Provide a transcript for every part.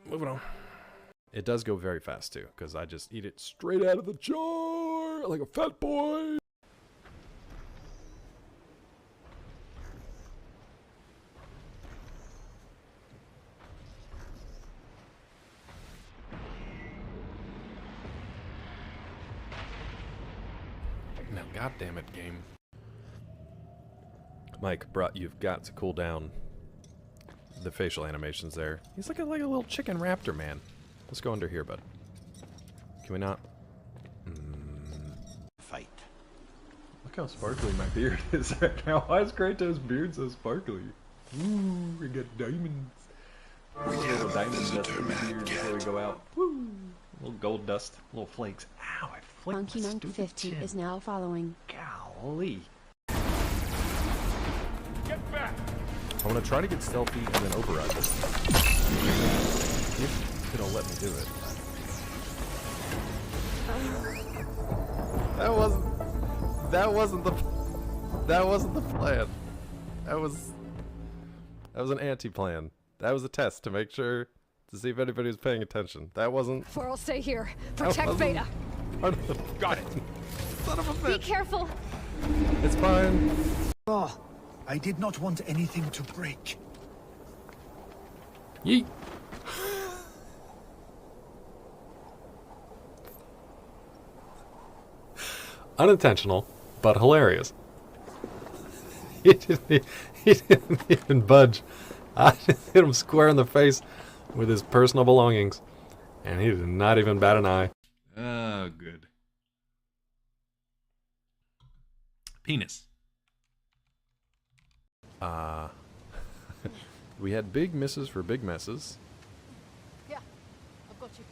Moving on. It does go very fast too, because I just eat it straight out of the jar like a fat boy. Now, goddammit, game. Mike, you've got to cool down the facial animations there. He's like a little chicken raptor, man. Let's go under here, bud. Can we not? Fight. Look how sparkly my beard is right now. Why is Kratos' beard so sparkly? Ooh, we got diamonds. We get a little diamond dust in the beard before we go out. Woo! A little gold dust, little flakes. Ow, I flicked my stupid 50 chin. is now following. Golly. Get back! I'm gonna try to get stealthy and then override this thing. If it'll let me do it. That wasn't the plan. That was an anti-plan. That was a test to make sure to see if anybody was paying attention. That wasn't. I'll stay here. Protect Beta. Got it. Son of a bitch. Be careful. It's fine. Oh, I did not want anything to break. Yeet. Unintentional, but hilarious. He didn't even budge. I just hit him square in the face with his personal belongings, and he did not even bat an eye. Oh, good. Penis. We had big misses for big messes, Yeah, I've got you.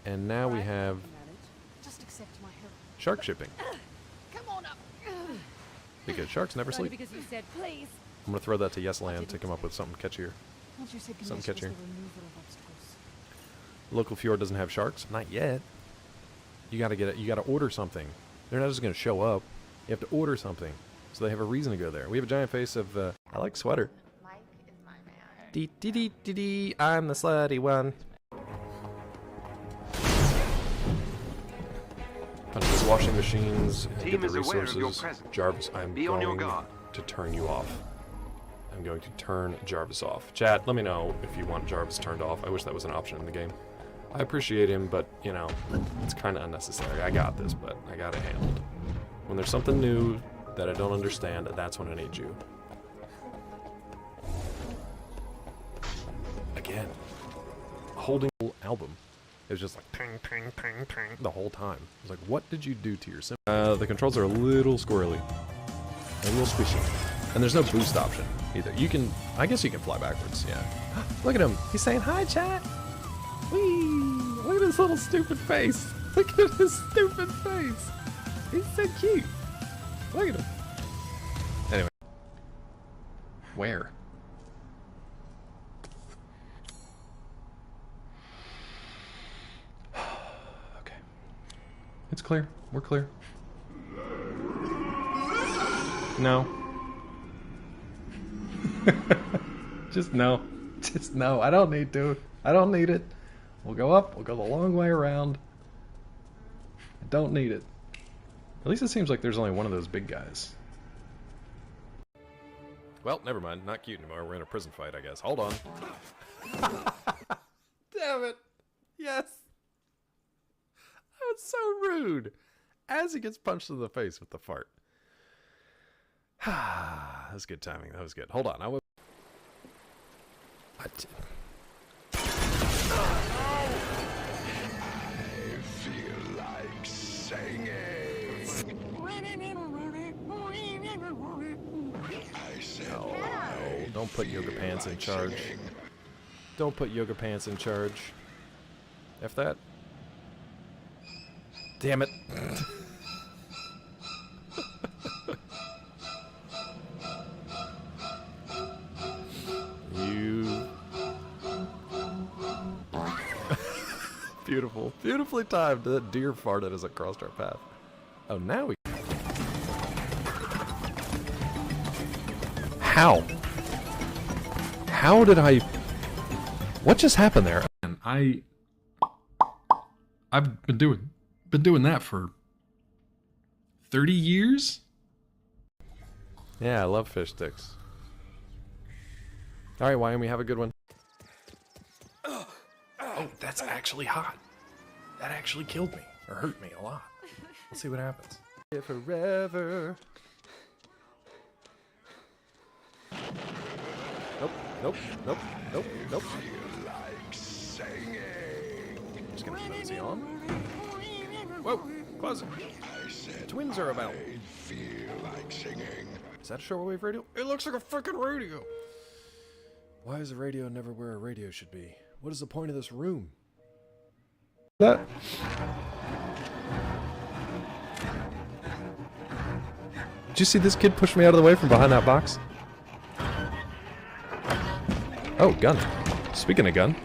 and now we have Just accept my help. shark shipping. Come on up. Because sharks never Only sleep. because you said please. I'm gonna throw that to Yes Land to come up with something catchier. Once you said Some condition was catcher. the removal of obstacles. Local fjord doesn't have sharks, not yet. You gotta get it. You gotta order something. They're not just gonna show up. You have to order something, so they have a reason to go there. We have a giant face of. I like sweater. Mike is my man. Dee dee dee dee dee. I'm the slutty one. Punches washing machines. Team Get the is aware of your resources. presence. Jarvis, I'm Be on your going guard. to turn you off. I'm going to turn Jarvis off. Chat, let me know if you want Jarvis turned off. I wish that was an option in the game. I appreciate him, but, you know, it's kind of unnecessary. I got this, but I got it handled. When there's something new that I don't understand, that's when I need you. Again, holding the album. It was just like ping, ping, ping, ping the whole time. I was like, what did you do to your sim? The controls are a little squirrely. A little squishy. And there's no boost option either. You can, I guess you can fly backwards, yeah. Look at him. He's saying, hi, chat. Whee! Look at his little stupid face. Look at his stupid face. He's so cute. Look at him. Anyway. Where? Okay. It's clear. We're clear. No. Just no. Just no. I don't need to. I don't need it. We'll go up. We'll go the long way around. I don't need it. At least it seems like there's only one of those big guys. Well, never mind. Not cute anymore. We're in a prison fight, I guess. Hold on. Damn it. Yes. That was so rude. As he gets punched in the face with the fart. That was good timing. That was good. Hold on. I feel like singing. I said, No, don't put Yoga Pants in charge. Don't put Yoga Pants in charge. F that. Damn it. You. Beautiful. Beautifully timed. That deer farted as it crossed our path. Oh, now we. How? How did I... What just happened there? And I've been doing that for 30 years? Yeah, I love fish sticks. Alright, Wyoming, have a good one. Oh, that's actually hot. That actually killed me. Or hurt me a lot. Let's see what happens. Forever. Nope, nope, nope, nope, nope. Feel like singing. Just gonna mosey on. Whoa, close it. I said Twins are about. I feel like singing. Is that a shortwave radio? It looks like a freaking radio. Why is a radio never where a radio should be? What is the point of this room? That. Did you see this kid push me out of the way from behind that box? Oh, gun. Speaking of gun.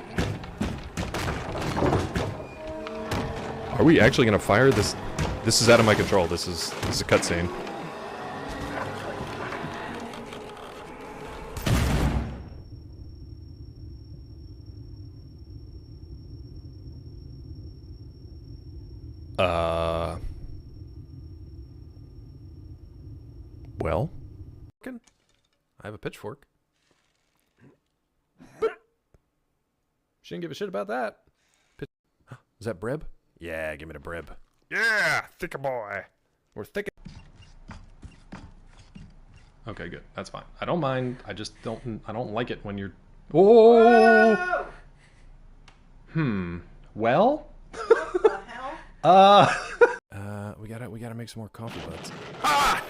Are we actually gonna fire this? This is out of my control. This is a cutscene. Well, I have a pitchfork. She didn't give a shit about that. Is that Breb? Yeah, give me the Breb. Yeah, thick boy. We're thick. Okay, good. That's fine. I don't mind. I just don't. I don't like it when you're. Oh. Well. What the hell? We gotta make some more coffee buds. Ah!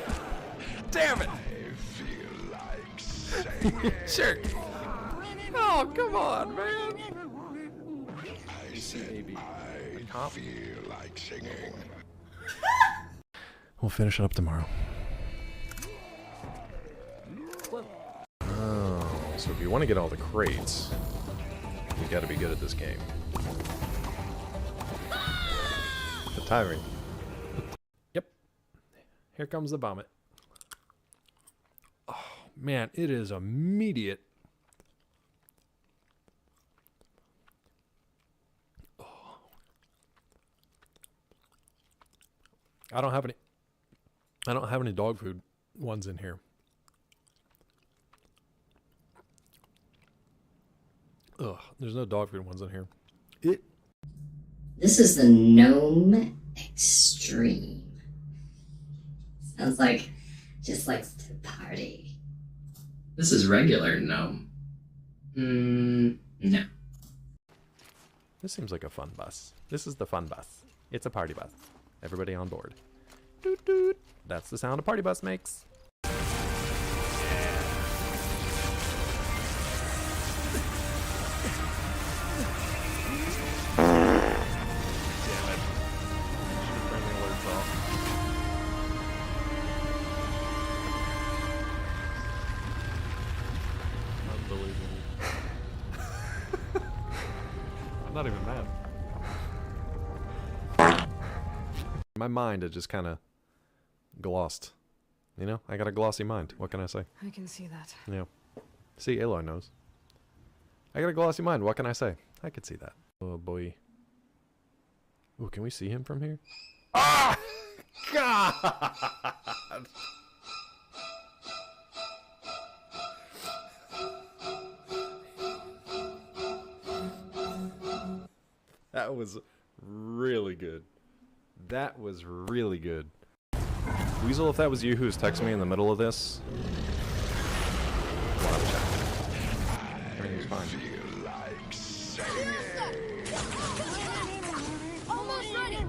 Damn it! I feel like singing. Sure. Oh, come on, man. I said I feel like singing. We'll finish it up tomorrow. Oh, so if you want to get all the crates, you gotta be good at this game. The timing. Yep. Here comes the vomit. Oh, man, it is immediate. Oh. I don't have any dog food ones in here. Ugh, there's no dog food ones in here. This is the Gnome Extreme. Sounds like just likes to party. This is regular Gnome. No. This seems like a fun bus. This is the fun bus. It's a party bus. Everybody on board. Doot doot. That's the sound a party bus makes. Not even mad. My mind had just kind of glossed. You know, I got a glossy mind. What can I say? I can see that. Yeah. See, Aloy knows. I got a glossy mind. What can I say? I could see that. Oh boy. Ooh, can we see him from here? Ah! God! That was really good. That was really good. Weasel, if that was you who was texting me in the middle of this, we'll have a chat. Everything's fine. Feel like singing. Almost ready.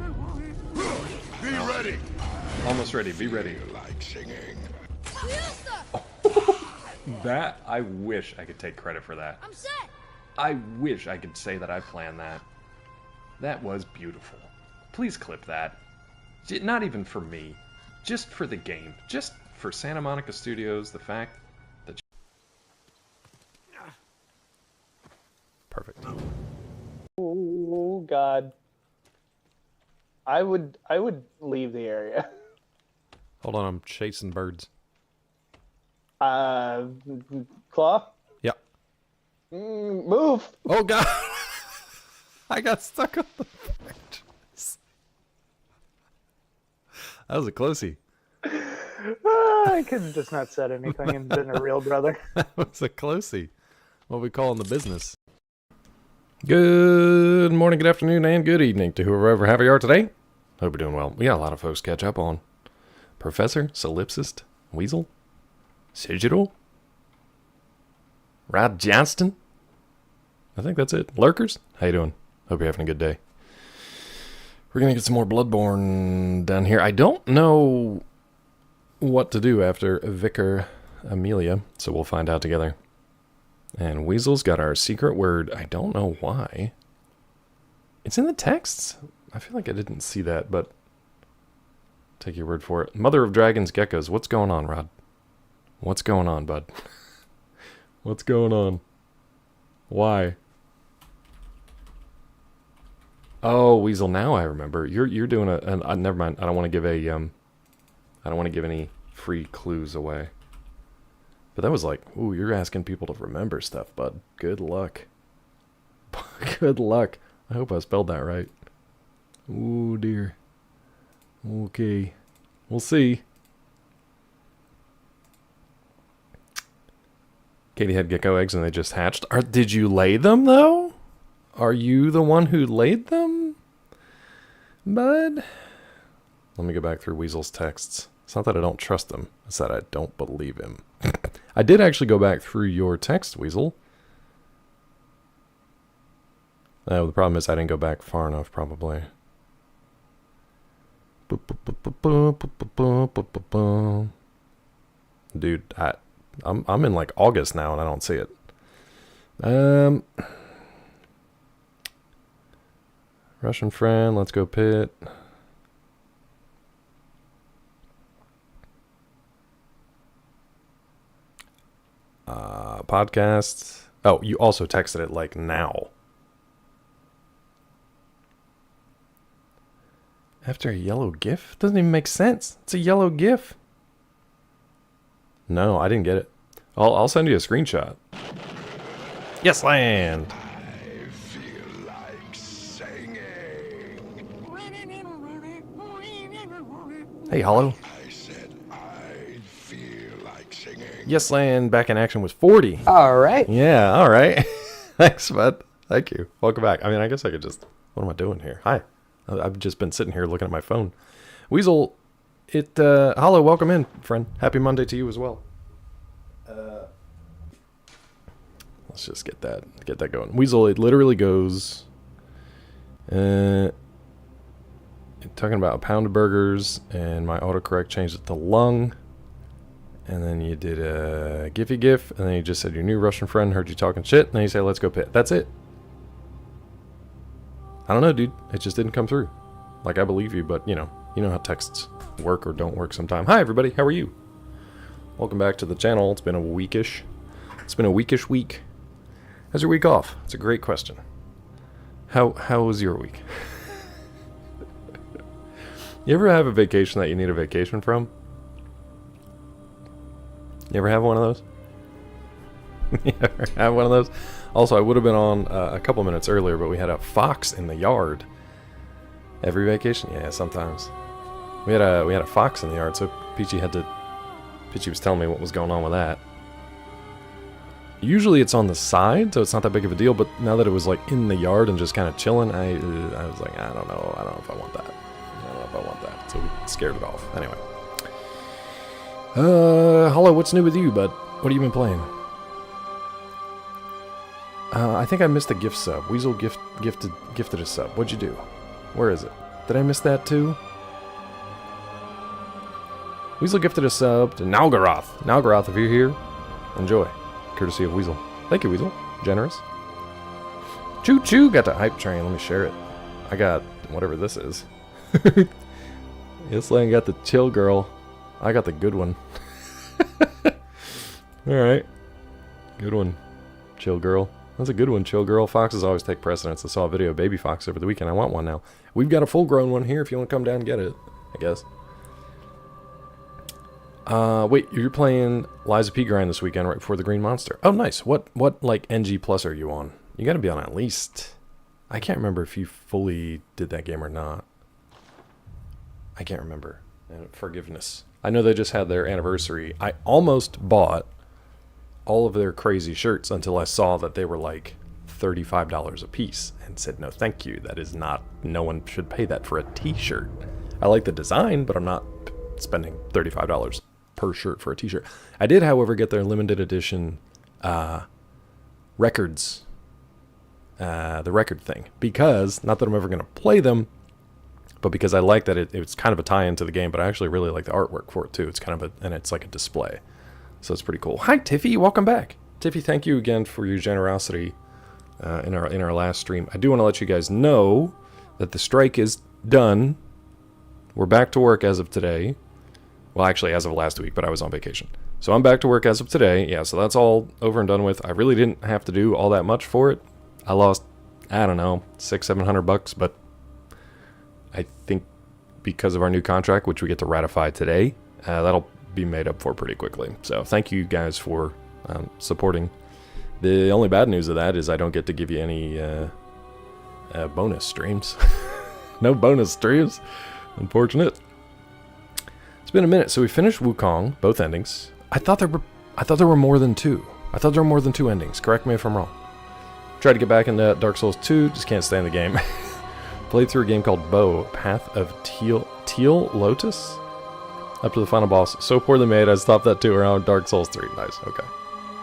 Be ready. Almost ready. Be ready. Feel like singing. That, I wish I could take credit for that. I'm set. I wish I could say that I planned that. That was beautiful. Please clip that. Not even for me. Just for the game. Just for Santa Monica Studios, the fact that... Perfect. Oh God. I would leave the area. Hold on, I'm chasing birds. Claw? Yep. Move. Oh god! I got stuck on the branches. That was a closey. I could have just not said anything and been a real brother. That was a closey. What we call in the business. Good morning, good afternoon, and good evening to whoever you are today. Hope you're doing well. We got a lot of folks to catch up on. Professor, Solipsist, Weasel, Sigil, Rod Johnston. I think that's it. Lurkers, how you doing? Hope you're having a good day. We're going to get some more Bloodborne down here. I don't know what to do after Vicar Amelia, so we'll find out together. And Weasel's got our secret word. I don't know why. It's in the texts. I feel like I didn't see that, but take your word for it. Mother of Dragons, Geckos. What's going on, Rod? What's going on, bud? What's going on? Why? Oh, Weasel, now I remember. You're doing never mind. I don't want to give a I don't want to give any free clues away. But that was like, ooh, you're asking people to remember stuff, bud. Good luck. Good luck. I hope I spelled that right. Ooh, dear. Okay. We'll see. Katie had gecko eggs and they just hatched. Did you lay them, though? Are you the one who laid them, bud? Let me go back through Weasel's texts. It's not that I don't trust him. It's that I don't believe him. I did actually go back through your text, Weasel. The problem is I didn't go back far enough, probably. Dude, I'm in like August now and I don't see it. Russian friend, let's go pit. Podcasts. Oh, you also texted it like now. After a yellow GIF? Doesn't even make sense. It's a yellow GIF. No, I didn't get it. I'll send you a screenshot. Yes, land. I feel like singing. Hey, Hollow. I said I feel like singing. Yes, land back in action was 40. All right. Yeah, all right. Thanks, bud. Thank you. Welcome back. I mean, I guess I could just... What am I doing here? Hi. I've just been sitting here looking at my phone. Weasel, Hollow, welcome in, friend. Happy Monday to you as well. Let's just get that going. Weasel, it literally goes... talking about a pound of burgers, and my autocorrect changed it to lung. And then you did a Giphy GIF, and then you just said your new Russian friend heard you talking shit, and then you say let's go pit. That's it. I don't know, dude. It just didn't come through. Like, I believe you, but, you know how texts work or don't work sometime. Hi, everybody. How are you? Welcome back to the channel. It's been a weekish. It's been a weekish week. How's your week off? It's a great question. How was your week? You ever have a vacation that you need a vacation from? You ever have one of those? You ever have one of those? Also, I would have been on a couple minutes earlier, but we had a fox in the yard. Every vacation? Yeah, sometimes. We had a fox in the yard, so Peachy was telling me what was going on with that. Usually it's on the side, so it's not that big of a deal, but now that it was like in the yard and just kind of chilling, I was like, I don't know if I want that. So we scared it off. Anyway. Hollow, what's new with you, bud? What have you been playing? I think I missed a gift sub. Weasel gifted a sub. What'd you do? Where is it? Did I miss that too? Weasel gifted a sub to Nalgaroth. Nalgaroth, if you're here, enjoy. Courtesy of Weasel. Thank you, Weasel. Generous. Choo choo, got the hype train. Let me share it. I got whatever this is. This lane got the chill girl. I got the good one. Alright. Good one. Chill girl. That's a good one, chill girl. Foxes always take precedence. I saw a video of baby fox over the weekend. I want one now. We've got a full grown one here if you want to come down and get it, I guess. Wait, you're playing Liza P grind this weekend right before the Green Monster. Oh, nice. What like NG plus are you on? You got to be on at least. I can't remember if you fully did that game or not. I can't remember. Forgiveness. I know they just had their anniversary. I almost bought all of their crazy shirts until I saw that they were like $35 a piece and said, no, thank you. That is not, no one should pay that for a t-shirt. I like the design, but I'm not spending $35 per shirt for a t-shirt. I did, however, get their limited edition records, the record thing, because, not that I'm ever going to play them, but because I like that it's kind of a tie-in to the game, but I actually really like the artwork for it too. It's kind of and it's like a display. So it's pretty cool. Hi, Tiffy. Welcome back. Tiffy, thank you again for your generosity in our last stream. I do want to let you guys know that the strike is done. We're back to work as of today. Well, actually, as of last week, but I was on vacation. So I'm back to work as of today. Yeah, so that's all over and done with. I really didn't have to do all that much for it. I lost, I don't know, $600-700, but I think because of our new contract, which we get to ratify today, that'll be made up for pretty quickly. So thank you guys for supporting. The only bad news of that is I don't get to give you any bonus streams. No bonus streams. Unfortunate. It's been a minute. So we finished Wukong, both endings. I thought there were more than two. I thought there were more than two endings. Correct me if I'm wrong. Tried to get back into Dark Souls 2, just can't stand the game. Played through a game called Bow, Path of Teal Lotus? Up to the final boss. So poorly made, I stopped that too around Dark Souls 3. Nice, okay.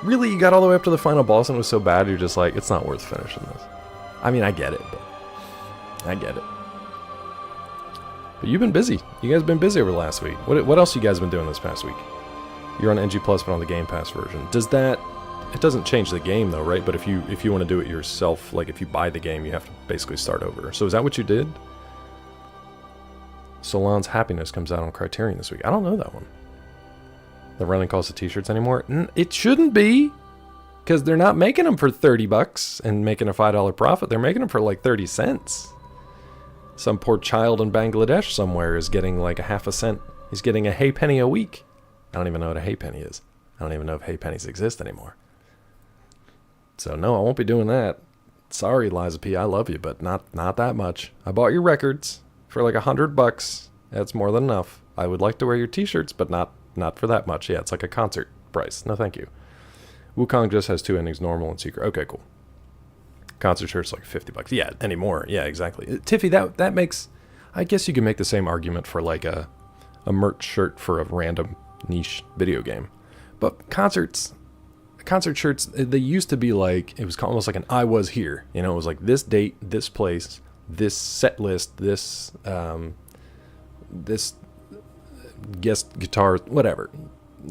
Really, you got all the way up to the final boss and it was so bad, you're just like, it's not worth finishing this. I mean, I get it, but... I get it. But you've been busy. You guys have been busy over the last week. What else you guys been doing this past week? You're on NG Plus, but on the Game Pass version. Does that... It doesn't change the game though, right? But if you want to do it yourself, like if you buy the game, you have to basically start over. So is that what you did? Solan's Happiness comes out on Criterion this week. I don't know that one. The running cost of t-shirts anymore? It shouldn't be, because they're not making them for $30 and making a $5 profit. They're making them for like 30 cents. Some poor child in Bangladesh somewhere is getting like a half a cent. He's getting a hay penny a week. I don't even know what a hay penny is. I don't even know if hay pennies exist anymore. So no, I won't be doing that. Sorry, Liza P. I love you, but not that much. I bought your records for like $100. That's more than enough. I would like to wear your t-shirts, but not for that much. Yeah, it's like a concert price. No, thank you. Wukong just has two endings, normal and secret. Okay, cool. Concert shirt's like $50. Yeah, anymore. Yeah, exactly. Tiffy, that makes... I guess you can make the same argument for like a merch shirt for a random niche video game. But concert shirts, they used to be like, it was almost like an I was here. You know, it was like this date, this place, this set list, this guest guitar, whatever.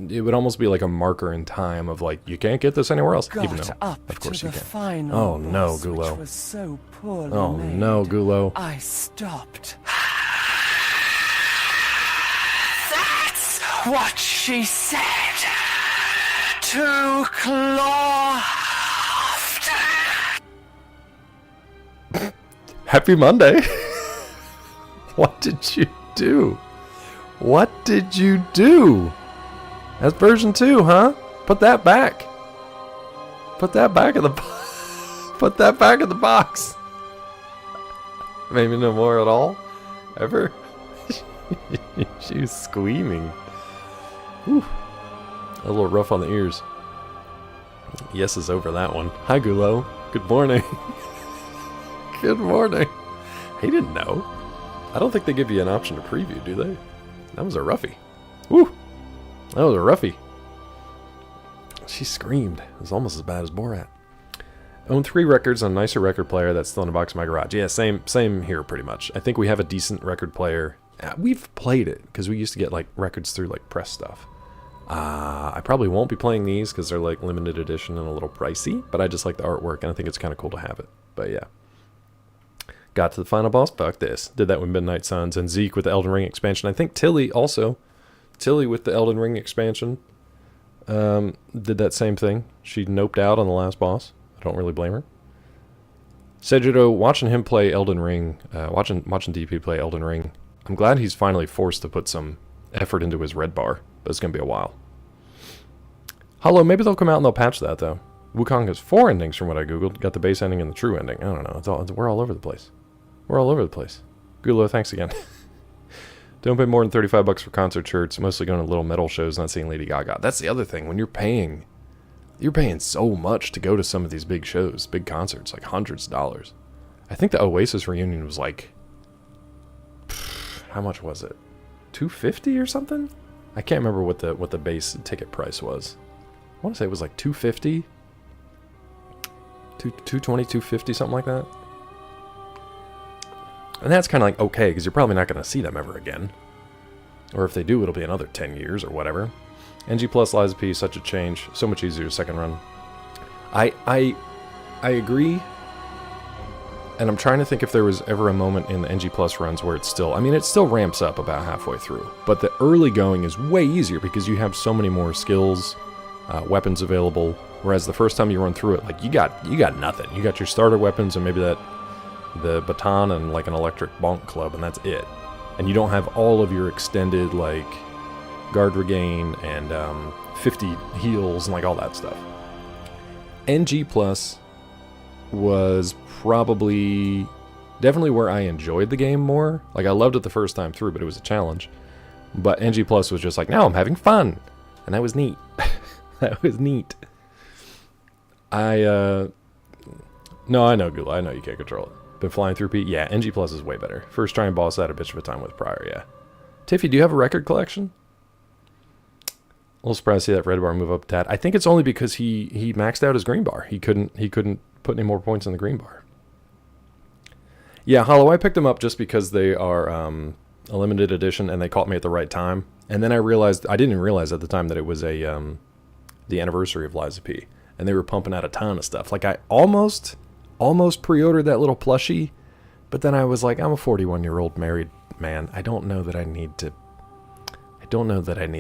It would almost be like a marker in time of like, you can't get this anywhere else, even though, of course you can. Oh no, Gulo. So oh no, Gulo. I stopped. That's what she said. Too cloth. Happy Monday. What did you do? What did you do? That's version 2, huh? Put that back. Put that back in the put that back in the box. Maybe no more at all? Ever? She was screaming. Whew. A little rough on the ears. Yes is over that one. Hi, Gulo. Good morning. Good morning. He didn't know. I don't think they give you an option to preview, do they? That was a roughie. Woo! That was a roughie. She screamed. It was almost as bad as Borat. Own 3 records on a nicer record player that's still in a box in my garage. Yeah, same here pretty much. I think we have a decent record player. We've played it because we used to get like records through like press stuff. I probably won't be playing these because they're like limited edition and a little pricey, but I just like the artwork and I think it's kind of cool to have it. But yeah. Got to the final boss. Fuck this. Did that with Midnight Suns and Zeke with the Elden Ring expansion. I think Tilly also. Tilly with the Elden Ring expansion did that same thing. She noped out on the last boss. I don't really blame her. Sejudo, watching him play Elden Ring, watching DP play Elden Ring, I'm glad he's finally forced to put some effort into his red bar. but it's going to be a while. Hello, maybe they'll come out and they'll patch that, though. Wukong has 4 endings from what I googled. Got the base ending and the true ending. I don't know. We're all over the place. We're all over the place. Gulo, thanks again. Don't pay more than $35 for concert shirts. Mostly going to little metal shows, not seeing Lady Gaga. That's the other thing. When you're paying so much to go to some of these big shows, big concerts, like hundreds of dollars. I think the Oasis reunion was like, how much was it? $250 or something? I can't remember what the base ticket price was. I want to say it was like $250, $220, $250, something like that. And that's kind of like okay, because you're probably not going to see them ever again. Or if they do, it'll be another 10 years or whatever. NG Plus Lies of P, such a change. So much easier second run. I agree. And I'm trying to think if there was ever a moment in the NG Plus runs where it's still... I mean, it still ramps up about halfway through. But the early going is way easier because you have so many more skills, weapons available. Whereas the first time you run through it, like, you got nothing. You got your starter weapons and maybe the baton and like an electric bonk club, and that's it. And you don't have all of your extended like guard regain and 50 heals and like all that stuff. NG Plus was definitely where I enjoyed the game more. Like I loved it the first time through, but it was a challenge. But NG Plus was just like, now I'm having fun, and that was neat. That was neat. No, I know, Gula. I know you can't control it. Been flying through P? Yeah, NG Plus is way better. First trying boss had a bitch of a time with prior, yeah. Tiffy, do you have a record collection? A little surprised to see that red bar move up a tad. I think it's only because he maxed out his green bar. He couldn't put any more points in the green bar. Yeah, Hollow, I picked them up just because they are a limited edition and they caught me at the right time. And then I didn't realize at the time that it was the anniversary of Lies of P. And they were pumping out a ton of stuff. Like I almost pre-ordered that little plushie, but then I was like, I'm a 41-year-old married man. I don't know that I need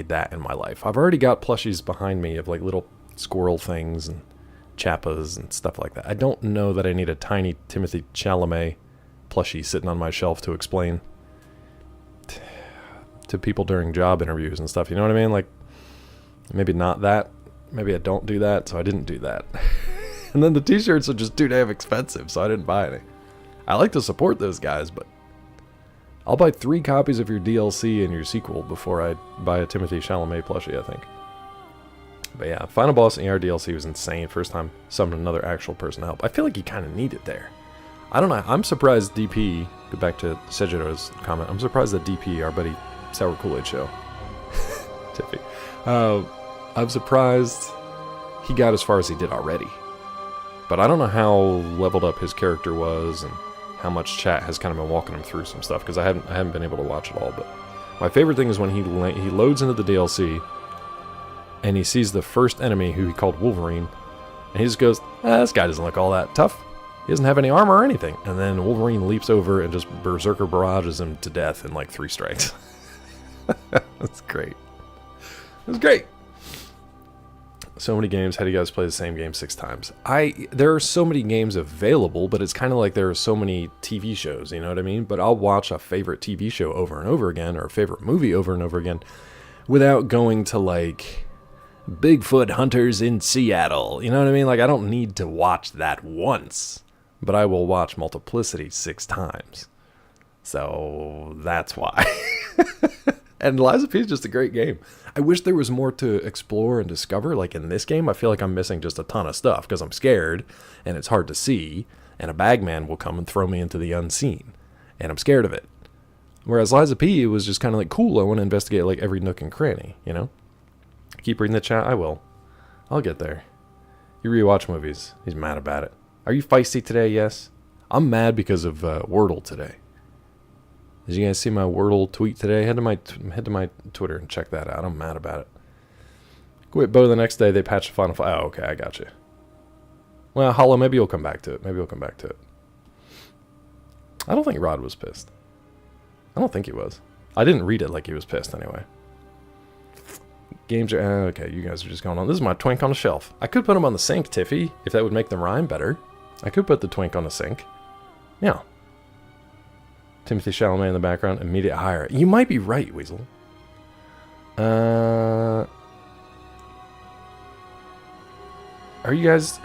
that in my life. I've already got plushies behind me of like little squirrel things and chappas and stuff like that. I don't know that I need a tiny Timothée Chalamet plushie sitting on my shelf to explain to people during job interviews and stuff. You know what I mean? Like, maybe not that. Maybe I don't do that, so I didn't do that. And then the t-shirts are just too damn expensive, so I didn't buy any. I like to support those guys, but I'll buy 3 copies of your DLC and your sequel before I buy a Timothée Chalamet plushie, I think. But yeah, Final Boss ER DLC was insane. First time summoned another actual person to help. I feel like you kind of need it there. I don't know. I'm surprised DP, go back to Sejiro's comment, I'm surprised that DP, our buddy Sour Kool-Aid Show, Tiffy, I'm surprised he got as far as he did already. But I don't know how leveled up his character was and how much chat has kind of been walking him through some stuff, because I haven't been able to watch it all. But my favorite thing is when he loads into the DLC and he sees the first enemy, who he called Wolverine, and he just goes, this guy doesn't look all that tough. He doesn't have any armor or anything. And then Wolverine leaps over and just berserker barrages him to death in like 3 strikes. That's great. It was great. So many games. How do you guys play the same game 6 times? There are so many games available, but it's kind of like there are so many TV shows, you know what I mean? But I'll watch a favorite TV show over and over again, or a favorite movie over and over again, without going to like Bigfoot Hunters in Seattle. You know what I mean? Like, I don't need to watch that once, but I will watch Multiplicity 6 times. So that's why. And Lies of P is just a great game. I wish there was more to explore and discover. Like in this game, I feel like I'm missing just a ton of stuff because I'm scared and it's hard to see, and a bagman will come and throw me into the unseen, and I'm scared of it. Whereas Lies of P, it was just kind of like, cool, I want to investigate like every nook and cranny, you know? Keep reading the chat? I will. I'll get there. You rewatch movies. He's mad about it. Are you feisty today? Yes. I'm mad because of Wordle today. Did you guys see my Wordle tweet today? Head to my Twitter and check that out. I'm mad about it. Quit Bo the next day. They patched the Final Fight. Oh, okay, I got you. Well, Hollow, maybe you'll come back to it. I don't think Rod was pissed. I don't think he was. I didn't read it like he was pissed anyway. Games are... okay, you guys are just going on. This is my twink on the shelf. I could put them on the sink, Tiffy, if that would make them rhyme better. I could put the twink on the sink. Yeah. Timothée Chalamet in the background, immediate hire. You might be right, Weasel. Are you guys...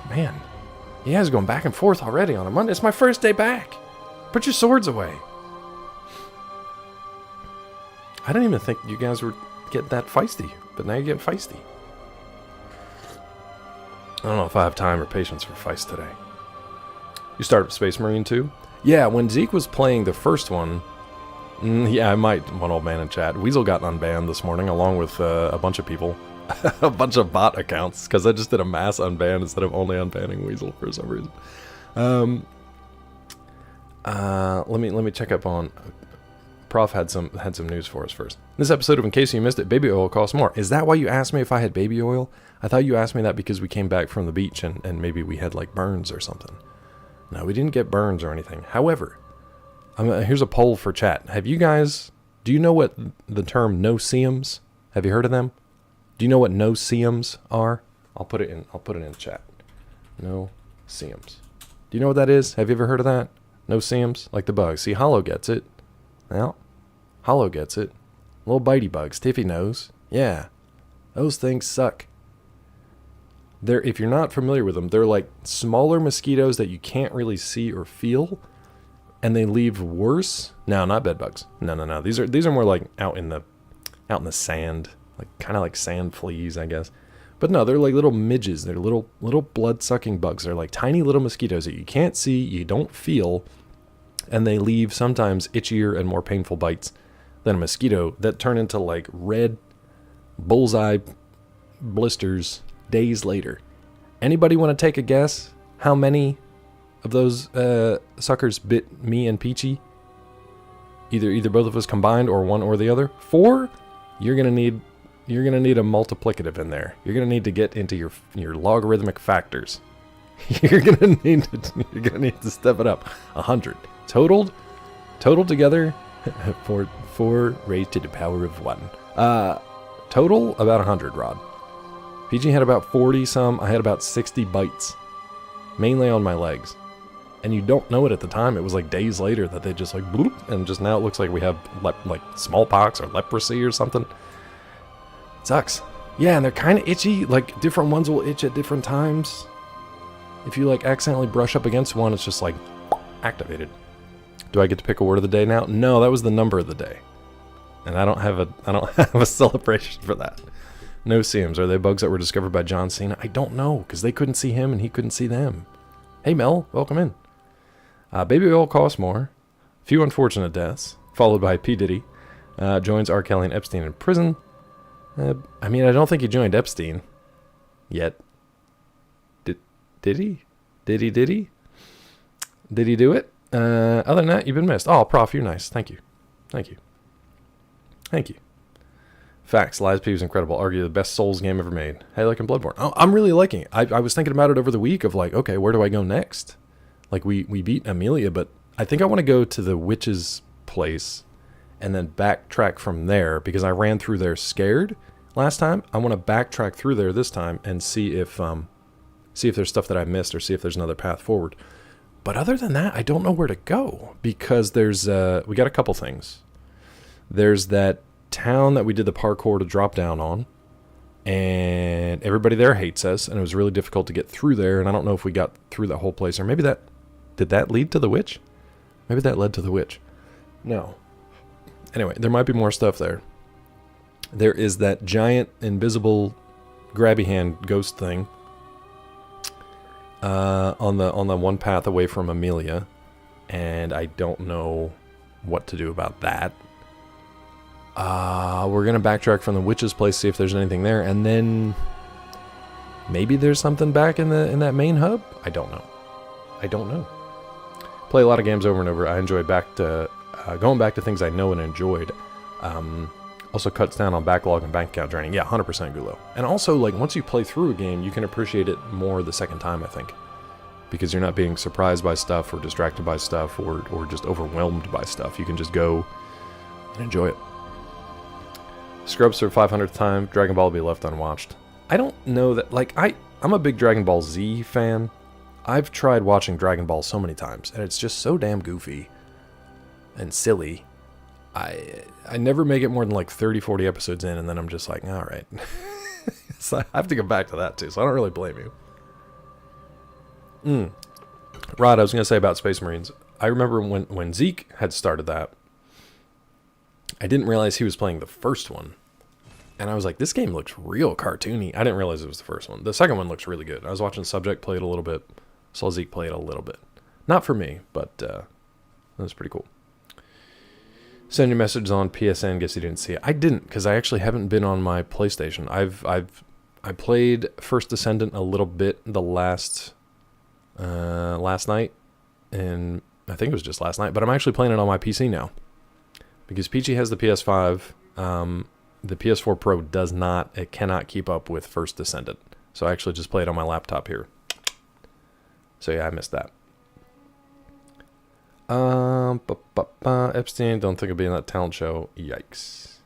Man, you guys are going back and forth already on a Monday. It's my first day back. Put your swords away. I didn't even think you guys were getting that feisty, but now you're getting feisty. I don't know if I have time or patience for feist today. You started up Space Marine 2? Yeah, when Zeke was playing the first one, yeah, I might, one old man in chat. Weasel got unbanned this morning along with a bunch of people. A bunch of bot accounts, because I just did a mass unban instead of only unbanning Weasel for some reason. Let me check up on... Prof had some news for us first. This episode of In Case You Missed It, baby oil costs more. Is that why you asked me if I had baby oil? I thought you asked me that because we came back from the beach and maybe we had like burns or something. No, we didn't get burns or anything. However, here's a poll for chat. Have you guys... Do you know what the term no-see-ums? Have you heard of them? Do you know what no-see-ums are? I'll put it in chat. No-see-ums. Do you know what that is? Have you ever heard of that? No-see-ums? Like the bugs. See, Hollow gets it. Well, Hollow gets it. Little bitey bugs. Tiffy knows. Yeah. Those things suck. If you're not familiar with them, they're like smaller mosquitoes that you can't really see or feel, and they leave worse. No, not bed bugs. No. These are more like out in the sand, like kind of like sand fleas, I guess. But no, they're like little midges. They're little blood-sucking bugs. They're like tiny little mosquitoes that you can't see, you don't feel, and they leave sometimes itchier and more painful bites than a mosquito that turn into like red bullseye blisters days later. Anybody want to take a guess how many of those suckers bit me and Peachy? Either both of us combined or one or the other? 4? You're gonna need a multiplicative in there. You're gonna need to get into your logarithmic factors. You're gonna need to step it up. 100 totaled together. 4 raised to the power of 1. Total about 100, Rod. PG had about 40 some. I had about 60 bites, mainly on my legs. And you don't know it at the time. It was like days later that they just like bloop, and just now it looks like we have like smallpox or leprosy or something. It sucks. Yeah, and they're kind of itchy. Like different ones will itch at different times. If you like accidentally brush up against one, it's just like activated. Do I get to pick a word of the day now? No, that was the number of the day, and I don't have a celebration for that. No seams. Are they bugs that were discovered by John Cena? I don't know, because they couldn't see him and he couldn't see them. Hey Mel, welcome in. Baby oil costs more. Few unfortunate deaths, followed by P. Diddy. Joins R. Kelly and Epstein in prison. I mean, I don't think he joined Epstein yet. Did he? Did he do it? Other than that, you've been missed. Oh, Prof, you're nice. Thank you. Facts. Lies P was incredible. Argue the best Souls game ever made. How you liking Bloodborne? Oh, I'm really liking it. I was thinking about it over the week of like, okay, where do I go next? Like, we beat Amelia, but I think I want to go to the witch's place and then backtrack from there, because I ran through there scared last time. I want to backtrack through there this time and see if there's stuff that I missed, or see if there's another path forward. But other than that, I don't know where to go, because there's we got a couple things. There's that town that we did the parkour to drop down on, and everybody there hates us, and it was really difficult to get through there, and I don't know if we got through that whole place, or maybe did that lead to the witch? Maybe that led to the witch. No. Anyway, there might be more stuff there. There is that giant invisible grabby hand ghost thing on the one path away from Amelia, and I don't know what to do about that. We're gonna backtrack from the witch's place, see if there's anything there, and then maybe there's something back in that main hub. I don't know. Play a lot of games over and over. I enjoy going back to things I know and enjoyed. Also cuts down on backlog and bank account draining. Yeah, 100% Gulo. And also, like, once you play through a game, you can appreciate it more the second time, I think, because you're not being surprised by stuff or distracted by stuff or just overwhelmed by stuff. You can just go and enjoy it. Scrubs for 500th time. Dragon Ball will be left unwatched. I don't know that, like, I'm a big Dragon Ball Z fan. I've tried watching Dragon Ball so many times, and it's just so damn goofy and silly. I never make it more than like 30, 40 episodes in, and then I'm just like, all right. So I have to go back to that too, so I don't really blame you. Rod, I was going to say about Space Marines. I remember when Zeke had started that, I didn't realize he was playing the first one. And I was like, this game looks real cartoony. I didn't realize it was the first one. The second one looks really good. I was watching Subject play it a little bit. Saw Zeke play it a little bit. Not for me, but that was pretty cool. Send your message on PSN. Guess you didn't see it. I didn't, because I actually haven't been on my PlayStation. I played First Descendant a little bit the last night, and I think it was just last night. But I'm actually playing it on my PC now, because Peachy has the PS5. The PS4 Pro does not. It cannot keep up with First Descendant. So I actually just played on my laptop here. So yeah, I missed that. Epstein, don't think I'll be in that talent show. Yikes.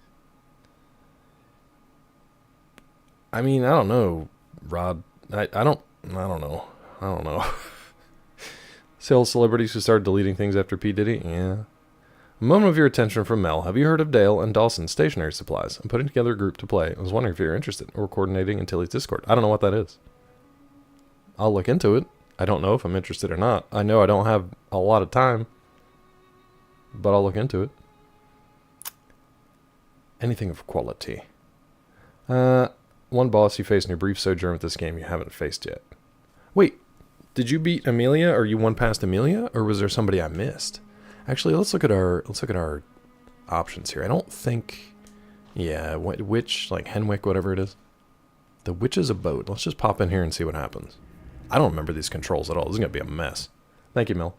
I mean, I don't know, Rod. I don't know. Sales celebrities who started deleting things after P. Diddy? Yeah. A moment of your attention from Mel. Have you heard of Dale and Dawson's Stationery Supplies? I'm putting together a group to play. I was wondering if you're interested, or coordinating in Tilly's Discord. I don't know what that is. I'll look into it. I don't know if I'm interested or not. I know I don't have a lot of time, but I'll look into it. Anything of quality. One boss you faced in your brief sojourn with this game you haven't faced yet. Wait, did you beat Amelia, or you won past Amelia, or was there somebody I missed? Actually, let's look at our options here. I don't think, yeah, witch, like Henwick, whatever it is. The witch's abode. Let's just pop in here and see what happens. I don't remember these controls at all. This is gonna be a mess. Thank you, Mel.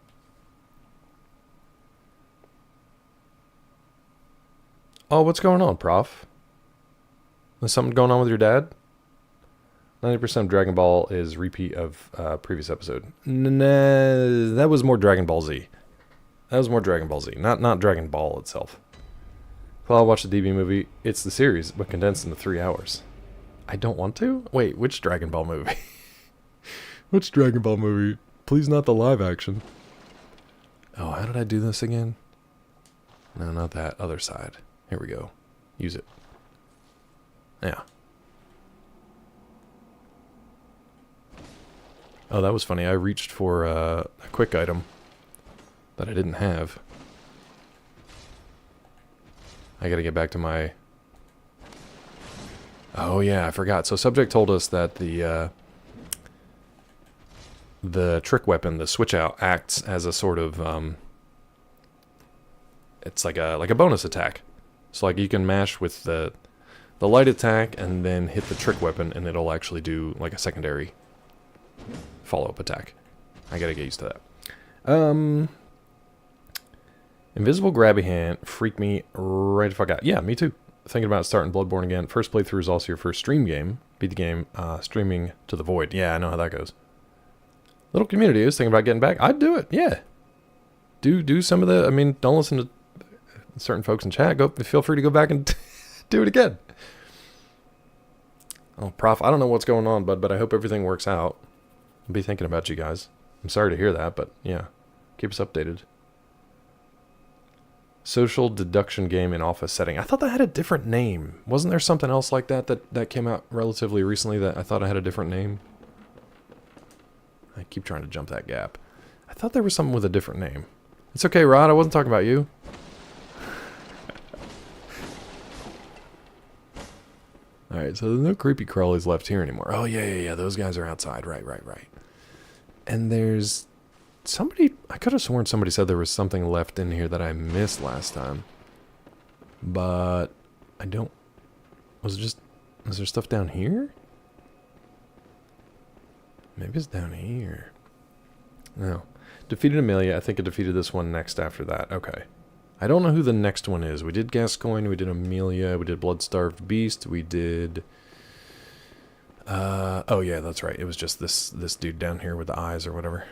Oh, what's going on, Prof? Is something going on with your dad? 90% of Dragon Ball is repeat of previous episode. Nah, that was more Dragon Ball Z. That was more Dragon Ball Z, not Dragon Ball itself. Well, I'll watch the DB movie. It's the series, but condensed into 3 hours. I don't want to? Wait, which Dragon Ball movie? Which Dragon Ball movie? Please not the live action. Oh, how did I do this again? No, not that. Other side. Here we go. Use it. Yeah. Oh, that was funny. I reached for a quick item that I didn't have. I gotta get back to my... Oh yeah, I forgot. So Subject told us that the trick weapon, the switch out, acts as a sort of it's like a bonus attack. So like you can mash with the light attack and then hit the trick weapon, and it'll actually do like a secondary follow-up attack. I gotta get used to that. Invisible grabby hand freaked me right the fuck out. Yeah, me too. Thinking about starting Bloodborne again. First playthrough is also your first stream game. Beat the game streaming to the void. Yeah, I know how that goes. Little community is thinking about getting back. I'd do it. Yeah. Do some of the... I mean, don't listen to certain folks in chat. Feel free to go back and do it again. Oh, Prof, I don't know what's going on, bud, but I hope everything works out. I'll be thinking about you guys. I'm sorry to hear that, but yeah. Keep us updated. Social deduction game in office setting. I thought that had a different name. Wasn't there something else like that came out relatively recently that I thought I had a different name? I keep trying to jump that gap. I thought there was something with a different name. It's okay, Rod. I wasn't talking about you. Alright, so there's no creepy crawlies left here anymore. Oh, yeah. Those guys are outside. Right. And there's... somebody... I could have sworn somebody said there was something left in here that I missed last time. But... I don't... Was there stuff down here? Maybe it's down here. No. Defeated Amelia. I think I defeated this one next after that. Okay. I don't know who the next one is. We did Gascoigne, we did Amelia, we did Blood-Starved Beast, we did... oh yeah, that's right. It was just this dude down here with the eyes or whatever.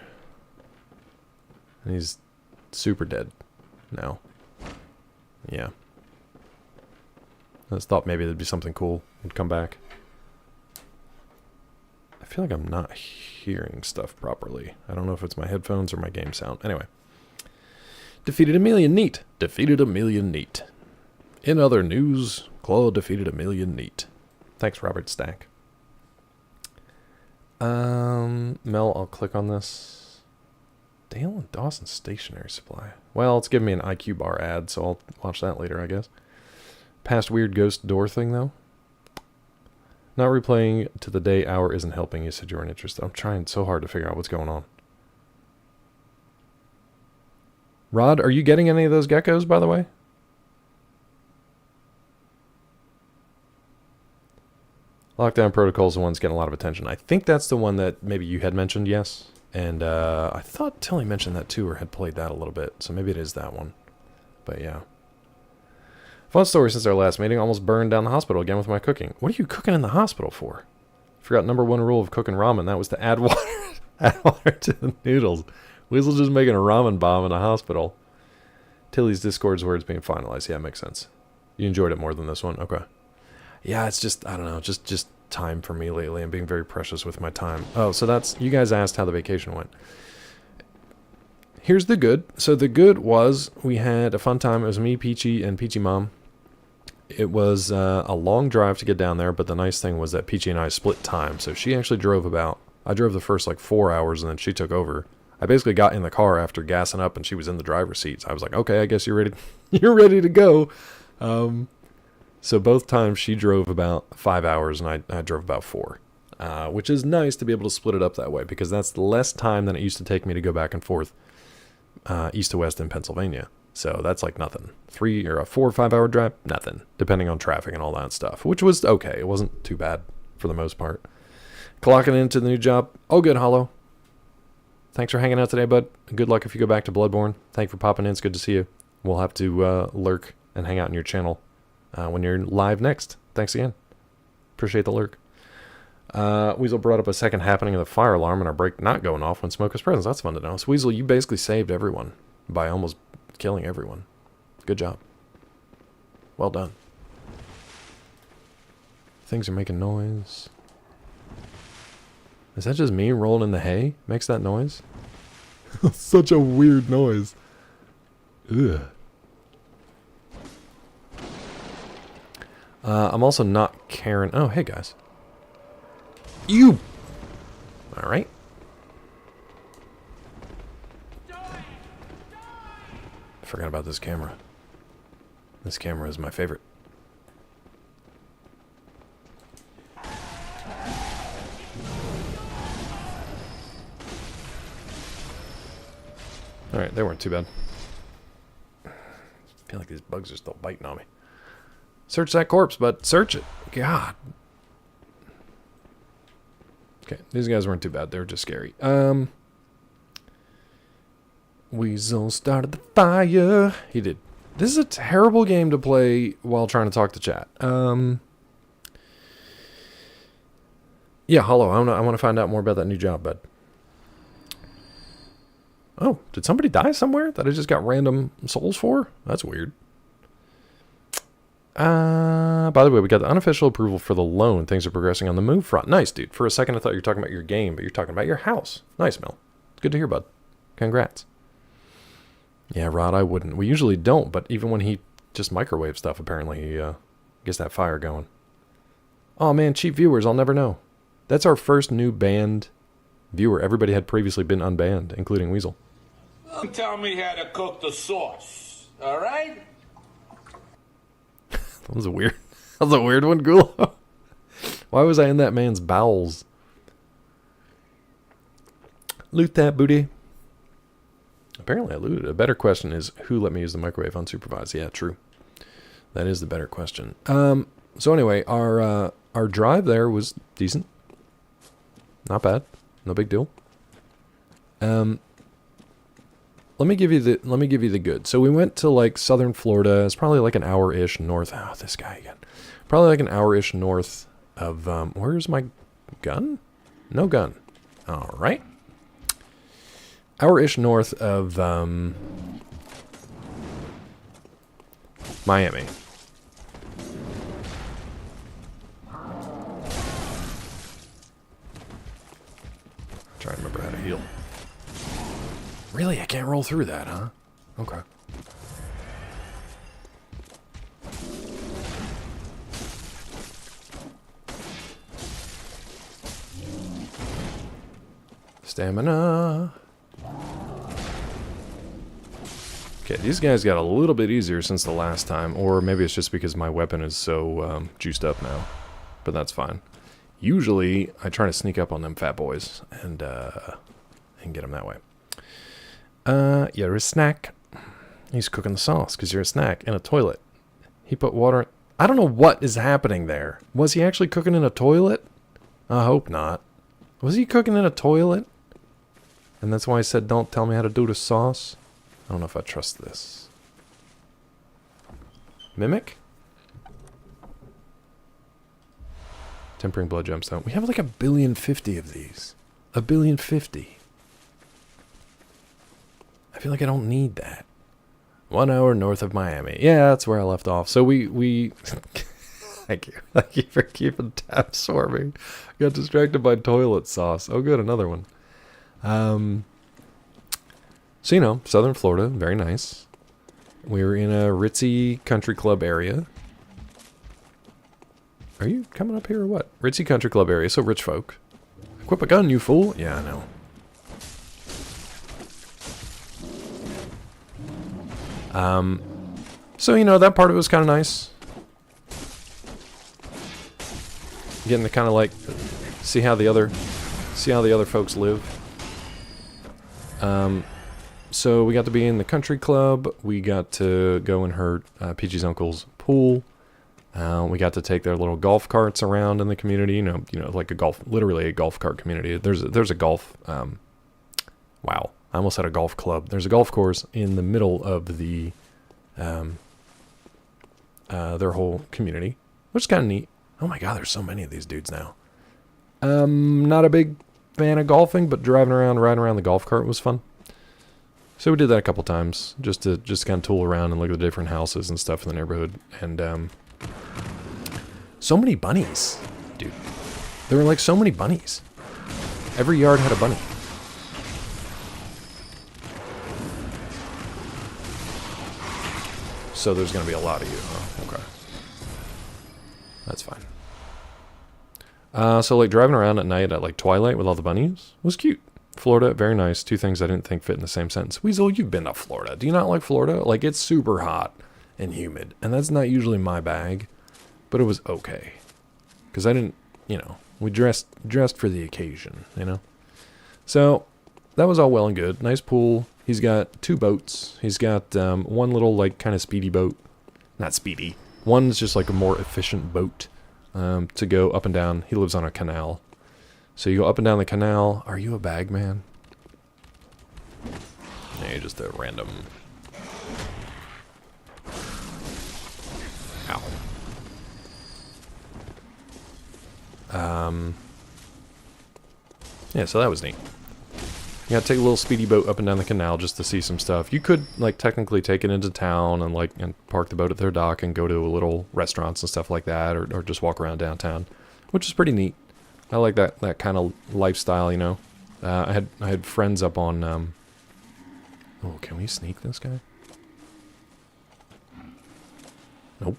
And he's super dead now. Yeah. I just thought maybe there'd be something cool would come back. I feel like I'm not hearing stuff properly. I don't know if it's my headphones or my game sound. Anyway. Defeated Amelia, neat. Defeated Amelia, neat. In other news, Chloe defeated Amelia, neat. Thanks, Robert Stack. Mel, I'll click on this. Dale and Dawson Stationery Supply. Well, it's giving me an IQ bar ad, so I'll watch that later, I guess. Past weird ghost door thing, though. Not replaying to the day hour isn't helping. You said you weren't interested. I'm trying so hard to figure out what's going on. Rod, are you getting any of those geckos, by the way? Lockdown Protocol is the one that's getting a lot of attention. I think that's the one that maybe you had mentioned, yes. And I thought Tilly mentioned that too, or had played that a little bit. So maybe it is that one. But yeah. Fun story since our last meeting. Almost burned down the hospital again with my cooking. What are you cooking in the hospital for? Forgot number one rule of cooking ramen. That was to add water, add water to the noodles. Weasel just making a ramen bomb in a hospital. Tilly's Discord's words being finalized. Yeah, makes sense. You enjoyed it more than this one? Okay. Yeah, it's just, I don't know, just time for me lately. I'm being very precious with my time. Oh, so that's, you guys asked how the vacation went. Here's the good. So the good was we had a fun time. It was me, Peachy, and Peachy Mom. It was a long drive to get down there, but the nice thing was that Peachy and I split time. So she actually drove I drove the first like 4 hours, and then she took over. I basically got in the car after gassing up, and she was in the driver's seat. So I was like, okay, I guess you're ready. You're ready to go. So both times she drove about 5 hours, and I drove about 4. Which is nice to be able to split it up that way, because that's less time than it used to take me to go back and forth east to west in Pennsylvania. So that's like nothing. 4 or 5 hour drive, nothing, depending on traffic and all that stuff, which was okay. It wasn't too bad for the most part. Clocking into the new job. Oh, good, Hollow. Thanks for hanging out today, bud. Good luck if you go back to Bloodborne. Thank you for popping in. It's good to see you. We'll have to lurk and hang out in your channel when you're live next. Thanks again. Appreciate the lurk. Weasel brought up a second happening of the fire alarm and our brake not going off when Smoke was present. That's fun to know. So Weasel, you basically saved everyone by almost killing everyone. Good job. Well done. Things are making noise. Is that just me rolling in the hay? Makes that noise? Such a weird noise. Ugh. I'm also not caring. Oh, hey guys. You! Alright. Forgot about this camera. This camera is my favorite. Alright, they weren't too bad. I feel like these bugs are still biting on me. Search that corpse, bud. Search it. God. Okay, these guys weren't too bad. They were just scary. Weasel started the fire. He did. This is a terrible game to play while trying to talk to chat. Yeah, Hollow, I want to find out more about that new job, bud. Oh, did somebody die somewhere that I just got random souls for? That's weird. By the way, we got the unofficial approval for the loan. Things are progressing on the move front. Nice, dude. For a second, I thought you were talking about your game, but you're talking about your house. Nice, Mel. It's good to hear, bud. Congrats. Yeah, Rod, I wouldn't. We usually don't, but even when he just microwave stuff, apparently he gets that fire going. Oh, man, cheap viewers. I'll never know. That's our first new banned viewer. Everybody had previously been unbanned, including Weasel. Tell me how to cook the sauce, all right? That was a weird one, Gulo. Why was I in that man's bowels? Loot that booty. Apparently I looted. A better question is, who let me use the microwave unsupervised? Yeah, true. That is the better question. So anyway, our drive there was decent. Not bad. No big deal. Let me give you the good. So we went to like southern Florida. It's probably like an hour-ish north. Oh, this guy again. Probably like an hour-ish north of where's my gun? No gun. All right. Hour-ish north of Miami. Trying to remember how to heal. Really? I can't roll through that, huh? Okay. Stamina. Okay, these guys got a little bit easier since the last time, or maybe it's just because my weapon is so juiced up now, but that's fine. Usually, I try to sneak up on them fat boys and get them that way. You're a snack. He's cooking the sauce because you're a snack in a toilet. He put water. I don't know what is happening there. Was he actually cooking in a toilet? I hope not. Was he cooking in a toilet? And that's why I said, don't tell me how to do the sauce. I don't know if I trust this. Mimic? Tempering blood gemstone. We have like 1,050,000,000 of these. 1,050,000,000. I feel like I don't need that. 1 hour north of Miami. Yeah, that's where I left off. So we Thank you. Thank you for keeping tabs for me. Got distracted by toilet sauce. Oh good, another one. So, you know, southern Florida, very nice. We were in a ritzy country club area. Are you coming up here or what? Ritzy country club area, so rich folk. Equip a gun, you fool. Yeah, I know. So, you know, that part of it was kind of nice. Getting to kind of like see how the other folks live. So we got to be in the country club. We got to go in her Peachy's uncle's pool. We got to take their little golf carts around in the community. You know, like literally a golf cart community. There's a golf. Wow, I almost had a golf club. There's a golf course in the middle of the their whole community, which is kind of neat. Oh my God, there's so many of these dudes now. Not a big fan of golfing, but riding around the golf cart was fun. So we did that a couple times, just to kind of tool around and look at the different houses and stuff in the neighborhood. And so many bunnies, dude. There were like so many bunnies. Every yard had a bunny. So there's going to be a lot of you, huh? Okay. That's fine. So like driving around at night at like twilight with all the bunnies was cute. Florida, very nice. Two things I didn't think fit in the same sentence. Weasel, you've been to Florida. Do you not like Florida? Like, it's super hot and humid. And that's not usually my bag. But it was okay. Because I didn't, you know, we dressed for the occasion, you know? So, that was all well and good. Nice pool. He's got 2 boats. He's got one little, like, kind of speedy boat. Not speedy. One's just, like, a more efficient boat to go up and down. He lives on a canal. So you go up and down the canal. Are you a bag man? Yeah, you're just a random. Ow. Yeah, so that was neat. You gotta take a little speedy boat up and down the canal just to see some stuff. You could, like, technically take it into town and park the boat at their dock and go to a little restaurants and stuff like that, or just walk around downtown, which is pretty neat. I like that kind of lifestyle, you know. I had friends up on. Oh, can we sneak this guy? Nope.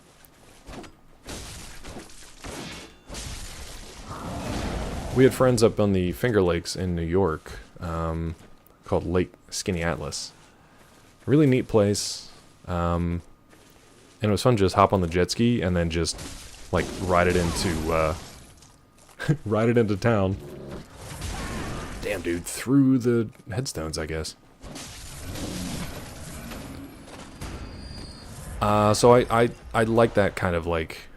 We had friends up on the Finger Lakes in New York, called Lake Skinny Atlas. Really neat place. And it was fun to just hop on the jet ski and then just like ride it into. Ride it into town. Damn, dude. Through the headstones, I guess. So I like that kind of like...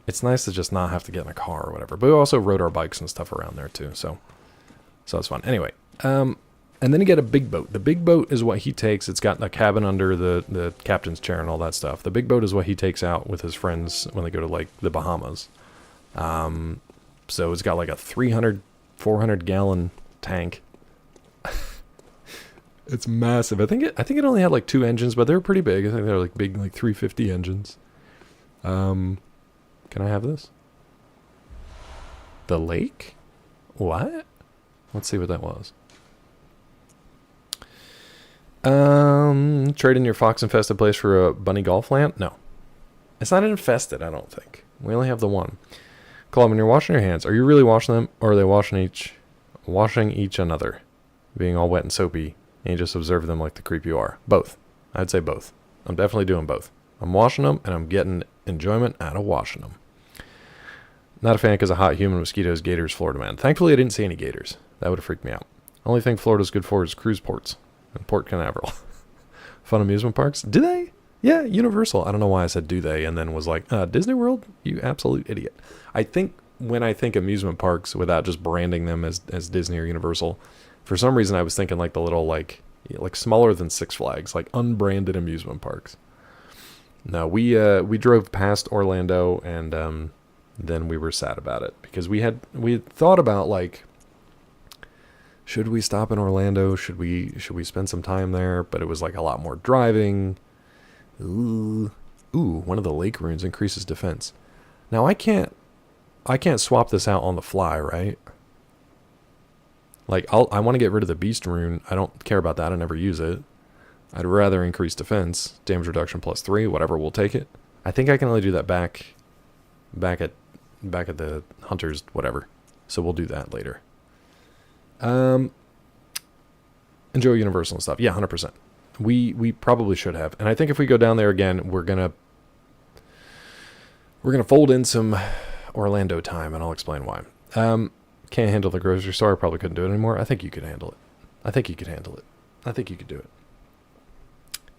It's nice to just not have to get in a car or whatever. But we also rode our bikes and stuff around there too, so it's fun. Anyway, and then you get a big boat. The big boat is what he takes. It's got a cabin under the captain's chair and all that stuff. The big boat is what he takes out with his friends when they go to like the Bahamas. So it's got like a 300, 400 gallon tank. It's massive. I think it only had like 2 engines, but they were pretty big. I think they were like big, like 350 engines. Can I have this? The lake? What? Let's see what that was. Trading your fox-infested place for a bunny golf land? No. It's not infested, I don't think. We only have the one. Claude, when you're washing your hands, are you really washing them, or are they washing each another? Being all wet and soapy, and you just observe them like the creep you are. Both. I'd say both. I'm definitely doing both. I'm washing them, and I'm getting enjoyment out of washing them. Not a fan because of hot human mosquitoes, gators, Florida man. Thankfully, I didn't see any gators. That would have freaked me out. Only thing Florida's good for is cruise ports and Port Canaveral. Fun amusement parks? Do they? Yeah, Universal. I don't know why I said do they and then was like, Disney World? You absolute idiot. I think when I think amusement parks, without just branding them as Disney or Universal, for some reason I was thinking like the little like smaller than Six Flags, like unbranded amusement parks. No, we drove past Orlando and then we were sad about it because we had thought about like, should we stop in Orlando? Should we spend some time there? But it was like a lot more driving. Ooh, one of the lake runes increases defense. Now I can't swap this out on the fly, right? Like I want to get rid of the beast rune. I don't care about that. I never use it. I'd rather increase defense, damage reduction +3, whatever. We'll take it. I think I can only do that back at the hunters, whatever. So we'll do that later. Enjoy Universal and stuff. Yeah, 100%. We probably should have. And I think if we go down there again, we're gonna fold in some Orlando time, and I'll explain why. Can't handle the grocery store. I probably couldn't do it anymore. I think you could handle it. I think you could do it.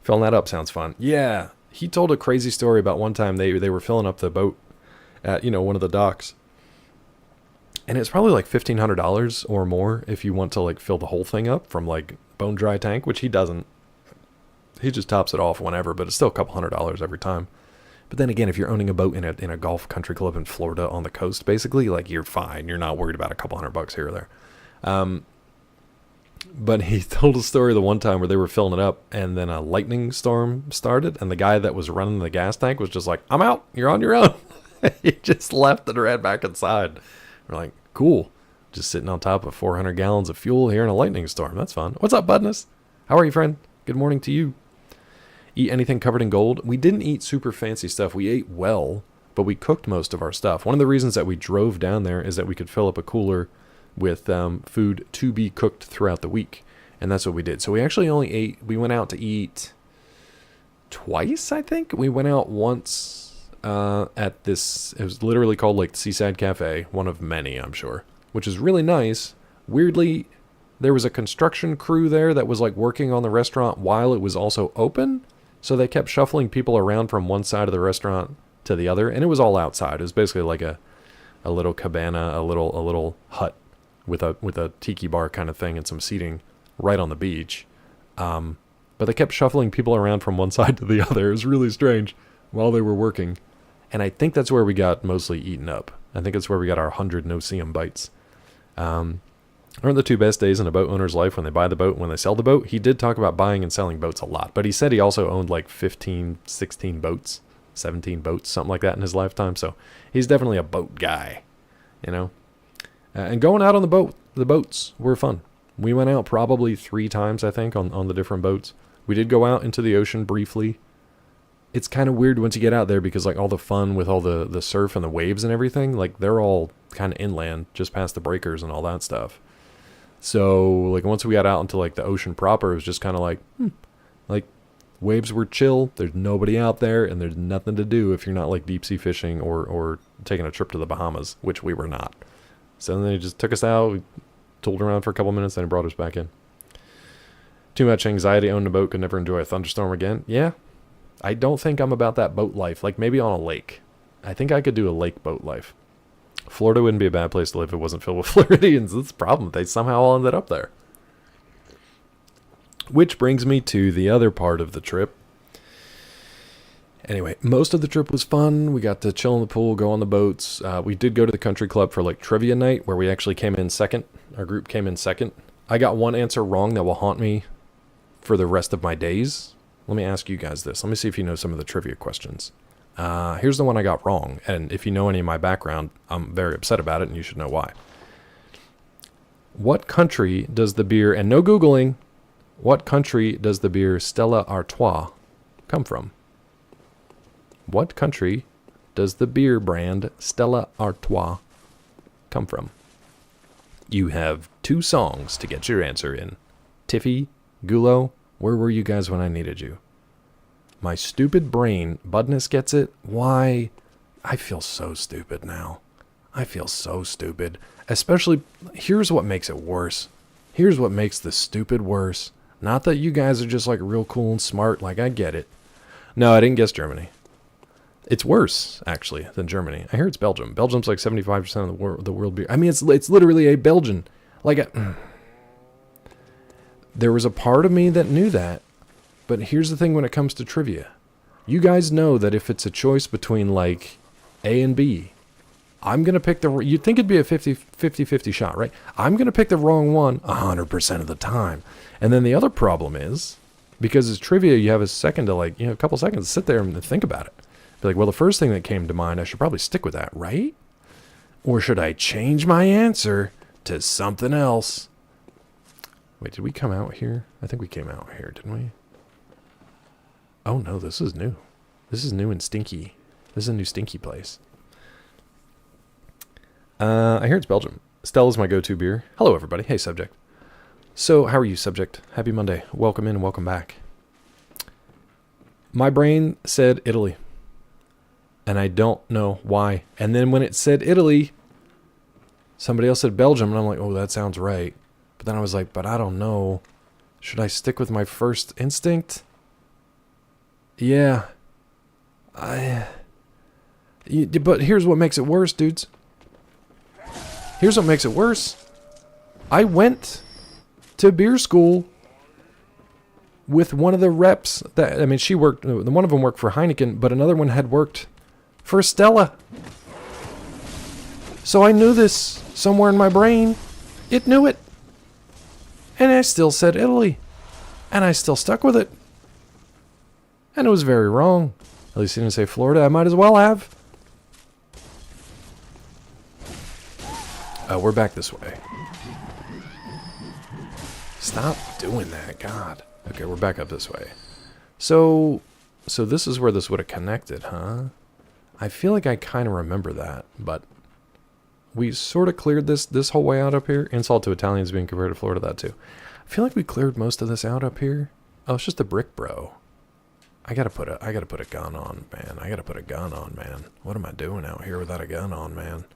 Filling that up sounds fun. Yeah. He told a crazy story about one time they were filling up the boat at, one of the docks. And it's probably like $1,500 or more if you want to like fill the whole thing up from like bone dry tank, which he doesn't. He just tops it off whenever, but it's still a couple $100 every time. But then again, if you're owning a boat in a golf country club in Florida on the coast, basically, like you're fine. You're not worried about a couple $100 here or there. But he told a story the one time where they were filling it up and then a lightning storm started and the guy that was running the gas tank was just like, I'm out. You're on your own. He just left and ran back inside. We're like, cool. Just sitting on top of 400 gallons of fuel here in a lightning storm. That's fun. What's up, Budness? How are you, friend? Good morning to you. Eat anything covered in gold? We didn't eat super fancy stuff. We ate well, but we cooked most of our stuff. One of the reasons that we drove down there is that we could fill up a cooler with food to be cooked throughout the week. And that's what we did. So we actually we went out to eat twice, I think. We went out once at this, it was literally called like the Seaside Cafe, one of many, I'm sure, which is really nice. Weirdly, there was a construction crew there that was like working on the restaurant while it was also open. So they kept shuffling people around from one side of the restaurant to the other, and it was all outside. It was basically like a little cabana, a little hut with a tiki bar kind of thing and some seating right on the beach. But they kept shuffling people around from one side to the other. It was really strange while they were working. And I think that's where we got mostly eaten up. I think that's where we got our 100 no-see-em bites. Aren't the two best days in a boat owner's life when they buy the boat and when they sell the boat? He did talk about buying and selling boats a lot, but he said he also owned like 15, 16 boats, 17 boats, something like that in his lifetime. So he's definitely a boat guy, and going out on the boats were fun. We went out probably 3 times, I think, on the different boats. We did go out into the ocean briefly. It's kind of weird once you get out there because like all the fun with all the surf and the waves and everything, like they're all kind of inland, just past the breakers and all that stuff. So like once we got out into like the ocean proper, it was just kind of like, like waves were chill. There's nobody out there and there's nothing to do if you're not like deep sea fishing or taking a trip to the Bahamas, which we were not. So then they just took us out, we tooled around for a couple minutes, then brought us back in. Too much anxiety owning a boat, could never enjoy a thunderstorm again. Yeah, I don't think I'm about that boat life. Like maybe on a lake. I think I could do a lake boat life. Florida wouldn't be a bad place to live if it wasn't filled with Floridians. That's the problem. They somehow all ended up there. Which brings me to the other part of the trip. Anyway, most of the trip was fun. We got to chill in the pool, go on the boats. We did go to the country club for like trivia night where we actually came in second. Our group came in second. I got one answer wrong that will haunt me for the rest of my days. Let me ask you guys this. Let me see if you know some of the trivia questions. Here's the one I got wrong. And if you know any of my background, I'm very upset about it and you should know why. What country does the beer, and no Googling, What country does the beer Stella Artois come from? What country does the beer brand Stella Artois come from? You have 2 songs to get your answer in. Tiffy, Gulo, where were you guys when I needed you? My stupid brain, Budness gets it. Why? I feel so stupid now. I feel so stupid. Especially, here's what makes it worse. Here's what makes the stupid worse. Not that you guys are just like real cool and smart, like I get it. No, I didn't guess Germany. It's worse, actually, than Germany. I hear it's Belgium. Belgium's like 75% of the world beer. I mean, it's literally a Belgian. Like, there was a part of me that knew that. But here's the thing when it comes to trivia. You guys know that if it's a choice between, like, A and B, I'm going to pick the... You'd think it'd be a 50-50 shot, right? I'm going to pick the wrong one 100% of the time. And then the other problem is, because it's trivia, you have a second to, like, a couple seconds to sit there and think about it. Be like, well, the first thing that came to mind, I should probably stick with that, right? Or should I change my answer to something else? Wait, did we come out here? I think we came out here, didn't we? Oh, no, this is new. This is new and stinky. This is a new stinky place. I hear it's Belgium. Stella's my go-to beer. Hello, everybody. Hey, Subject. So, how are you, Subject? Happy Monday. Welcome in and welcome back. My brain said Italy. And I don't know why. And then when it said Italy, somebody else said Belgium. And I'm like, oh, that sounds right. But then I was like, but I don't know. Should I stick with my first instinct? Yeah. But here's what makes it worse, dudes. Here's what makes it worse. I went to beer school with one of the reps. She worked, one of them worked for Heineken, but another one had worked for Stella. So I knew this somewhere in my brain. It knew it. And I still said Italy. And I still stuck with it. And it was very wrong. At least he didn't say Florida. I might as well have. We're back this way. Stop doing that, God. Okay, we're back up this way. So this is where this would have connected, huh? I feel like I kind of remember that, but we sort of cleared this whole way out up here. Insult to Italians being compared to Florida, that too. I feel like we cleared most of this out up here. Oh, it's just a brick, bro. I gotta put a gun on, man. I gotta put a gun on, man. What am I doing out here without a gun on, man?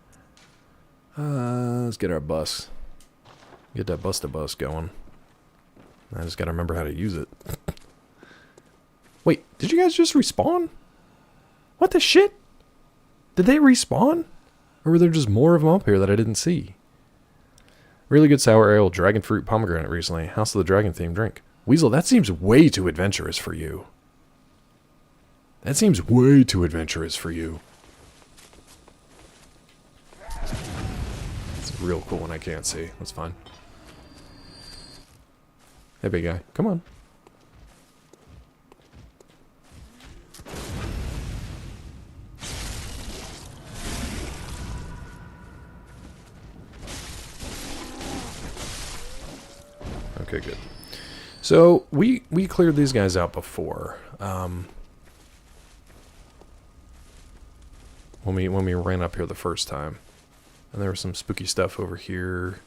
Let's get our bus. Get that bus going. I just gotta remember how to use it. Wait, did you guys just respawn? What the shit? Did they respawn? Or were there just more of them up here that I didn't see? Really good sour ale, dragon fruit, pomegranate recently. House of the Dragon themed drink. Weasel, that seems way too adventurous for you. That seems way too adventurous for you. It's real cool when I can't see. That's fine. Hey, big guy. Come on. Okay, good. So, we cleared these guys out before. When we ran up here the first time. And there was some spooky stuff over here.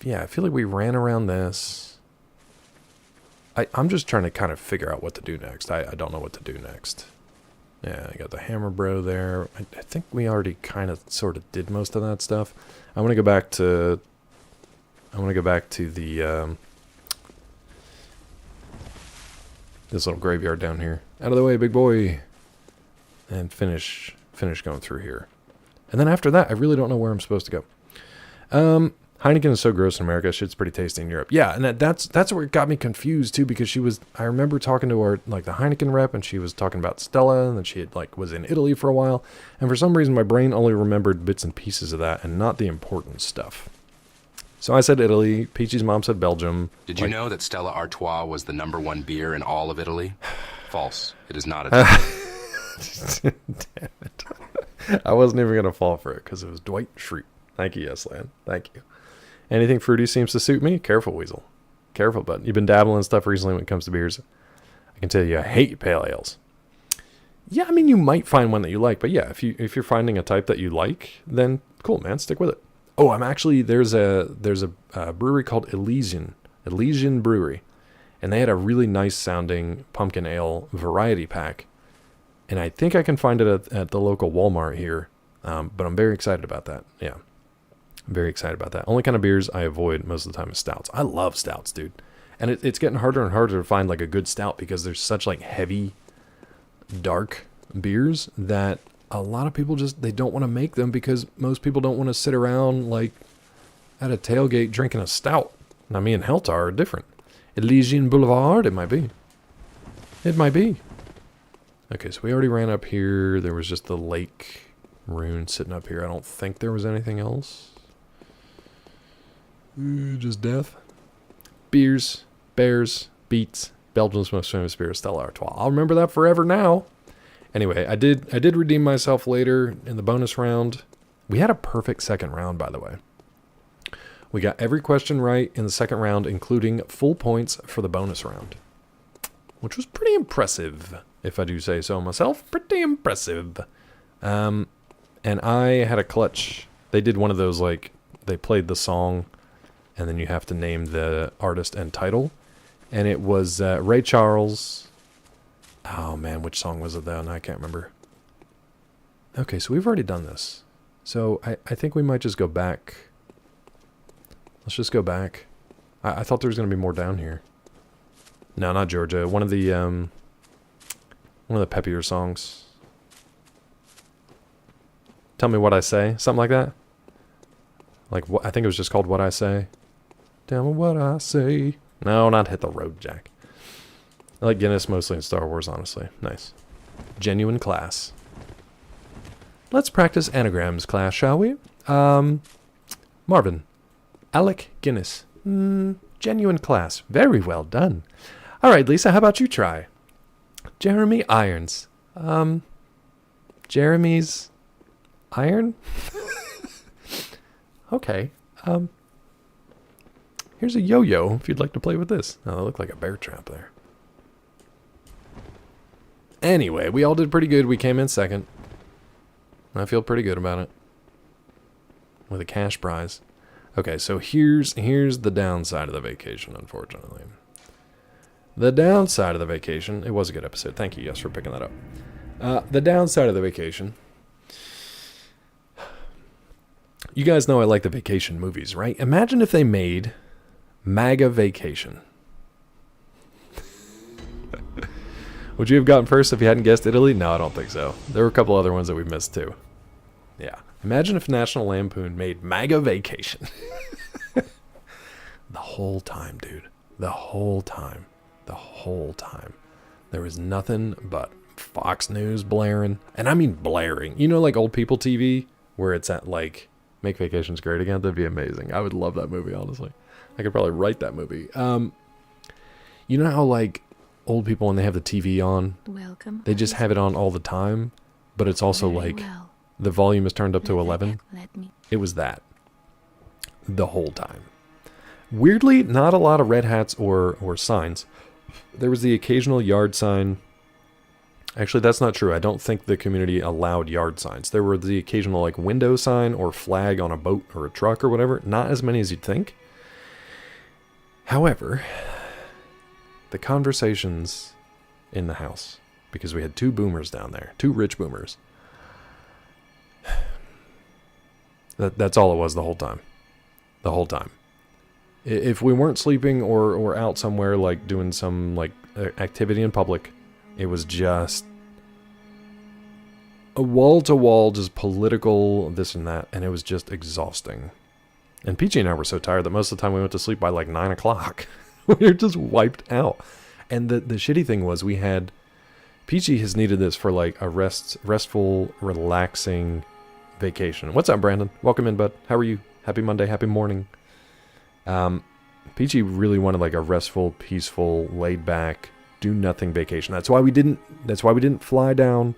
Yeah, I feel like we ran around this. I'm just trying to kind of figure out what to do next. I don't know what to do next. Yeah, I got the hammer bro there. I think we already kind of sort of did most of that stuff. I want to go back to the this little graveyard down here. Out of the way, big boy. And finish going through here. And then after that, I really don't know where I'm supposed to go. Heineken is so gross in America. Shit's pretty tasty in Europe. Yeah, and that's where it got me confused too, because I remember talking to her, like the Heineken rep, and she was talking about Stella, and then she had was in Italy for a while, and for some reason my brain only remembered bits and pieces of that and not the important stuff. So I said Italy. Peachy's mom said Belgium. Did you know that Stella Artois was the #1 beer in all of Italy? False. It is not a Damn it. I wasn't even going to fall for it because it was Dwight Schrute. Thank you, Yes Land. Thank you. Anything fruity seems to suit me. Careful, Weasel. Careful, bud. You've been dabbling in stuff recently when it comes to beers. I can tell you I hate pale ales. Yeah, I mean, you might find one that you like, but yeah, if you're finding a type that you like, then cool, man, stick with it. Oh, I'm actually, there's a brewery called Elysian Brewery, and they had a really nice sounding pumpkin ale variety pack, and I think I can find it at the local Walmart here, but I'm very excited about that. Yeah, I'm very excited about that. Only kind of beers I avoid most of the time is stouts. I love stouts, dude, and it's getting harder and harder to find like a good stout because there's such like heavy, dark beers that a lot of people just, they don't want to make them because most people don't want to sit around like at a tailgate drinking a stout. Now me and Heltar are different. Elysian Boulevard, it might be. It might be. Okay, so we already ran up here. There was just the lake rune sitting up here. I don't think there was anything else. Just death. Beers, bears, beets, Belgium's most famous beer, Stella Artois. I'll remember that forever now. Anyway, I did redeem myself later in the bonus round. We had a perfect second round, by the way. We got every question right in the second round, including full points for the bonus round, which was pretty impressive, if I do say so myself. Pretty impressive. And I had a clutch. They did one of those, like, they played the song, and then you have to name the artist and title. And it was Ray Charles. Oh, man, which song was it then? I can't remember. Okay, so we've already done this. So I think we might just go back. Let's just go back. I thought there was going to be more down here. No, not Georgia. One of the peppier songs. Tell Me What I Say. Something like that. Like, I think it was just called What I Say. Tell me what I say. No, not Hit the Road, Jack. I like Guinness mostly in Star Wars, honestly. Nice. Genuine class. Let's practice anagrams, class, shall we? Marvin. Alec Guinness. Genuine class. Very well done. All right, Lisa, how about you try? Jeremy Irons. Jeremy's iron? Okay. Here's a yo-yo if you'd like to play with this. Oh, that looked like a bear trap there. Anyway, we all did pretty good. We came in second. I feel pretty good about it. With a cash prize. Okay, so here's the downside of the vacation, unfortunately. The downside of the vacation... It was a good episode. Thank you, yes, for picking that up. The downside of the vacation... You guys know I like the vacation movies, right? Imagine if they made MAGA Vacation. Would you have gotten first if you hadn't guessed Italy? No, I don't think so. There were a couple other ones that we missed too. Yeah. Imagine if National Lampoon made MAGA Vacation. The whole time, dude. The whole time. The whole time. There was nothing but Fox News blaring. And I mean blaring. You know, like old people TV? Where it's at like, Make Vacations Great Again? That'd be amazing. I would love that movie, honestly. I could probably write that movie. You know how like old people when they have the TV on, Welcome. they just have it on all the time, but it's also Very like well. the volume is turned up to 11. Let me. It was that the whole time. Weirdly, not a lot of red hats or signs. There was the occasional yard sign. Actually, that's not true. I don't think the community allowed yard signs. There were the occasional like window sign or flag on a boat or a truck or whatever. Not as many as you'd think. However, the conversations in the house, because we had two boomers down there, two rich boomers. That's all it was the whole time. The whole time. If we weren't sleeping or out somewhere like doing some like activity in public, it was just a wall-to-wall, just political this and that, and it was just exhausting. And Peachy and I were so tired that most of the time we went to sleep by like 9 o'clock. We were just wiped out. And the shitty thing was we had... Peachy has needed this for like a restful, relaxing vacation. What's up, Brandon? Welcome in, bud. How are you? Happy Monday, happy morning. Peachy really wanted like a restful, peaceful, laid-back, do-nothing vacation. That's why we didn't fly down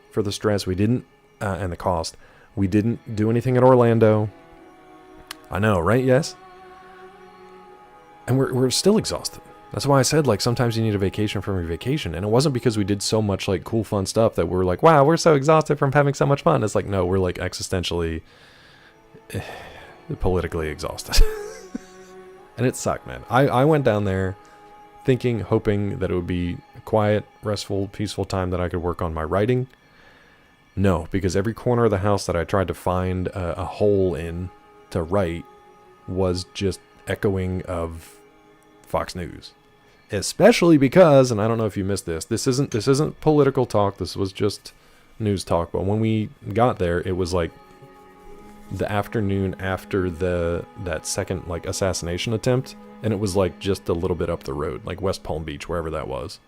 for the stress. We didn't, and the cost. We didn't do anything at Orlando. I know, right? Yes? And we're still exhausted. That's why I said, like, sometimes you need a vacation from your vacation. And it wasn't because we did so much, like, cool, fun stuff that we're like, wow, we're so exhausted from having so much fun. It's like, no, we're, like, existentially, politically exhausted. And it sucked, man. I went down there thinking, hoping that it would be a quiet, restful, peaceful time that I could work on my writing. No, because every corner of the house that I tried to find a hole in to write was just echoing of Fox News. Especially because, and I don't know if you missed this, this isn't political talk, this was just news talk, but when we got there, it was like the afternoon after that second, like, assassination attempt, and it was like just a little bit up the road, like West Palm Beach, wherever that was,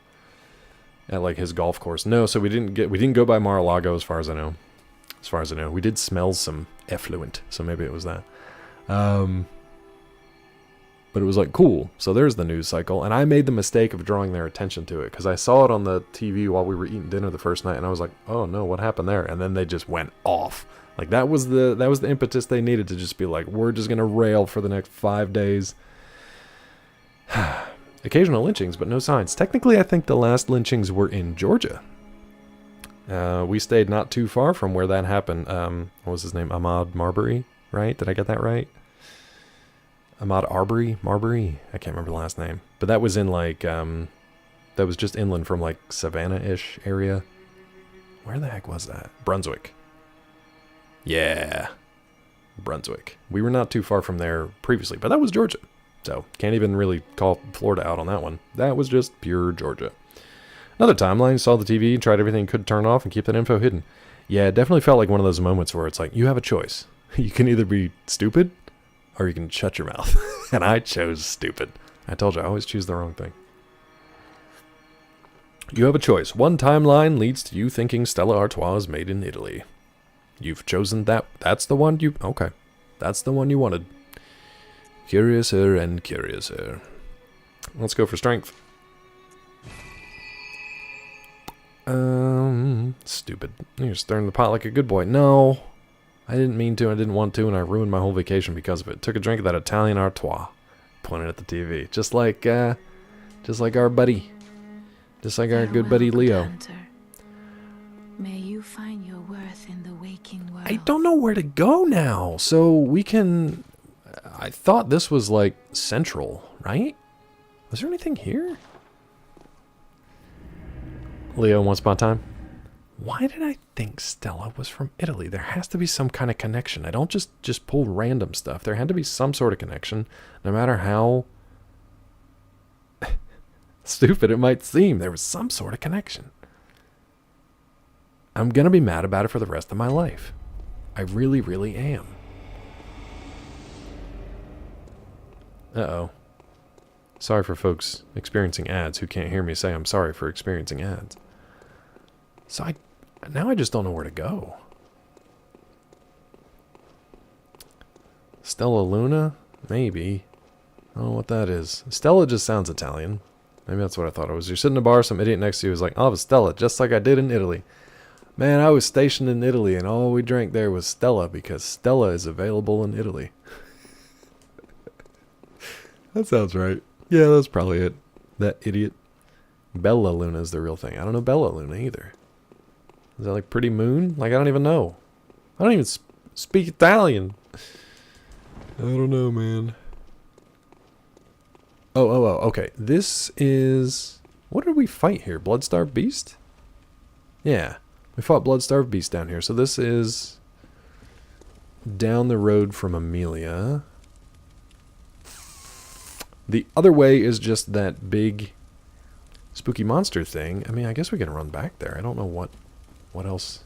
at like his golf course. No, so we didn't go by Mar-a-Lago as far as I know. We did smell some effluent, so maybe it was that. But it was like, cool, so there's the news cycle. And I made the mistake of drawing their attention to it, because I saw it on the TV while we were eating dinner the first night, and I was like, oh no, what happened there? And then they just went off. Like, that was the impetus they needed to just be like, we're just going to rail for the next 5 days. Occasional lynchings, but no signs. Technically, I think the last lynchings were in Georgia. We stayed not too far from where that happened. What was his name? Ahmaud Marbury, right? Did I get that right? Ahmaud Marbury? I can't remember the last name. But that was in, like, that was just inland from, like, Savannah-ish area. Where the heck was that? Brunswick. Yeah. Brunswick. We were not too far from there previously, but that was Georgia. So, can't even really call Florida out on that one. That was just pure Georgia. Another timeline, saw the TV, tried everything could turn off and keep that info hidden. Yeah, it definitely felt like one of those moments where it's like, you have a choice. You can either be stupid, or you can shut your mouth. And I chose stupid. I told you, I always choose the wrong thing. You have a choice. One timeline leads to you thinking Stella Artois is made in Italy. You've chosen that. That's the one you... Okay. That's the one you wanted. Curiouser and curiouser. Let's go for strength. Stupid. You're stirring the pot like a good boy. No. I didn't mean to, I didn't want to, and I ruined my whole vacation because of it. Took a drink of that Italian Artois. Pointed at the TV. Just like our buddy. Just like our good buddy Leo. Hunter. May you find your worth in the waking world. I don't know where to go now, so we can... I thought this was, like, central, right? Was there anything here? Leo, once upon a time. Why did I think Stella was from Italy? There has to be some kind of connection. I don't just pull random stuff. There had to be some sort of connection, no matter how stupid it might seem. There was some sort of connection. I'm going to be mad about it for the rest of my life. I really, really am. Uh-oh. Sorry for folks experiencing ads who can't hear me say I'm sorry for experiencing ads. So now I just don't know where to go. Stella Luna? Maybe. I don't know what that is. Stella just sounds Italian. Maybe that's what I thought it was. You're sitting in a bar, some idiot next to you was like, I'll have a Stella, just like I did in Italy. Man, I was stationed in Italy, and all we drank there was Stella, because Stella is available in Italy. That sounds right. Yeah, that's probably it. That idiot. Bella Luna is the real thing. I don't know Bella Luna either. Is that like Pretty Moon? Like, I don't even know. I don't even speak Italian. I don't know, man. Oh, okay. This is... What did we fight here? Bloodstarved Beast? Yeah. We fought Bloodstarved Beast down here. So this is down the road from Amelia. The other way is just that big spooky monster thing. I mean, I guess we can run back there. I don't know what else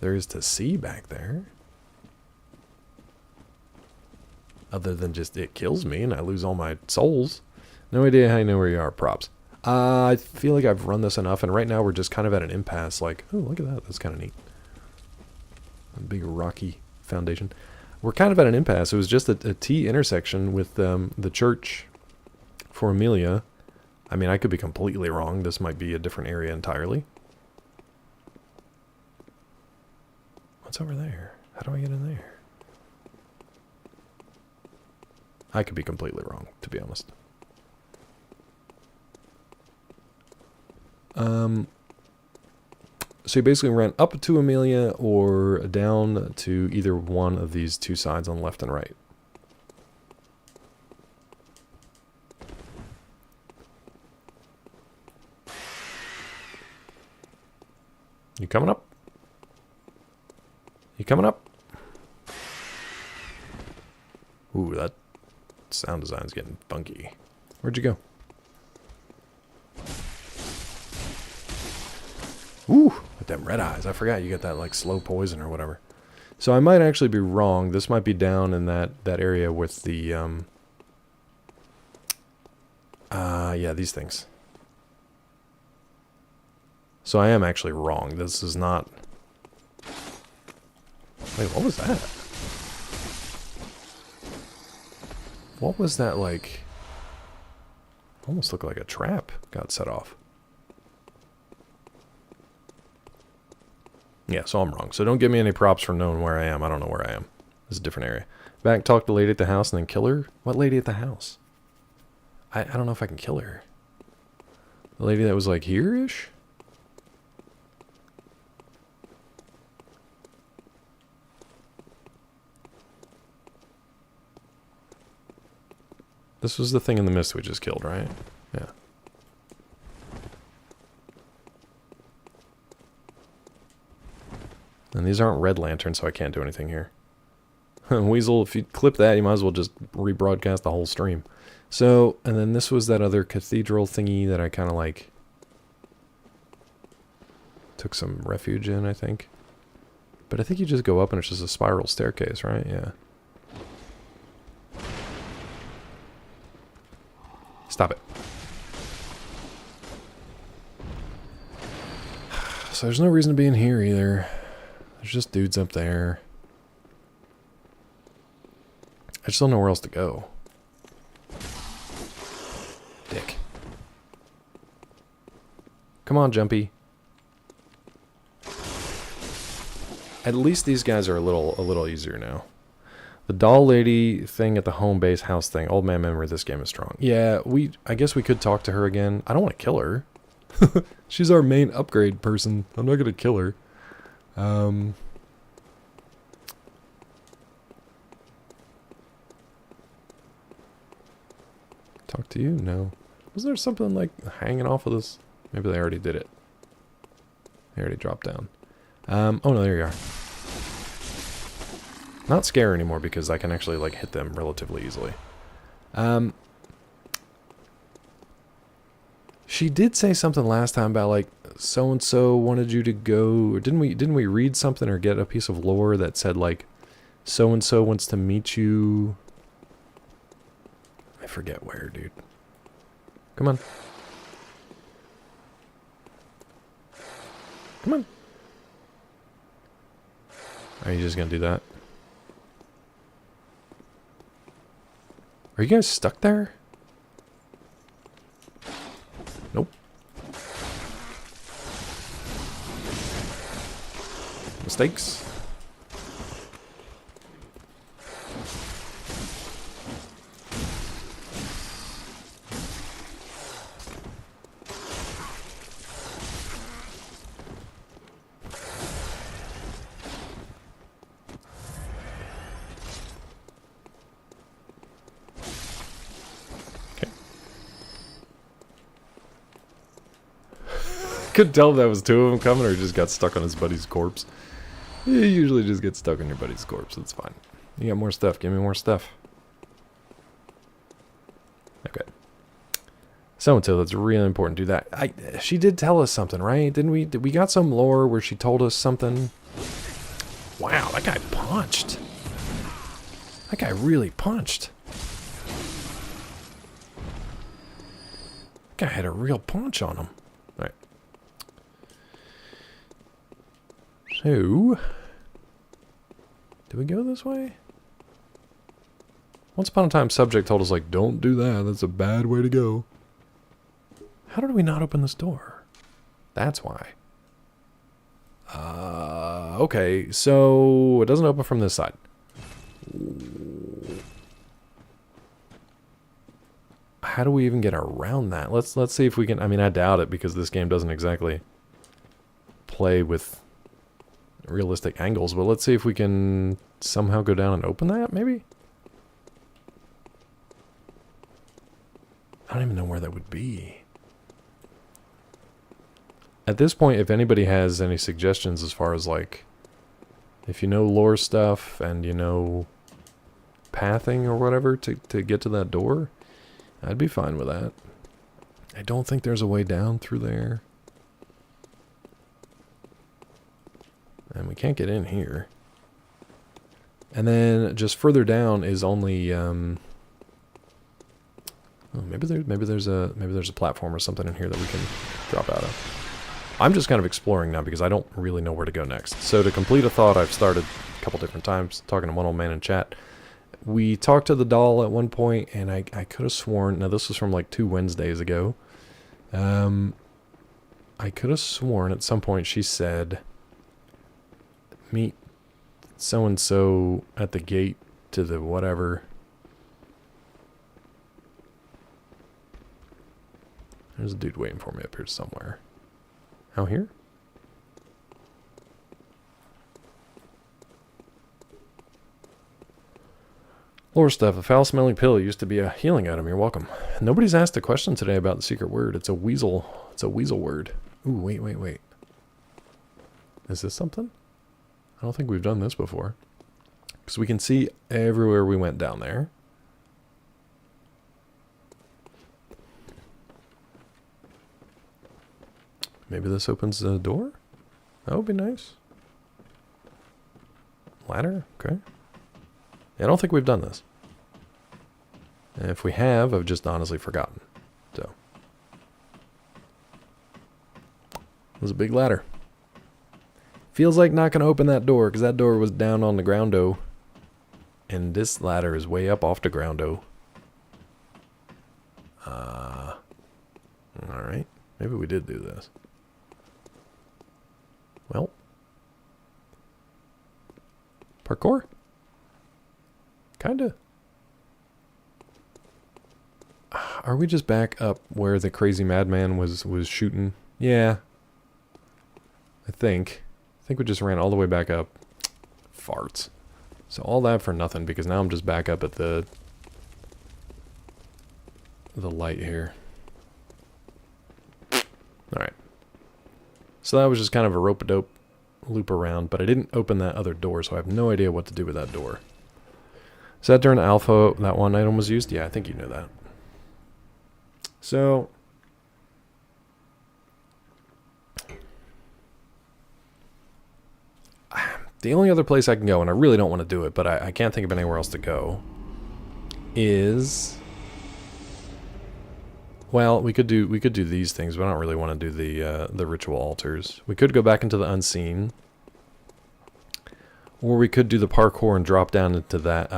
there is to see back there. Other than just it kills me and I lose all my souls. No idea how you know where you are. Props. I feel like I've run this enough, and right now we're just kind of at an impasse. Like, oh, look at that. That's kind of neat. A big rocky foundation. We're kind of at an impasse. It was just a T intersection with the church for Amelia. I mean, I could be completely wrong. This might be a different area entirely. What's over there? How do I get in there? I could be completely wrong, to be honest. So you basically ran up to Amelia or down to either one of these two sides on left and right. You coming up? You coming up? Ooh, that sound design's getting funky. Where'd you go? Ooh, with them red eyes. I forgot you get that like slow poison or whatever. So I might actually be wrong. This might be down in that area with the yeah, these things. So I am actually wrong. This is not... Wait, what was that? What was that like? Almost looked like a trap got set off. Yeah, so I'm wrong. So don't give me any props for knowing where I am. I don't know where I am. This is a different area. Back, talk to the lady at the house and then kill her? What lady at the house? I don't know if I can kill her. The lady that was like here-ish? This was the thing in the mist we just killed, right? Yeah. And these aren't red lanterns, so I can't do anything here. Weasel, if you clip that, you might as well just rebroadcast the whole stream. So, and then this was that other cathedral thingy that I kind of like took some refuge in, I think. But I think you just go up and it's just a spiral staircase, right? Yeah. Stop it. So there's no reason to be in here either. There's just dudes up there. I just don't know where else to go. Dick. Come on, Jumpy. At least these guys are a little easier now. The doll lady thing at the home base house thing. Old man memory, this game is strong. Yeah, I guess we could talk to her again. I don't want to kill her. She's our main upgrade person. I'm not going to kill her. Talk to you? No. Was there something like hanging off of this? Maybe they already did it. They already dropped down. Oh no, there you are. Not scare anymore because I can actually like hit them relatively easily. She did say something last time about like so and so wanted you to go, or didn't we read something or get a piece of lore that said like so and so wants to meet you? I forget where, dude. Come on. Come on. Are you just gonna do that? Are you guys stuck there? Nope. Mistakes? Couldn't tell if that was two of them coming or just got stuck on his buddy's corpse. You usually just get stuck on your buddy's corpse. That's fine. You got more stuff. Give me more stuff. Okay. So-and-so, that's really important. Do that. She did tell us something, right? Didn't we? We got some lore where she told us something. Wow, that guy punched. That guy really punched. That guy had a real punch on him. All right. So, do we go this way? Once upon a time, subject told us, like, don't do that. That's a bad way to go. How did we not open this door? That's why. Okay, so it doesn't open from this side. how do we even get around that? Let's see if we can. I mean, I doubt it because this game doesn't exactly play with realistic angles, but let's see if we can somehow go down and open that, maybe? I don't even know where that would be. At this point, if anybody has any suggestions as far as, like, if you know lore stuff and you know pathing or whatever to get to that door, I'd be fine with that. I don't think there's a way down through there. And we can't get in here. And then just further down is only oh, maybe there's a platform or something in here that we can drop out of. I'm just kind of exploring now because I don't really know where to go next. So to complete a thought I've started a couple different times, talking to one old man in chat. We talked to the doll at one point, and I could have sworn, now this was from like 2 Wednesdays ago. I could have sworn at some point she said, meet so-and-so at the gate to the whatever. There's a dude waiting for me up here somewhere. Out here? Lore stuff. A foul-smelling pill used to be a healing item. You're welcome. Nobody's asked a question today about the secret word. It's a weasel. It's a weasel word. Ooh, wait. Is this something? I don't think we've done this before. Because we can see everywhere we went down there. Maybe this opens the door? That would be nice. Ladder? Okay. I don't think we've done this. And if we have, I've just honestly forgotten. So. It was a big ladder. Feels like not going to open that door, because that door was down on the groundo. And this ladder is way up off the groundo. Alright. Maybe we did do this. Well. Parkour? Kinda. Are we just back up where the crazy madman was shooting? Yeah. I think we just ran all the way back up. Farts. So all that for nothing, because now I'm just back up at the light here. Alright. So that was just kind of a rope-a-dope loop around, but I didn't open that other door, so I have no idea what to do with that door. Is that during alpha that one item was used? Yeah, I think you knew that. So the only other place I can go, and I really don't want to do it, but I can't think of anywhere else to go, is, well, we could do these things, but I don't really want to do the ritual altars. We could go back into the unseen, or we could do the parkour and drop down into that.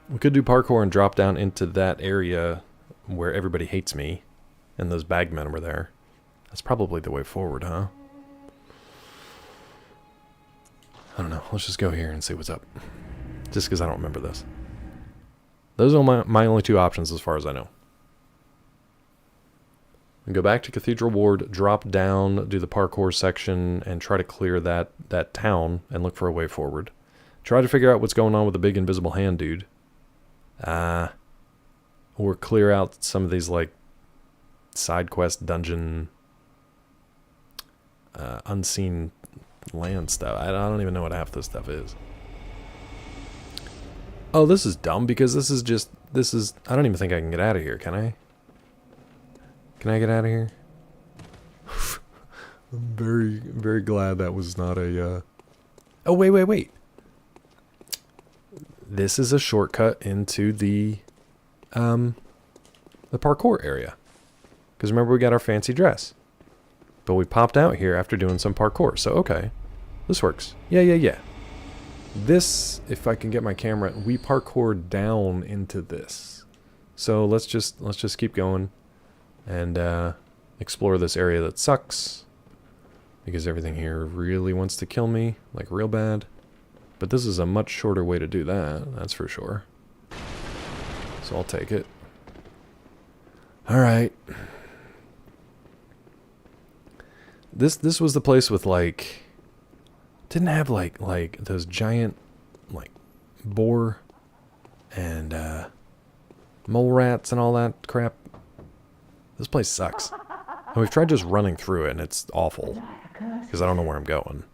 We could do parkour and drop down into that area where everybody hates me, and those bagmen were there. That's probably the way forward, huh? I don't know. Let's just go here and see what's up. Just because I don't remember this. Those are my only 2 options as far as I know. We go back to Cathedral Ward, drop down, do the parkour section, and try to clear that town and look for a way forward. Try to figure out what's going on with the big invisible hand dude. Or clear out some of these, like, side quest dungeon unseen land stuff. I don't even know what half this stuff is. Oh, this is dumb because this is I don't even think I can get out of here, can I? Can I get out of here? I'm very, very glad that was not a Oh, wait. This is a shortcut into the parkour area. Because remember, we got our fancy dress. But we popped out here after doing some parkour. So, okay. This works. Yeah. This, if I can get my camera, we parkour down into this. So let's just keep going and explore this area that sucks. Because everything here really wants to kill me, like real bad. But this is a much shorter way to do that, that's for sure. So I'll take it. Alright. This was the place with like... Didn't have like those giant like boar and mole rats and all that crap. This place sucks. And we've tried just running through it and it's awful. Because I don't know where I'm going.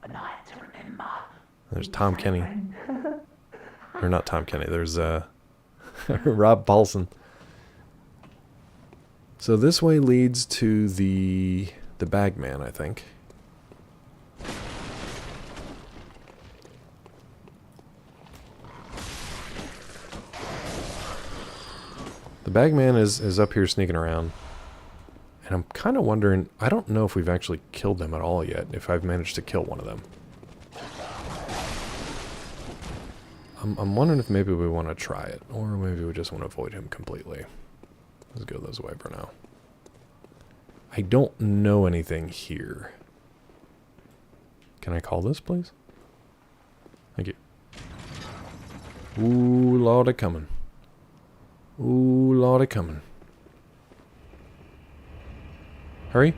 There's Tom Kenny. Or not Tom Kenny, there's Rob Paulson. So this way leads to the Bagman, I think. The Bagman is up here sneaking around. And I'm kind of wondering, I don't know if we've actually killed them at all yet, if I've managed to kill one of them. I'm wondering if maybe we want to try it, or maybe we just want to avoid him completely. Let's go this way for now. I don't know anything here. Can I call this, please? Thank you. Ooh, Lordy coming. Ooh, Lordy coming. Hurry.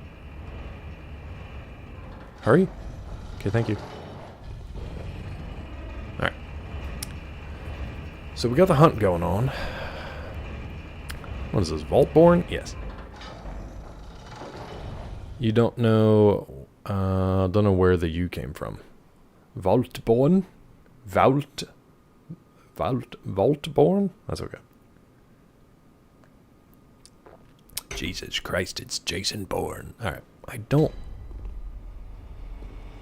Hurry. Okay, thank you. Alright. So we got the hunt going on. What is this, Bloodborne? Yes. You don't know where the U came from. Bloodborne? Bloodborne? That's okay. Jesus Christ, it's Jason Bourne. Alright, I don't...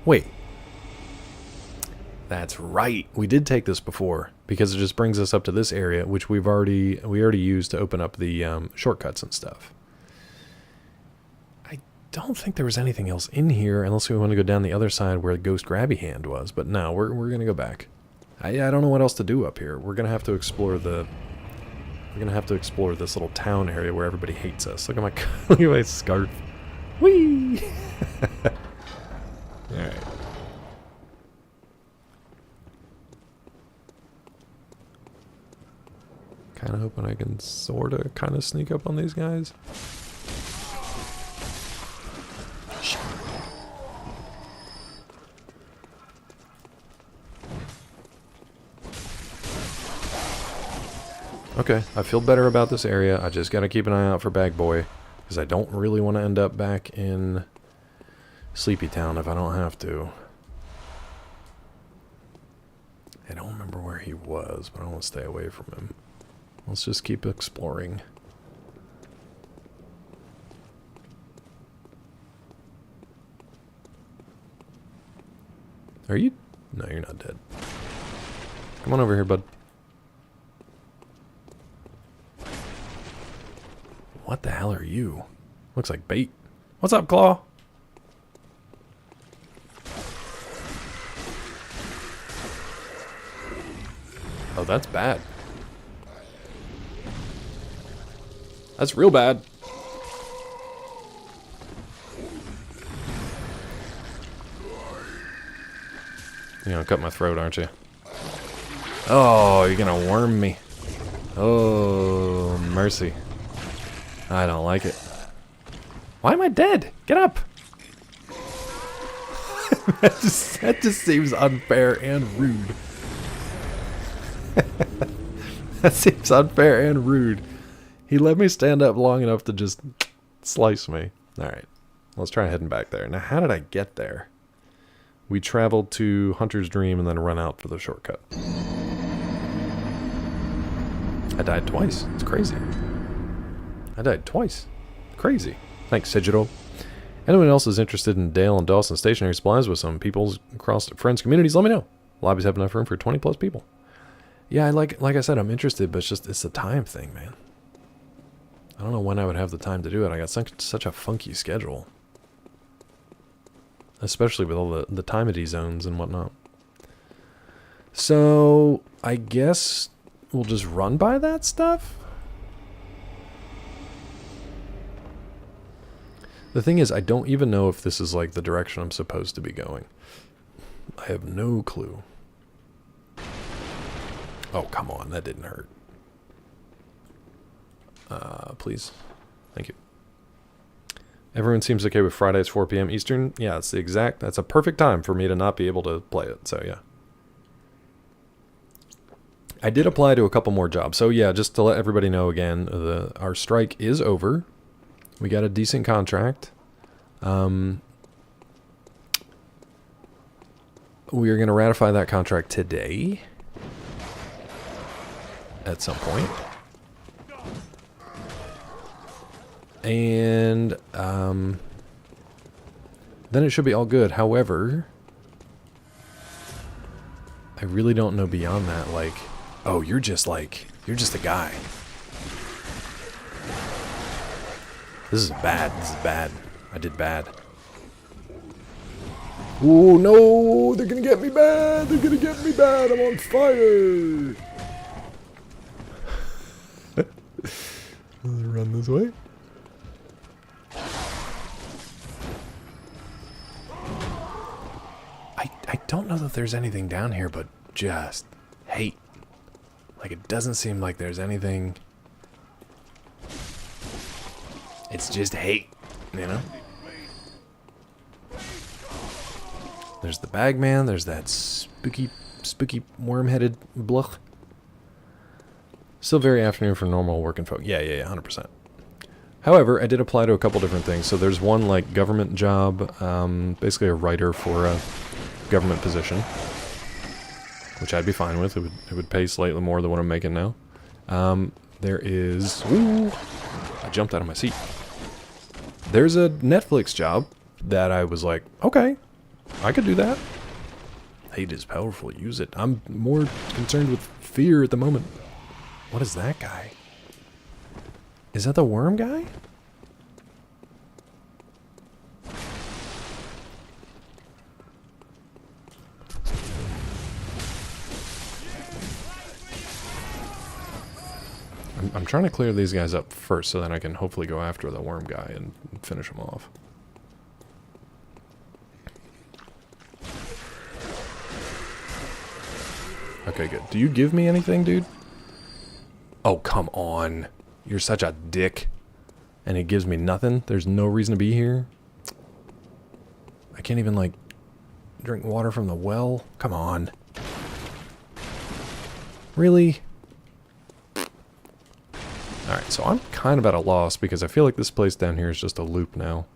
Wait. That's right. We did take this before, because it just brings us up to this area, which we already used to open up the shortcuts and stuff. I don't think there was anything else in here, unless we want to go down the other side where the Ghost Grabby Hand was, but no, we're going to go back. I don't know what else to do up here. We're going to have to explore the... We're going to have to explore this little town area where everybody hates us. Look at my, look at my scarf. Whee! Alright. Kind of hoping I can sort of kind of sneak up on these guys. Okay, I feel better about this area. I just gotta keep an eye out for Bag Boy, because I don't really want to end up back in Sleepy Town if I don't have to. I don't remember where he was, but I want to stay away from him. Let's just keep exploring. Are you? No, you're not dead. Come on over here, bud. What the hell are you? Looks like bait. What's up, Claw? Oh, that's bad. That's real bad. You're gonna cut my throat, aren't you? Oh, you're gonna worm me. Oh, mercy. I don't like it. Why am I dead? Get up! that just seems unfair and rude. That seems unfair and rude. He let me stand up long enough to just slice me. Alright, let's try heading back there. Now, how did I get there? We traveled to Hunter's Dream and then run out for the shortcut. I died twice. It's crazy. I died twice. Crazy. Thanks, Sigiro. Anyone else is interested in Dale and Dawson stationary supplies with some people's across friends communities, let me know. Lobbies have enough room for 20 plus people. Yeah, like I said, I'm interested, but it's a time thing, man. I don't know when I would have the time to do it. I got such a funky schedule. Especially with all the timety zones and whatnot. So, I guess we'll just run by that stuff? The thing is, I don't even know if this is like the direction I'm supposed to be going. I have no clue. Oh, come on, that didn't hurt. Please. Thank you. Everyone seems okay with Fridays 4 p.m. Eastern. Yeah, that's a perfect time for me to not be able to play it. So yeah. I did apply to a couple more jobs. So yeah, just to let everybody know again, our strike is over. We got a decent contract. We are going to ratify that contract today. At some point. And then it should be all good. However, I really don't know beyond that. Like, oh, you're just a guy. This is bad. This is bad. I did bad. Oh no, they're gonna get me bad. They're gonna get me bad. I'm on fire. Let's run this way. I don't know that there's anything down here but just hate. Like, it doesn't seem like there's anything. It's just hate, you know? There's the bagman, there's that spooky worm-headed bluch. Still very afternoon for normal working folk. Yeah, 100%. However, I did apply to a couple different things. So there's one, like, government job, basically a writer for a government position, which I'd be fine with. It would pay slightly more than what I'm making now. There is... Ooh, I jumped out of my seat. There's a Netflix job that I was like, okay, I could do that. Hate is powerful. Use it. I'm more concerned with fear at the moment. What is that guy? Is that the worm guy? I'm trying to clear these guys up first so then I can hopefully go after the worm guy and finish him off. Okay, good. Do you give me anything, dude? Oh, come on. You're such a dick. And it gives me nothing? There's no reason to be here? I can't even, like, drink water from the well? Come on. Really? Alright, so I'm kind of at a loss because I feel like this place down here is just a loop now.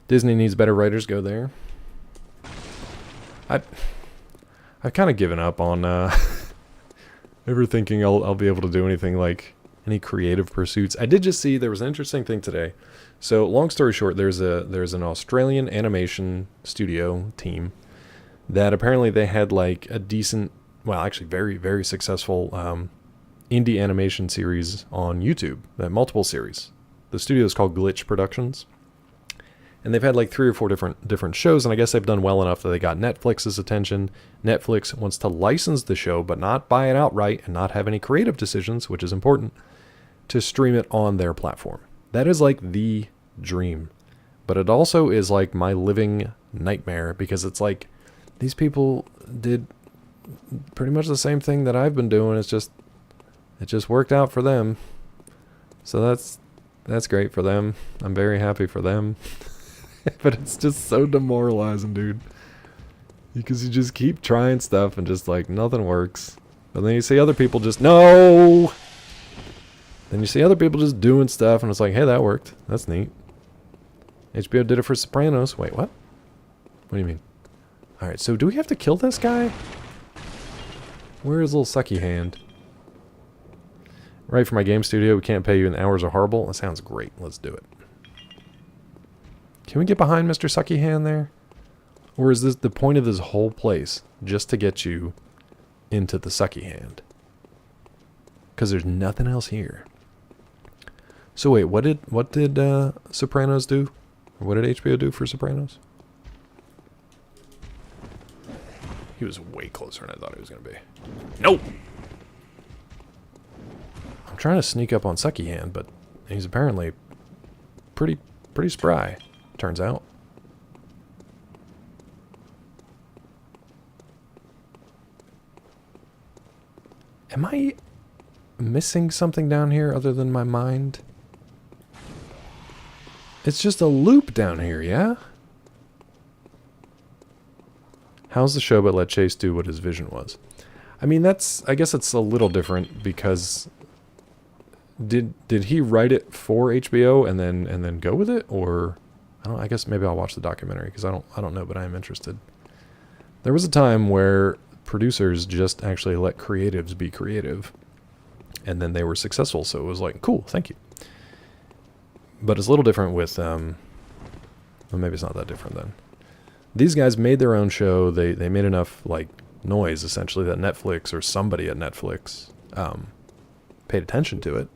Disney needs better writers, go there. I've kind of given up on ever thinking I'll be able to do anything like any creative pursuits. I did just see there was an interesting thing today. So long story short, there's an Australian animation studio team that apparently they had like a decent, well, actually very, very successful indie animation series on YouTube, multiple series. The studio is called Glitch Productions. And they've had like 3 or 4 different shows, and I guess they've done well enough that they got Netflix's attention. Netflix wants to license the show, but not buy it outright and not have any creative decisions, which is important, to stream it on their platform. That is like the dream. But it also is like my living nightmare, because it's like these people did pretty much the same thing that I've been doing. It just worked out for them. So that's great for them. I'm very happy for them. But it's just so demoralizing, dude. Because you just keep trying stuff and just like nothing works. But then you see other people just, no! Then you see other people just doing stuff and it's like, hey, that worked. That's neat. HBO did it for Sopranos. Wait, what? What do you mean? Alright, so do we have to kill this guy? Where is little sucky hand? Right, for my game studio, we can't pay you and the hours are horrible. That sounds great. Let's do it. Can we get behind Mr. Sucky Hand there? Or is this the point of this whole place just to get you into the Sucky Hand? Because there's nothing else here. So wait, what did Sopranos do? Or what did HBO do for Sopranos? He was way closer than I thought he was going to be. Nope! I'm trying to sneak up on Sucky Hand, but he's apparently pretty spry. Turns out. Am I missing something down here other than my mind? It's just a loop down here, yeah? How's the show but let Chase do what his vision was? I mean, I guess it's a little different because did he write it for HBO and then go with it, or I guess maybe I'll watch the documentary because I don't know, but I am interested. There was a time where producers just actually let creatives be creative, and then they were successful, so it was like, cool, thank you. But it's a little different with well, maybe it's not that different then. These guys made their own show. They made enough like noise essentially that Netflix or somebody at Netflix paid attention to it,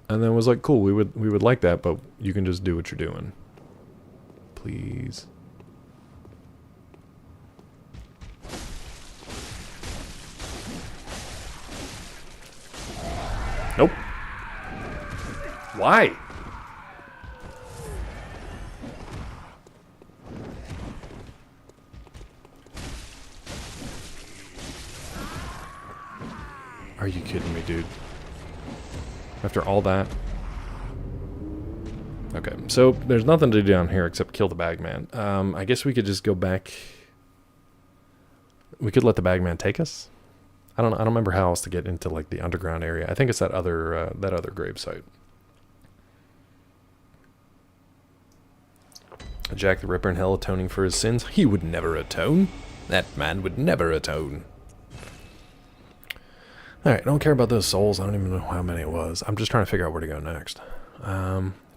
and then was like, cool, we would like that, but you can just do what you're doing, please. Nope. Why? Are you kidding me, dude? After all that? Okay, so there's nothing to do down here except kill the bagman. I guess we could just go back. We could let the bagman take us. I don't remember how else to get into like the underground area. I think it's that other gravesite. Jack the Ripper in hell atoning for his sins. He would never atone. That man would never atone. Alright, I don't care about those souls. I don't even know how many it was. I'm just trying to figure out where to go next.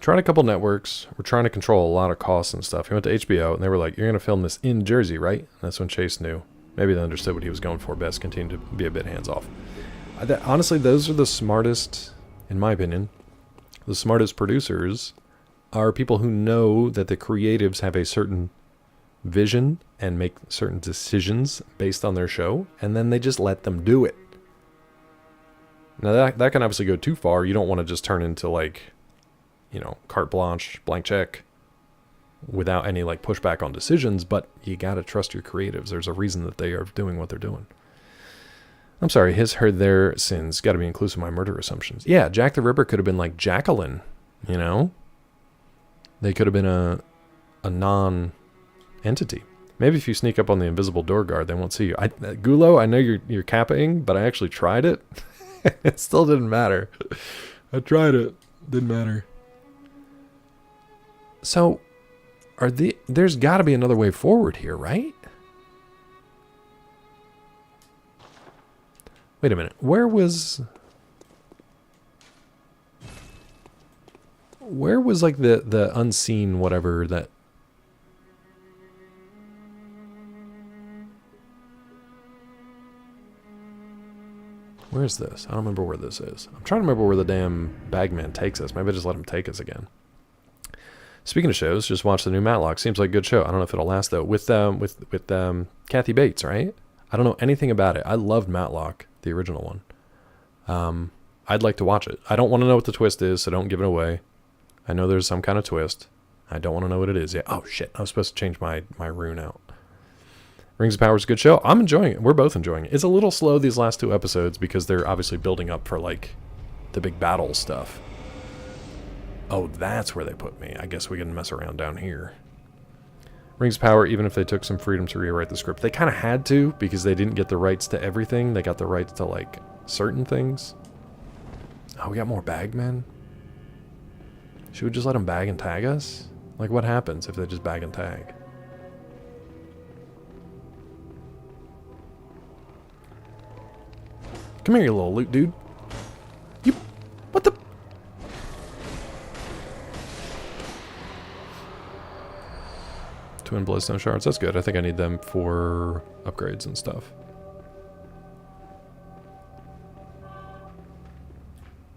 Tried a couple networks. We're trying to control a lot of costs and stuff. He went to HBO, and they were like, you're going to film this in Jersey, right? And that's when Chase knew. Maybe they understood what he was going for best. Continue to be a bit hands-off. Honestly, those are the smartest, in my opinion, the smartest producers are people who know that the creatives have a certain vision and make certain decisions based on their show, and then they just let them do it. Now, that can obviously go too far. You don't want to just turn into, like, you know, carte blanche, blank check, without any, like, pushback on decisions, but you got to trust your creatives. There's a reason that they are doing what they're doing. I'm sorry, his, her, their sins got to be inclusive of my murder assumptions. Yeah, Jack the Ripper could have been like Jacqueline, you know? They could have been a non-entity. Maybe if you sneak up on the invisible door guard, they won't see you. Gulo, I know you're capping, but I actually tried it. It still didn't matter. I tried it. Didn't matter. So, there's got to be another way forward here, right? Wait a minute. Where was like the unseen whatever that... Where is this? I don't remember where this is. I'm trying to remember where the damn bagman takes us. Maybe I just let him take us again. Speaking of shows, just watch the new Matlock. Seems like a good show. I don't know if it'll last though. With Kathy Bates, right? I don't know anything about it. I loved Matlock, the original one. I'd like to watch it. I don't want to know what the twist is, so don't give it away. I know there's some kind of twist. I don't want to know what it is yet. Oh shit! I was supposed to change my rune out. Rings of Power is a good show. I'm enjoying it. We're both enjoying it. It's a little slow these last 2 episodes because they're obviously building up for like the big battle stuff. Oh, that's where they put me. I guess we can mess around down here. Rings of Power, even if they took some freedom to rewrite the script. They kind of had to because they didn't get the rights to everything. They got the rights to like certain things. Oh, we got more bagmen? Should we just let them bag and tag us? Like what happens if they just bag and tag? Come here, you little loot dude. You... What the... Twin Bloodstone shards. That's good. I think I need them for upgrades and stuff.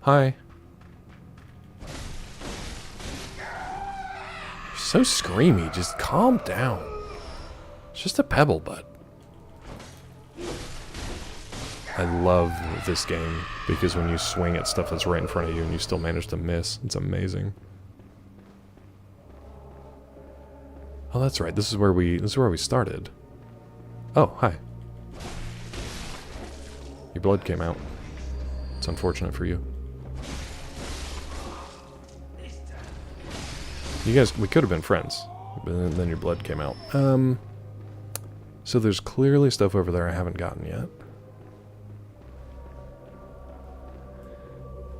Hi. You're so screamy. Just calm down. It's just a pebble, bud. I love this game because when you swing at stuff that's right in front of you and you still manage to miss, it's amazing. Oh, that's right. This is where we started. Oh, hi. Your blood came out. It's unfortunate for you. You guys, we could have been friends, but then your blood came out. So there's clearly stuff over there I haven't gotten yet.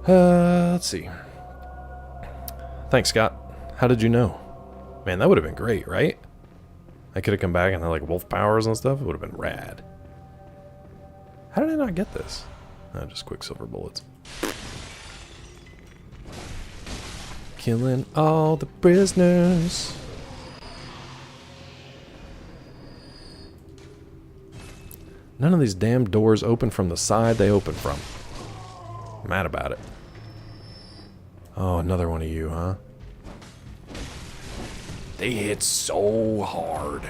Let's see. Thanks, Scott. How did you know? Man, that would have been great, right? I could have come back and had like wolf powers and stuff. It would have been rad. How did I not get this? Oh, just quicksilver bullets. Killing all the prisoners. None of these damn doors open from the side they open from. I'm mad about it. Oh, another one of you, huh? They hit so hard.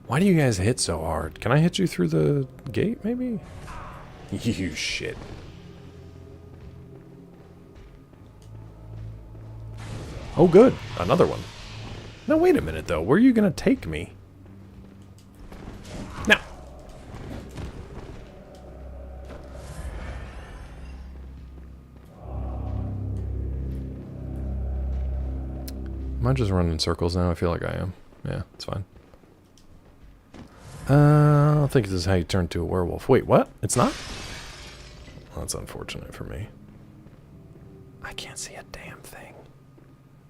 Why do you guys hit so hard? Can I hit you through the gate, maybe? You shit. Oh, good. Another one. Now, wait a minute, though. Where are you going to take me? Now. Am I just running in circles now? I feel like I am. Yeah, it's fine. I don't think this is how you turn to a werewolf. Wait, what? It's not? Well, that's unfortunate for me. I can't see a damn thing.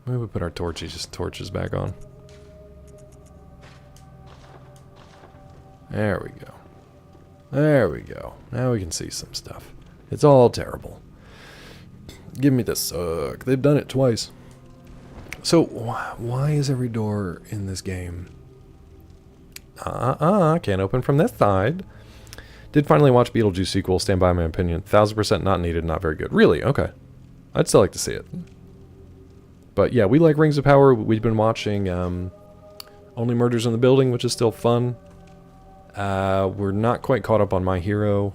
Maybe we put our torches back on. There we go. There we go. Now we can see some stuff. It's all terrible. Give me the suck. They've done it twice. So, why is every door in this game... can't open from this side. Did finally watch Beetlejuice sequel, stand by my opinion. 1000% not needed, not very good. Really? Okay. I'd still like to see it. But yeah, we like Rings of Power. We've been watching Only Murders in the Building, which is still fun. We're not quite caught up on My Hero,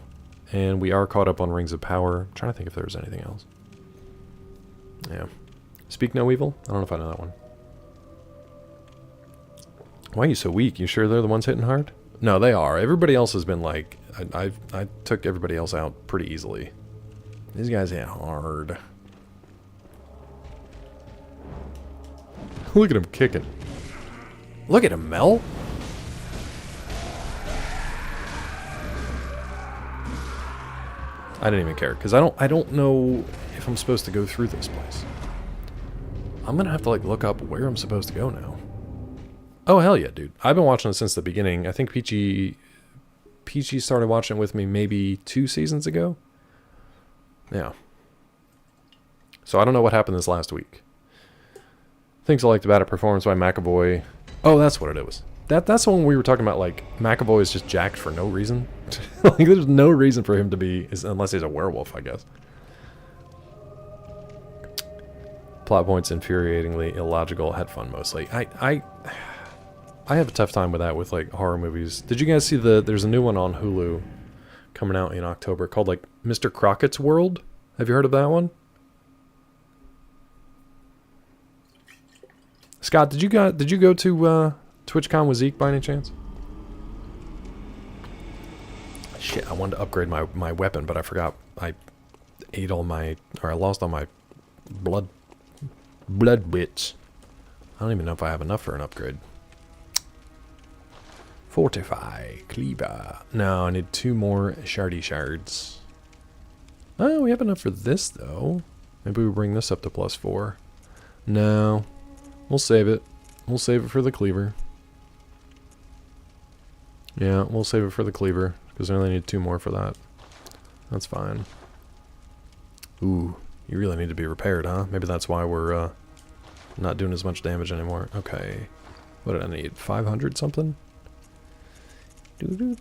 and we are caught up on Rings of Power. I'm trying to think if there's anything else. Yeah. Speak No Evil? I don't know if I know that one. Why are you so weak? You sure they're the ones hitting hard? No, they are. Everybody else has been like... I took everybody else out pretty easily. These guys hit hard. Look at him kicking. Look at him, Mel. I didn't even care, because I don't know if I'm supposed to go through this place. I'm gonna have to like look up where I'm supposed to go now. Oh, hell yeah, dude. I've been watching it since the beginning. I think Peachy started watching it with me maybe 2 seasons ago. Yeah. So I don't know what happened this last week. Things I liked about it, performance by McAvoy. Oh, that's what it was. That's the one we were talking about, like, McAvoy is just jacked for no reason. Like, there's no reason for him to be, unless he's a werewolf, I guess. Plot points infuriatingly illogical, had fun mostly. I have a tough time with that with like horror movies. Did you guys see there's a new one on Hulu coming out in October called like Mr. Crockett's World? Have you heard of that one? Scott, did you go to TwitchCon with Zeke by any chance? Shit, I wanted to upgrade my weapon, but I forgot. I lost all my blood bits. I don't even know if I have enough for an upgrade. Fortify, Cleaver. No, I need 2 more shardy shards. Oh, we have enough for this though. Maybe we bring this up to +4. No, we'll save it. We'll save it for the cleaver. Yeah, we'll save it for the cleaver because I only need 2 more for that. That's fine. Ooh, you really need to be repaired, huh? Maybe that's why we're not doing as much damage anymore. Okay, what did I need? 500 something? Ooh,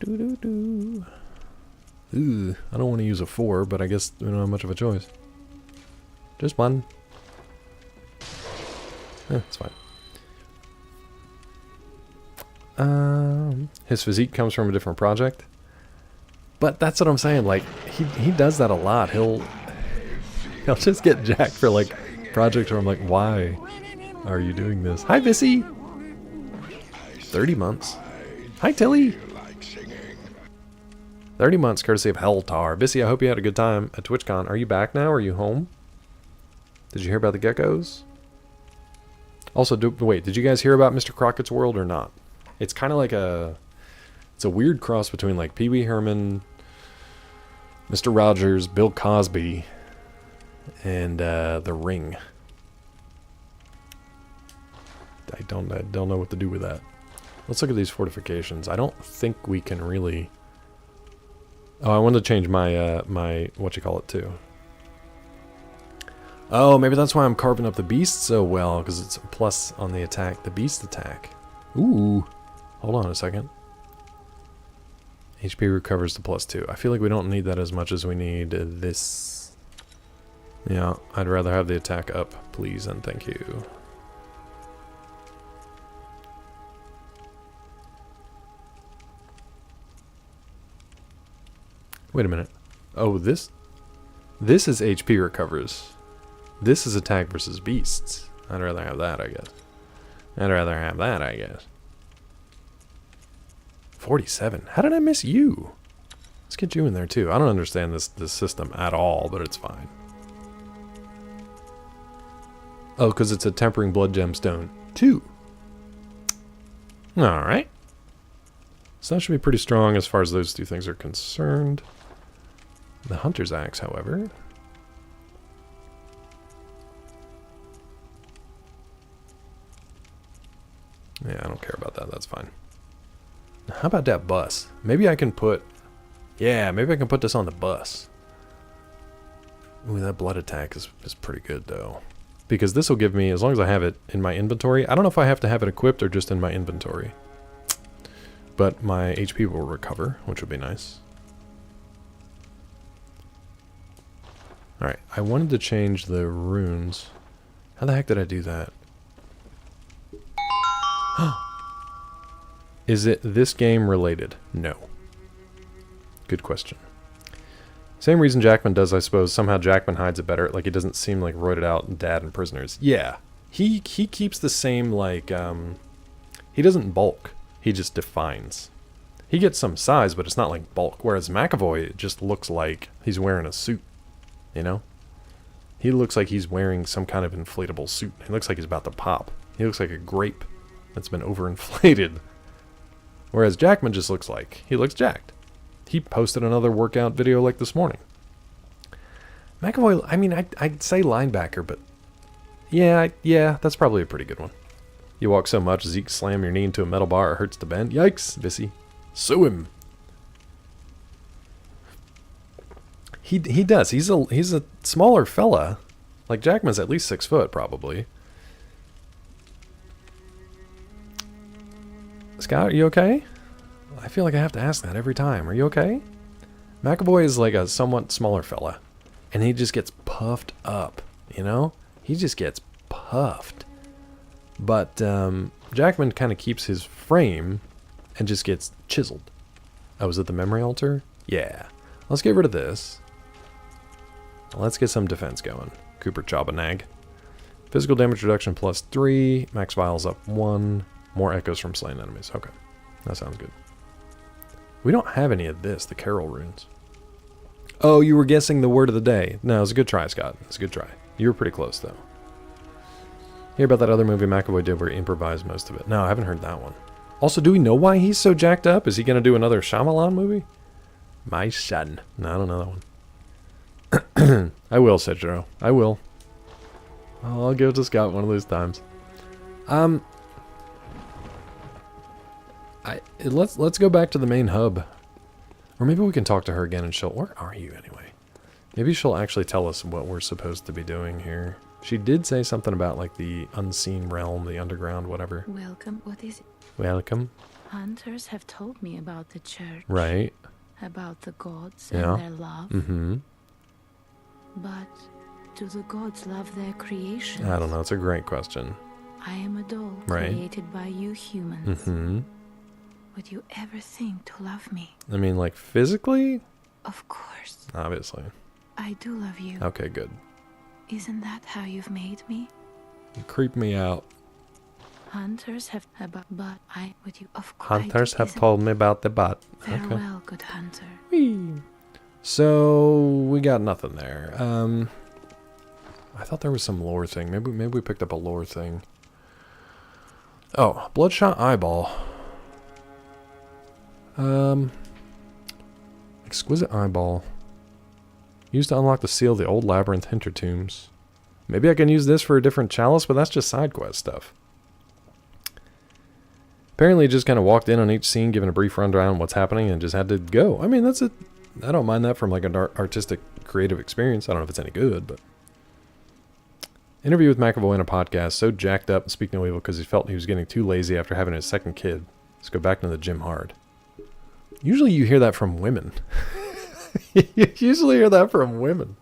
I don't want to use a 4, but I guess we don't have much of a choice. Just one. It's fine. His physique comes from a different project. But that's what I'm saying, like, he does that a lot. He'll just get jacked for, like, projects where I'm like, why? are you doing this? Hi, Vissy! 30 months. Hi, Tilly! 30 months courtesy of Helltar. Vissy, I hope you had a good time at TwitchCon. Are you back now? Are you home? Did you hear about the geckos? Also, wait, did you guys hear about Mr. Crockett's World or not? It's kind of like it's a weird cross between like Pee Wee Herman, Mr. Rogers, Bill Cosby, and The Ring. I don't know what to do with that. Let's look at these fortifications. I don't think we can really... Oh, I wanted to change my my whatchamacallit too. Oh, maybe that's why I'm carving up the beast so well, because it's a plus on the attack, the beast attack. Ooh. Hold on a second. HP recovers to +2. I feel like we don't need that as much as we need this. Yeah, I'd rather have the attack up, please, and thank you. Wait a minute. Oh, this is HP recovers. This is attack versus beasts. I'd rather have that, I guess. I'd rather have that, I guess. 47. How did I miss you? Let's get you in there too. I don't understand this system at all, but it's fine. Oh, because it's a tempering blood gemstone 2. Alright. So that should be pretty strong as far as those two things are concerned. The Hunter's Axe, however... Yeah, I don't care about that. That's fine. How about that bus? Maybe I can put... Yeah, maybe I can put this on the bus. Ooh, that blood attack is pretty good, though. Because this will give me, as long as I have it in my inventory... I don't know if I have to have it equipped or just in my inventory. But my HP will recover, which would be nice. Alright, I wanted to change the runes. How the heck did I do that? Is it this game related? No. Good question. Same reason Jackman does, I suppose. Somehow Jackman hides it better. Like, he doesn't seem like roided out dad and prisoners. Yeah. He keeps the same, like, he doesn't bulk. He just defines. He gets some size, but it's not like bulk. Whereas McAvoy, it just looks like he's wearing a suit. You know? He looks like he's wearing some kind of inflatable suit. He looks like he's about to pop. He looks like a grape that's been overinflated. Whereas Jackman just looks like he looks jacked. He posted another workout video like this morning. McAvoy, I mean, I'd say linebacker, but yeah, that's probably a pretty good one. You walk so much, Zeke slam your knee into a metal bar, it hurts to bend. Yikes, Vissy. Sue him. He does. He's a smaller fella. Like, Jackman's at least 6 foot, probably. Scott, are you okay? I feel like I have to ask that every time. Are you okay? McAvoy is like a somewhat smaller fella. And he just gets puffed up, you know? He just gets puffed. But Jackman kind of keeps his frame and just gets chiseled. Oh, is it the memory altar? Yeah. Let's get rid of this. Let's get some defense going. Cooper Chabanag. Physical damage reduction +3. Max vials up 1. More echoes from slain enemies. Okay. That sounds good. We don't have any of this, the Carol runes. Oh, you were guessing the word of the day. No, it was a good try, Scott. It was a good try. You were pretty close, though. Hear about that other movie McAvoy did where he improvised most of it? No, I haven't heard that one. Also, do we know why he's so jacked up? Is he going to do another Shyamalan movie? My son. No, I don't know that one. I will, Cedro. I will. I'll give it to Scott one of those times. Let's go back to the main hub. Or maybe we can talk to her again and she'll... Where are you anyway? Maybe she'll actually tell us what we're supposed to be doing here. She did say something about like the unseen realm, the underground, whatever. Welcome. What is it? Welcome. Hunters have told me about the church. Right. About the gods Yeah. and their love. Mm-hmm. But do the gods love their creations? I don't know. It's a great question. I am a doll Right. created by you humans. Mm-hmm. Would you ever think to love me? I mean, like, physically? Of course. Obviously. I do love you. Okay, good. Isn't that how you've made me? You creep me out. Hunters have about, but I would you of course. Hunters have told me about the bot. Okay. Farewell, good hunter. Whee. So we got nothing there. I thought there was some lore thing. Maybe we picked up a lore thing. Oh, bloodshot eyeball. Exquisite eyeball. Used to unlock the seal of the old labyrinth hintertombs. Maybe I can use this for a different chalice, but that's just side quest stuff. Apparently, just kind of walked in on each scene, giving a brief rundown on what's happening, and just had to go. I mean, that's it. I don't mind that from like an artistic, creative experience. I don't know if it's any good, but... Interview with McAvoy in a podcast, so jacked up and speak no evil because he felt he was getting too lazy after having his second kid. Let's go back to the gym hard. Usually you hear that from women. You usually hear that from women.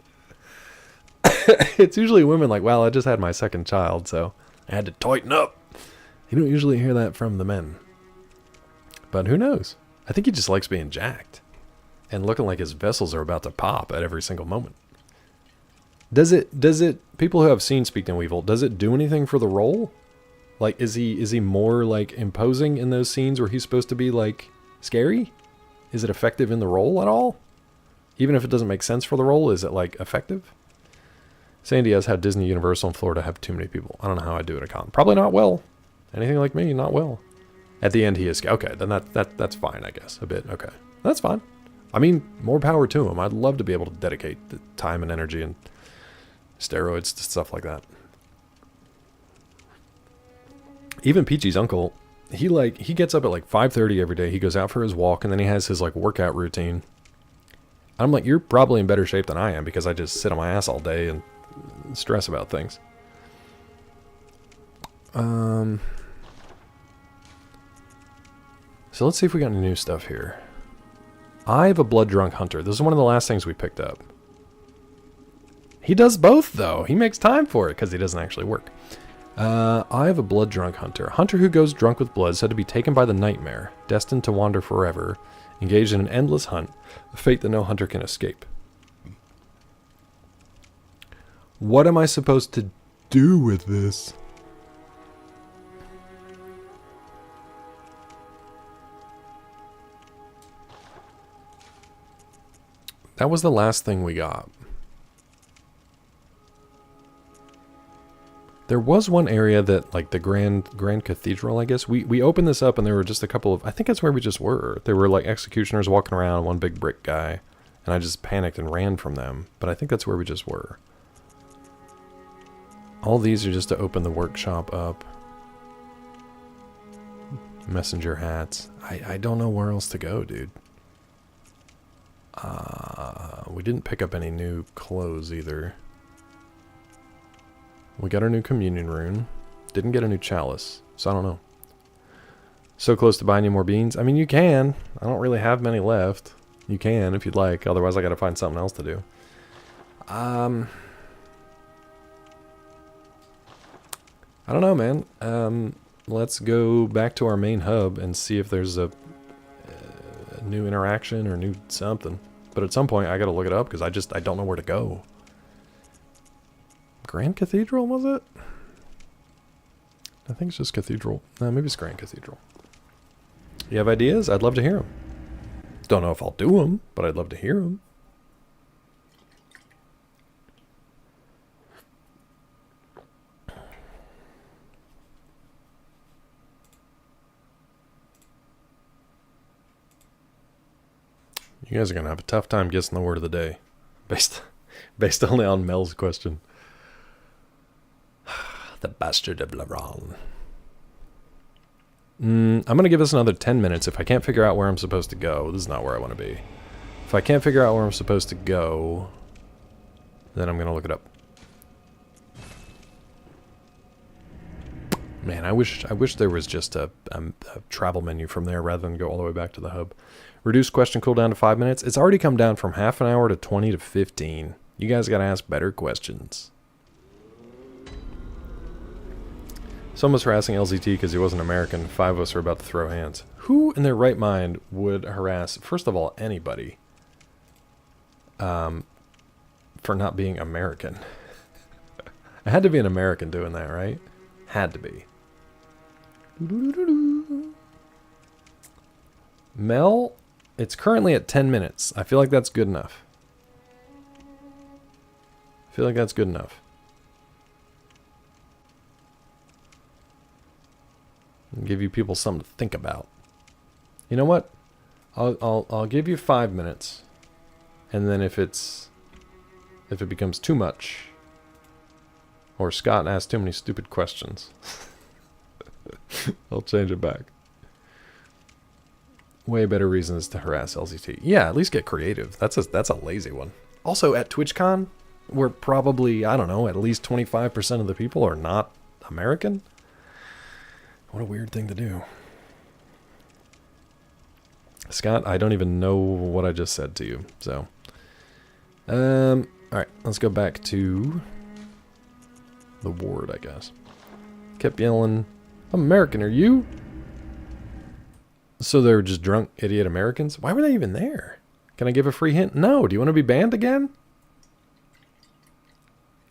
It's usually women like, well, I just had my second child, so I had to tighten up. You don't usually hear that from the men. But who knows? I think he just likes being jacked. And looking like his vessels are about to pop at every single moment. Does it, people who have seen Speak No Evil, does it do anything for the role? Like, is he more, like, imposing in those scenes where he's supposed to be, like, scary? Is it effective in the role at all? Even if it doesn't make sense for the role, is it, like, effective? Sandy asks how Disney, Universal, and Florida have too many people. I don't know how I do it at con. Probably not well. Anything like me, not well. At the end, he is... Okay, then that's fine, I guess. A bit. Okay. That's fine. I mean, more power to him. I'd love to be able to dedicate the time and energy and steroids to stuff like that. Even Peachy's uncle, he gets up at like 5:30 every day. He goes out for his walk, and then he has his like workout routine. I'm like, you're probably in better shape than I am because I just sit on my ass all day and stress about things. So let's see if we got any new stuff here. Eye of a Blood Drunk Hunter. This is one of the last things we picked up. He does both, though. He makes time for it because he doesn't actually work. Eye of a Blood Drunk Hunter. A hunter who goes drunk with blood, said to be taken by the nightmare, destined to wander forever, engaged in an endless hunt, a fate that no hunter can escape. What am I supposed to do with this? That was the last thing we got. There was one area that, like the Grand Cathedral, I guess. We opened this up and there were just a couple of... I think that's where we just were. There were like executioners walking around, one big brick guy. And I just panicked and ran from them. But I think that's where we just were. All these are just to open the workshop up. Messenger hats. I don't know where else to go, dude. We didn't pick up any new clothes either. We got our new communion rune. Didn't get a new chalice, so I don't know. So close to buying you more beans? I mean, you can. I don't really have many left. You can if you'd like, otherwise I gotta find something else to do. I don't know, man. Let's go back to our main hub and see if there's a new interaction or new something. But at some point I gotta look it up because I don't know where to go. Grand Cathedral, was it? I think it's just Cathedral. No, maybe it's Grand Cathedral. You have ideas? I'd love to hear them. Don't know if I'll do them, but I'd love to hear them. You guys are going to have a tough time guessing the word of the day. Based only on Mel's question. The Bastard of Laron. I'm going to give this another 10 minutes. If I can't figure out where I'm supposed to go, this is not where I want to be. If I can't figure out where I'm supposed to go, then I'm going to look it up. Man, I wish there was just a travel menu from there rather than go all the way back to the hub. Reduce question cooldown to 5 minutes. It's already come down from half an hour to 20 to 15. You guys got to ask better questions. Someone's harassing LZT because he wasn't American. 5 of us are about to throw hands. Who in their right mind would harass, first of all, anybody for not being American? It had to be an American doing that, right? Had to be. Mel, it's currently at 10 minutes. I feel like that's good enough. I feel like that's good enough. And give you people something to think about. You know what? I'll give you 5 minutes. And then if it becomes too much, or Scott asks too many stupid questions, I'll change it back. Way better reasons to harass LZT. Yeah, at least get creative. That's a lazy one. Also, at TwitchCon, where probably, I don't know, at least 25% of the people are not American. What a weird thing to do. Scott, I don't even know what I just said to you, so. Alright, let's go back to the ward, I guess. Kept yelling, American, are you? So they were just drunk, idiot Americans? Why were they even there? Can I give a free hint? No. Do you want to be banned again?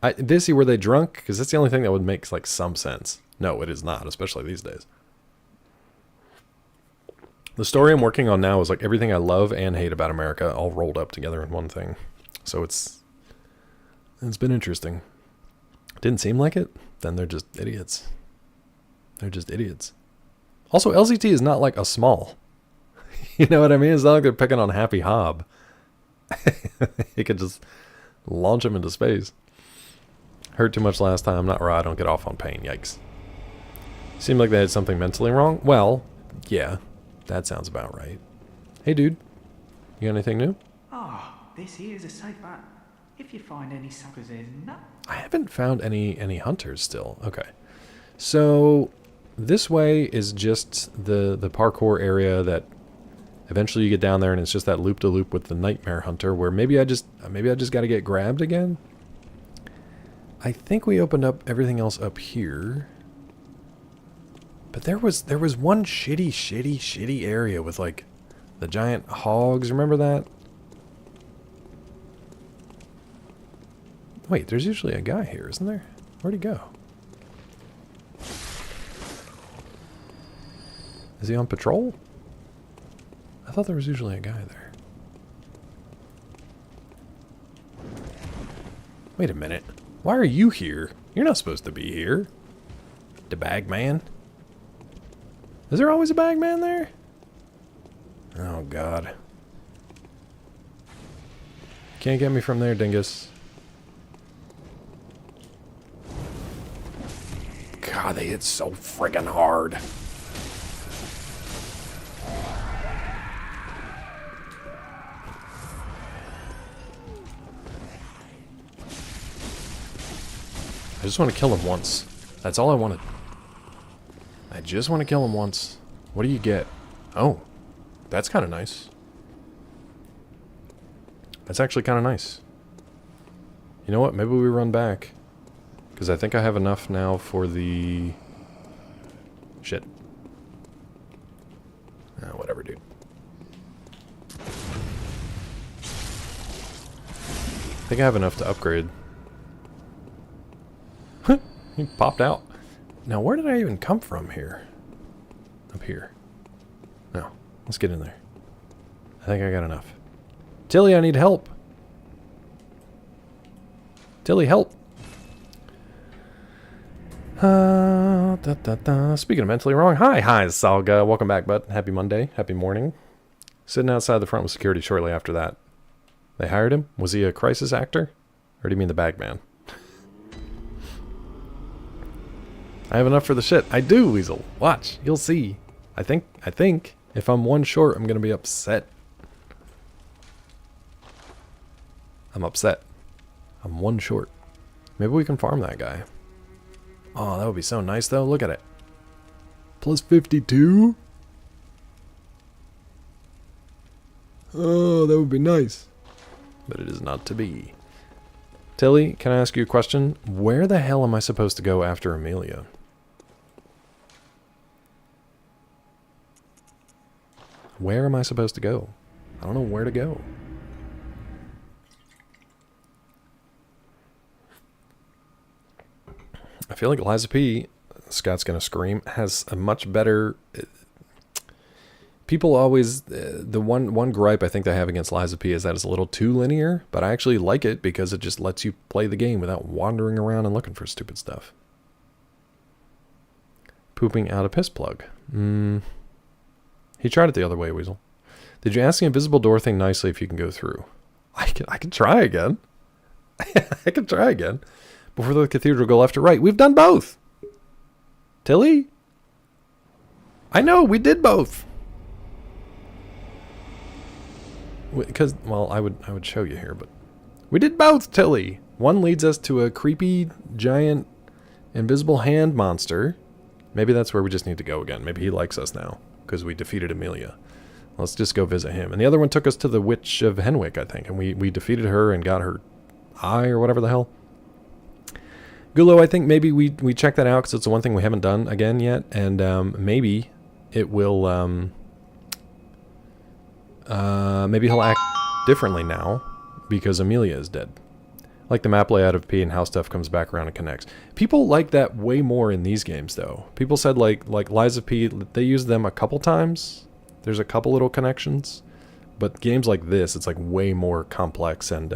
Were they drunk? Because that's the only thing that would make like some sense. No, it is not, especially these days. The story I'm working on now is like everything I love and hate about America all rolled up together in one thing. So it's been interesting. Didn't seem like it? Then they're just idiots. They're just idiots. Also, LZT is not like a small. You know what I mean? It's not like they're picking on Happy Hob. You could just launch him into space. Heard too much last time. Not raw. I don't get off on pain. Yikes. Seemed like they had something mentally wrong. Well, yeah. That sounds about right. Hey, dude. You got anything new? This here is a safe bet. If you find any suckers, there's no. I haven't found any hunters still. Okay. So this way is just the parkour area that eventually you get down there and it's just that loop-to-loop with the Nightmare Hunter where maybe I just got to get grabbed again. I think we opened up everything else up here. But there was one shitty area with like the giant hogs. Remember that? Wait, there's usually a guy here, isn't there? Where'd he go? Is he on patrol? I thought there was usually a guy there. Wait a minute. Why are you here? You're not supposed to be here. The bag man. Is there always a bag man there? Oh, God. Can't get me from there, dingus. God, they hit so friggin' hard. I just want to kill him once. That's all I wanted. I just want to kill him once. What do you get? Oh, that's kind of nice. That's actually kind of nice. You know what? Maybe we run back. Because I think I have enough now for the... Shit. Whatever, dude. I think I have enough to upgrade. He popped out. Now, where did I even come from here? Up here. No. Let's get in there. I think I got enough. Tilly, I need help. Tilly, help. Speaking of mentally wrong. Hi, Salga. Welcome back, bud. Happy Monday. Happy morning. Sitting outside the front with security shortly after that. They hired him? Was he a crisis actor? Or do you mean the bag man? I have enough for the shit. I do, Weasel. Watch. You'll see. I think if I'm one short, I'm going to be upset. I'm upset. I'm one short. Maybe we can farm that guy. Oh, that would be so nice, though. Look at it. Plus 52? Oh, that would be nice. But it is not to be. Tilly, can I ask you a question? Where the hell am I supposed to go after Amelia? Where am I supposed to go? I don't know where to go. feel like Liza P, Scott's gonna scream, has a much better... People always... the one gripe I think they have against Liza P is that it's a little too linear, but I actually like it because it just lets you play the game without wandering around and looking for stupid stuff. Pooping out a piss plug. He tried it the other way, Weasel. Did you ask the invisible door thing nicely if you can go through? I can try again. I can try again. Before the cathedral, go left or right. We've done both. Tilly? I know, we did both. Because, well, I would show you here, but... We did both, Tilly! One leads us to a creepy, giant, invisible hand monster. Maybe that's where we just need to go again. Maybe he likes us now, because we defeated Amelia. Let's just go visit him. And the other one took us to the Witch of Henwick, I think. And we defeated her and got her eye or whatever the hell. Gulo, I think maybe we check that out because it's the one thing we haven't done again yet. And maybe it will... maybe he'll act differently now because Amelia is dead. Like the map layout of P and how stuff comes back around and connects. People like that way more in these games, though. People said like Liza P, they use them a couple times. There's a couple little connections. But games like this, it's like way more complex and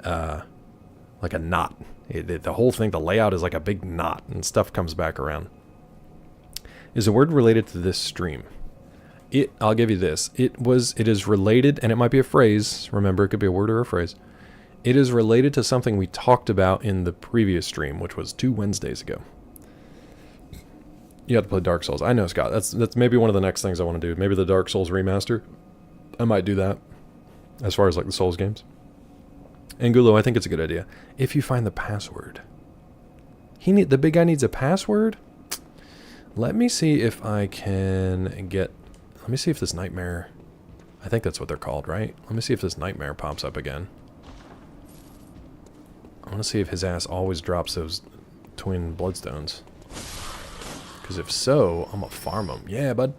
like a knot. The whole thing, the layout is like a big knot and stuff comes back around. Is a word related to this stream? I'll give you this. It is related, and it might be a phrase. Remember, it could be a word or a phrase. It is related to something we talked about in the previous stream, which was 2 Wednesdays ago. You have to play Dark Souls. I know, Scott. That's maybe one of the next things I want to do. Maybe the Dark Souls remaster. I might do that. As far as like the Souls games. And Gulo, I think it's a good idea. If you find the password. The big guy needs a password? Let me see if I can get... Let me see if this nightmare... I think that's what they're called, right? Let me see if this nightmare pops up again. I want to see if his ass always drops those twin bloodstones. Because if so, I'm going to farm them. Yeah, bud.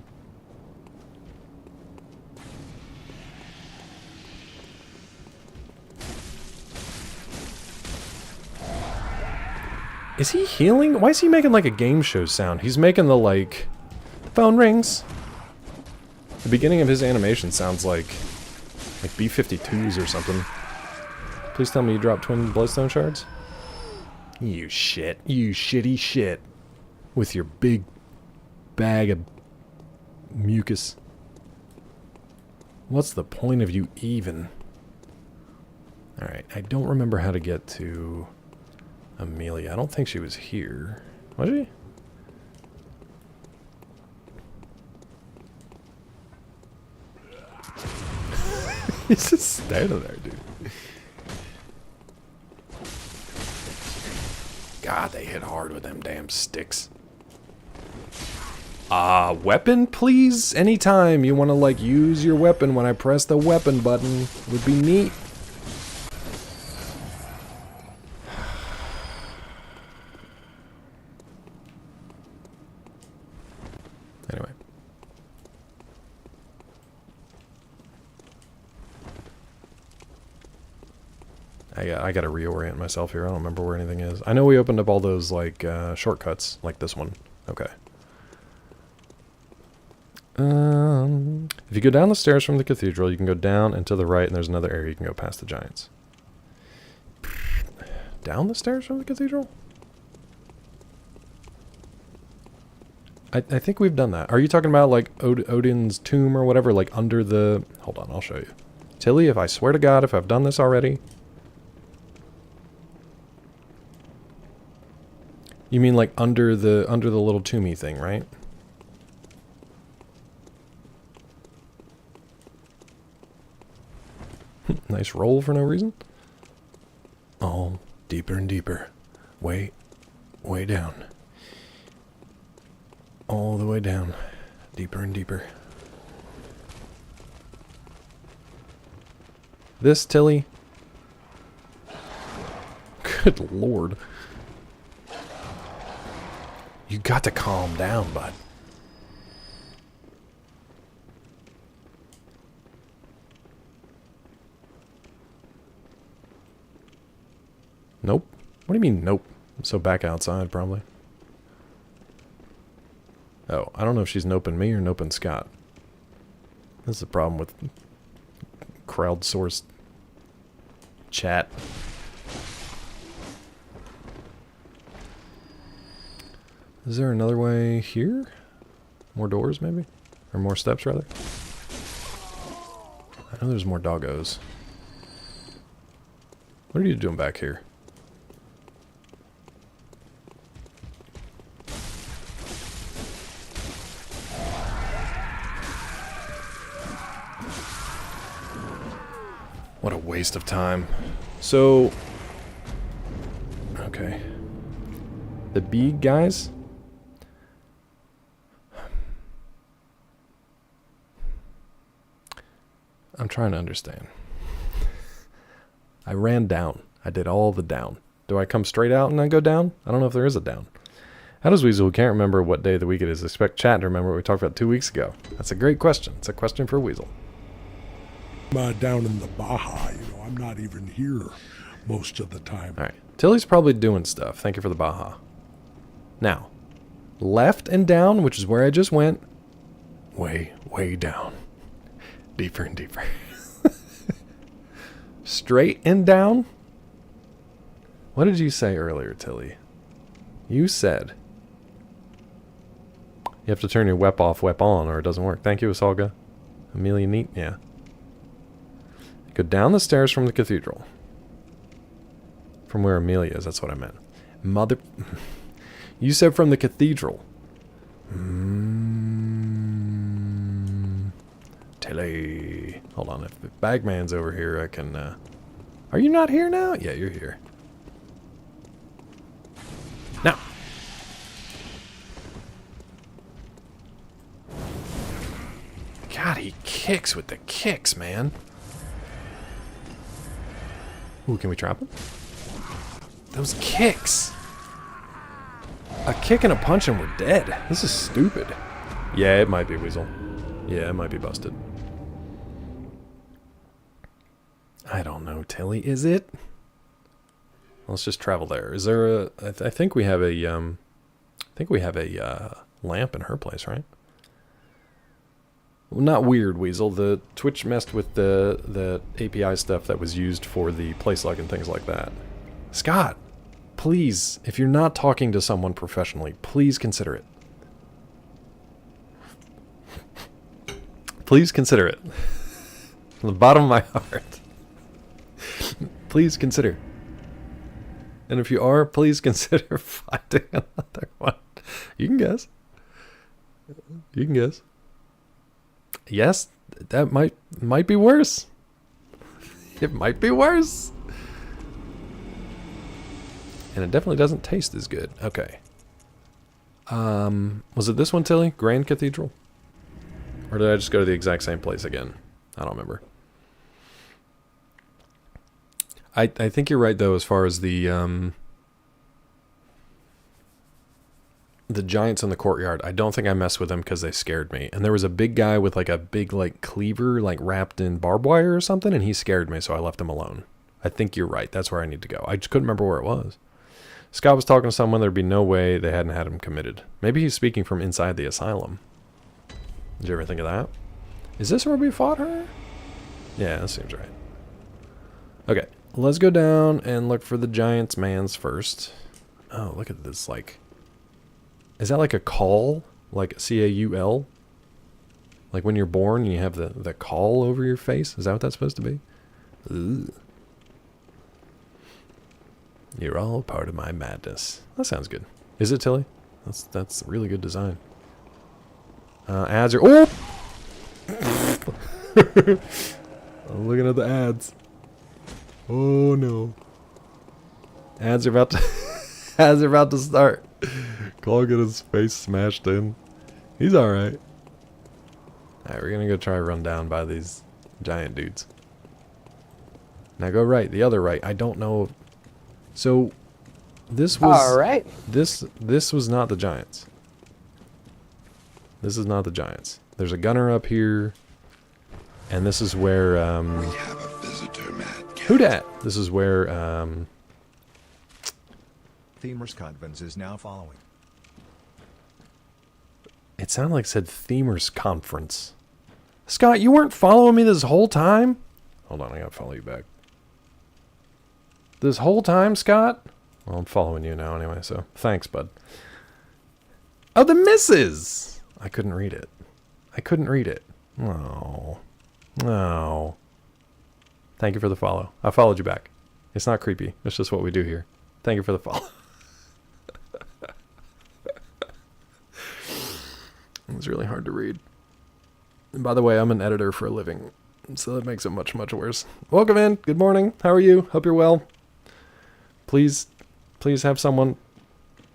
Is he healing? Why is he making like a game show sound? He's making the like... Phone rings. The beginning of his animation sounds like B-52s or something. Please tell me you dropped twin bloodstone shards? You shit. You shitty shit. With your big bag of mucus. What's the point of you even? Alright, I don't remember how to get to Amelia. I don't think she was here. Was she? He's just standing there, dude. God, they hit hard with them damn sticks. Weapon, please? Anytime you want to, like, use your weapon when I press the weapon button would be neat. Anyway. I gotta reorient myself here. I don't remember where anything is. I know we opened up all those, like, shortcuts, like this one. Okay. If you go down the stairs from the cathedral, you can go down and to the right, and there's another area you can go past the giants. Down the stairs from the cathedral? I think we've done that. Are you talking about, like, Odin's tomb or whatever, like, under the... Hold on, I'll show you. Tilly, if I swear to God, if I've done this already... You mean, like, under the little tombey thing, right? Nice roll for no reason. Oh, deeper and deeper. Way down. All the way down. Deeper and deeper. This, Tilly? Good lord. You got to calm down, bud. Nope. What do you mean, nope? So back outside, probably. Oh, I don't know if she's noping me or noping Scott. This is the problem with crowdsourced chat. Is there another way here? More doors, maybe? Or more steps, rather? I know there's more doggos. What are you doing back here? What a waste of time. So... okay. The bee guys? I'm trying to understand. I ran down. I did all the down. Do I come straight out and then go down? I don't know if there is a down. How does Weasel, who can't remember what day of the week it is, expect chat to remember what we talked about 2 weeks ago? That's a great question. It's a question for Weasel. Down in the Baja, I'm not even here most of the time. Alright. Tilly's probably doing stuff. Thank you for the Baja. Now, left and down, which is where I just went. Way, way down. Deeper and deeper. Straight and down? What did you say earlier, Tilly? You said you have to turn your wep off, wep on, or it doesn't work. Thank you, Asalga. Amelia Neat, yeah. Go down the stairs from the cathedral. From where Amelia is, that's what I meant. Mother... You said from the cathedral. Tilly. Hold on, if Bagman's over here, I can... Are you not here now? Yeah, you're here. Now. God, he kicks with the kicks, man. Ooh, can we trap him? Those kicks. A kick and a punch and we're dead. This is stupid. Yeah, it might be Weasel. Yeah, it might be busted. I don't know, Tilly. Is it? Let's just travel there. Is there a... I think we have a... I think we have a lamp in her place, right? Well, not weird, Weasel. The Twitch messed with the API stuff that was used for the place log and things like that. Scott, please, if you're not talking to someone professionally, please consider it. Please consider it. From the bottom of my heart. Please consider. And if you are, please consider finding another one. You can guess. You can guess. Yes, that might be worse. It might be worse. And it definitely doesn't taste as good. Okay. Was it this one, Tilly? Grand Cathedral? Or did I just go to the exact same place again? I don't remember. I think you're right, though, as far as the giants in the courtyard. I don't think I messed with them because they scared me. And there was a big guy with like a big like cleaver like wrapped in barbed wire or something, and he scared me, so I left him alone. I think you're right. That's where I need to go. I just couldn't remember where it was. Scott was talking to someone. There'd be no way they hadn't had him committed. Maybe he's speaking from inside the asylum. Did you ever think of that? Is this where we fought her? Yeah, that seems right. Okay, let's go down and look for the giant's mans first. Oh, look at this, like... Is that like a caul? Like C-A-U-L? Like when you're born, you have the caul over your face? Is that what that's supposed to be? Ugh. You're all part of my madness. That sounds good. Is it, Tilly? That's really good design. Ads are... Oh! I'm looking at the ads. Oh no. Ads are about to... ads are about to start. Claw got his face smashed in. He's alright. Alright, we're gonna go try run down by these giant dudes. Now go right, the other right. I don't know. So this was alright. This was not the giants. This is not the giants. There's a gunner up here. And this is where We have a visitor, Mad Cat. who dat? This is where Themers Convents is now following. It sounded like it said Themers Conference. Scott, you weren't following me this whole time? Hold on, I gotta follow you back. This whole time, Scott? Well, I'm following you now anyway, so thanks, bud. Oh, the missus! I couldn't read it. I couldn't read it. Oh. No. Thank you for the follow. I followed you back. It's not creepy. It's just what we do here. Thank you for the follow. It's really hard to read. And by the way, I'm an editor for a living, so that makes it much, much worse. Welcome in. Good morning. How are you? Hope you're well. Please have someone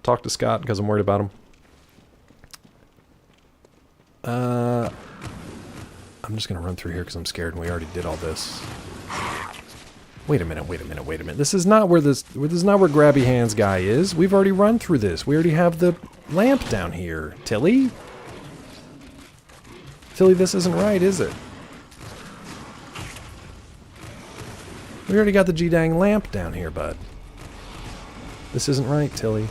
talk to Scott because I'm worried about him. I'm just going to run through here because I'm scared and we already did all this. Wait a minute. This is not where Grabby Hands guy is. We've already run through this. We already have the lamp down here. Tilly? Tilly, this isn't right, is it? We already got the G-dang lamp down here, bud. This isn't right, Tilly.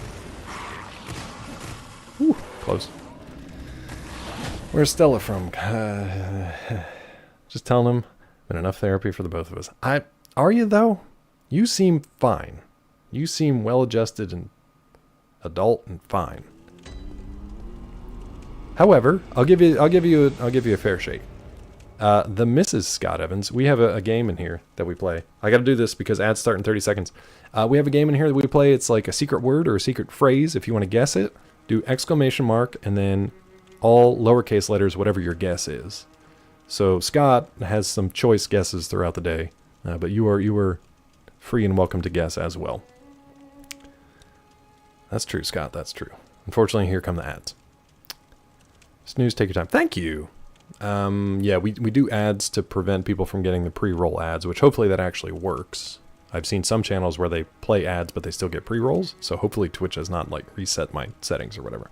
Whew, close. Where's Stella from? Just telling him. Been enough therapy for the both of us. Are you, though? You seem fine. You seem well-adjusted and adult and fine. However, I'll give you a fair shake. The Mrs. Scott Evans, we have a game in here that we play. I got to do this because ads start in 30 seconds. We have a game in here that we play. It's like a secret word or a secret phrase. If you want to guess it, do exclamation mark and then all lowercase letters, whatever your guess is. So Scott has some choice guesses throughout the day, but you are free and welcome to guess as well. That's true, Scott. That's true. Unfortunately, here come the ads. Snooze, take your time. Thank you. Yeah, we do ads to prevent people from getting the pre-roll ads, which hopefully that actually works. I've seen some channels where they play ads, but they still get pre-rolls. So hopefully Twitch has not like reset my settings or whatever.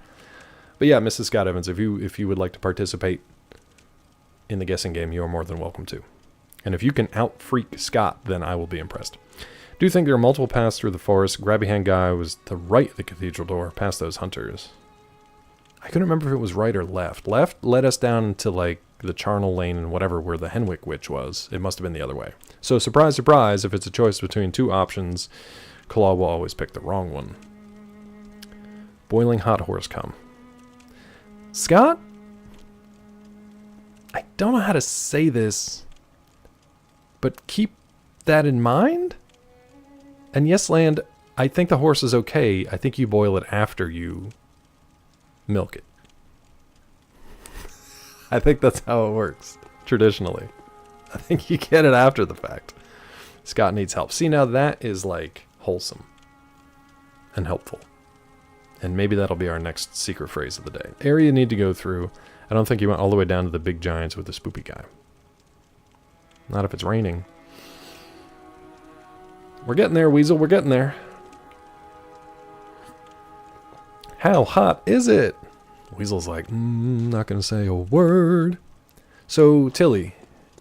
But yeah, Mrs. Scott Evans, if you would like to participate in the guessing game, you are more than welcome to. And if you can out-freak Scott, then I will be impressed. Do you think there are multiple paths through the forest? Grabby Hand guy was to right of the cathedral door, past those hunters. I couldn't remember if it was right or left. Left led us down into like the charnel lane and whatever where the Henwick witch was. It must have been the other way. So surprise, surprise, if it's a choice between two options, Claw will always pick the wrong one. Boiling hot horse come. Scott? I don't know how to say this, but keep that in mind. And yes, Land, I think the horse is okay. I think you boil it after you milk it. I think that's how it works, traditionally. I think you get it after the fact. Scott needs help. See, now that is like wholesome and helpful. And maybe that'll be our next secret phrase of the day. Area you need to go through. I don't think you went all the way down to the big giants with the spoopy guy. Not if it's raining. We're getting there, Weasel. We're getting there. How hot is it? Weasel's like, not gonna say a word. So Tilly,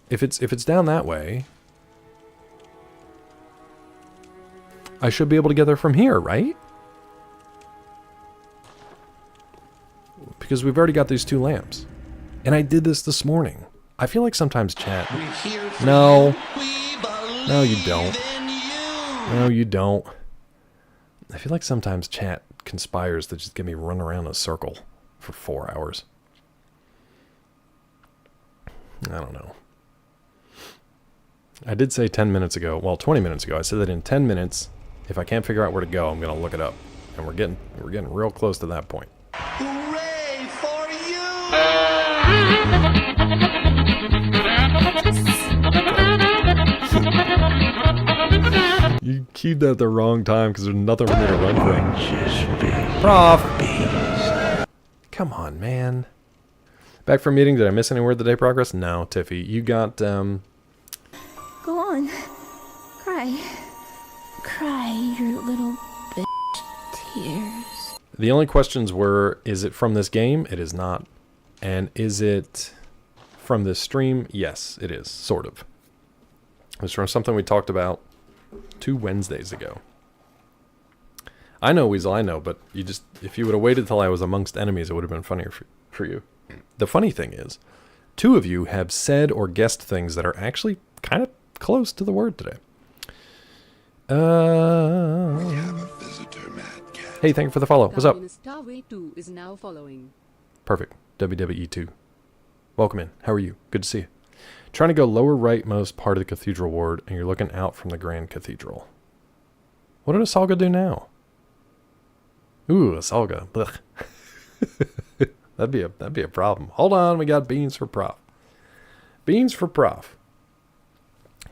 if it's down that way, I should be able to get there from here, right? Because we've already got these two lamps, and I did this morning. I feel like sometimes chat. No, you don't. No, you don't. I feel like sometimes chat conspires to just get me run around in a circle for 4 hours. I don't know. I did say 10 minutes ago, well, 20 minutes ago, I said that in 10 minutes, if I can't figure out where to go, I'm going to look it up. And we're getting real close to that point. Hooray for you! You keyed that at the wrong time because there's nothing for me to run from. Prof! Come on, man. Back from meeting, did I miss any word of the day progress? No, Tiffy. You got, Go on. Cry. Cry your little bitch tears. The only questions were, is it from this game? It is not. And is it from this stream? Yes, it is. Sort of. It was from something we talked about 2 Wednesdays ago. I know, Weasel, I know, but you just, if you would have waited till I was amongst enemies, it would have been funnier for you. The funny thing is, 2 of you have said or guessed things that are actually kind of close to the word today. We have a visitor, Mad Cat. Hey, thank you for the follow. What's up? Starway 2 is now following. Perfect. WWE2. Welcome in. How are you? Good to see you. Trying to go lower rightmost part of the cathedral ward, and you're looking out from the grand cathedral. What did Asalga do now? Ooh, Asalga. Blech. That'd be a problem. Hold on, we got beans for prof. Beans for prof.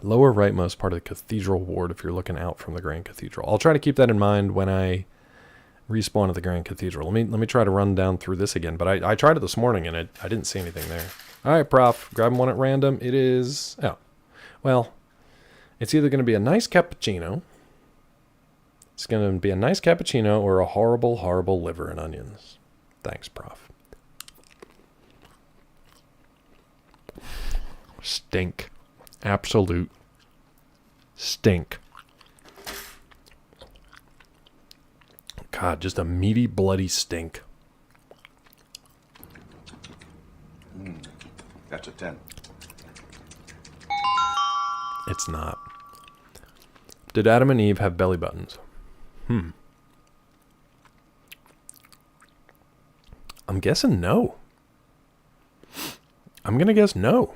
Lower rightmost part of the cathedral ward if you're looking out from the grand cathedral. I'll try to keep that in mind when I respawn at the grand cathedral. Let me try to run down through this again, but I tried it this morning and I didn't see anything there. All right, prof, grab one at random. It is, oh, well, it's either going to be a nice cappuccino. It's going to be a nice cappuccino or a horrible, horrible liver and onions. Thanks, prof. Stink. Absolute stink. God, just a meaty, bloody stink. That's a 10. It's not. Did Adam and Eve have belly buttons? I'm guessing no. I'm going to guess no.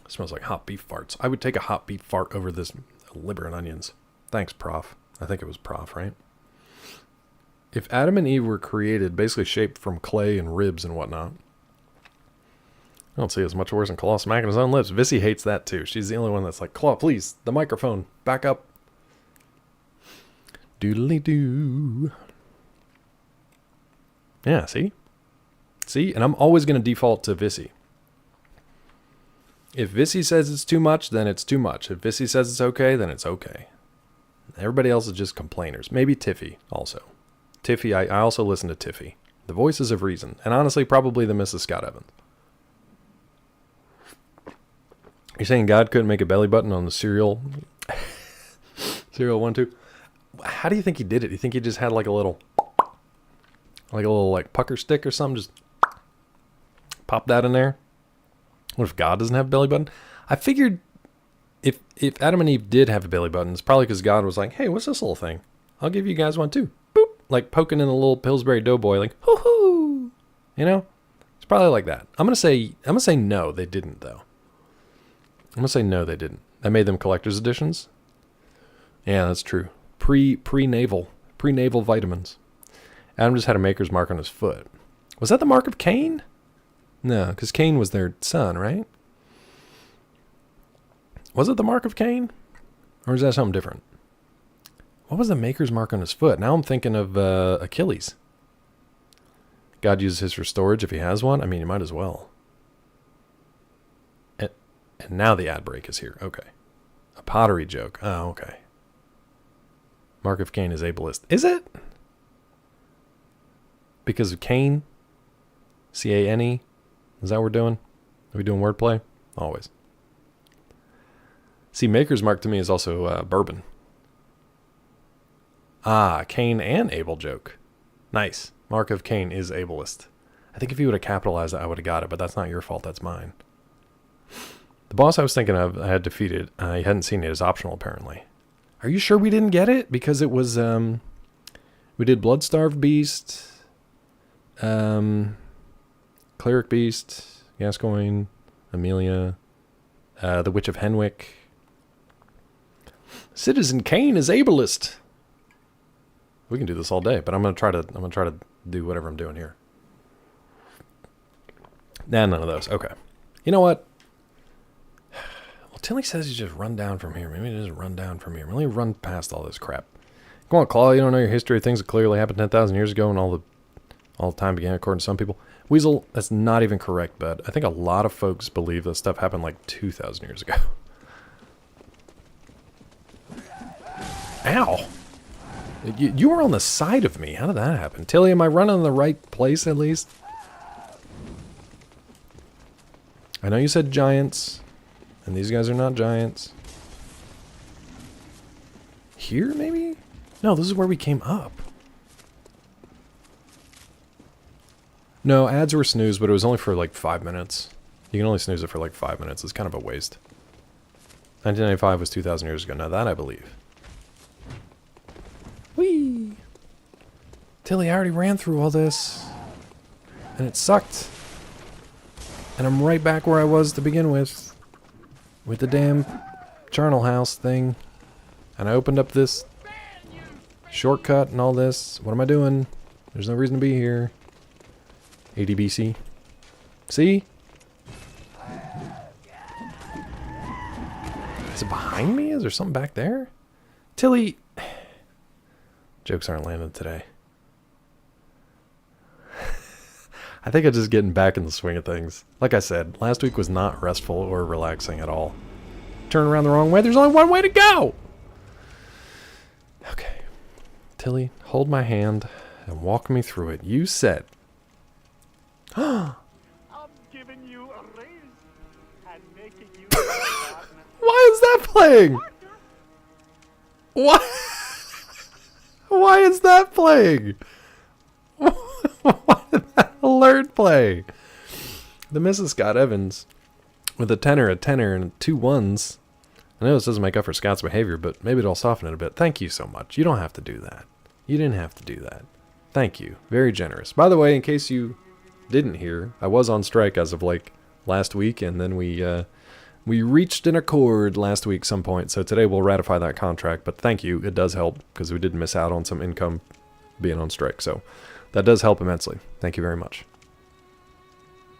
It smells like hot beef farts. I would take a hot beef fart over this liver and onions. Thanks, prof. I think it was prof, right? If Adam and Eve were created, basically shaped from clay and ribs and whatnot, I don't see it as much worse than Claw smacking his own lips. Vissy hates that too. She's the only one that's like, Claw, please, the microphone, back up. Doodly-doo. Yeah, see? See? And I'm always going to default to Vissy. If Vissy says it's too much, then it's too much. If Vissy says it's okay, then it's okay. Everybody else is just complainers. Maybe Tiffy also. Tiffy, I also listen to Tiffy. The voices of reason. And honestly, probably the Mrs. Scott Evans. You're saying God couldn't make a belly button on the cereal? Cereal 1, 2? How do you think he did it? You think he just had like a little pucker stick or something? Just pop that in there? What if God doesn't have a belly button? I figured if Adam and Eve did have a belly button, it's probably because God was like, hey, what's this little thing? I'll give you guys one too. Boop. Like poking in the little Pillsbury Doughboy, like, hoo-hoo. You know? It's probably like that. I'm gonna say no, they didn't though. I'm gonna say no, they didn't. I made them collector's editions. Yeah, that's true. Pre-naval vitamins. Adam just had a maker's mark on his foot. Was that the mark of Cain? No, because Cain was their son, right? Was it the mark of Cain? Or is that something different? What was the maker's mark on his foot? Now I'm thinking of Achilles. God uses his for storage if he has one? I mean, he might as well. And now the ad break is here. Okay. A pottery joke. Oh, okay. Mark of Cain is ableist. Is it? Because of Cain? C-A-N-E? Is that what we're doing? Are we doing wordplay? Always. See, Maker's Mark to me is also bourbon. Ah, Cain and Abel joke. Nice. Mark of Cain is ableist. I think if you would have capitalized it, I would have got it, but that's not your fault. That's mine. The boss I was thinking of, I had defeated. I hadn't seen it as optional, apparently. Are you sure we didn't get it? Because it was, we did Bloodstarved Beast, Cleric Beast, Gascoigne, Amelia, the Witch of Henwick. Citizen Kane is ableist. We can do this all day, but I'm gonna try to do whatever I'm doing here. Nah, none of those. Okay. You know what? Well, Tilly says you just run down from here. Maybe just run down from here. Let me run past all this crap. Come on, Claw. You don't know your history of things that clearly happened 10,000 years ago and all the time began, according to some people. Weasel, that's not even correct, bud. I think a lot of folks believe that stuff happened like 2,000 years ago. Ow! You were on the side of me. How did that happen? Tilly, am I running in the right place at least? I know you said giants, and these guys are not giants. Here, maybe? No, this is where we came up. No, ads were snooze, but it was only for like 5 minutes. You can only snooze it for like 5 minutes. It's kind of a waste. 1995 was 2,000 years ago. Now that I believe. Whee! Tilly, I already ran through all this. And it sucked. And I'm right back where I was to begin with. With the damn charnel house thing. And I opened up this shortcut and all this. What am I doing? There's no reason to be here. ADBC. See? Is it behind me? Is there something back there? Tilly. Jokes aren't landing today. I think I'm just getting back in the swing of things. Like I said, last week was not restful or relaxing at all. Turn around the wrong way. There's only one way to go! Okay. Tilly, hold my hand and walk me through it. You said. I'm giving you a raise and making you Why is that playing? What? Why is that playing? Why did that alert play? The Mrs. Scott Evans with a tenor, and 2 1s. I know this doesn't make up for Scott's behavior, but maybe it'll soften it a bit. Thank you so much. You don't have to do that. You didn't have to do that. Thank you. Very generous. By the way, in case you didn't hear, I was on strike as of like last week, and then we reached an accord last week some point, so today we'll ratify that contract. But thank you. It does help because we did miss out on some income being on strike, so that does help immensely. Thank you very much.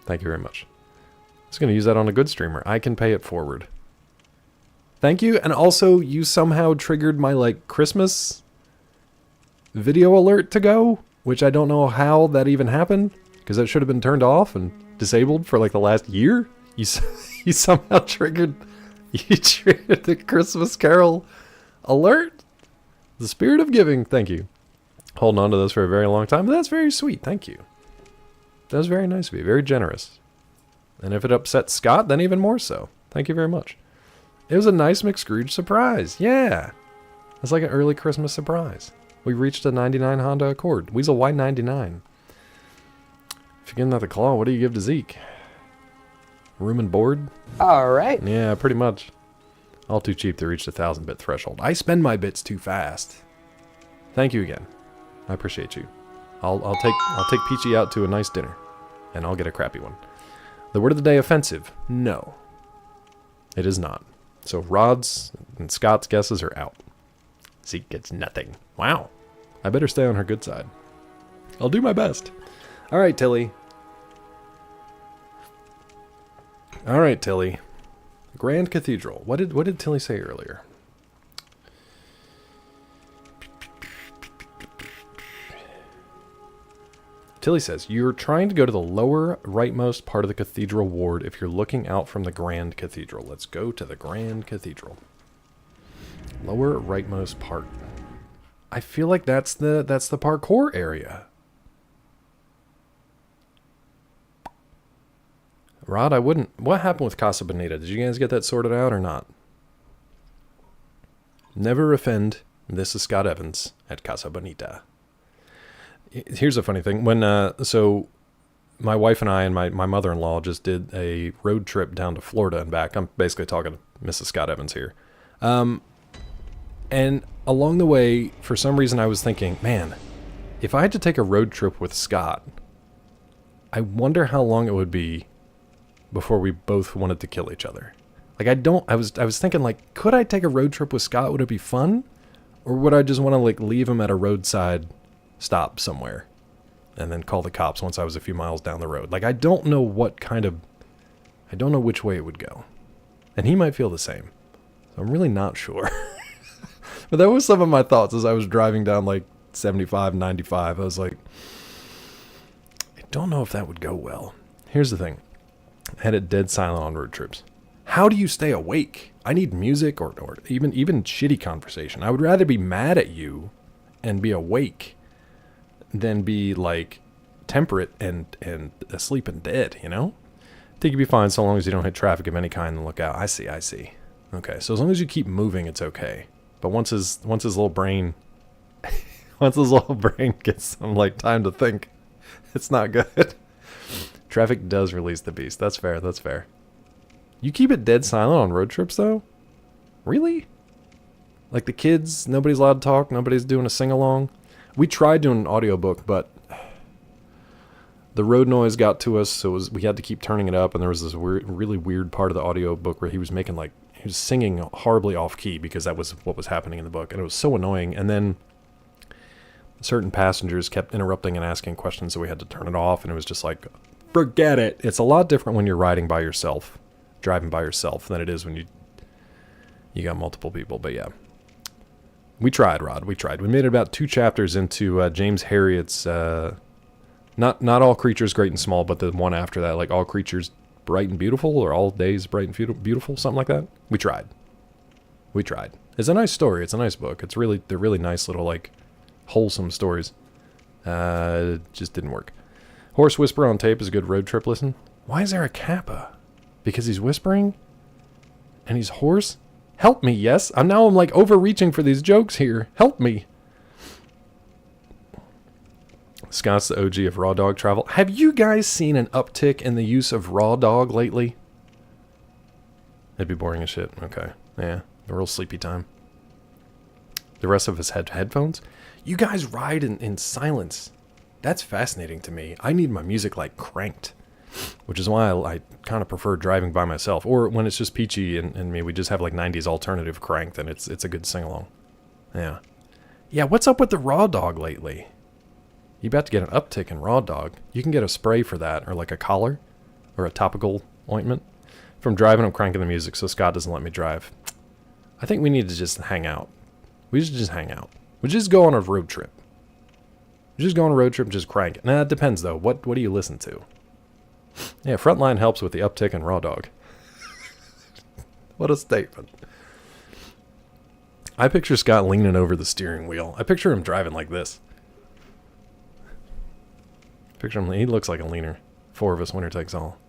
Thank you very much. I was going to use that on a good streamer. I can pay it forward. Thank you. And also, you somehow triggered my, like, Christmas video alert to go, which I don't know how that even happened, because that should have been turned off and disabled for, like, the last year. You somehow triggered the Christmas Carol alert. The spirit of giving. Thank you. Holding on to this for a very long time, but that's very sweet. Thank you. That was very nice of you. Very generous. And if it upset Scott, then even more so. Thank you very much. It was a nice McScrooge surprise. Yeah. It's like an early Christmas surprise. We reached a 99 Honda Accord. Weasel Y99. If you're getting out the claw, what do you give to Zeke? Room and board? Alright. Yeah, pretty much. All too cheap to reach the 1,000-bit threshold. I spend my bits too fast. Thank you again. I appreciate you. I'll take Peachy out to a nice dinner. And I'll get a crappy one. The word of the day, offensive. No. It is not. So Rod's and Scott's guesses are out. Zeke gets nothing. Wow. I better stay on her good side. I'll do my best. Alright, Tilly. Alright, Tilly. Grand Cathedral. What did Tilly say earlier? Tilly says, you're trying to go to the lower rightmost part of the cathedral ward if you're looking out from the Grand Cathedral. Let's go to the Grand Cathedral. Lower rightmost part. I feel like that's the parkour area. Rod, I wouldn't... What happened with Casa Bonita? Did you guys get that sorted out or not? Never offend. This is Scott Evans at Casa Bonita. Here's a funny thing. When so my wife and I and my mother-in-law just did a road trip down to Florida and back. I'm basically talking to Mrs. Scott Evans here. And along the way, for some reason, I was thinking, man, if I had to take a road trip with Scott, I wonder how long it would be before we both wanted to kill each other. Like, I was thinking, like, could I take a road trip with Scott? Would it be fun? Or would I just want to, like, leave him at a roadside stop somewhere and then call the cops once I was a few miles down the road? Like, I don't know which way it would go. And he might feel the same. So I'm really not sure. But that was some of my thoughts as I was driving down, like, 75, 95. I was like, I don't know if that would go well. Here's the thing. I had it dead silent on road trips. How do you stay awake? I need music or even shitty conversation. I would rather be mad at you and be awake than be, like, temperate and asleep and dead, you know? I think you'd be fine so long as you don't hit traffic of any kind and look out. I see. Okay, so as long as you keep moving, it's okay. But once his little brain Once his little brain gets some like time to think, it's not good. Traffic does release the beast. That's fair. That's fair. You keep it dead silent on road trips though? Really? Like the kids, nobody's allowed to talk, nobody's doing a sing-along. We tried doing an audiobook, but the road noise got to us, so we had to keep turning it up, and there was this really weird part of the audiobook where he was singing horribly off-key because that was what was happening in the book, and it was so annoying. And then certain passengers kept interrupting and asking questions, so we had to turn it off, and it was just like, forget it. It's a lot different when you're riding by yourself, driving by yourself, than it is when you got multiple people. But yeah, we tried, Rod. We tried. We made it about 2 chapters into James Herriot's not all creatures great and small, but the one after that, like all creatures bright and beautiful, or all days bright and beautiful, something like that. We tried. We tried. It's a nice story. It's a nice book. They're really nice little like wholesome stories. It just didn't work. Horse Whisper on tape is a good road trip listen. Why is there a kappa? Because he's whispering? And he's hoarse? Help me, yes. I'm like overreaching for these jokes here. Help me. Scott's the OG of raw dog travel. Have you guys seen an uptick in the use of raw dog lately? It'd be boring as shit. Okay. Yeah. A real sleepy time. The rest of us had headphones. You guys ride in silence. That's fascinating to me. I need my music like cranked, which is why I kind of prefer driving by myself. Or when it's just Peachy and me, we just have like 90s alternative cranked, and it's a good sing-along. Yeah. Yeah, what's up with the raw dog lately? You about to get an uptick in raw dog. You can get a spray for that, or like a collar, or a topical ointment. From driving, I'm cranking the music, so Scott doesn't let me drive. I think we need to just hang out. We should just hang out. We just go on a road trip. Just go on a road trip and just crank it. Nah, it depends though. What do you listen to? Yeah, Frontline helps with the uptick in raw dog. What a statement. I picture Scott leaning over the steering wheel. I picture him driving like this. Picture him, he looks like a leaner. 4 of us, winner takes all.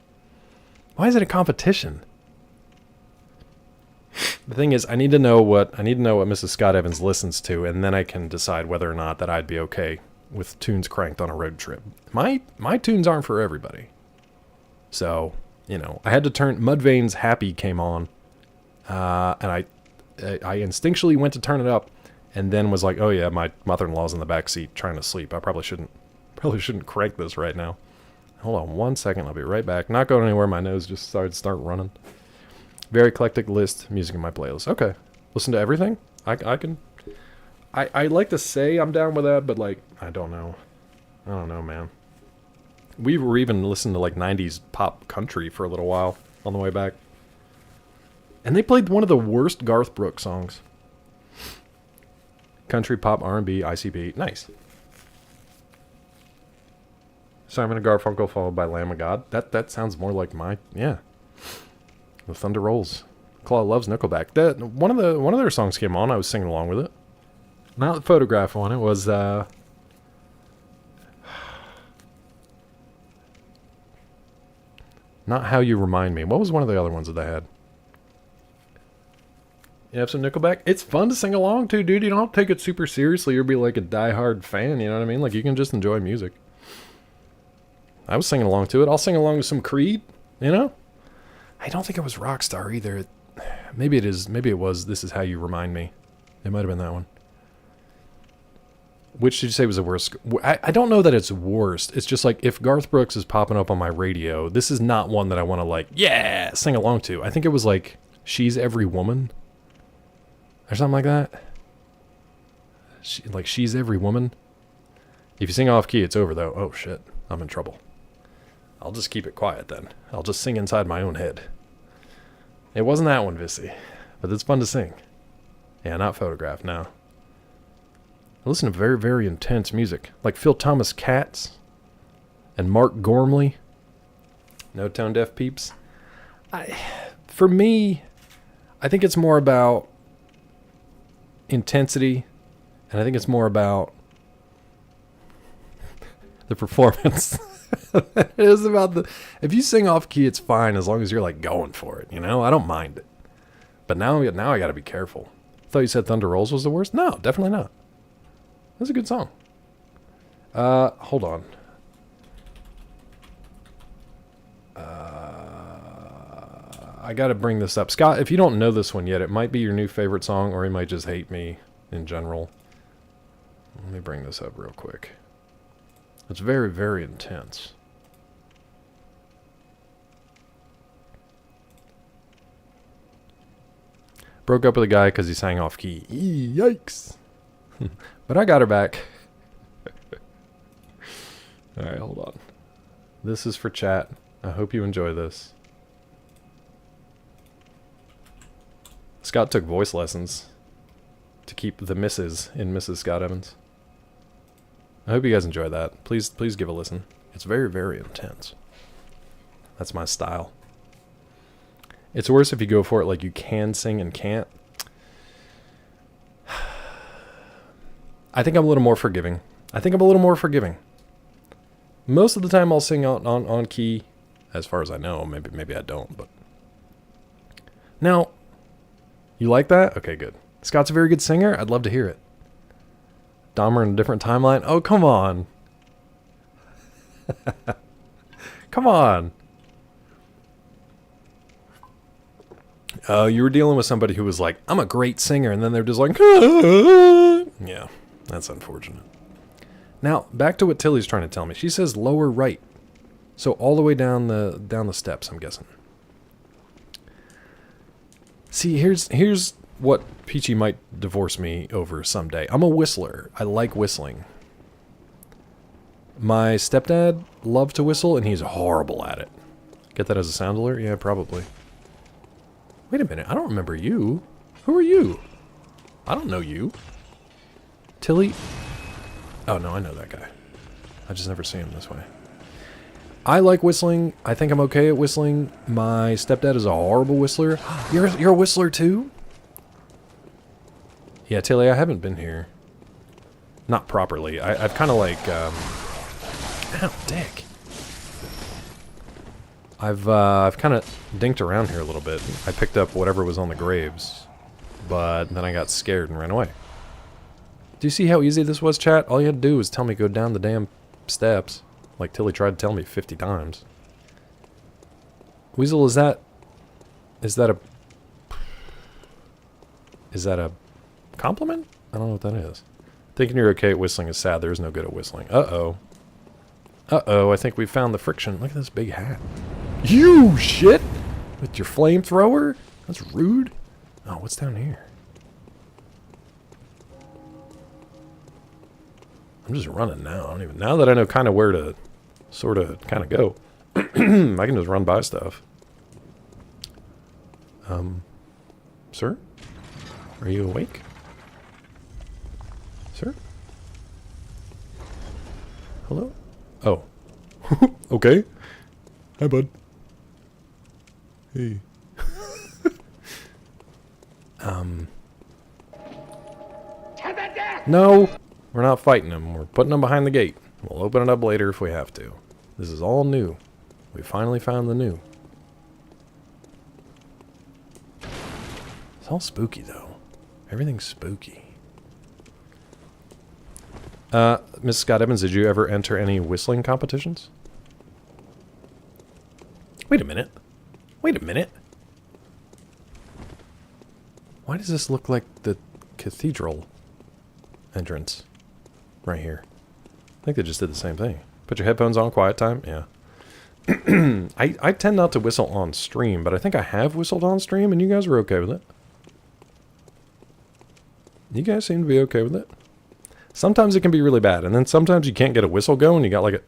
Why is it a competition? The thing is, I need to know what Mrs. Scott Evans listens to, and then I can decide whether or not that I'd be okay with tunes cranked on a road trip. My tunes aren't for everybody. So, I had to turn Mudvayne's Happy came on, and I instinctually went to turn it up, and then was like, oh yeah, my mother-in-law's in the back seat trying to sleep. I probably shouldn't crank this right now. Hold on 1 second, I'll be right back. Not going anywhere, my nose just start running. Very eclectic list, music in my playlist. Okay. Listen to everything? I like to say I'm down with that, but like, I don't know. I don't know, man. We were even listening to like 90s pop country for a little while on the way back. And they played one of the worst Garth Brooks songs. Country, pop, R&B, ICB. Nice. Simon and Garfunkel followed by Lamb of God. That sounds more like yeah. The Thunder Rolls. Claw loves Nickelback. One of their songs came on. I was singing along with it. Not the photograph on it. Was not How You Remind Me. What was one of the other ones that they had? You have some Nickelback? It's fun to sing along to, dude. You don't take it super seriously or be like a diehard fan. You know what I mean? Like, you can just enjoy music. I was singing along to it. I'll sing along with some Creed, I don't think it was Rockstar either. Maybe it is. Maybe it was This Is How You Remind Me. It might have been that one. Which did you say was the worst? I don't know that it's worst. It's just like, if Garth Brooks is popping up on my radio, this is not one that I want to like, yeah, sing along to. I think it was like She's Every Woman. Or something like that. She's Every Woman. If you sing off key, it's over though. Oh shit, I'm in trouble. I'll just keep it quiet then. I'll just sing inside my own head. It wasn't that one, Vissy. But it's fun to sing. Yeah, not Photograph, no. I listen to very, very intense music. Like Phil Thomas Katz. And Mark Gormley. No Tone Deaf peeps. For me, I think it's more about intensity. And I think it's more about the performance. It is about if you sing off key, it's fine as long as you're like going for it, I don't mind it. But now I gotta be careful. I thought you said Thunder Rolls was the worst. No, definitely not. That's a good song. Hold on. I gotta bring this up. Scott, if you don't know this one yet, it might be your new favorite song, or you might just hate me in general. Let me bring this up real quick. It's very, very intense. Broke up with a guy because he sang off key. Yikes. But I got her back. Alright, hold on. This is for chat. I hope you enjoy this. Scott took voice lessons to keep the misses in Mrs. Scott Evans. I hope you guys enjoy that. Please give a listen. It's very, very intense. That's my style. It's worse if you go for it like you can sing and can't. I think I'm a little more forgiving. Most of the time I'll sing on key, as far as I know. Maybe I don't, but... Now, you like that? Okay, good. Scott's a very good singer. I'd love to hear it. Dahmer in a different timeline? Oh, come on. Come on. You were dealing with somebody who was like, I'm a great singer, and then they're just like, yeah, that's unfortunate. Now, back to what Tilly's trying to tell me. She says lower right. So all the way down the steps, I'm guessing. See, here's what Peachy might divorce me over someday. I'm a whistler. I like whistling. My stepdad loved to whistle, and he's horrible at it. Get that as a sound alert? Yeah, probably. Wait a minute, I don't remember you. Who are you? I don't know you. Tilly? Oh, no, I know that guy. I just never see him this way. I like whistling. I think I'm okay at whistling. My stepdad is a horrible whistler. You're a whistler too? Yeah, Tilly, I haven't been here. Not properly. I've kind of like... Ow, dick. I've kind of dinked around here a little bit. I picked up whatever was on the graves, but then I got scared and ran away. Do you see how easy this was, chat? All you had to do was tell me go down the damn steps, like Tilly tried to tell me 50 times. Weasel, is that a compliment? I don't know what that is. Thinking you're okay at whistling is sad. There is no good at whistling. Uh-oh. Uh-oh, I think we found the friction. Look at this big hat. You shit! With your flamethrower? That's rude. Oh, what's down here? I'm just running now. I don't even... Now that I know kind of where to sort of kind of go, I can just run by stuff. Sir? Are you awake? Sir? Hello? Oh. Okay. Hi, bud. Hey. No! We're not fighting him. We're putting him behind the gate. We'll open it up later if we have to. This is all new. We finally found the new. It's all spooky, though. Everything's spooky. Mrs. Scott Evans, did you ever enter any whistling competitions? Wait a minute. Wait a minute. Why does this look like the cathedral entrance? Right here. I think they just did the same thing. Put your headphones on, quiet time? Yeah. I tend not to whistle on stream, but I think I have whistled on stream, and you guys were okay with it. You guys seem to be okay with it. Sometimes it can be really bad, and then sometimes you can't get a whistle going, you got like a...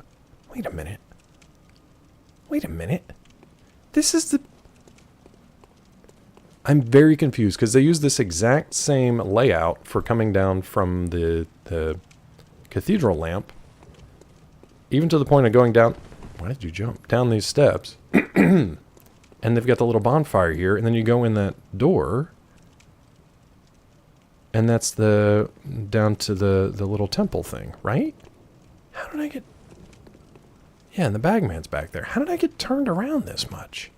Wait a minute. Wait a minute. This is the... I'm very confused, because they use this exact same layout for coming down from the cathedral lamp, even to the point of going down... Why did you jump? Down these steps. And they've got the little bonfire here, and then you go in that door... And that's the... down to the little temple thing, right? How did I get... Yeah, and the bagman's back there. How did I get turned around this much?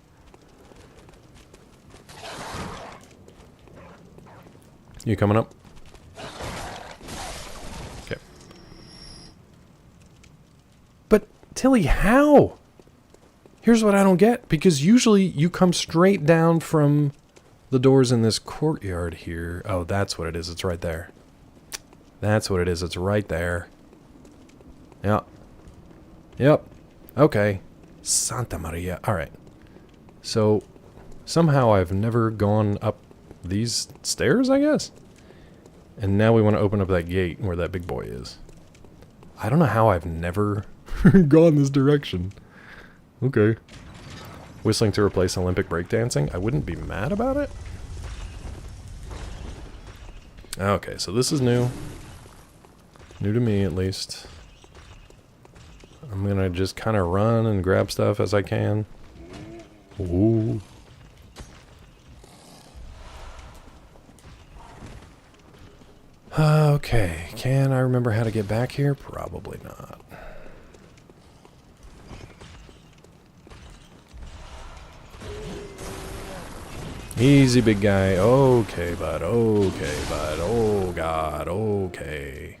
You coming up? Okay. Tilly, how? Here's what I don't get. Because usually you come straight down from the doors in this courtyard here. Oh, that's what it is. It's right there. That's what it is. It's right there. Yep. Yep. Okay. Santa Maria. Alright. So, somehow I've never gone up these stairs, I guess? And now we want to open up that gate where that big boy is. I don't know how I've never gone this direction. Okay. Whistling to replace Olympic breakdancing? I wouldn't be mad about it. Okay, so this is new. New to me, at least. I'm gonna just kind of run and grab stuff as I can. Ooh. Okay, can I remember how to get back here? Probably not. Easy, big guy. Okay, bud. Okay, bud. Oh, God. Okay.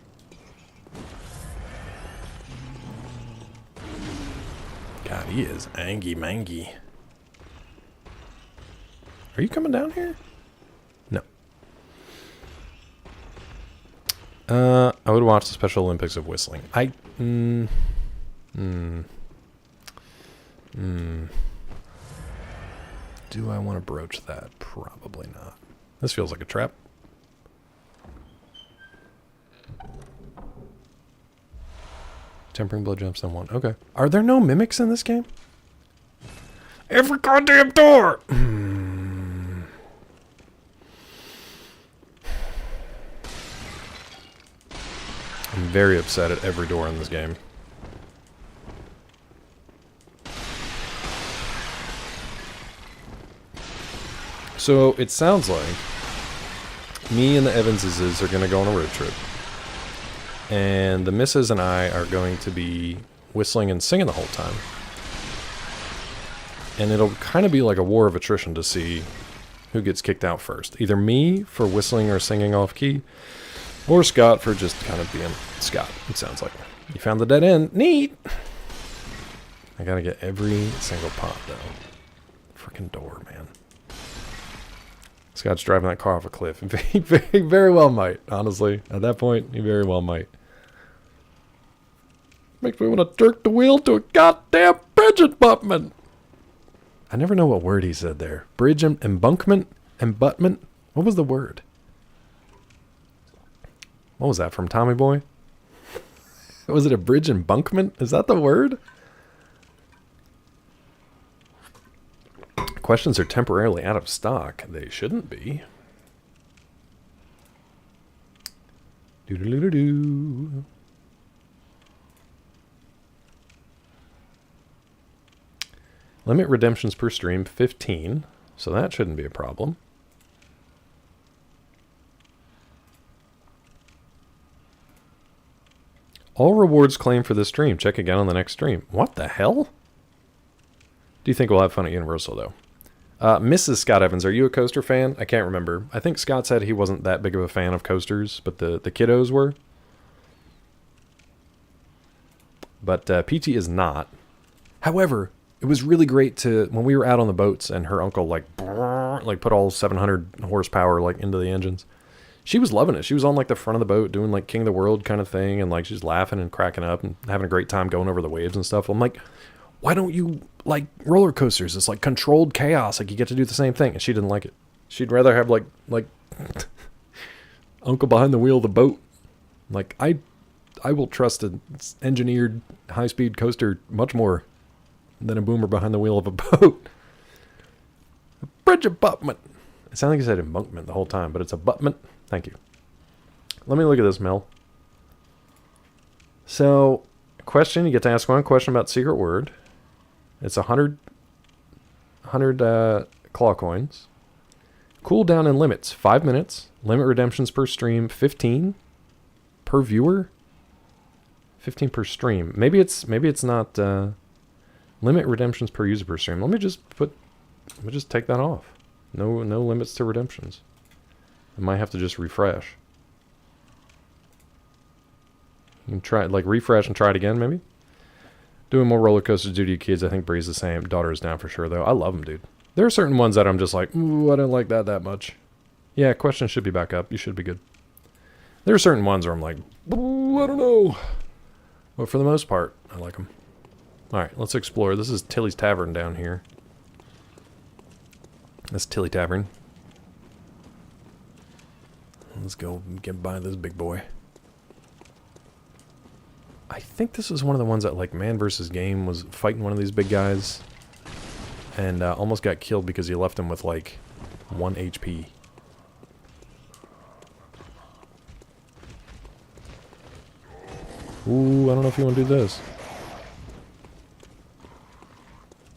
God, he is angy-mangy. Are you coming down here? No. I would watch the Special Olympics of whistling. Do I want to broach that? Probably not. This feels like a trap. Tempering blow jumps on one. Okay. Are there no mimics in this game? Every goddamn door! I'm very upset at every door in this game. So, it sounds like me and the Evanses are going to go on a road trip. And the missus and I are going to be whistling and singing the whole time. And it'll kind of be like a war of attrition to see who gets kicked out first. Either me for whistling or singing off key, or Scott for just kind of being Scott, it sounds like. You found the dead end. Neat! I gotta get every single pot, though. Freaking door, man. Scott's driving that car off a cliff. He very well might, honestly. At that point, he very well might. Makes me want to jerk the wheel to a goddamn bridge abutment. I never know what word he said there. Bridge embankment? Embutment? What was the word? What was that from Tommy Boy? Was it a bridge embankment? Is that the word? Questions are temporarily out of stock. They shouldn't be. Doo-doo-doo-doo-doo. Limit redemptions per stream, 15. So that shouldn't be a problem. All rewards claimed for this stream. Check again on the next stream. What the hell? Do you think we'll have fun at Universal, though? Mrs. Scott Evans, are you a coaster fan? I can't remember. I think Scott said he wasn't that big of a fan of coasters, but the kiddos were. But PT is not. However, it was really great to, when we were out on the boats and her uncle like put all 700 horsepower like into the engines. She was loving it. She was on like the front of the boat doing like King of the World kind of thing, and like she's laughing and cracking up and having a great time going over the waves and stuff. I'm like, why don't you like roller coasters? It's like controlled chaos. Like you get to do the same thing. And she didn't like it. She'd rather have like uncle behind the wheel of the boat. Like I will trust an engineered high-speed coaster much more than a boomer behind the wheel of a boat. A bridge abutment. It sounded like you said embankment the whole time, but it's abutment. Thank you. Let me look at this, Mel. So, question. You get to ask one question about secret word. It's 100 claw coins. Cooldown and limits, 5 minutes. Limit redemptions per stream, 15 per viewer. 15 per stream. Maybe it's not limit redemptions per user per stream. Let me just take that off. No limits to redemptions. I might have to just refresh. You can try refresh and try it again, maybe. Doing more roller coasters due to you kids. I think Bree's the same. Daughter is down for sure, though. I love them, dude. There are certain ones that I'm just like, ooh, I don't like that much. Yeah, questions should be back up. You should be good. There are certain ones where I'm like, ooh, I don't know. But for the most part, I like them. Alright, let's explore. This is Tilly's Tavern down here. That's Tilly Tavern. Let's go get by this big boy. I think this is one of the ones that, like, Man vs. Game was fighting one of these big guys. And almost got killed because he left him with, like, 1 HP. Ooh, I don't know if you want to do this.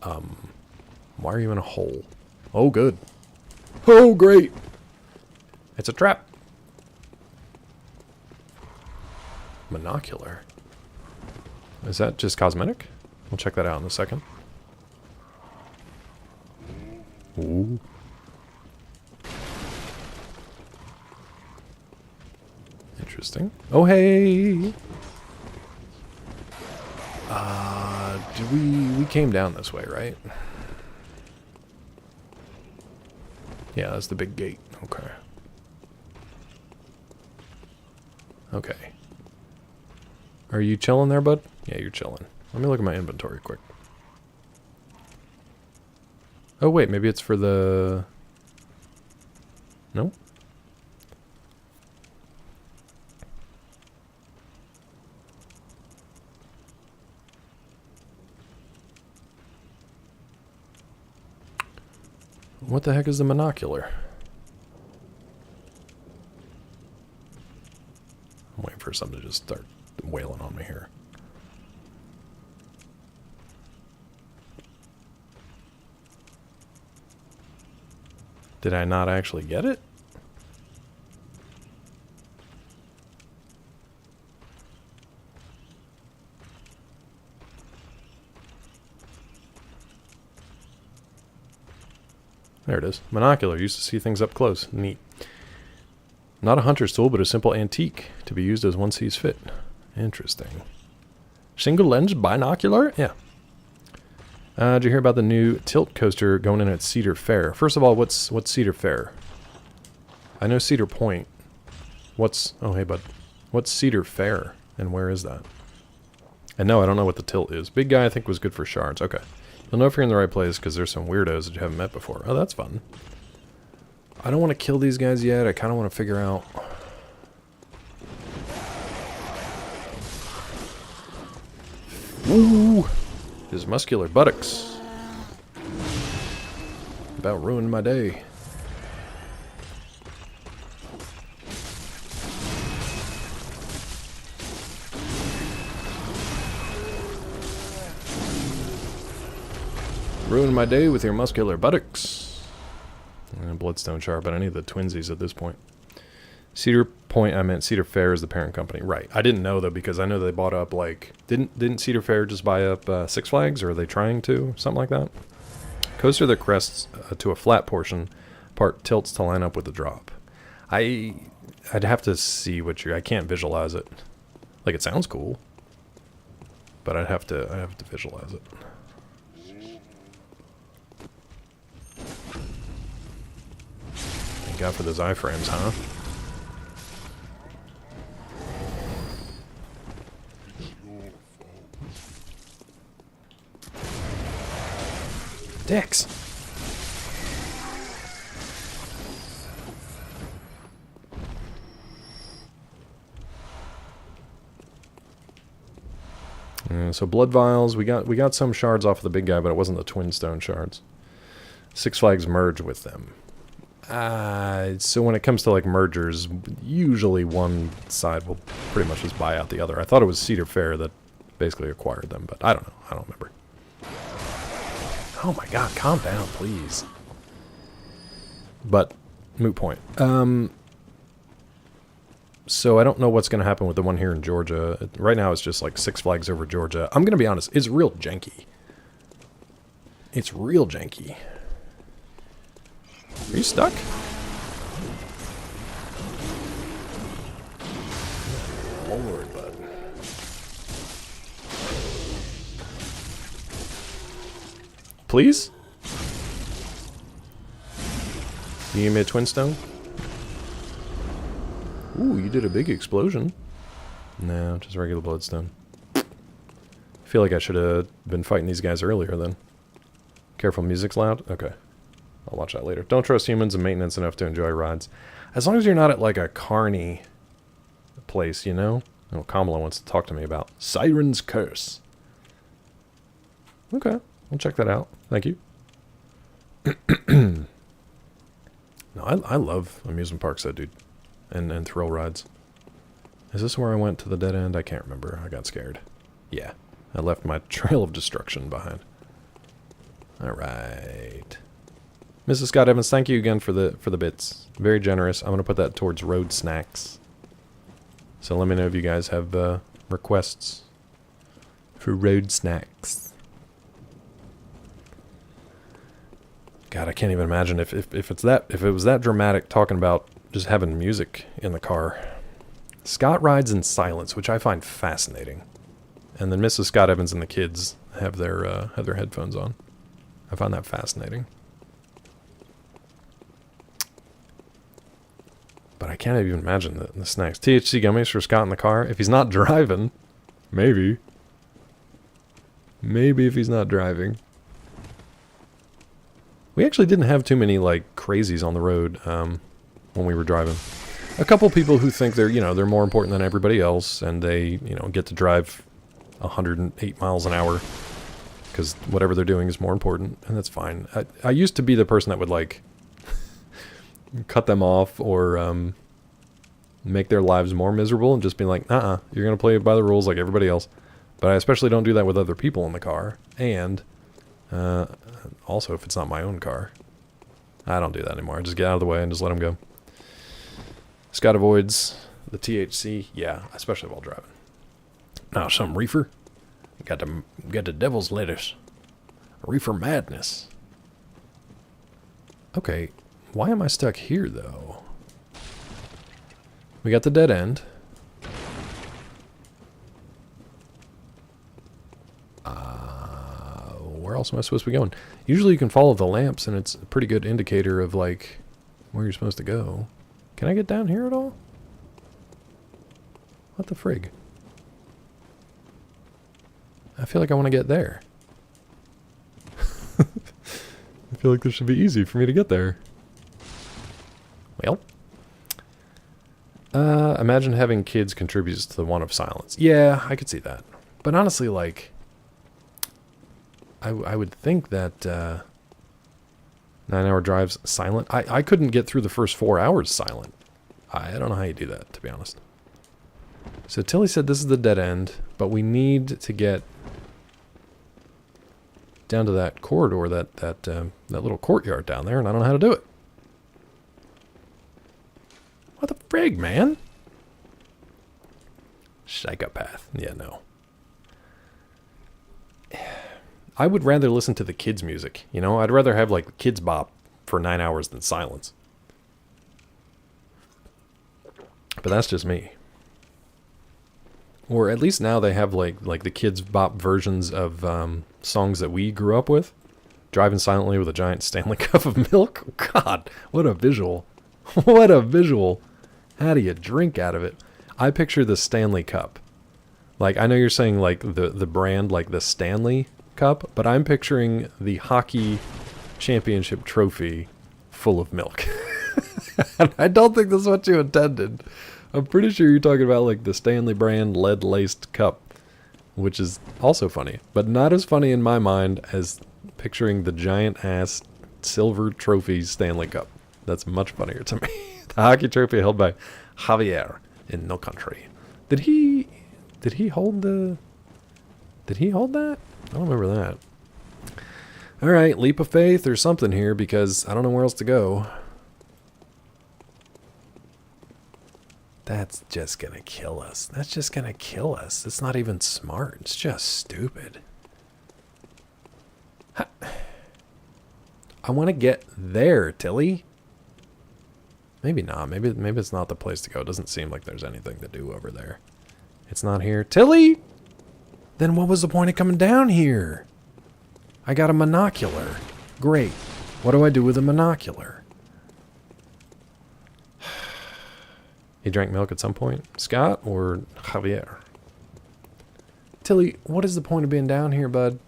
Why are you in a hole? Oh, good. Oh, great. It's a trap. Monocular. Is that just cosmetic? We'll check that out in a second. Ooh. Interesting. Oh, hey! We came down this way, right? Yeah, that's the big gate. Okay. Okay. Are you chilling there, bud? Yeah, you're chilling. Let me look at my inventory quick. Oh, wait, maybe it's for the... No? What the heck is the monocular? I'm waiting for something to just start wailing on me here. Did I not actually get it? There it is. Monocular. Used to see things up close. Neat. Not a hunter's tool, but a simple antique to be used as one sees fit. Interesting. Single lens binocular? Yeah. Did you hear about the new tilt coaster going in at Cedar Fair? First of all, what's Cedar Fair? I know Cedar Point. Oh, hey, bud. What's Cedar Fair, and where is that? And no, I don't know what the tilt is. Big guy, I think, was good for shards. Okay. You'll know if you're in the right place, because there's some weirdos that you haven't met before. Oh, that's fun. I don't want to kill these guys yet. I kind of want to figure out... Woo! His muscular buttocks. About ruined my day. Ruined my day with your muscular buttocks. And Bloodstone Shard, but I need the twinsies at this point. Cedar Point, I meant Cedar Fair is the parent company. Right. I didn't know, though, because I know they bought up, like... Didn't Cedar Fair just buy up Six Flags, or are they trying to? Something like that? Coaster that crests to a flat portion, part tilts to line up with the drop. I'd have to see what I can't visualize it. Like, it sounds cool. But I'd have to visualize it. Thank God for those iframes, huh? Dicks. So blood vials, we got some shards off of the big guy, but it wasn't the twin stone shards. Six Flags merge with them. So when it comes to like mergers, usually one side will pretty much just buy out the other. I thought it was Cedar Fair that basically acquired them, but I don't know. I don't remember. Oh my god, calm down, please. But, moot point. So I don't know what's going to happen with the one here in Georgia. Right now it's just like Six Flags over Georgia. I'm going to be honest, it's real janky. It's real janky. Are you stuck? Lord, bud. please? You give me a twin stone? Ooh, you did a big explosion. No, just regular bloodstone. I feel like I should have been fighting these guys earlier then. Careful, music's loud? Okay. I'll watch that later. Don't trust humans and maintenance enough to enjoy rides. As long as you're not at like a carny place, you know? Oh, Kamala wants to talk to me about Siren's Curse. Okay, we'll check that out. Thank you. No, I love amusement parks though, dude. And thrill rides. Is this where I went to the dead end? I can't remember. I got scared. Yeah. I left my trail of destruction behind. Alright. Mrs. Scott Evans, thank you again for the bits. Very generous. I'm going to put that towards road snacks. So let me know if you guys have requests for road snacks. God, I can't even imagine if it was that dramatic talking about just having music in the car. Scott rides in silence, which I find fascinating. And then Mrs. Scott Evans and the kids have their headphones on. I find that fascinating. But I can't even imagine the snacks. THC gummies for Scott in the car. If he's not driving, maybe. Maybe if he's not driving. We actually didn't have too many like crazies on the road when we were driving. A couple people who think they're more important than everybody else, and they get to drive 108 miles an hour because whatever they're doing is more important, and that's fine. I used to be the person that would like cut them off or make their lives more miserable and just be like, you're gonna play by the rules like everybody else. But I especially don't do that with other people in the car, and also if it's not my own car. I don't do that anymore. I just get out of the way and just let them go. Scott avoids the THC, yeah, especially while driving. Now, some reefer. Got the devil's lettuce. Reefer madness. Okay, why am I stuck here though? We got the dead end. Where else am I supposed to be going? Usually you can follow the lamps and it's a pretty good indicator of like where you're supposed to go. Can I get down here at all? What the frig? I feel like I want to get there. I feel like this should be easy for me to get there. Well. Imagine having kids contributes to the want of silence. Yeah, I could see that. But honestly, like, I would think that 9-hour drives silent. I couldn't get through the first 4 hours silent. I don't know how you do that, to be honest. So Tilly said this is the dead end, but we need to get down to that corridor, that little courtyard down there, and I don't know how to do it. What the frig, man? Psychopath. Yeah, no. I would rather listen to the kids' music, you know? I'd rather have, like, kids bop for 9 hours than silence. But that's just me. Or at least now they have, like the kids bop versions of songs that we grew up with. Driving silently with a giant Stanley cup of milk. God, what a visual. What a visual. How do you drink out of it? I picture the Stanley Cup. Like, I know you're saying, like, the brand, like the Stanley Cup, but I'm picturing the hockey championship trophy full of milk. I don't think that's what you intended. I'm pretty sure you're talking about, like, the Stanley brand lead-laced cup, which is also funny, but not as funny in my mind as picturing the giant-ass silver trophy Stanley Cup. That's much funnier to me. The hockey trophy held by Javier in No Country. Did he hold the... Did he hold that? I don't remember that. Alright, leap of faith or something here, because I don't know where else to go. That's just gonna kill us. That's just gonna kill us. It's not even smart. It's just stupid. I want to get there, Tilly. Maybe not. Maybe it's not the place to go. It doesn't seem like there's anything to do over there. It's not here. Tilly! Then what was the point of coming down here? I got a monocular. Great. What do I do with a monocular? He drank milk at some point. Scott or Javier? Tilly, what is the point of being down here, bud?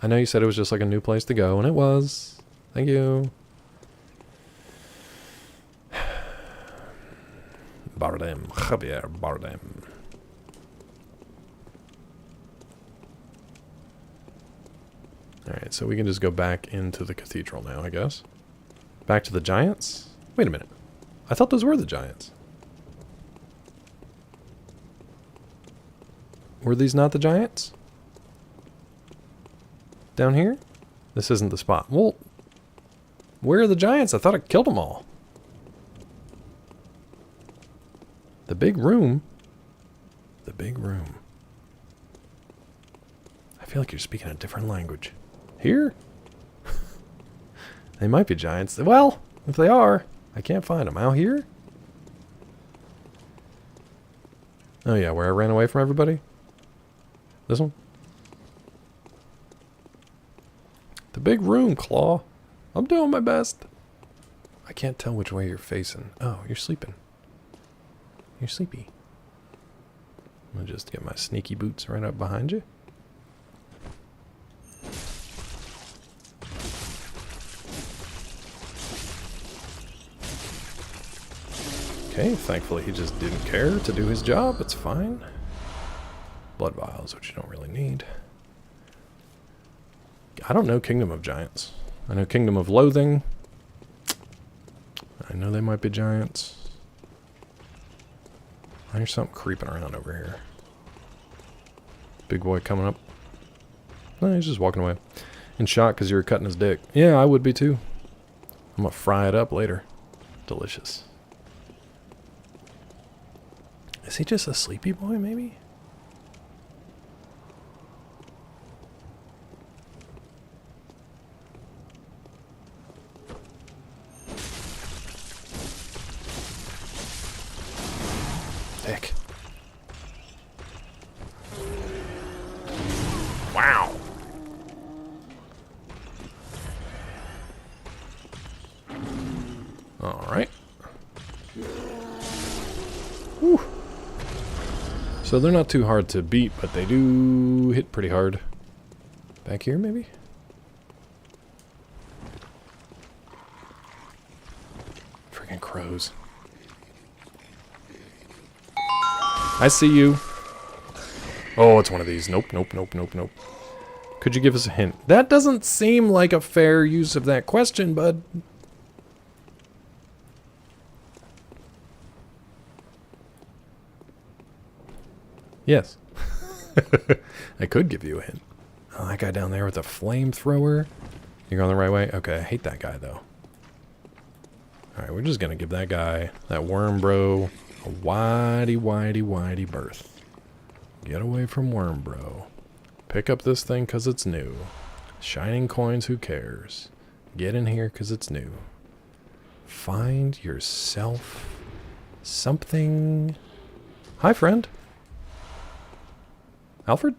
I know you said it was just like a new place to go, and it was. Thank you. Bardem. Javier Bardem. Alright, so we can just go back into the cathedral now, I guess. Back to the giants? Wait a minute. I thought those were the giants. Were these not the giants? Down here? This isn't the spot. Well, where are the giants? I thought I killed them all. The big room? The big room. I feel like you're speaking a different language. Here? They might be giants. Well, if they are, I can't find them. Out here? Oh yeah, where I ran away from everybody? This one? The big room, Claw. I'm doing my best. I can't tell which way you're facing. Oh, you're sleeping. You're sleepy. I'm gonna just get my sneaky boots right up behind you. Okay, thankfully he just didn't care to do his job. It's fine. Blood vials, which you don't really need. I don't know Kingdom of Giants. I know Kingdom of Loathing. I know they might be giants. There's something creeping around over here. Big boy coming up. No, he's just walking away. In shock because you were cutting his dick. Yeah, I would be too. I'm gonna fry it up later. Delicious. Is he just a sleepy boy, maybe? Dick. Wow. All right. Whew. So they're not too hard to beat, but they do hit pretty hard. Back here, maybe? Freaking crows. I see you. Oh, it's one of these. Nope, nope, nope, nope, nope. Could you give us a hint? That doesn't seem like a fair use of that question, bud. Yes. I could give you a hint. Oh, that guy down there with the flamethrower. You're going the right way? Okay, I hate that guy, though. Alright, we're just going to give that guy, that worm bro, a whitey, whitey, whitey berth. Get away from worm bro. Pick up this thing because it's new. Shining coins, who cares? Get in here because it's new. Find yourself something. Hi, friend. Alfred?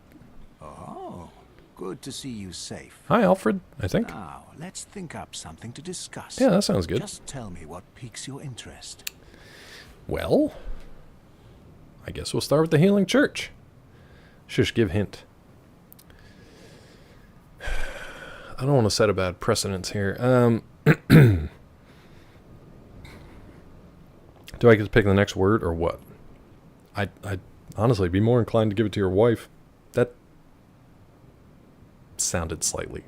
Oh, good to see you safe. Hi, Alfred, I think. Now, let's think up something to discuss. Yeah, that sounds good. Just tell me what piques your interest. Well, I guess we'll start with the Healing Church. Shush, give hint. I don't want to set a bad precedence here. Do I get to pick the next word or what? I'd honestly be more inclined to give it to your wife. That sounded slightly...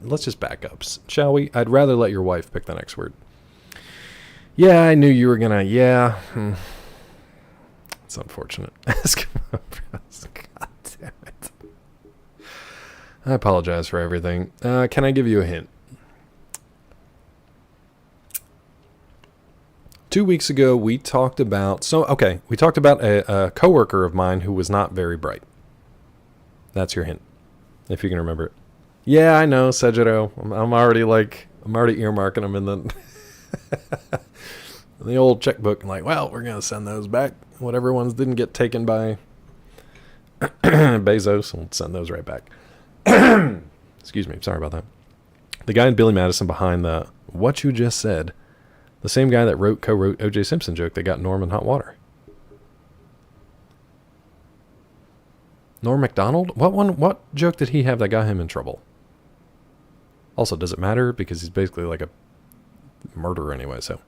Let's just back up, shall we? I'd rather let your wife pick the next word. Yeah, I knew you were gonna... Yeah. It's unfortunate. God damn it. I apologize for everything. Can I give you a hint? 2 weeks ago, we talked about... we talked about a coworker of mine who was not very bright. That's your hint, if you can remember it. Yeah, I know, Sejiro. I'm already earmarking them in the... the old checkbook. I'm like, well, we're going to send those back. Whatever ones didn't get taken by Bezos. We'll send those right back. Excuse me. Sorry about that. The guy in Billy Madison behind the "What You Just Said," the same guy that co-wrote O.J. Simpson joke that got Norm in hot water. Norm Macdonald? What joke did he have that got him in trouble? Also, does it matter? Because he's basically like a murderer anyway, so.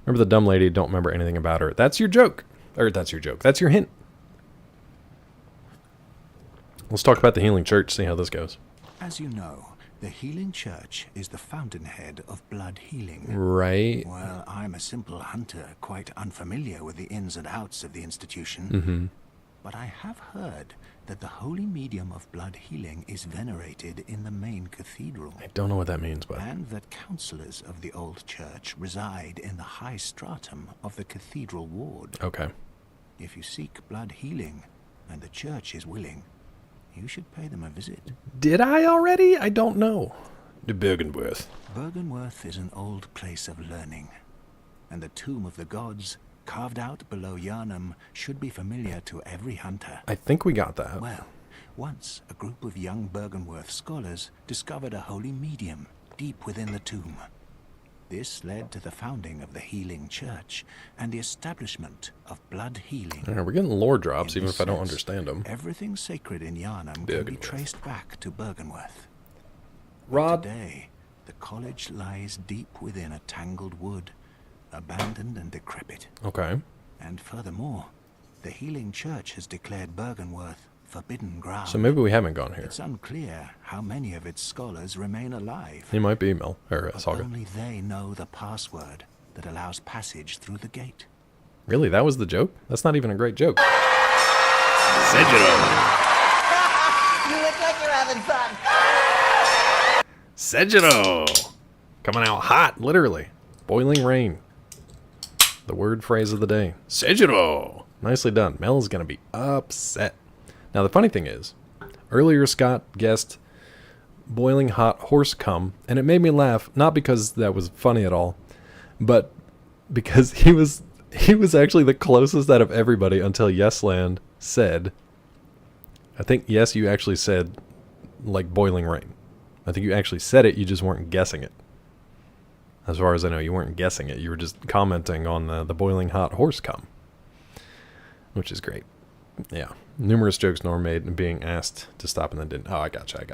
Remember the dumb lady, don't remember anything about her. That's your joke. Or that's your joke. That's your hint. Let's talk about the Healing Church, see how this goes. As you know, the Healing Church is the fountainhead of blood healing. Right. Well, I'm a simple hunter, quite unfamiliar with the ins and outs of the institution. Mm-hmm. But I have heard that the holy medium of blood healing is venerated in the main cathedral. I don't know what that means, but... And that counselors of the old church reside in the high stratum of the cathedral ward. Okay. If you seek blood healing, and the church is willing, you should pay them a visit. Did I already? I don't know. The Bergenworth. Bergenworth is an old place of learning, and the tomb of the gods, carved out below Yharnam, should be familiar to every hunter. I think we got that. Well, once a group of young Bergenworth scholars discovered a holy medium deep within the tomb. This led to the founding of the Healing Church and the establishment of blood healing. Yeah, we're getting lore drops, even if I don't sense, understand them. Everything sacred in Yharnam can be traced back to Bergenworth. Rod. Today, the college lies deep within a tangled wood, abandoned and decrepit. Okay. And furthermore, the Healing Church has declared Bergenworth forbidden ground. So maybe we haven't gone here. It's unclear how many of its scholars remain alive. He might be Mel, or Saga. Only they know the password that allows passage through the gate. Really? That was the joke? That's not even a great joke. Segiro! You look like you're having fun. Segiro! Coming out hot, literally. Boiling rain. The word phrase of the day. Segiro! Nicely done. Mel is going to be upset. Now, the funny thing is, earlier Scott guessed boiling hot horse cum, and it made me laugh, not because that was funny at all, but because he was actually the closest out of everybody until Yesland said, I think, yes, you actually said, like, boiling rain. I think you actually said it, you just weren't guessing it. As far as I know, you weren't guessing it. You were just commenting on the boiling hot horse cum, which is great. Yeah. Numerous jokes Norm made and being asked to stop and then didn't. Oh, I gotcha.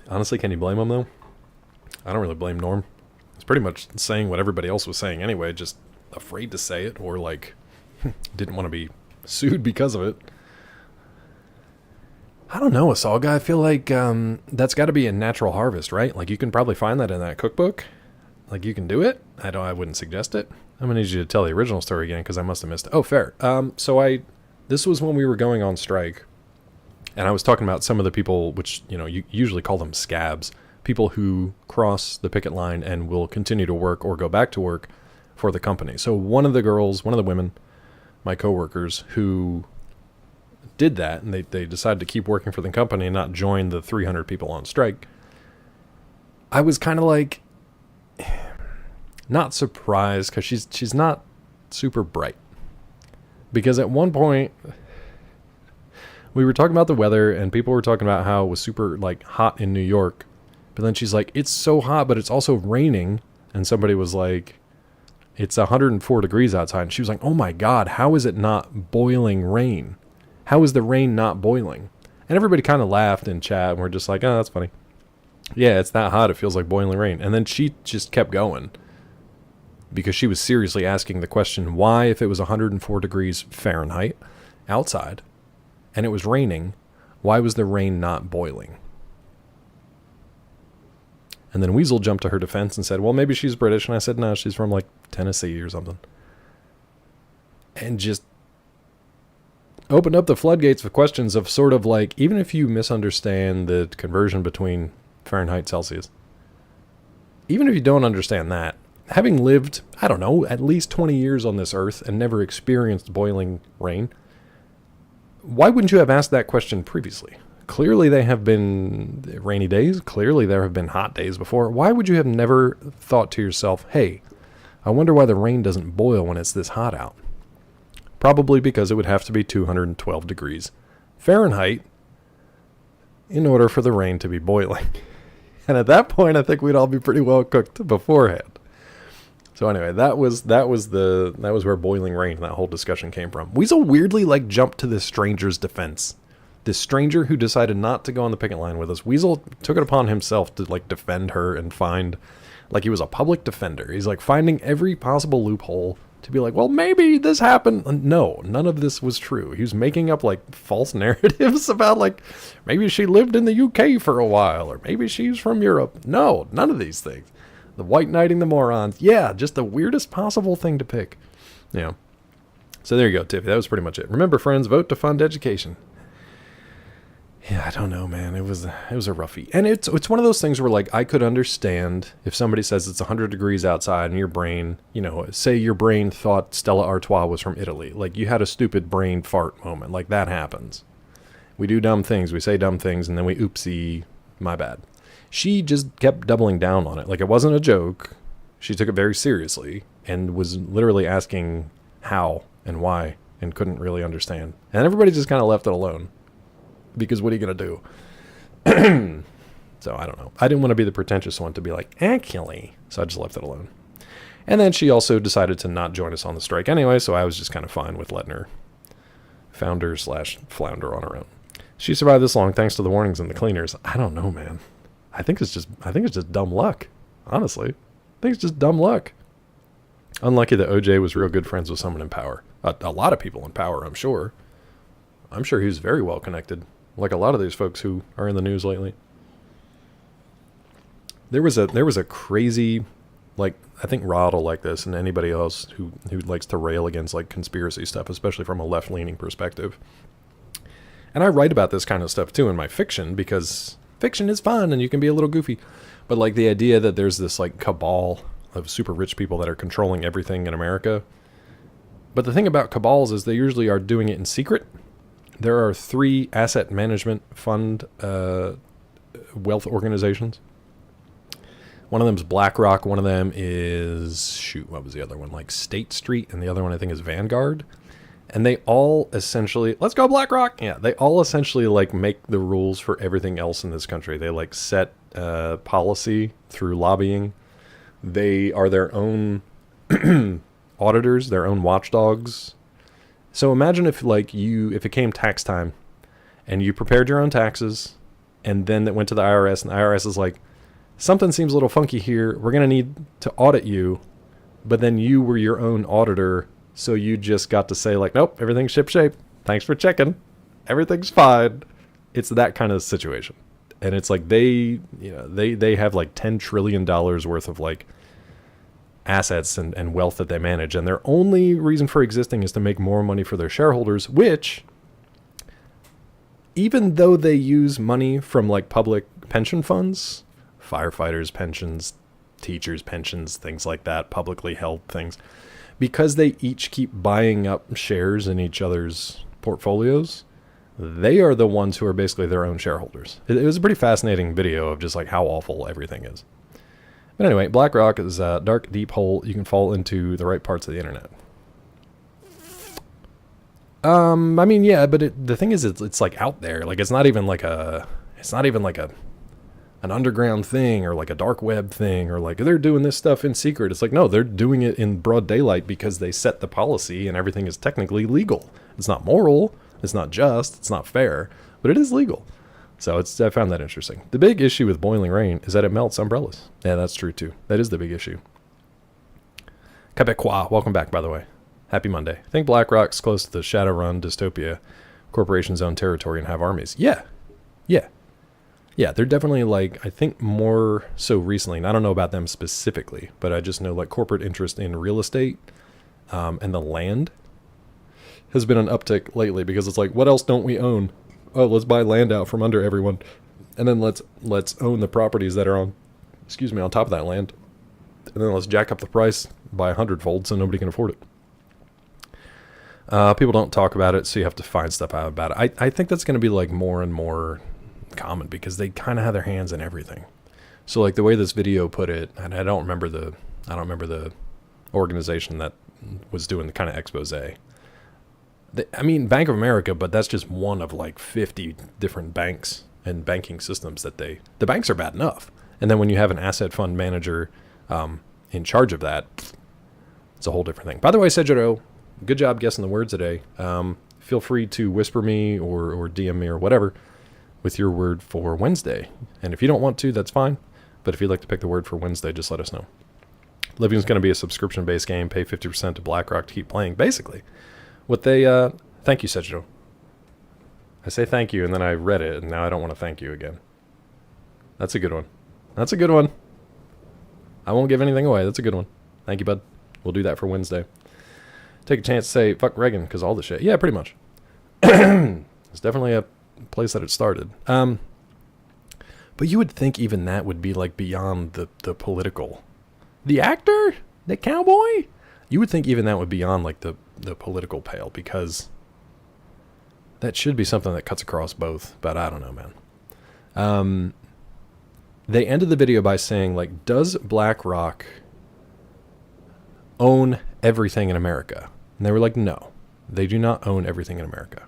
Honestly, can you blame him, though? I don't really blame Norm. He's pretty much saying what everybody else was saying anyway, just afraid to say it or, like, didn't want to be sued because of it. I don't know, Asaga. I feel like that's got to be a Natural Harvest, right? Like, you can probably find that in that cookbook. Like, you can do it. I wouldn't suggest it. I'm going to need you to tell the original story again because I must have missed it. Oh, fair. This was when we were going on strike, and I was talking about some of the people, which, you know, you usually call them scabs, people who cross the picket line and will continue to work or go back to work for the company. So one of the women, my coworkers, who did that, and they decided to keep working for the company and not join the 300 people on strike, I was kind of like, not surprised, because she's not super bright. Because at one point, we were talking about the weather, and people were talking about how it was super, like, hot in New York. But then she's like, it's so hot, but it's also raining. And somebody was like, it's 104 degrees outside. And she was like, oh my God, how is it not boiling rain? How is the rain not boiling? And everybody kind of laughed in chat, and we're just like, oh, that's funny. Yeah, it's that hot, it feels like boiling rain. And then she just kept going, because she was seriously asking the question, why, if it was 104 degrees Fahrenheit outside and it was raining, why was the rain not boiling? And then Weasel jumped to her defense and said, well, maybe she's British. And I said, no, she's from, like, Tennessee or something. And just opened up the floodgates of questions of sort of like, even if you misunderstand the conversion between Fahrenheit, Celsius, even if you don't understand that, having lived, I don't know, at least 20 years on this earth and never experienced boiling rain, why wouldn't you have asked that question previously? Clearly there have been rainy days. Clearly there have been hot days before. Why would you have never thought to yourself, hey, I wonder why the rain doesn't boil when it's this hot out? Probably because it would have to be 212 degrees Fahrenheit in order for the rain to be boiling. And at that point, I think we'd all be pretty well cooked beforehand. So anyway, that was where boiling rain and that whole discussion came from. Weasel weirdly like jumped to this stranger's defense. This stranger who decided not to go on the picket line with us. Weasel took it upon himself to like defend her and find, like he was a public defender. He's like finding every possible loophole to be like, well, maybe this happened. No, none of this was true. He was making up like false narratives about like, maybe she lived in the UK for a while, or maybe she's from Europe. No, none of these things. The white knighting the morons. Yeah, just the weirdest possible thing to pick. Yeah. So there you go, Tiffy. That was pretty much it. Remember, friends, vote to fund education. Yeah, I don't know, man. It was a roughie. And it's one of those things where, like, I could understand if somebody says it's 100 degrees outside and your brain, you know, say your brain thought Stella Artois was from Italy. Like, you had a stupid brain fart moment. Like, that happens. We do dumb things. We say dumb things, and then we oopsie, my bad. She just kept doubling down on it. Like, it wasn't a joke. She took it very seriously and was literally asking how and why and couldn't really understand. And everybody just kind of left it alone. Because what are you going to do? So, I don't know. I didn't want to be the pretentious one to be like, actually. So I just left it alone. And then she also decided to not join us on the strike anyway, so I was just kind of fine with letting her founder/flounder on her own. She survived this long thanks to the warnings and the cleaners. I don't know, man. I think it's just dumb luck. Honestly. I think it's just dumb luck. Unlucky that OJ was real good friends with someone in power. A lot of people in power, I'm sure. I'm sure he was very well connected. Like a lot of these folks who are in the news lately. There was a crazy, like, I think Rod will like this, and anybody else who likes to rail against like conspiracy stuff, especially from a left-leaning perspective. And I write about this kind of stuff too in my fiction, because fiction is fun and you can be a little goofy. But like the idea that there's this like cabal of super rich people that are controlling everything in America. But the thing about cabals is they usually are doing it in secret. There are 3 asset management fund wealth organizations. One of them is BlackRock. One of them is, what was the other one? Like State Street. And the other one I think is Vanguard. And they all essentially, let's go BlackRock. Yeah, they all essentially like make the rules for everything else in this country. They like set policy through lobbying. They are their own auditors, their own watchdogs. So imagine if if it came tax time and you prepared your own taxes and then it went to the IRS and the IRS is like, something seems a little funky here. We're going to need to audit you. But then you were your own auditor. So you just got to say like, nope, everything's shipshape. Thanks for checking. Everything's fine. It's that kind of situation. And it's like they have like $10 trillion worth of like assets and wealth that they manage, and their only reason for existing is to make more money for their shareholders, which, even though they use money from like public pension funds, firefighters' pensions, teachers' pensions, things like that, publicly held things, because they each keep buying up shares in each other's portfolios, they are the ones who are basically their own shareholders. It was a pretty fascinating video of just like how awful everything is. But anyway, BlackRock is a dark, deep hole you can fall into the right parts of the internet. I mean, yeah, but the thing is, it's like out there. Like, it's not even like an underground thing or like a dark web thing or like they're doing this stuff in secret. It's like, no, they're doing it in broad daylight because they set the policy and everything is technically legal. It's not moral. It's not just. It's not fair, but it is legal. So I found that interesting. The big issue with boiling rain is that it melts umbrellas. Yeah, that's true too. That is the big issue. Quebecois, welcome back, by the way. Happy Monday. I think BlackRock's close to the Shadowrun dystopia. Corporations own territory and have armies. Yeah, they're definitely like, I think more so recently, and I don't know about them specifically, but I just know like corporate interest in real estate and the land has been an uptick lately because it's like, what else don't we own? Oh, let's buy land out from under everyone, and then let's own the properties that are on top of that land, and then let's jack up the price by 100-fold so nobody can afford it. People don't talk about it, so you have to find stuff out about it. I think that's going to be like more and more common because they kind of have their hands in everything. So like the way this video put it, and I don't remember the organization that was doing the kind of expose, I mean, Bank of America, but that's just one of like 50 different banks and banking systems that the banks are bad enough. And then when you have an asset fund manager in charge of that, it's a whole different thing. By the way, Sejiro, good job guessing the word today. Feel free to whisper me or DM me or whatever with your word for Wednesday. And if you don't want to, that's fine. But if you'd like to pick the word for Wednesday, just let us know. Living's going to be a subscription-based game. Pay 50% to BlackRock to keep playing. Basically, what they... thank you, Sejiro. I say thank you, and then I read it, and now I don't want to thank you again. That's a good one. That's a good one. I won't give anything away. That's a good one. Thank you, bud. We'll do that for Wednesday. Take a chance to say, fuck Reagan, because all the shit. Yeah, pretty much. It's definitely a place that it started. But you would think even that would be, like, beyond the political... The actor? The cowboy? You would think even that would be beyond, like, the political pale, because that should be something that cuts across both, but I don't know, man. They ended the video by saying, like, does BlackRock own everything in America? And they were like, no, they do not own everything in America.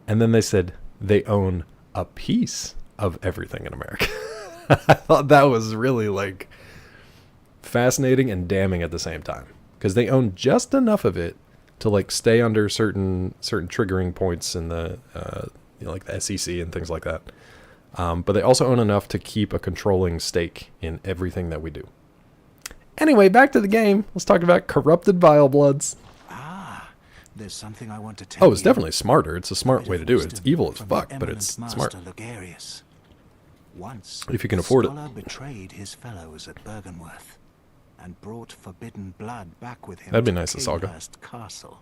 And then they said they own a piece of everything in America. I thought that was really, like, fascinating and damning at the same time, because they own just enough of it to, like, stay under certain triggering points in the like the SEC and things like that. But they also own enough to keep a controlling stake in everything that we do. Anyway, back to the game. Let's talk about corrupted Vile Bloods. There's something I want to tell Oh, it's definitely smarter. It's a smart way to do it. It's evil as fuck, but it's smart. Once, if you can afford it. The scholar betrayed his fellows at Bergenworth and brought forbidden blood back with him. That'd be nice, Saga. Castle.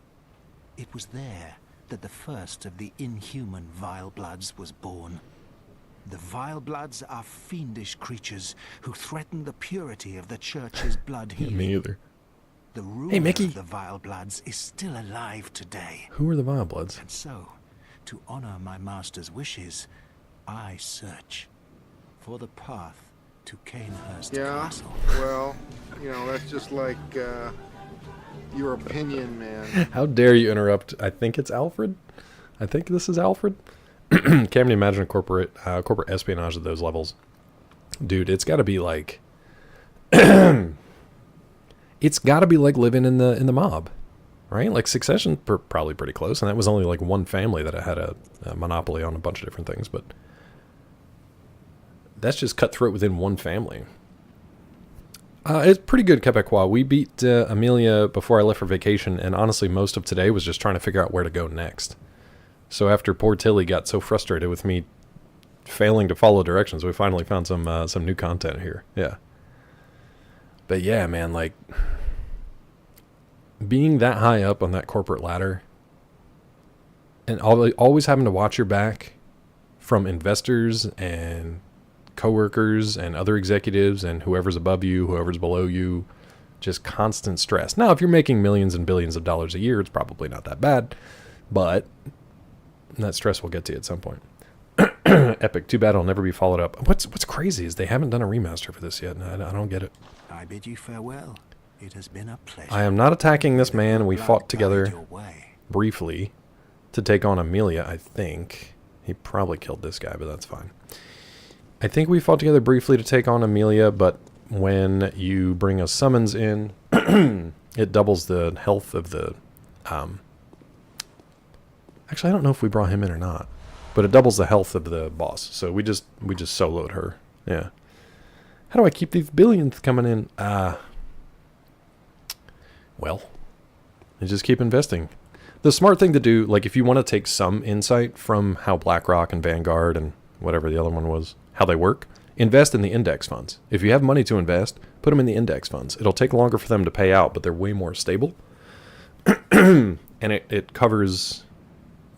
It was there that the first of the inhuman Vile Bloods was born. The Vile Bloods are fiendish creatures who threaten the purity of the Church's blood healing. Me either. The ruler hey, Mickey. of the Vile Bloods is still alive today. Who are the Vile Bloods? And so, to honor my master's wishes, I search for the path to Canehurst Castle. Well, you know, that's just like your opinion, man. How dare you interrupt? I think it's Alfred. I think this is Alfred. Can't even imagine a corporate espionage at those levels. Dude, it's got to be like... It's got to be like living in the mob, right? Like Succession, probably pretty close, and that was only like one family that had a monopoly on a bunch of different things, but that's just cutthroat within one family. It's pretty good, Quebecois. We beat Amelia before I left for vacation, and honestly, most of today was just trying to figure out where to go next. So after poor Tilly got so frustrated with me failing to follow directions, we finally found some new content here. Yeah. But yeah, man, like, being that high up on that corporate ladder and always having to watch your back from investors and coworkers and other executives and whoever's above you, whoever's below you, just constant stress. Now, if you're making millions and billions of dollars a year, it's probably not that bad, but that stress will get to you at some point. Epic. Too bad it'll never be followed up. What's crazy is they haven't done a remaster for this yet. I don't get it. I bid you farewell. It has been a pleasure. I am not attacking this man. We fought together briefly to take on Amelia, I think. He probably killed this guy, but that's fine. I think we fought together briefly to take on Amelia, but when you bring a summons in, it doubles the health of the... Actually, I don't know if we brought him in or not. But it doubles the health of the boss. So we just soloed her. Yeah. How do I keep these billions coming in? Well, you just keep investing. The smart thing to do, like if you want to take some insight from how BlackRock and Vanguard and whatever the other one was, how they work, invest in the index funds. If you have money to invest, put them in the index funds. It'll take longer for them to pay out, but they're way more stable. And it covers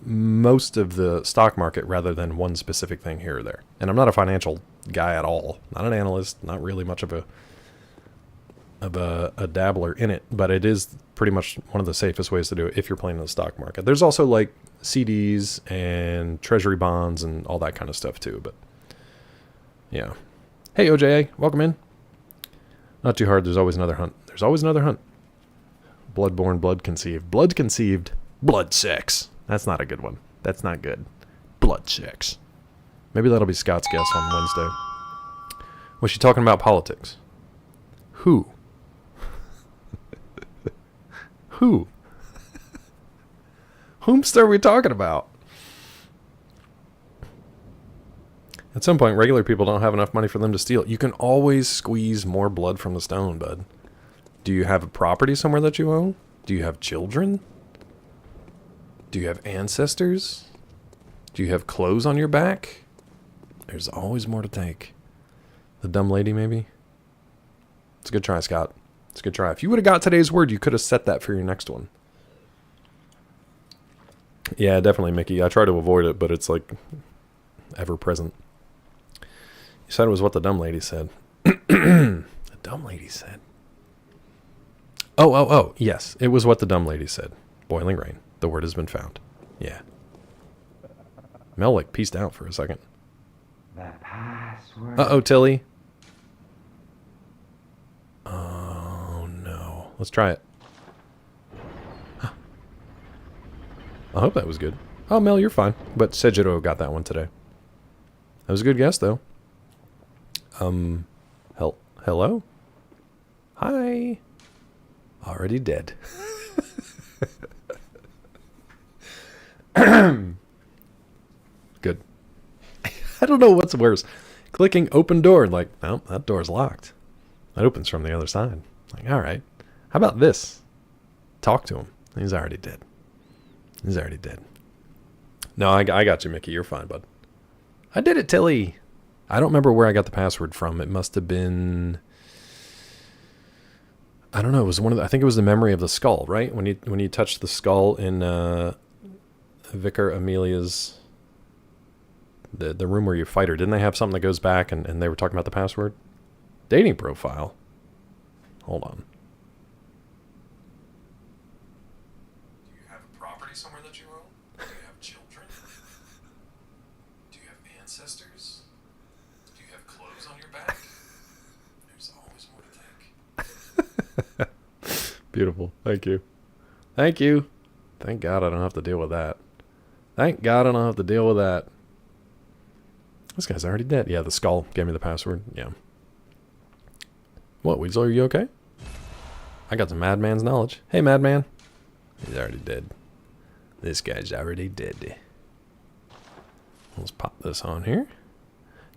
most of the stock market rather than one specific thing here or there. And I'm not a financial guy at all. Not an analyst, not really much of a dabbler in it, but it is pretty much one of the safest ways to do it if you're playing in the stock market. There's also like CDs and treasury bonds and all that kind of stuff too, but yeah. Hey OJA, welcome in. Not too hard, there's always another hunt. There's always another hunt. Bloodborne, blood conceived. Blood conceived. Blood sex. That's not a good one. That's not good. Blood sex. Maybe that'll be Scott's guess on Wednesday. Was she talking about politics? Who? Who? Whomst are we talking about? At some point, regular people don't have enough money for them to steal. You can always squeeze more blood from the stone, bud. Do you have a property somewhere that you own? Do you have children? Do you have ancestors? Do you have clothes on your back? There's always more to take. The dumb lady, maybe? It's a good try, Scott. It's a good try. If you would have got today's word, you could have set that for your next one. Yeah, definitely, Mickey. I try to avoid it, but it's like ever present. You said it was what the dumb lady said. The dumb lady said. Oh. Yes, it was what the dumb lady said. Boiling rain. The word has been found. Yeah. Mel, like, peaced out for a second. The password. Uh-oh, Tilly. Oh, no. Let's try it. I hope that was good. Oh, Mel, you're fine. But Sejiro got that one today. That was a good guess, though. Hello? Hi. Already dead. Good. I don't know what's worse. Clicking open door, like, no, that door's locked. That opens from the other side. Like, all right. How about this? Talk to him. He's already dead. He's already dead. No, I got you, Mickey. You're fine, bud. I did it, Tilly. I don't remember where I got the password from. It must have been... I don't know. It was one of the, I think it was the memory of the skull, right? When you touched the skull in Vicar Amelia's... The room where you fight her. Didn't they have something that goes back and they were talking about the password? Dating profile. Hold on. Do you have a property somewhere that you own? Do you have children? Do you have ancestors? Do you have clothes on your back? There's always more to take. Beautiful. Thank you. Thank you. Thank God I don't have to deal with that. Thank God I don't have to deal with that. This guy's already dead. Yeah, the skull gave me the password. Yeah. What, Weasel, are you okay? I got some madman's knowledge. Hey, madman. He's already dead. This guy's already dead. Let's pop this on here.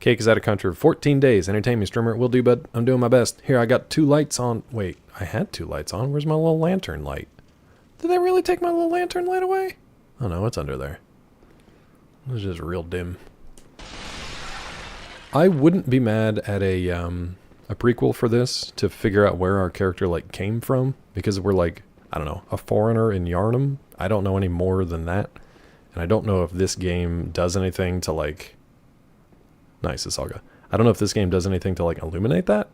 Cake is out of country for 14 days. Entertain me, streamer. Will do, bud. I'm doing my best. Here, I got 2 lights on. Wait, I had 2 lights on. Where's my little lantern light? Did they really take my little lantern light away? Oh, no, it's under there. It was just real dim. I wouldn't be mad at a prequel for this to figure out where our character like came from, because we're like, I don't know, a foreigner in Yarnum. I don't know any more than that, and I don't know if this game does anything to like. Nice, Asaga. I don't know if this game does anything to like illuminate that,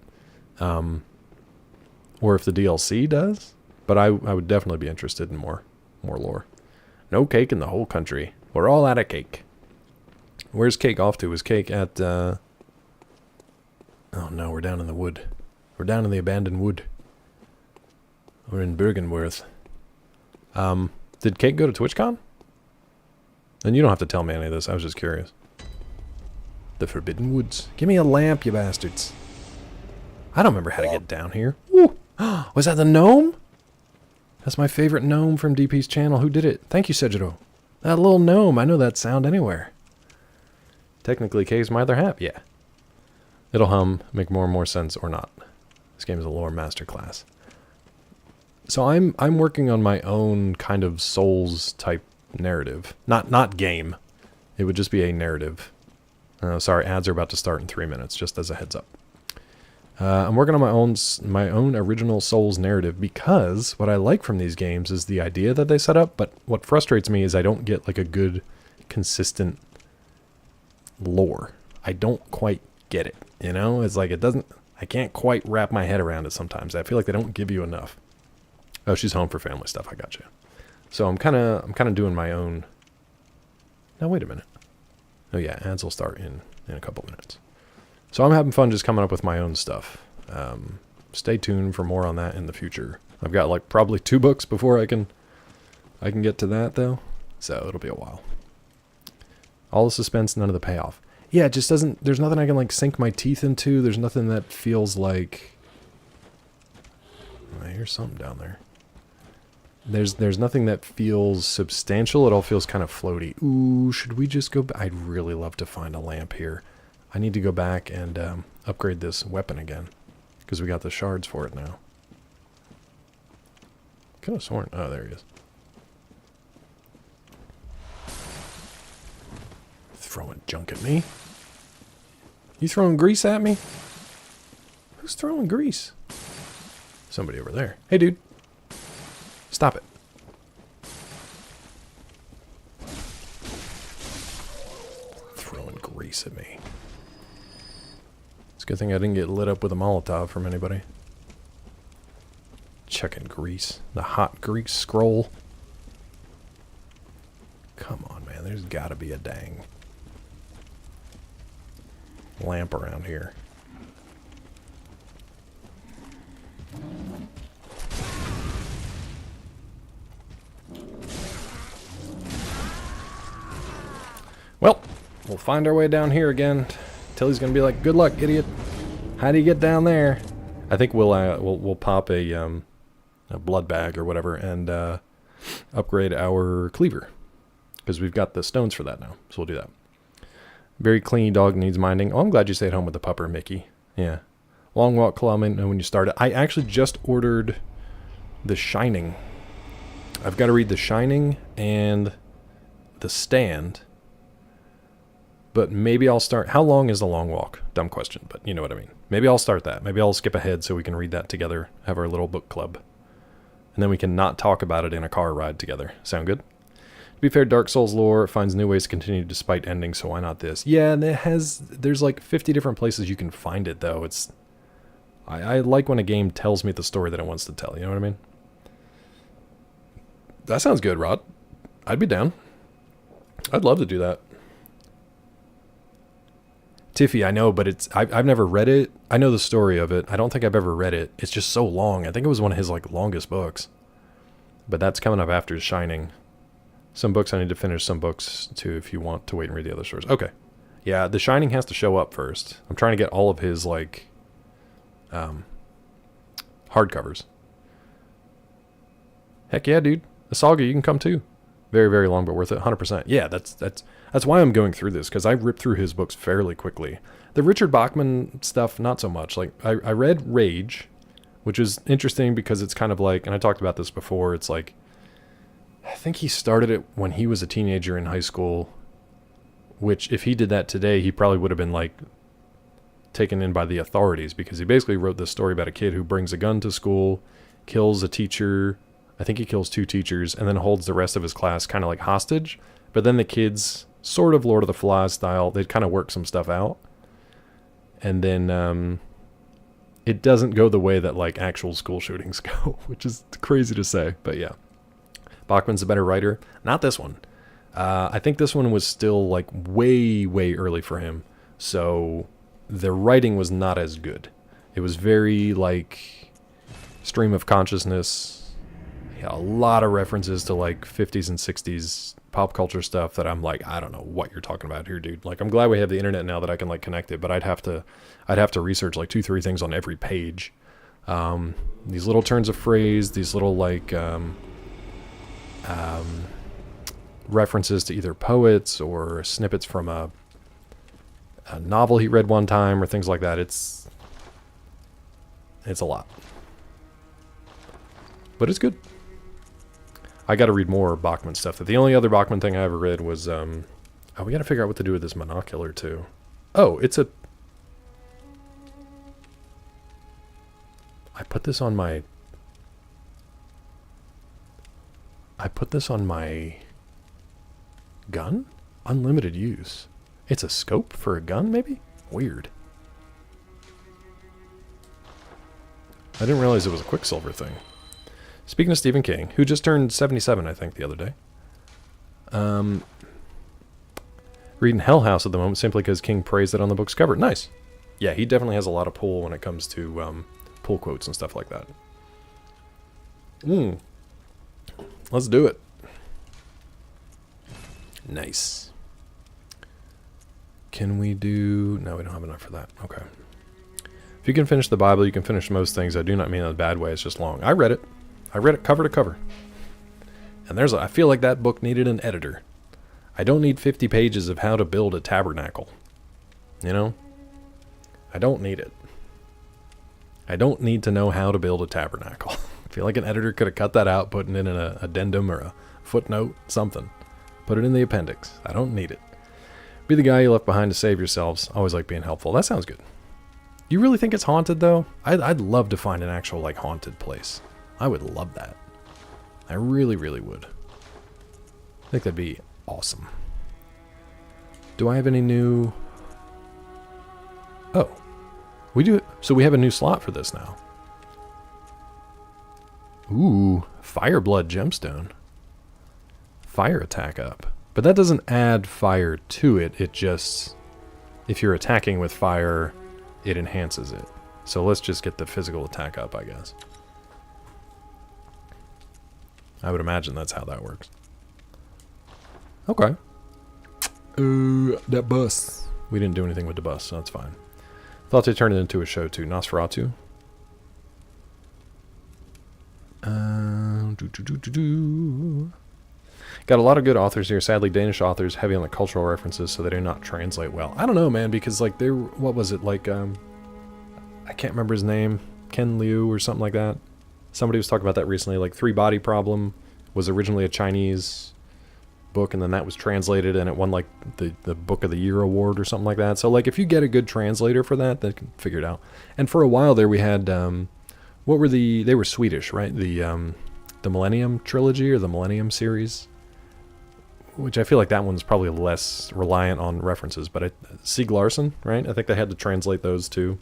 or if the DLC does. But I would definitely be interested in more lore. No cake in the whole country. We're all out of cake. Where's Cake off to? Is Cake at? Oh no, we're down in the wood. We're down in the abandoned wood. We're in Bergenworth. Did Cake go to TwitchCon? And you don't have to tell me any of this. I was just curious. The Forbidden Woods. Give me a lamp, you bastards. I don't remember how to get down here. Woo! Was that the gnome? That's my favorite gnome from DP's channel. Who did it? Thank you, Sejiro. That little gnome. I know that sound anywhere. Technically, Cake's my other half. Yeah. It'll hum, make more and more sense, or not. This game is a lore masterclass. So I'm working on my own kind of Souls type narrative. Not game. It would just be a narrative. Sorry, ads are about to start in 3 minutes, just as a heads up. I'm working on my own original Souls narrative, because what I like from these games is the idea that they set up, but what frustrates me is I don't get like a good, consistent lore. I don't quite get it, you know? It's like I can't quite wrap my head around it sometimes. I feel like they don't give you enough. Oh, she's home for family stuff. I got you. So I'm kind of doing my own. Now wait a minute. Oh yeah, ads will start in a couple minutes. So I'm having fun just coming up with my own stuff. Stay tuned for more on that in the future. I've got like probably 2 books before I can I can get to that, though. So it'll be a while. All the suspense, none of the payoff. Yeah, it just doesn't... There's nothing I can, like, sink my teeth into. There's nothing that feels like... I hear something down there. There's nothing that feels substantial. It all feels kind of floaty. Ooh, should we just go back? I'd really love to find a lamp here. I need to go back and upgrade this weapon again. Because we got the shards for it now. Could have sworn... Oh, there he is. Throwing junk at me. You throwing grease at me? Who's throwing grease? Somebody over there. Hey, dude. Stop it. Throwing grease at me. It's a good thing I didn't get lit up with a Molotov from anybody. Checking grease. The hot grease scroll. Come on, man. There's gotta be a dang lamp around here. Well, we'll find our way down here again. Tilly's gonna be like, "Good luck, idiot. How do you get down there?" I think we'll pop a blood bag or whatever and upgrade our cleaver because we've got the stones for that now. So we'll do that. Very clean dog needs minding. Oh, I'm glad you stayed home with the pupper, Mickey. Yeah. Long walk, kilometer when you started. I actually just ordered The Shining. I've got to read The Shining and The Stand. But maybe I'll start... How long is The Long Walk? Dumb question, but you know what I mean. Maybe I'll start that. Maybe I'll skip ahead so we can read that together. Have our little book club. And then we can not talk about it in a car ride together. Sound good? To be fair, Dark Souls lore finds new ways to continue despite endings, so why not this? Yeah, and there's like 50 different places you can find it, though. It's... I like when a game tells me the story that it wants to tell, you know what I mean? That sounds good, Rod. I'd be down. I'd love to do that. Tiffy, I know, but it's... I've never read it. I know the story of it. I don't think I've ever read it. It's just so long. I think it was one of his, like, longest books. But that's coming up after Shining. Some books I need to finish, some books too, if you want to wait and read the other stories. Okay. Yeah, The Shining has to show up first. I'm trying to get all of his, like, hardcovers. Heck yeah, dude. The Saga, you can come too. Very, very long, but worth it. 100%. Yeah, that's why I'm going through this, because I ripped through his books fairly quickly. The Richard Bachman stuff, not so much. Like, I read Rage, which is interesting because it's kind of like, and I talked about this before, it's like, I think he started it when he was a teenager in high school, which if he did that today, he probably would have been like taken in by the authorities, because he basically wrote this story about a kid who brings a gun to school, kills a teacher, I think he kills 2 teachers, and then holds the rest of his class kind of like hostage. But then the kids, sort of Lord of the Flies style, they'd kind of work some stuff out. And then it doesn't go the way that like actual school shootings go, which is crazy to say, but yeah. Bachman's a better writer. Not this one. I think this one was still like way, way early for him. So the writing was not as good. It was very like stream of consciousness. Yeah, a lot of references to like 50s and 60s pop culture stuff that I'm like, I don't know what you're talking about here, dude. Like, I'm glad we have the internet now that I can like connect it, but I'd have to research like 2-3 things on every page. These little turns of phrase, these little like references to either poets or snippets from a novel he read one time or things like that. It's a lot, but it's good. I got to read more Bachman stuff. The only other Bachman thing I ever read was oh, we got to figure out what to do with this monocular too. Oh, it's a... I put this on my gun? Unlimited use. It's a scope for a gun, maybe? Weird. I didn't realize it was a Quicksilver thing. Speaking of Stephen King, who just turned 77, I think, the other day. Reading Hell House at the moment simply because King praised it on the book's cover. Nice. Yeah, he definitely has a lot of pull when it comes to pull quotes and stuff like that. Let's do it. Nice. Can we do... No, we don't have enough for that. Okay. If you can finish the Bible, you can finish most things. I do not mean in a bad way. It's just long. I read it. I read it cover to cover. And I feel like that book needed an editor. I don't need 50 pages of how to build a tabernacle. You know? I don't need it. I don't need to know how to build a tabernacle. I feel like an editor could have cut that out, put it in an addendum or a footnote, something. Put it in the appendix. I don't need it. Be the guy you left behind to save yourselves. Always like being helpful. That sounds good. You really think it's haunted, though? I'd love to find an actual, like, haunted place. I would love that. I really, really would. I think that'd be awesome. Do I have any new... Oh. We do... So we have a new slot for this now. Ooh. Fireblood gemstone. Fire attack up. But that doesn't add fire to it. It just... If you're attacking with fire, it enhances it. So let's just get the physical attack up, I guess. I would imagine that's how that works. Okay. That bus. We didn't do anything with the bus, so that's fine. Thought they turned it into a show too. Nosferatu. Got a lot of good authors here. Sadly, Danish authors heavy on the cultural references, so they do not translate well. I don't know, man, because like they, what was it like? I can't remember his name. Ken Liu or something like that. Somebody was talking about that recently. Like Three Body Problem was originally a Chinese book, and then that was translated, and it won like the Book of the Year award or something like that. So like if you get a good translator for that, they can figure it out. And for a while there, we had what were they were Swedish, right? The Millennium Trilogy or the Millennium series, which I feel like that one's probably less reliant on references. But Sieg Larsson, right? I think they had to translate those too.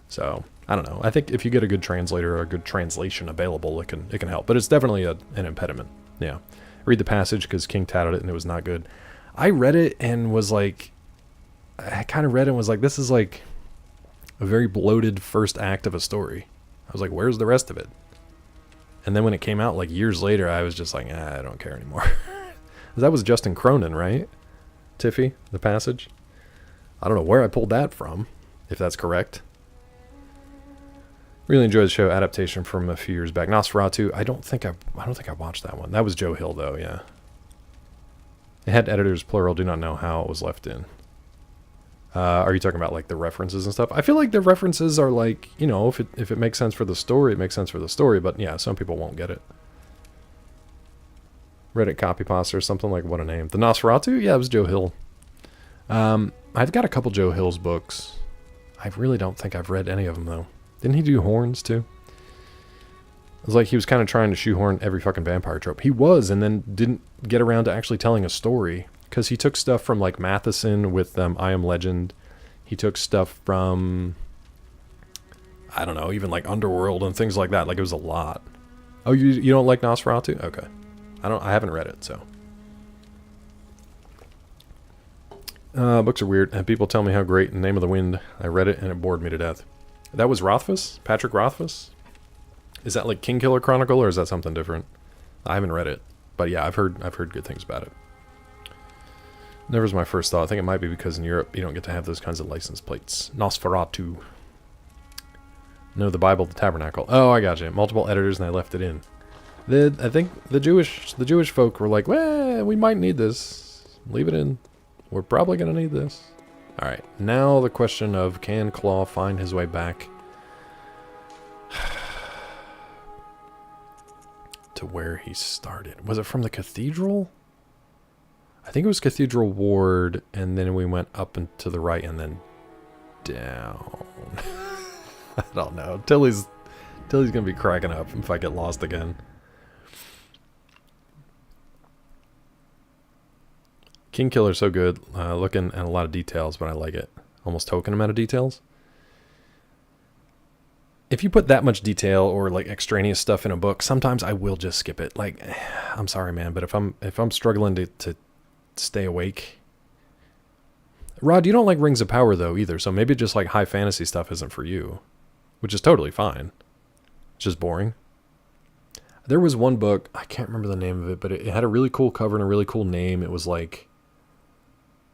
So I don't know. I think if you get a good translator or a good translation available, it can help. But it's definitely an impediment. Yeah. Read the passage because King touted it and it was not good. I read it and was like, I kind of read it and was like, this is like a very bloated first act of a story. I was like, where's the rest of it? And then when it came out like years later, I was just like, I don't care anymore. That was Justin Cronin, right? Tiffy, the passage. I don't know where I pulled that from, if that's correct. Really enjoyed the show adaptation from a few years back. Nosferatu. I don't think I watched that one. That was Joe Hill though, yeah. It had editors plural. Do not know how it was left in. Are you talking about like the references and stuff? I feel like the references are like, you know, if it makes sense for the story, it makes sense for the story. But yeah, some people won't get it. Reddit copy pasta or something like, what a name. The Nosferatu? Yeah, it was Joe Hill. I've got a couple Joe Hill's books. I really don't think I've read any of them though. Didn't he do horns too? It was like he was kind of trying to shoehorn every fucking vampire trope. He was, and then didn't get around to actually telling a story. Because he took stuff from like Matheson with I Am Legend. He took stuff from, I don't know, even like Underworld and things like that. Like it was a lot. Oh, you don't like Nosferatu? Okay. I haven't read it, so. Books are weird, and people tell me how great Name of the Wind. I read it and it bored me to death. That was Rothfuss? Patrick Rothfuss? Is that like Kingkiller Chronicle, or is that something different? I haven't read it, but yeah, I've heard good things about it. Never was my first thought. I think it might be because in Europe you don't get to have those kinds of license plates. Nosferatu. No, the Bible, the Tabernacle. Oh, I got you. Multiple editors, and I left it in. I think the Jewish folk were like, well, we might need this. Leave it in. We're probably gonna need this. All right, now the question of, can Claw find his way back to where he started? Was it from the cathedral? I think it was Cathedral Ward, and then we went up and to the right and then down. I don't know. Tilly's gonna be cracking up if I get lost again. Kingkiller's so good, looking at a lot of details, but I like it. Almost token amount of details. If you put that much detail or like extraneous stuff in a book, sometimes I will just skip it. Like, I'm sorry, man, but if I'm struggling to stay awake. Rod, you don't like Rings of Power though either, so maybe just like high fantasy stuff isn't for you, which is totally fine. It's just boring. There was one book, I can't remember the name of it, but it had a really cool cover and a really cool name. It was like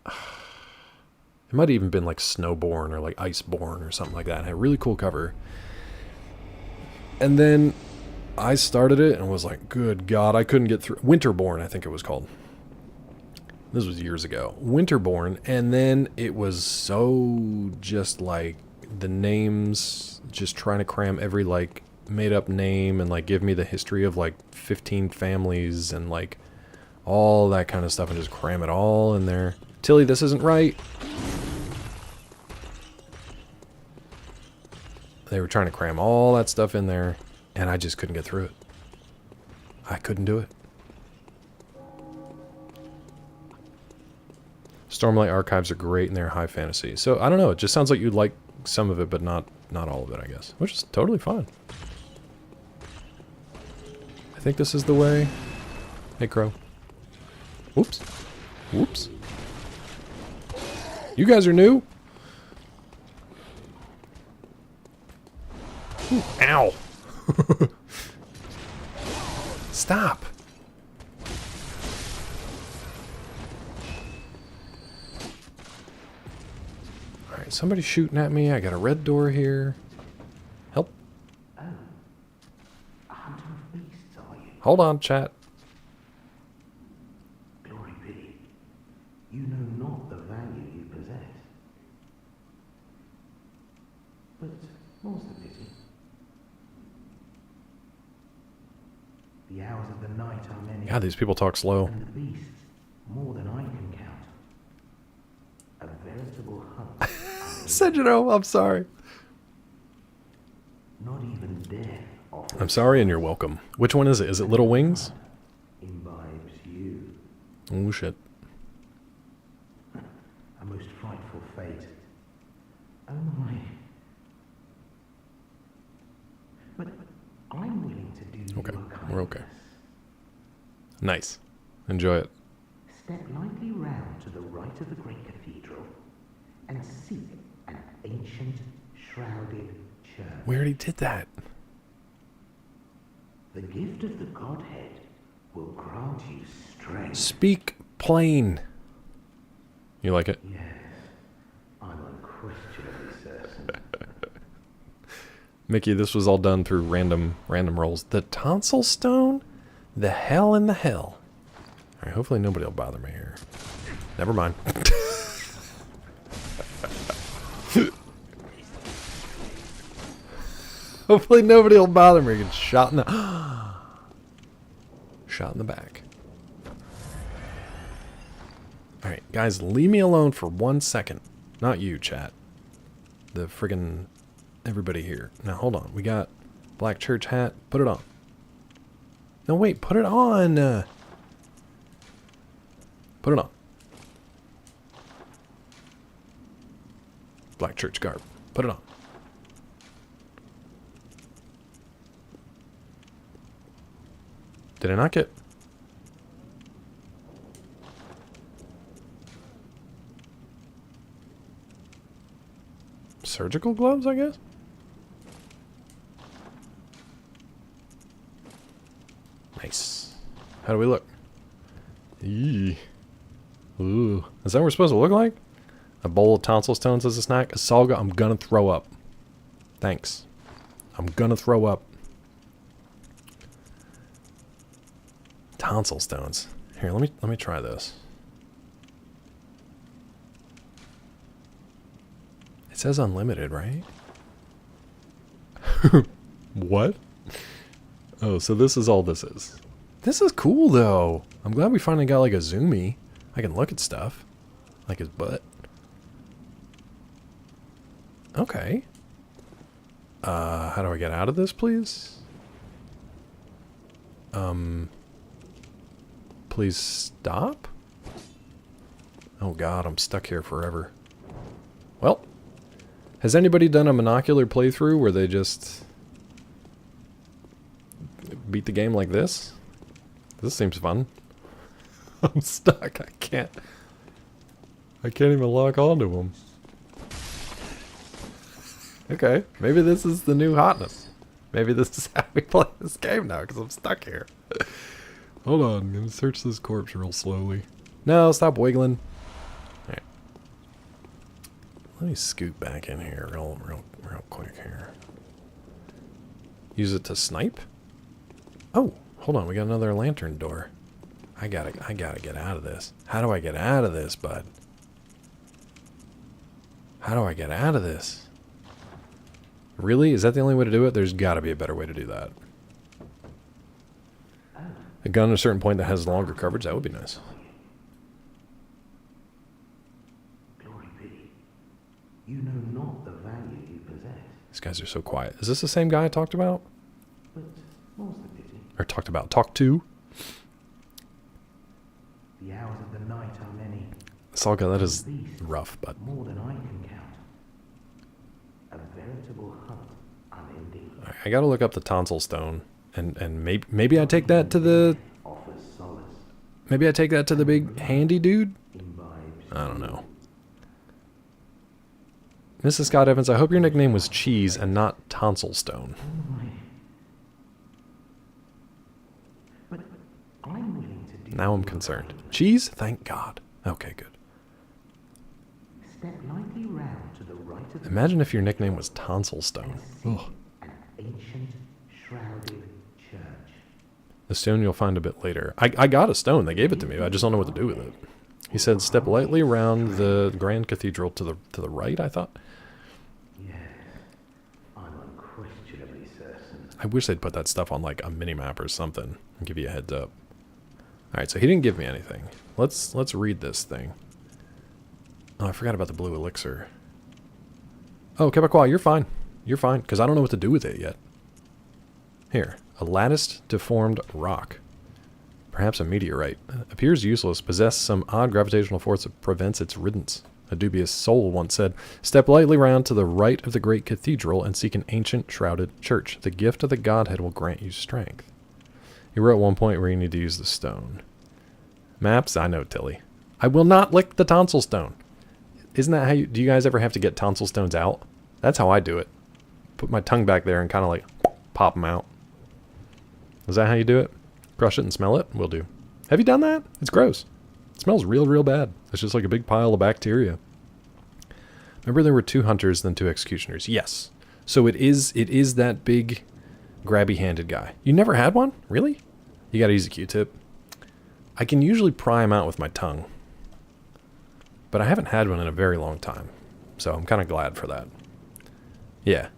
It might have even been like Snowborn or like Iceborn or something like that. It had a really cool cover. And then I started it and was like, good God, I couldn't get through. Winterborn, I think it was called. This was years ago. Winterborn, and then it was so just like the names, just trying to cram every like made up name and like give me the history of like 15 families and like all that kind of stuff and just cram it all in there. Tilly, this isn't right. They were trying to cram all that stuff in there, and I just couldn't get through it. I couldn't do it. Stormlight Archives are great in their high fantasy. So, I don't know, it just sounds like you'd like some of it, but not all of it, I guess. Which is totally fine. I think this is the way. Hey, Crow. Whoops. Whoops. You guys are new? Ooh, ow. Stop. Alright, somebody's shooting at me. I got a red door here. Help. Oh. A hunter of beasts, are you? Hold on, chat. Glory be. You know not the value you possess. But more's the pity. The hours of the night are many. God, these people talk slow. And the beasts, more than I can count. A veritable hunt. Sejiro, I'm sorry. Not even death offers. I'm sorry and you're welcome. Which one is it? Is it Little Wings? Imbibes you. Oh, shit. A most frightful fate. Oh my. But I'm willing to do Okay, you a kindness. we're okay. Nice. Enjoy it. Step lightly round to the right of the great cathedral and seek an ancient, shrouded church. We already did that. The gift of the Godhead will grant you strength. Speak plain. You like it? Yes, I'm unquestionably certain. Mickey, this was all done through random rolls. The tonsil stone? The hell in the hell. Alright, hopefully nobody will bother me here. Never mind. Hopefully nobody will bother me. Get shot in the shot in the back. Alright, guys, leave me alone for 1 second. Not you, chat. The friggin' everybody here. Now hold on. We got black church hat. Put it on. No, wait, put it on. Put it on. Black church garb. Put it on. Did I not get... surgical gloves, I guess? Nice. How do we look? Eee. Ooh. Is that what we're supposed to look like? A bowl of tonsil stones as a snack? Asalga, I'm gonna throw up. Thanks. I'm gonna throw up. Tonsil stones. Here, let me try this. It says unlimited, right? What? Oh, so this is all this is. This is cool, though. I'm glad we finally got, like, a zoomie. I can look at stuff. Like his butt. Okay. How do I get out of this, please? Please stop? Oh god, I'm stuck here forever. Well, has anybody done a monocular playthrough where they just beat the game like this? This seems fun. I'm stuck. I can't even lock onto them. Okay, maybe this is the new hotness. Maybe this is how we play this game now, because I'm stuck here. Hold on, I'm gonna search this corpse real slowly. No, stop wiggling. Alright. Let me scoot back in here real quick here. Use it to snipe? Oh, hold on, we got another lantern door. I gotta get out of this. How do I get out of this, bud? How do I get out of this? Really? Is that the only way to do it? There's gotta be a better way to do that. A gun at a certain point that has longer coverage, that would be nice. Glory be. You know not the value you possess. These guys are so quiet. Is this the same guy I talked about? But more's the pity. Or talked to? The hours of the night are many. Salga, that is rough, but... More than I can count. A veritable hunt unending. I gotta look up the tonsil stone. And maybe I take that to the... Maybe I take that to the big handy dude? I don't know. Mrs. Scott Evans, I hope your nickname was Cheese and not Tonsil Stone. Now I'm concerned. Cheese? Thank God. Okay, good. Step lightly round to the right of the Imagine if your nickname was Tonsil Stone. Ugh. an ancient shrouded church. The stone you'll find a bit later. I got a stone. They gave it to me. I just don't know what to do with it. He said, step lightly around the Grand Cathedral to the right, I thought. Yes, I'm unquestionably certain. I wish they'd put that stuff on like a mini-map or something and give you a heads up. Alright, so he didn't give me anything. Let's read this thing. Oh, I forgot about the blue elixir. Oh, Quebecois, you're fine. You're fine, because I don't know what to do with it yet. Here. A latticed, deformed rock. Perhaps a meteorite. Appears useless. Possesses some odd gravitational force that prevents its riddance. A dubious soul once said, step lightly round to the right of the great cathedral and seek an ancient shrouded church. The gift of the Godhead will grant you strength. You were at one point where you need to use the stone. Maps? I know, Tilly. I will not lick the tonsil stone. Isn't that how you... Do you guys ever have to get tonsil stones out? That's how I do it. Put my tongue back there and kind of like pop them out. Is that how you do it? Crush it and smell it? Will do. Have you done that? It's gross. It smells real bad. It's just like a big pile of bacteria. Remember there were 2 hunters, then 2 executioners. Yes. So it is that big grabby-handed guy. You never had one? Really? You gotta use a Q-tip. I can usually pry him out with my tongue. But I haven't had one in a very long time. So I'm kind of glad for that. Yeah.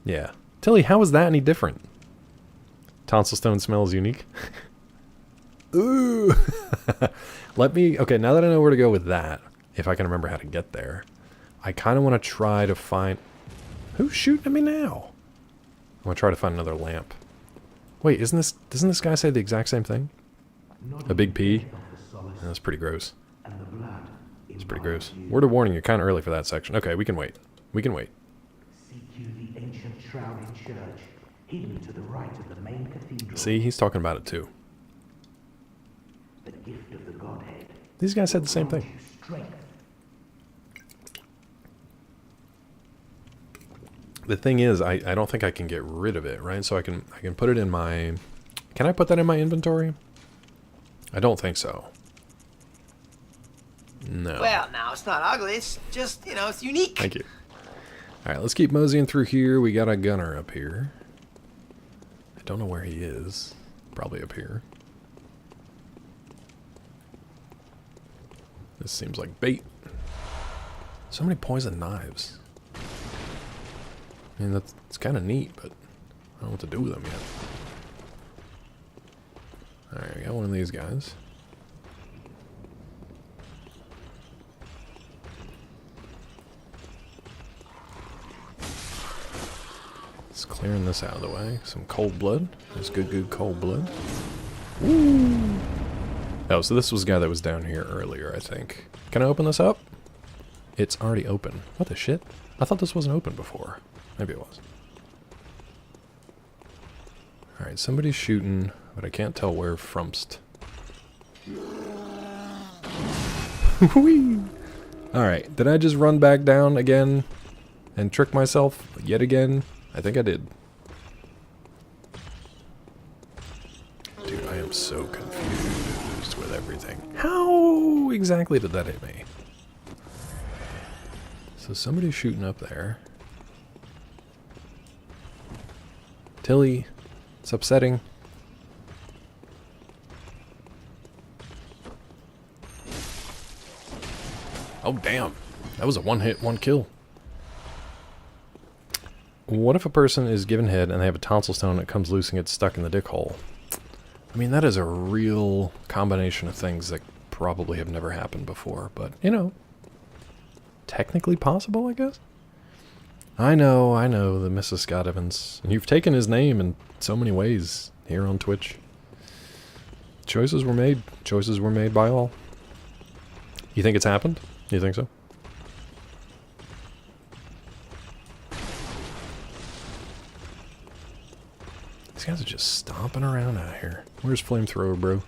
Yeah. Tilly, how is that any different? Tonsil stone smells unique. Ooh. Okay, now that I know where to go with that, if I can remember how to get there, I kind of want to try to find... Who's shooting at me now? I want to try to find another lamp. Wait, doesn't this guy say the exact same thing? A big P? That's pretty gross. It's pretty gross. Word of warning, you're kind of early for that section. Okay, we can wait. We can wait. Seek you the ancient shrouded church, hidden to the right of the main cathedral. See, he's talking about it too. The gift of the Godhead. These guys said the same thing. The thing is, I don't think I can get rid of it, right? So I can put it in my... Can I put that in my inventory? I don't think so. No. Well, now, it's not ugly. It's just, you know, it's unique. Thank you. Alright, let's keep moseying through here. We got a gunner up here. I don't know where he is. Probably up here. This seems like bait. So many poison knives. I mean, it's kind of neat, but I don't know what to do with them yet. Alright, we got one of these guys. Let's clearing this out of the way. Some cold blood. There's good cold blood. Woo! Oh, so this was the guy that was down here earlier, I think. Can I open this up? It's already open. What the shit? I thought this wasn't open before. Maybe it was. Alright, somebody's shooting, but I can't tell where fromst. Alright, did I just run back down again and trick myself yet again? I think I did. Dude, I am so confused with everything. How exactly did that hit me? So somebody's shooting up there. Tilly, it's upsetting. Oh, damn. That was a one-hit, one-kill. What if a person is given head and they have a tonsil stone that comes loose and gets stuck in the dick hole? I mean, that is a real combination of things that probably have never happened before, but, you know, technically possible, I guess? I know, the Mrs. Scott Evans. And you've taken his name in so many ways here on Twitch. Choices were made. Choices were made by all. You think it's happened? You think so? These guys are just stomping around out here. Where's Flamethrower, bro?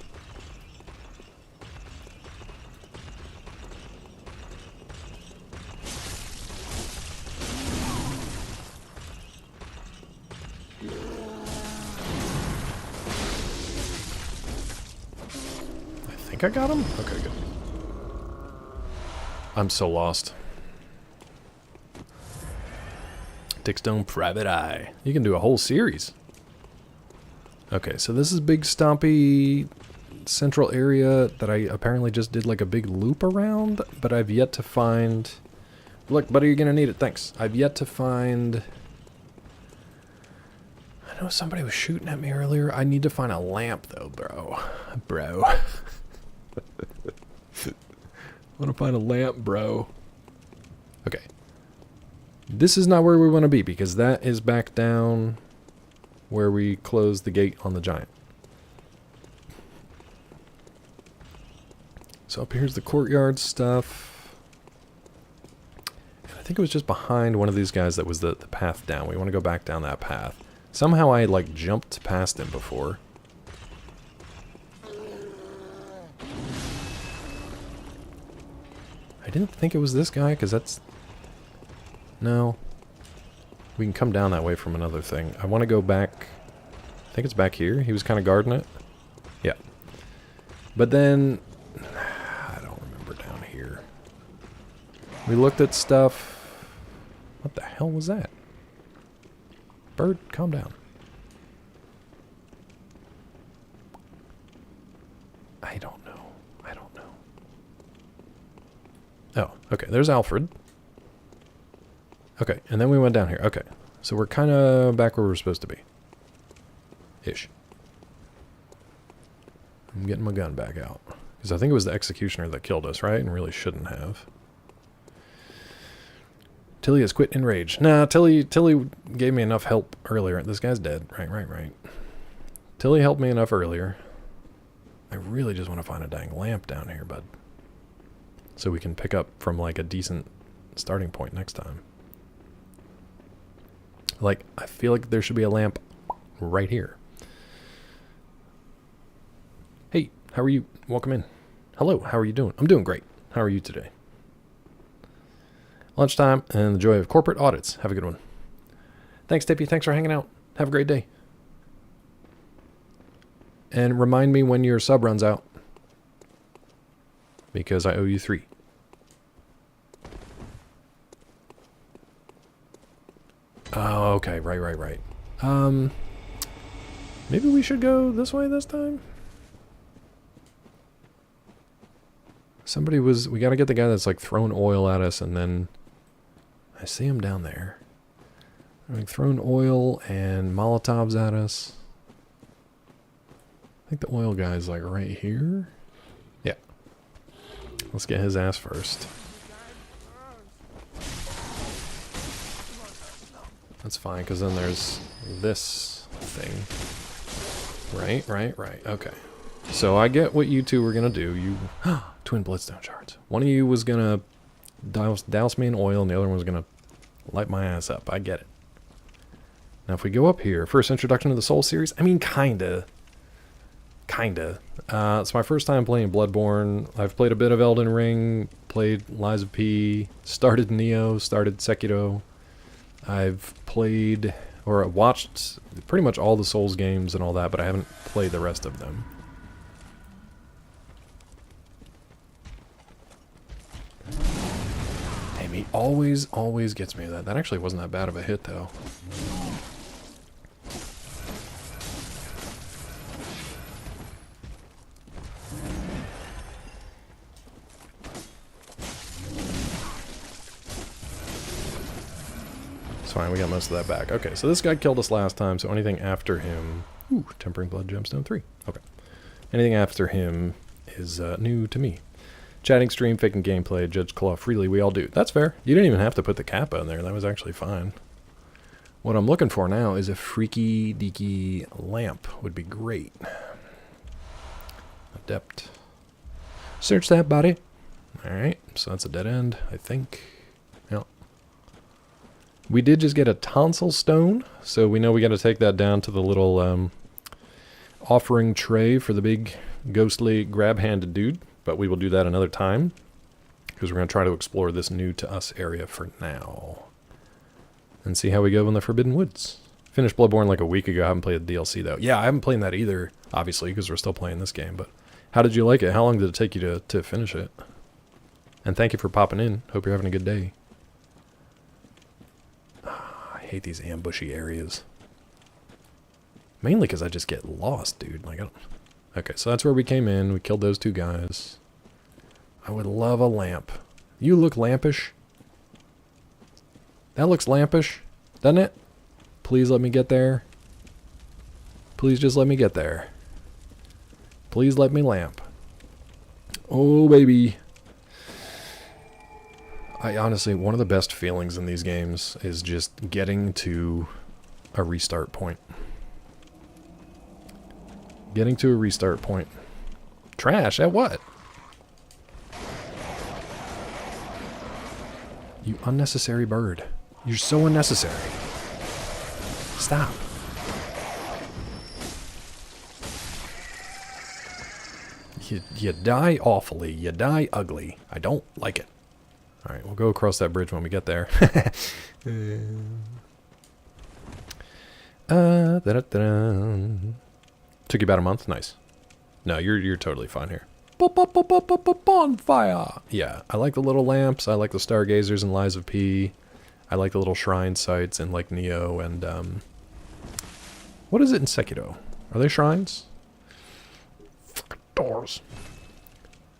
I think I got him? Okay, good. I'm so lost. Dickstone Private Eye. You can do a whole series. Okay, so this is big stompy central area that I apparently just did like a big loop around, but I've yet to find... Look, buddy, you're gonna need it, thanks. I've yet to find... I know somebody was shooting at me earlier. I need to find a lamp though, bro. I want to find a lamp, bro. Okay. This is not where we want to be, because that is back down where we closed the gate on the giant. So up here's the courtyard stuff. And I think it was just behind one of these guys that was the path down. We want to go back down that path. Somehow I, like, jumped past him before. I didn't think it was this guy, because that's... No. We can come down that way from another thing. I want to go back... I think it's back here. He was kind of guarding it. Yeah. But then... I don't remember down here. We looked at stuff... What the hell was that? Bird, calm down. I don't know. Oh, okay, there's Alfred. Okay, and then we went down here. Okay, so we're kind of back where we're supposed to be. Ish. I'm getting my gun back out. Because I think it was the executioner that killed us, right? And really shouldn't have. Tilly has quit in rage. Nah, Tilly gave me enough help earlier. This guy's dead. Right. Tilly helped me enough earlier. I really just want to find a dang lamp down here, bud. So we can pick up from, like, a decent starting point next time. Like, I feel like there should be a lamp right here. Hey, how are you? Welcome in. Hello, how are you doing? I'm doing great. How are you today? Lunchtime and the joy of corporate audits. Have a good one. Thanks, Tippy. Thanks for hanging out. Have a great day. And remind me when your sub runs out. Because I owe you 3. Oh, okay. Right. Maybe we should go this way this time? We gotta get the guy that's like throwing oil at us, and then I see him down there. Like throwing oil and Molotovs at us. I think the oil guy's like right here. Yeah. Let's get his ass first. That's fine, because then there's this thing. Right. Okay. So I get what you two were going to do. You... Twin bloodstone shards. One of you was going to douse me in oil, and the other one was going to light my ass up. I get it. Now if we go up here, first introduction to the Soul series. I mean, kinda. It's my first time playing Bloodborne. I've played a bit of Elden Ring, played Lies of P, started Nioh, started Sekiro. I've played, or watched, pretty much all the Souls games and all that, but I haven't played the rest of them. Hey game. He always gets me with that. That actually wasn't that bad of a hit, though. It's fine, we got most of that back. Okay, so this guy killed us last time, so anything after him... Ooh, Tempering Blood Gemstone 3. Okay. Anything after him is new to me. Chatting, stream, faking gameplay, judge claw freely, we all do. That's fair. You didn't even have to put the kappa in there. That was actually fine. What I'm looking for now is a freaky deaky lamp. Would be great. Adept. Search that body. Alright, so that's a dead end, I think. Yep. We did just get a tonsil stone, so we know we got to take that down to the little offering tray for the big ghostly grab-handed dude. But we will do that another time, because we're going to try to explore this new to us area for now. And see how we go in the Forbidden Woods. Finished Bloodborne like a week ago. I haven't played the DLC though. Yeah, I haven't played that either, obviously, because we're still playing this game. But how did you like it? How long did it take you to finish it? And thank you for popping in. Hope you're having a good day. I hate these ambushy areas. Mainly because I just get lost, dude. Like, I don't... Okay, so that's where we came in. We killed those two guys. I would love a lamp. You look lampish. That looks lampish, doesn't it? Please let me get there. Please just let me get there. Please let me lamp. Oh, baby. I honestly, one of the best feelings in these games is just getting to a restart point. Getting to a restart point. Trash at what? You unnecessary bird. You're so unnecessary. Stop. You die awfully. You die ugly. I don't like it. Alright, we'll go across that bridge when we get there. Took you about a month? Nice. No, you're totally fine here. Bonfire! Yeah, I like the little lamps. I like the stargazers and Lies of P. I like the little shrine sites in like Neo and what is it in Sekiro? Are they shrines? Fucking doors.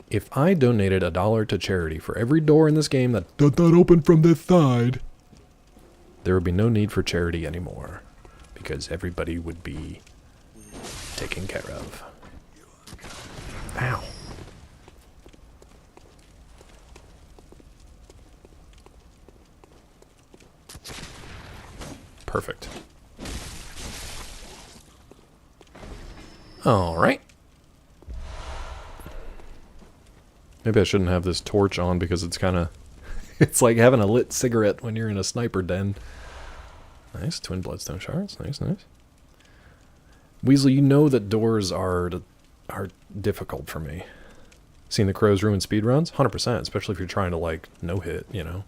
If I donated $1 to charity for every door in this game that does not open from this side, there would be no need for charity anymore, because everybody would be taken care of. Ow. Perfect. Alright. Maybe I shouldn't have this torch on because it's kind of... it's like having a lit cigarette when you're in a sniper den. Nice. Twin bloodstone shards. Nice, nice. Weasel, you know that doors are difficult for me. Seen the Crows ruin speedruns? 100%, especially if you're trying to, like, no-hit, you know?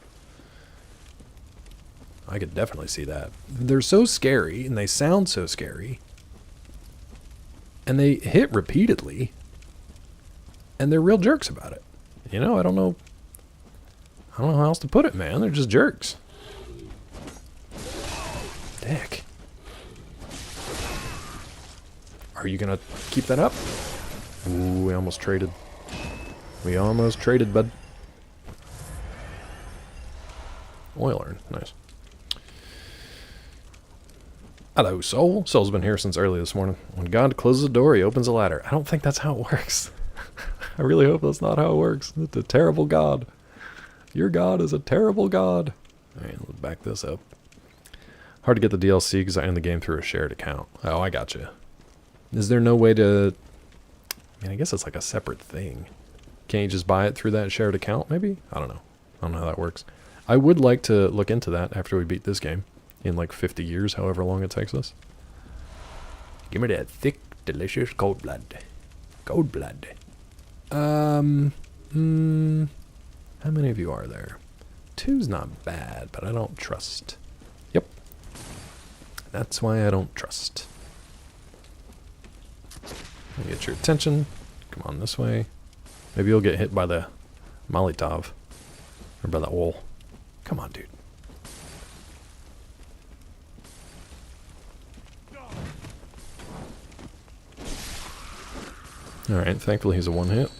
I could definitely see that. They're so scary, and they sound so scary. And they hit repeatedly. And they're real jerks about it. You know, I don't know how else to put it, man. They're just jerks. Dick. Are you gonna keep that up? Ooh, we almost traded. We almost traded, bud. Oil urn, nice. Hello, Soul. Soul's been here since early this morning. When God closes a door, he opens a ladder. I don't think that's how it works. I really hope that's not how it works. It's a terrible God. Your God is a terrible God. Alright, let's back this up. Hard to get the DLC because I own the game through a shared account. Oh, I gotcha. Is there no way to... I mean, I guess it's like a separate thing. Can't you just buy it through that shared account, maybe? I don't know. I don't know how that works. I would like to look into that after we beat this game. In like 50 years, however long it takes us. Give me that thick, delicious cold blood. Cold blood. How many of you are there? 2's not bad, but I don't trust. Yep. That's why I don't trust. Let me get your attention. Come on this way. Maybe you'll get hit by the Molotov. Or by that wall. Come on, dude. Alright, thankfully he's a one-hit.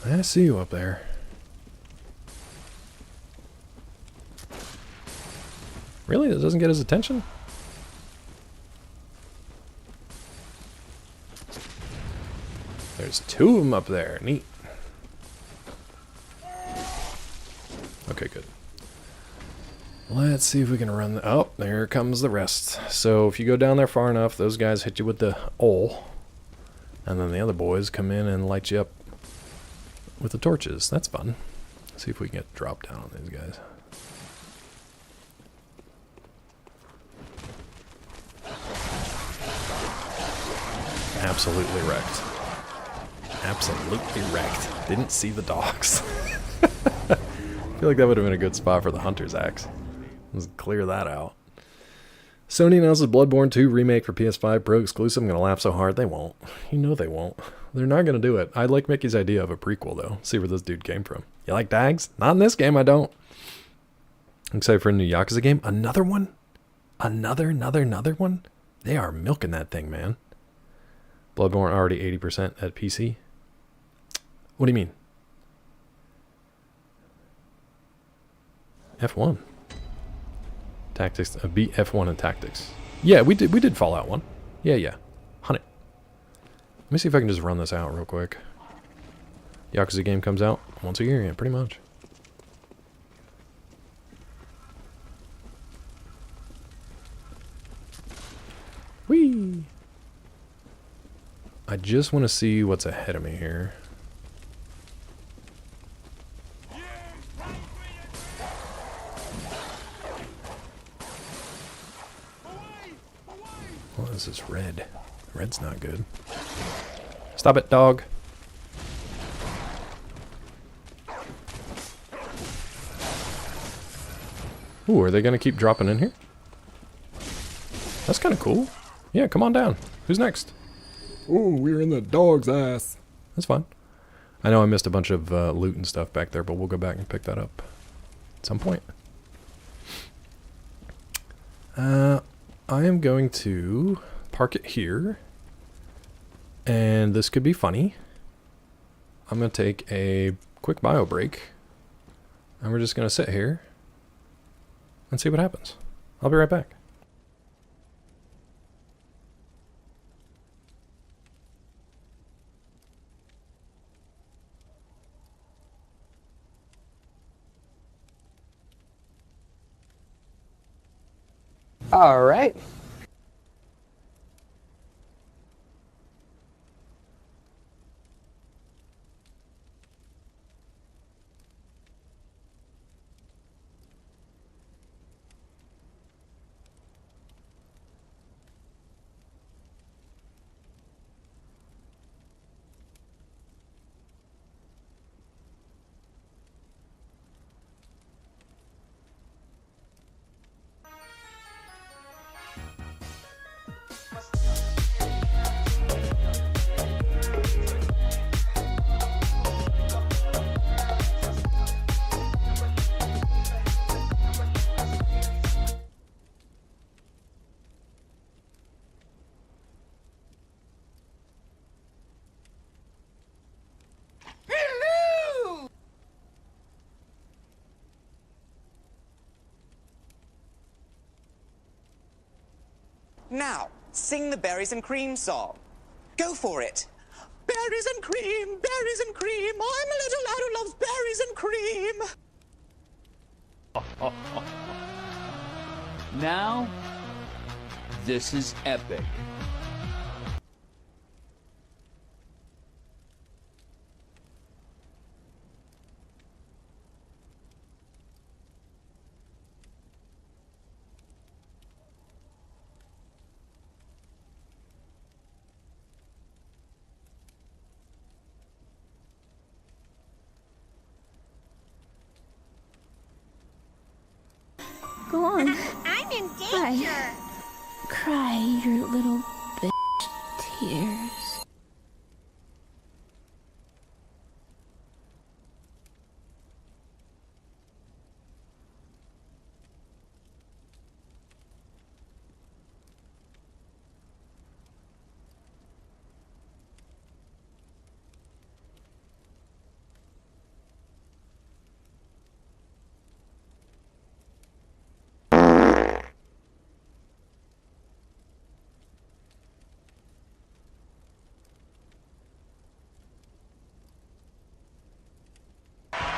I see you up there. Really? That doesn't get his attention? There's two of them up there. Neat. Okay, good. Let's see if we can run the... Oh, there comes the rest. So if you go down there far enough, those guys hit you with the oil. And then the other boys come in and light you up with the torches. That's fun. Let's see if we can get dropped down on these guys. Absolutely wrecked. Absolutely wrecked. Didn't see the dogs. I feel like that would have been a good spot for the hunter's axe. Let's clear that out. Sony announces Bloodborne 2 remake for PS5 Pro exclusive. I'm going to laugh so hard. They won't. You know they won't. They're not going to do it. I like Mickey's idea of a prequel, though. See where this dude came from. You like dags? Not in this game, I don't. I'm excited for a new Yakuza game. Another one? Another one? They are milking that thing, man. Bloodborne already 80% at PC. What do you mean? F1. Tactics. Beat F1 in tactics. Yeah, we did Fallout 1. Yeah. Hunt it. Let me see if I can just run this out real quick. Yakuza game comes out once a year, yeah, pretty much. Whee! I just want to see what's ahead of me here. What is this red? Red's not good. Stop it, dog. Ooh, are they going to keep dropping in here? That's kind of cool. Yeah, come on down. Who's next? Ooh, we're in the dog's ass. That's fine. I know I missed a bunch of loot and stuff back there, but we'll go back and pick that up at some point. I am going to park it here. And this could be funny. I'm going to take a quick bio break. And we're just going to sit here and see what happens. I'll be right back. All right. Now, sing the berries and cream song. Go for it. Berries and cream, berries and cream. I'm a little lad who loves berries and cream. Now, this is epic. Go on. I'm in danger. Cry your little bitch tears.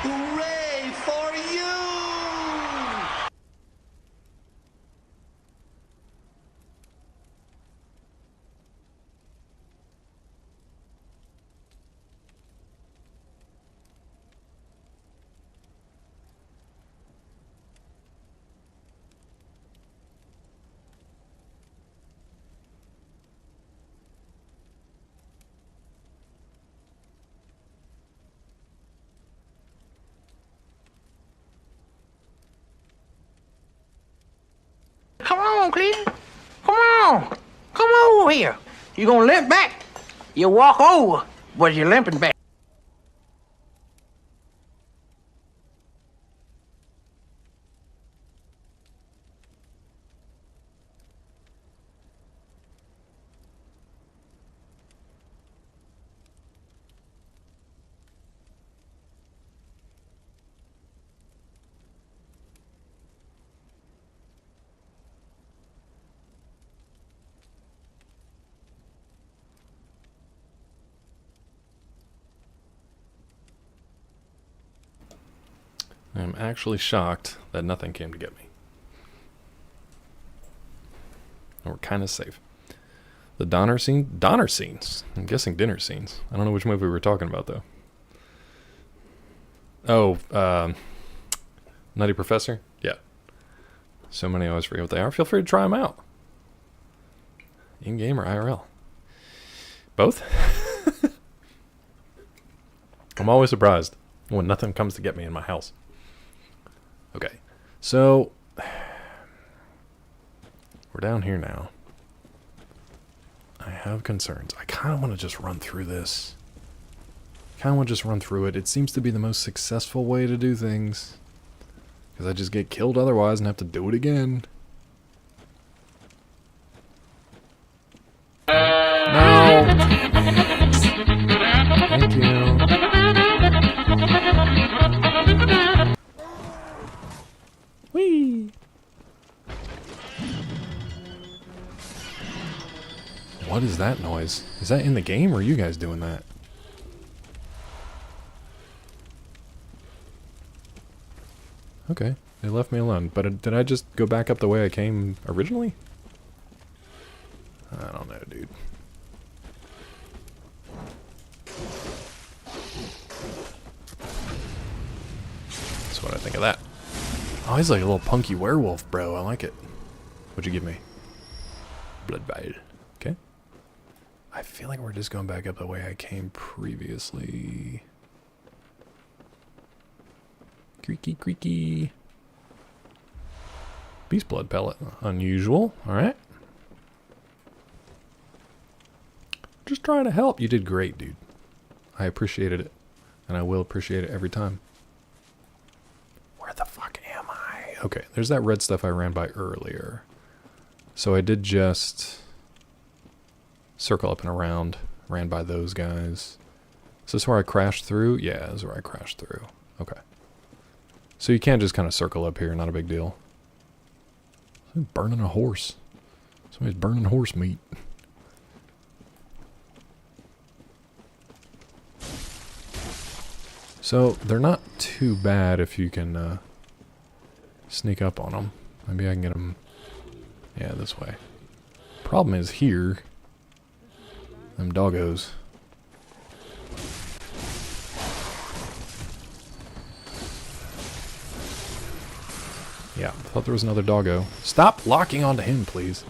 Hooray for you! Come on, Cleveland. Come on. Come over here. You gonna limp back. You walk over, but you're limping back. I'm actually shocked that nothing came to get me. And we're kind of safe. The Donner scene? Donner scenes. I'm guessing dinner scenes. I don't know which movie we were talking about, though. Oh, Nutty Professor? Yeah. So many, I always forget what they are. Feel free to try them out. In-game or IRL? Both? I'm always surprised when nothing comes to get me in my house. Okay, so we're down here now. I have concerns. I kind of want to just run through this. It seems to be the most successful way to do things. Because I just get killed otherwise and have to do it again. No! Thank you. Whee! What is that noise? Is that in the game or are you guys doing that? Okay, they left me alone. But did I just go back up the way I came originally? I don't know, dude. That's what I think of that. Oh, he's like a little punky werewolf, bro. I like it. What'd you give me? Blood vial. Okay. I feel like we're just going back up the way I came previously. Creaky, creaky. Beast blood pellet. Unusual. Alright. Just trying to help. You did great, dude. I appreciated it. And I will appreciate it every time. Where the fuck am I? Okay, there's that red stuff I ran by earlier. So I did just circle up and around. Ran by those guys. Is this where I crashed through? Yeah, this is where I crashed through. Okay. So you can just kind of circle up here, not a big deal. Somebody's burning a horse. Somebody's burning horse meat. So they're not too bad if you can sneak up on them. Maybe I can get them, yeah, this way. Problem is here, them doggos. Yeah, thought there was another doggo. Stop locking onto him, please.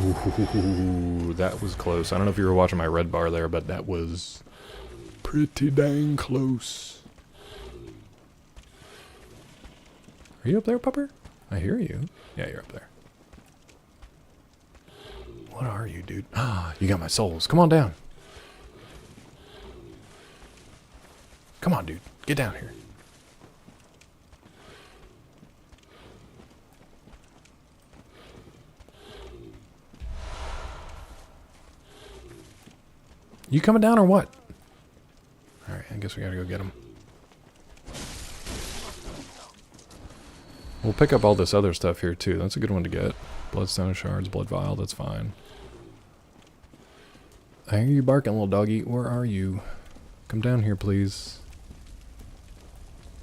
Ooh, that was close. I don't know if you were watching my red bar there, but that was pretty dang close. Are you up there, pupper? I hear you. Yeah, you're up there. What are you, dude? Ah, you got my souls. Come on down. Come on, dude. Get down here. You coming down or what? Alright, I guess we gotta go get him. We'll pick up all this other stuff here too. That's a good one to get. Bloodstone shards, blood vial, that's fine. I hear you barking, little doggy. Where are you? Come down here, please.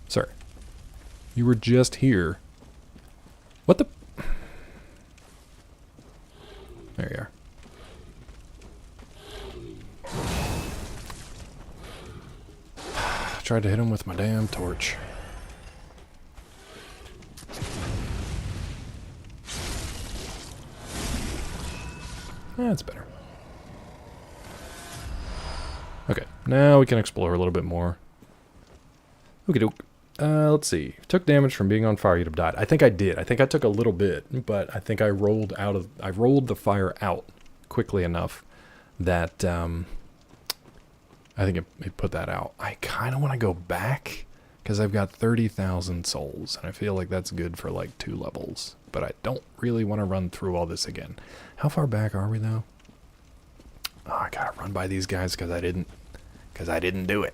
Sir. You were just here. What the... There you are. Tried to hit him with my damn torch. That's better. Okay, now we can explore a little bit more. Okie doke. Let's see. Took damage from being on fire, you'd have died. I think I did. I think I took a little bit, but I think I rolled the fire out quickly enough that I think it put that out. I kind of want to go back because I've got 30,000 souls, and I feel like that's good for like 2 levels. But I don't really want to run through all this again. How far back are we though? Oh, I gotta run by these guys because I didn't do it.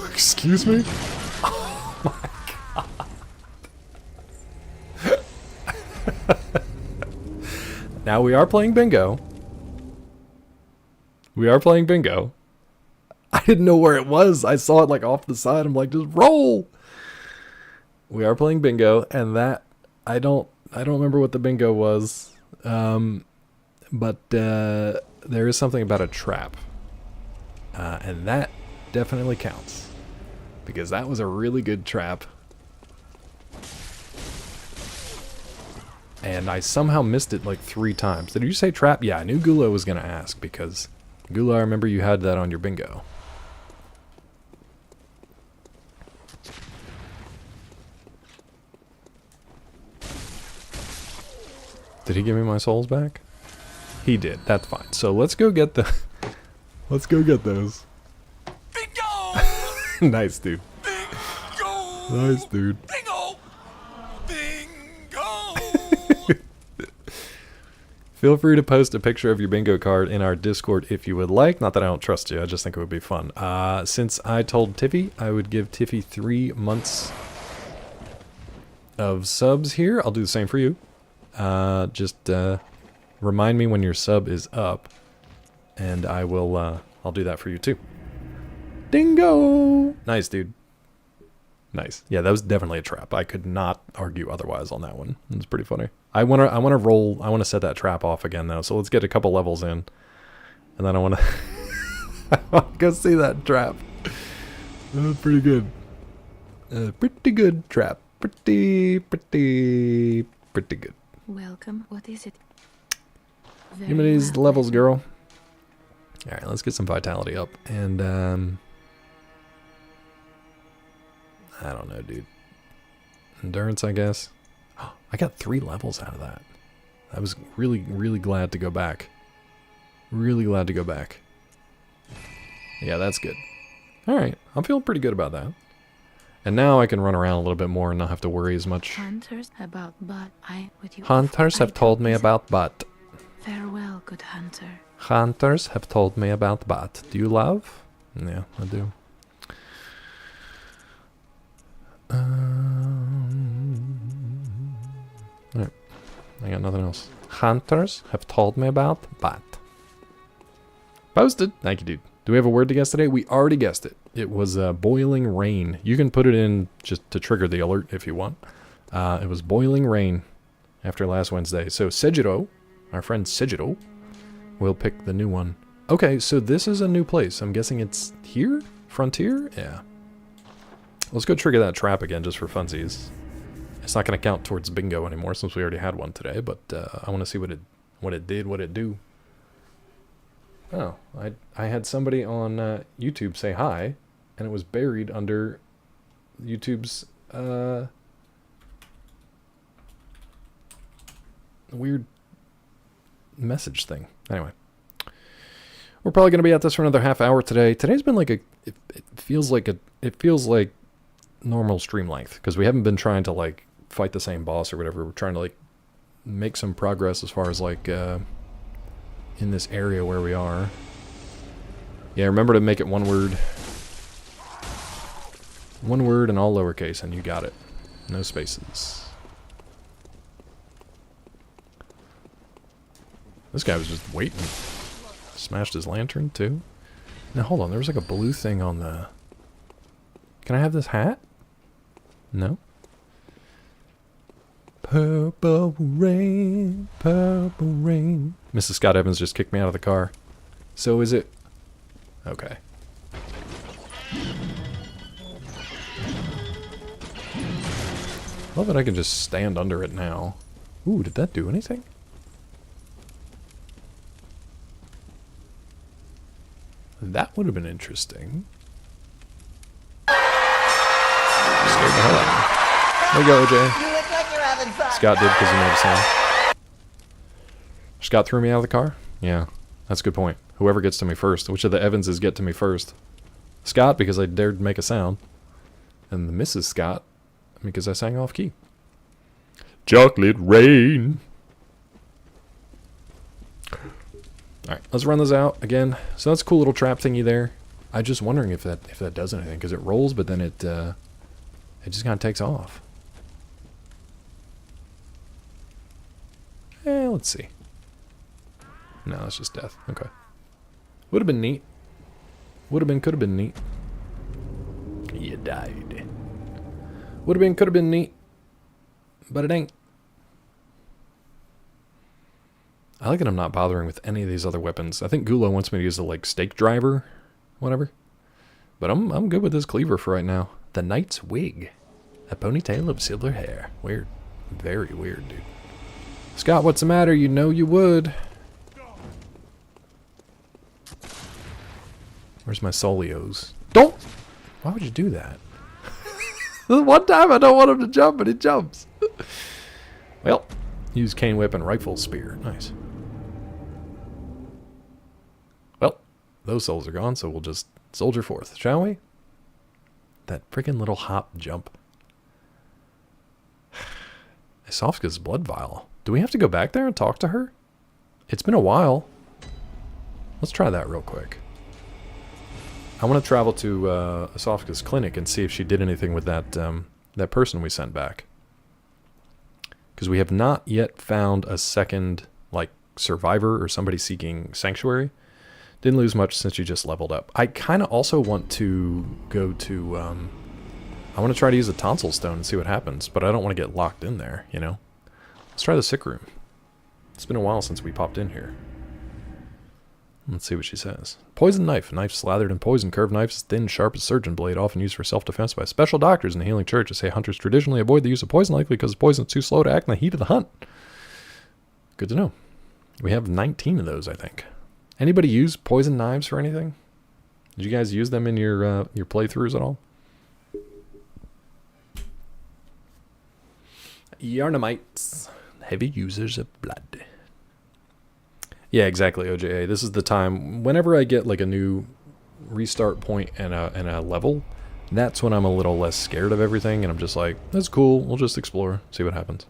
Excuse me? Oh my god. Now we are playing bingo. We are playing bingo. I didn't know where it was. I saw it like off the side. I'm like, just roll. We are playing bingo, and that I don't remember what the bingo was. But there is something about a trap. And that definitely counts. Because that was a really good trap. And I somehow missed it like 3 times. Did you say trap? Yeah, I knew Gula was going to ask because Gula, I remember you had that on your bingo. Did he give me my souls back? He did. That's fine. So let's go get the... let's go get those. Nice, dude. Bingo! Nice, dude. Bingo! Bingo! Feel free to post a picture of your bingo card in our Discord if you would like. Not that I don't trust you, I just think it would be fun. Since I told Tiffy I would give Tiffy 3 months of subs here, I'll do the same for you. Just remind me when your sub is up, and I will, I'll do that for you too. Dingo! Nice, dude. Nice. Yeah, that was definitely a trap. I could not argue otherwise on that one. It was pretty funny. I wanna roll. I wanna set that trap off again though. So let's get a couple levels in, and then I wanna go see that trap. Pretty good. Pretty good trap. Pretty good. Welcome. What is it? Give me these levels, girl. All right, let's get some vitality up, and I don't know, dude. Endurance, I guess. I got 3 levels out of that. I was really, really glad to go back. Really glad to go back. Yeah, that's good. All right, I'm feeling pretty good about that. And now I can run around a little bit more and not have to worry as much. Hunters about but Hunters have told me about but. Farewell, good hunter. Hunters have told me about but. Do you love? Yeah, I do. Alright. I got nothing else. Hunters have told me about but. Posted. Thank you, dude. Do we have a word to guess today? We already guessed it. It was boiling rain. You can put it in just to trigger the alert if you want. It was boiling rain after last Wednesday. So Sejiro, our friend Sejiro, will pick the new one. Okay, so this is a new place. I'm guessing it's here? Frontier? Yeah. Let's go trigger that trap again just for funsies. It's not going to count towards bingo anymore since we already had one today, but I want to see what it do. Oh, I had somebody on YouTube say hi, and it was buried under YouTube's weird message thing. Anyway, we're probably going to be at this for another half hour today. Today's been like it feels like normal stream length because we haven't been trying to like fight the same boss or whatever. We're trying to like make some progress as far as like in this area where we are. Yeah, remember to make it one word. One word and all lowercase, and you got it. No spaces. This guy was just waiting. Smashed his lantern, too. Now, hold on. There was like a blue thing on the... Can I have this hat? No? Purple rain, purple rain. Mrs. Scott Evans just kicked me out of the car. So is it... Okay. Love that I can just stand under it now. Ooh, did that do anything? That would have been interesting. Scared the hell out of me. There you go, OJ. You look like you're having fun. Scott did because he made a sound. Scott threw me out of the car? Yeah, that's a good point. Whoever gets to me first. Which of the Evanses get to me first? Scott, because I dared make a sound. And the Mrs. Scott, because I sang off key. Chocolate rain. Alright, let's run this out again. So that's a cool little trap thingy there. I'm just wondering if that does anything, because it rolls, but then it just kind of takes off. Let's see. No, that's just death. Okay. Would have been neat. Would have been, could have been neat. You died. Would have been, could have been neat. But it ain't. I like that I'm not bothering with any of these other weapons. I think Gulo wants me to use the, like, stake driver. Whatever. But I'm good with this cleaver for right now. The Knight's Wig. A ponytail of silver hair. Weird. Very weird, dude. Scott, what's the matter? You know you would. Where's my Solios? Don't! Why would you do that? The one time I don't want him to jump, but he jumps. Well, use cane whip and rifle spear. Nice. Well, those souls are gone, so we'll just soldier forth, shall we? That freaking little hop jump. Isofka's blood vial. Do we have to go back there and talk to her? It's been a while. Let's try that real quick. I want to travel to Isofka's clinic and see if she did anything with that that person we sent back. Because we have not yet found a second, like, survivor or somebody seeking sanctuary. Didn't lose much since you just leveled up. I kind of also want to go to... I want to try to use a tonsil stone and see what happens, but I don't want to get locked in there, you know? Let's try the sick room. It's been a while since we popped in here. Let's see what she says. Poison knife. A knife slathered in poison. Curved knives, thin, sharp as surgeon blade, often used for self-defense by special doctors in the healing church. They say hunters traditionally avoid the use of poison knife because poison is too slow to act in the heat of the hunt. Good to know. We have 19 of those, I think. Anybody use poison knives for anything? Did you guys use them in your playthroughs at all? Yarnamites. Heavy users of blood. Yeah, exactly, OJA. This is the time, whenever I get like a new restart point and a level, that's when I'm a little less scared of everything, and I'm just like, that's cool, we'll just explore, see what happens.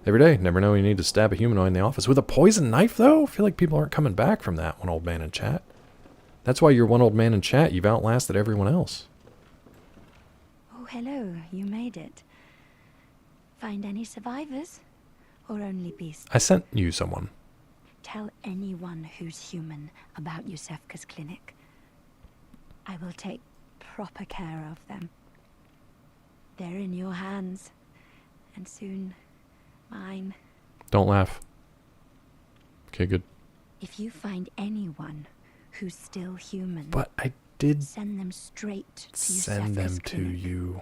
Every day, never know you need to stab a humanoid in the office. With a poison knife, though? I feel like people aren't coming back from that, one old man in chat. That's why you're one old man in chat. You've outlasted everyone else. Oh, hello. You made it. Find any survivors? Or only beasts? I sent you someone. Tell anyone who's human about Yusefka's clinic. I will take proper care of them. They're in your hands. And soon, mine. Don't laugh. Okay, good. If you find anyone who's still human, but I did send them straight to send them to you.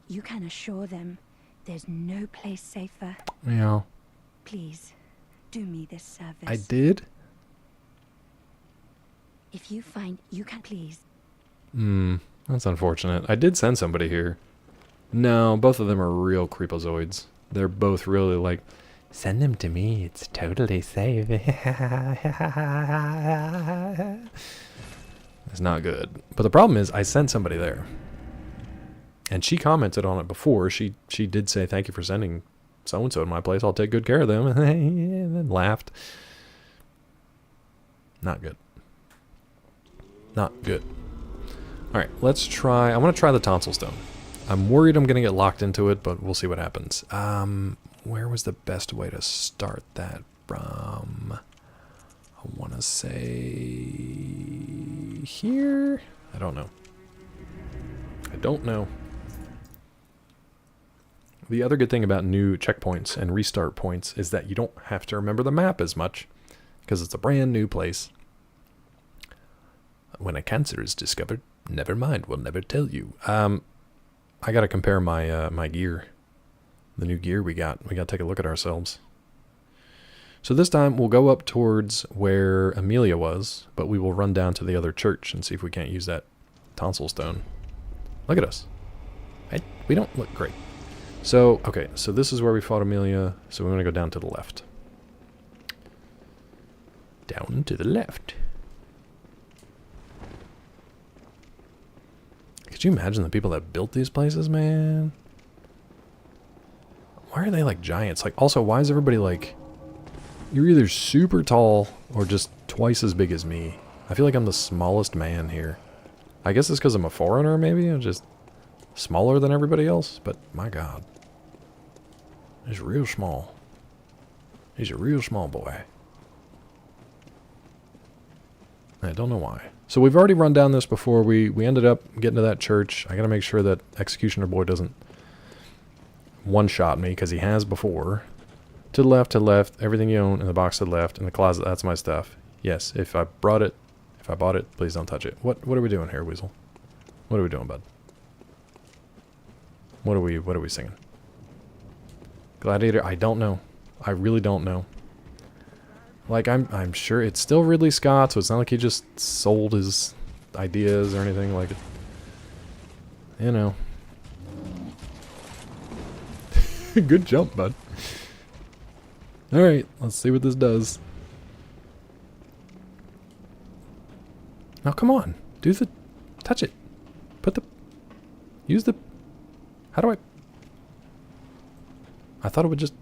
You can assure them there's no place safer. Yeah. Please, do me this service. I did? If you find you can, please. That's unfortunate. I did send somebody here. No, both of them are real creepozoids. They're both really like, send them to me, it's totally safe. It's not good. But the problem is, I sent somebody there. And she commented on it before. She did say, thank you for sending so-and-so to my place. I'll take good care of them. And then laughed. Not good. Not good. Alright, let's try... I want to try the tonsil stone. I'm worried I'm going to get locked into it, but we'll see what happens. Where was the best way to start that from? I want to say... here? I don't know. I don't know. The other good thing about new checkpoints and restart points is that you don't have to remember the map as much, because it's a brand new place. When a cancer is discovered, never mind, we'll never tell you. I gotta compare my my gear. The new gear we got. We gotta take a look at ourselves. So this time we'll go up towards where Amelia was, but we will run down to the other church and see if we can't use that tonsil stone. Look at us. We don't look great. So, okay, so this is where we fought Amelia, so we're gonna go down to the left. Down to the left. Could you imagine the people that built these places, man? Why are they like giants? Like, also, why is everybody like... You're either super tall or just twice as big as me. I feel like I'm the smallest man here. I guess it's because I'm a foreigner, maybe? I'm just smaller than everybody else, but my god. He's real small. He's a real small boy. I don't know why. So we've already run down this before. We ended up getting to that church. I gotta make sure that Executioner Boy doesn't one-shot me, because he has before. To the left, everything you own in the box to the left, in the closet, that's my stuff. Yes, if I bought it, please don't touch it. What are we doing here, Weasel? What are we doing, bud? What are we singing? Gladiator? I don't know. I really don't know. Like, I'm sure it's still Ridley Scott, so it's not like he just sold his ideas or anything like it. You know. Good jump, bud. Alright, let's see what this does. Now, come on. Do the... touch it. Put the... use the... how do I thought it would just...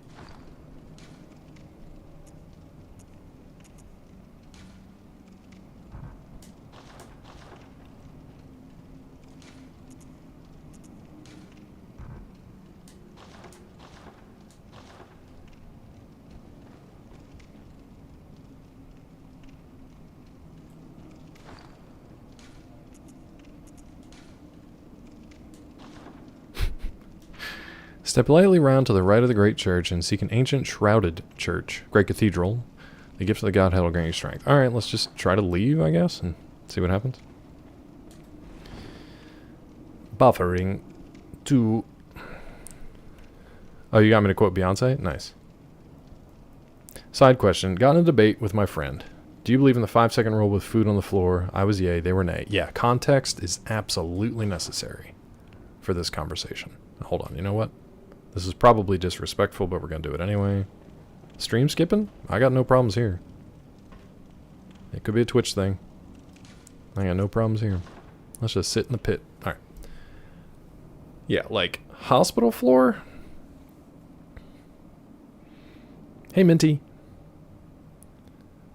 Step lightly round to the right of the great church and seek an ancient shrouded church, great cathedral. The gift of the Godhead will grant you strength. Alright, let's just try to leave, I guess, and see what happens. Buffering to... Oh, you got me to quote Beyonce? Nice. Side question. Got in a debate with my friend. Do you believe in the 5-second rule with food on the floor? I was yay, they were nay. Yeah, context is absolutely necessary for this conversation. Hold on, you know what? This is probably disrespectful, but we're going to do it anyway. Stream skipping? I got no problems here. It could be a Twitch thing. I got no problems here. Let's just sit in the pit. Alright. Yeah, like, hospital floor? Hey, Minty.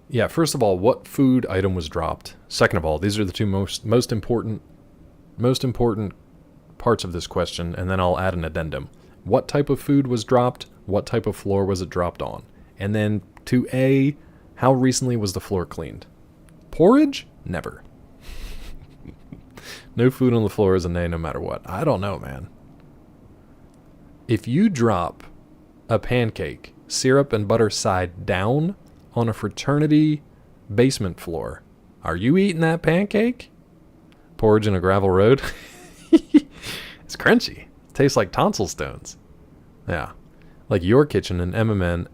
Yeah, first of all, what food item was dropped? Second of all, these are the two most important parts of this question, and then I'll add an addendum. What type of food was dropped? What type of floor was it dropped on? And then to A, how recently was the floor cleaned? Porridge? Never. No food on the floor is a nay no matter what. I don't know, man. If you drop a pancake, syrup and butter side down on a fraternity basement floor, are you eating that pancake? Porridge in a gravel road? It's crunchy. It tastes like tonsil stones. Yeah. Like Your Kitchen and M&M.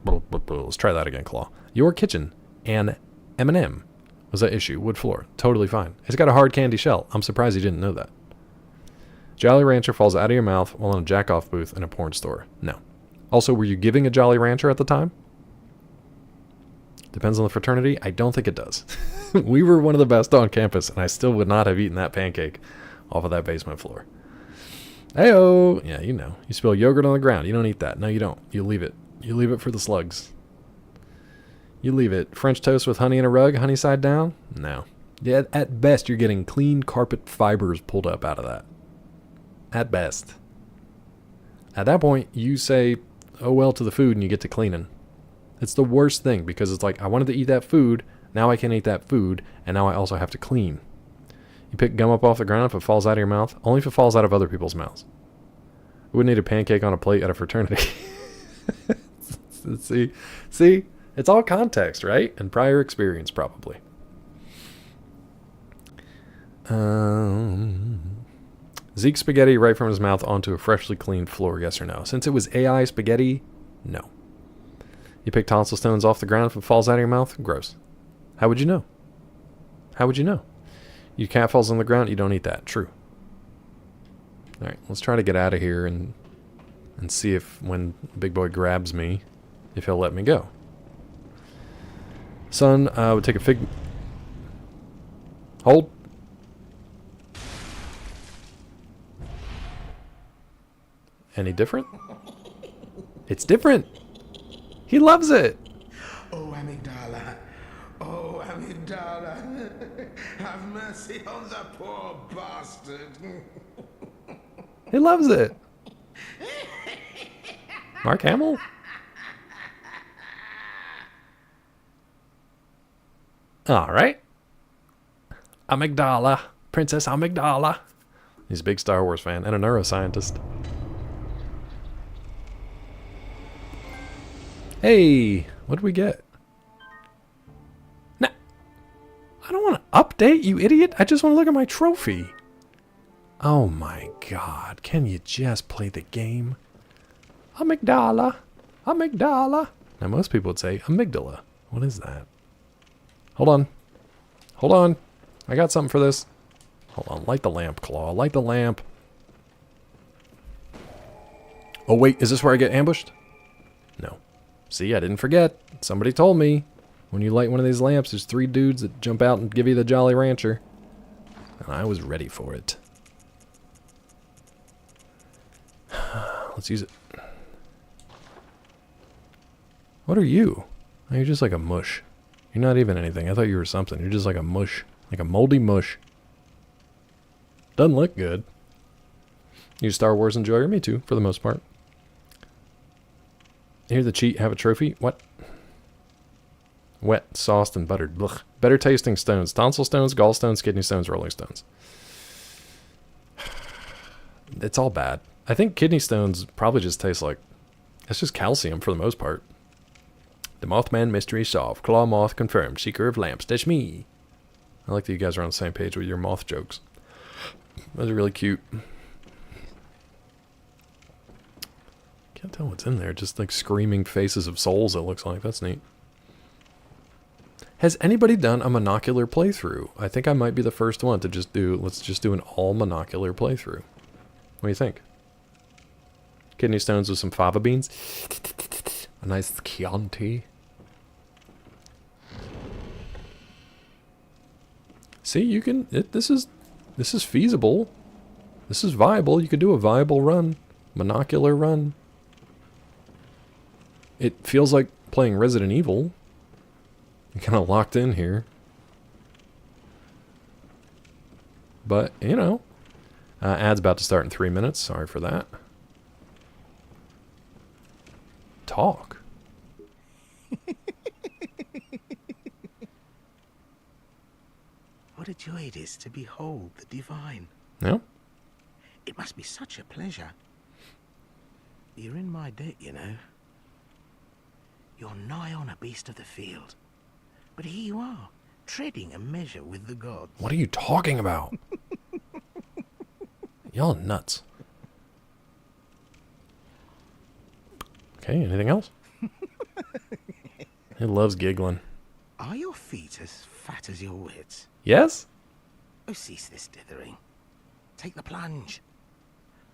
Let's try that again, Claw. Your Kitchen and M&M was that issue. Wood floor. Totally fine. It's got a hard candy shell. I'm surprised you didn't know that. Jolly Rancher falls out of your mouth while in a jack-off booth in a porn store. No. Also, were you giving a Jolly Rancher at the time? Depends on the fraternity. I don't think it does. We were one of the best on campus, and I still would not have eaten that pancake off of that basement floor. Heyo! Yeah, you know. You spill yogurt on the ground. You don't eat that. No, you don't. You leave it. You leave it for the slugs. You leave it. French toast with honey in a rug, honey side down? No. Yeah, at best, you're getting clean carpet fibers pulled up out of that. At best. At that point, you say, oh well to the food and you get to cleaning. It's the worst thing because it's like, I wanted to eat that food, now I can't eat that food, and now I also have to clean. You pick gum up off the ground if it falls out of your mouth, only if it falls out of other people's mouths. We wouldn't eat a pancake on a plate at a fraternity. See, it's all context, right? And prior experience, probably. Zeke spaghetti right from his mouth onto a freshly cleaned floor, yes or no? Since it was AI spaghetti, no. You pick tonsil stones off the ground if it falls out of your mouth? Gross. How would you know? How would you know? Your cat falls on the ground, you don't eat that. True. Alright, let's try to get out of here and see if when Big Boy grabs me, if he'll let me go. Son would take a fig... Hold. Any different? It's different. He loves it. Oh, amygdala. Oh, amygdala. Have mercy on the poor bastard. He loves it. Mark Hamill? All right. Amygdala. Princess Amygdala. He's a big Star Wars fan and a neuroscientist. Hey, what did we get? Nah, I don't want to update, you idiot. I just want to look at my trophy. Oh my god, can you just play the game? Amygdala, amygdala. Now most people would say amygdala. What is that? Hold on. Hold on. I got something for this. Hold on, light the lamp, Claw. Light the lamp. Oh wait, is this where I get ambushed? No. See, I didn't forget. Somebody told me. When you light one of these lamps, there's 3 dudes that jump out and give you the Jolly Rancher. And I was ready for it. Let's use it. What are you? Oh, you're just like a mush. You're not even anything. I thought you were something. You're just like a mush. Like a moldy mush. Doesn't look good. You Star Wars enjoyer? Me too, for the most part. Here's the cheat. Have a trophy. What? Wet, sauced, and buttered. Blech. Better tasting stones. Tonsil stones, gallstones, kidney stones, rolling stones. It's all bad. I think kidney stones probably just taste like... It's just calcium for the most part. The Mothman mystery solved. Claw moth confirmed. Seeker of lamps. That's me. I like that you guys are on the same page with your moth jokes. Those are really cute. Can't tell what's in there. Just like screaming faces of souls, it looks like. That's neat. Has anybody done a monocular playthrough? I think I might be the first one to just do... Let's just do an all monocular playthrough. What do you think? Kidney stones with some fava beans. A nice Chianti. See, you can... This is feasible. This is viable. You could do a viable run. Monocular run. It feels like playing Resident Evil. You're kind of locked in here. But, you know. Ad's about to start in 3 minutes. Sorry for that. Talk. What a joy it is to behold the divine. Yeah. It must be such a pleasure. You're in my debt, you know. You're nigh on a beast of the field. But here you are, treading a measure with the gods. What are you talking about? Y'all nuts. Okay, anything else? He loves giggling. Are your feet as fat as your wits? Yes? Oh, cease this dithering. Take the plunge.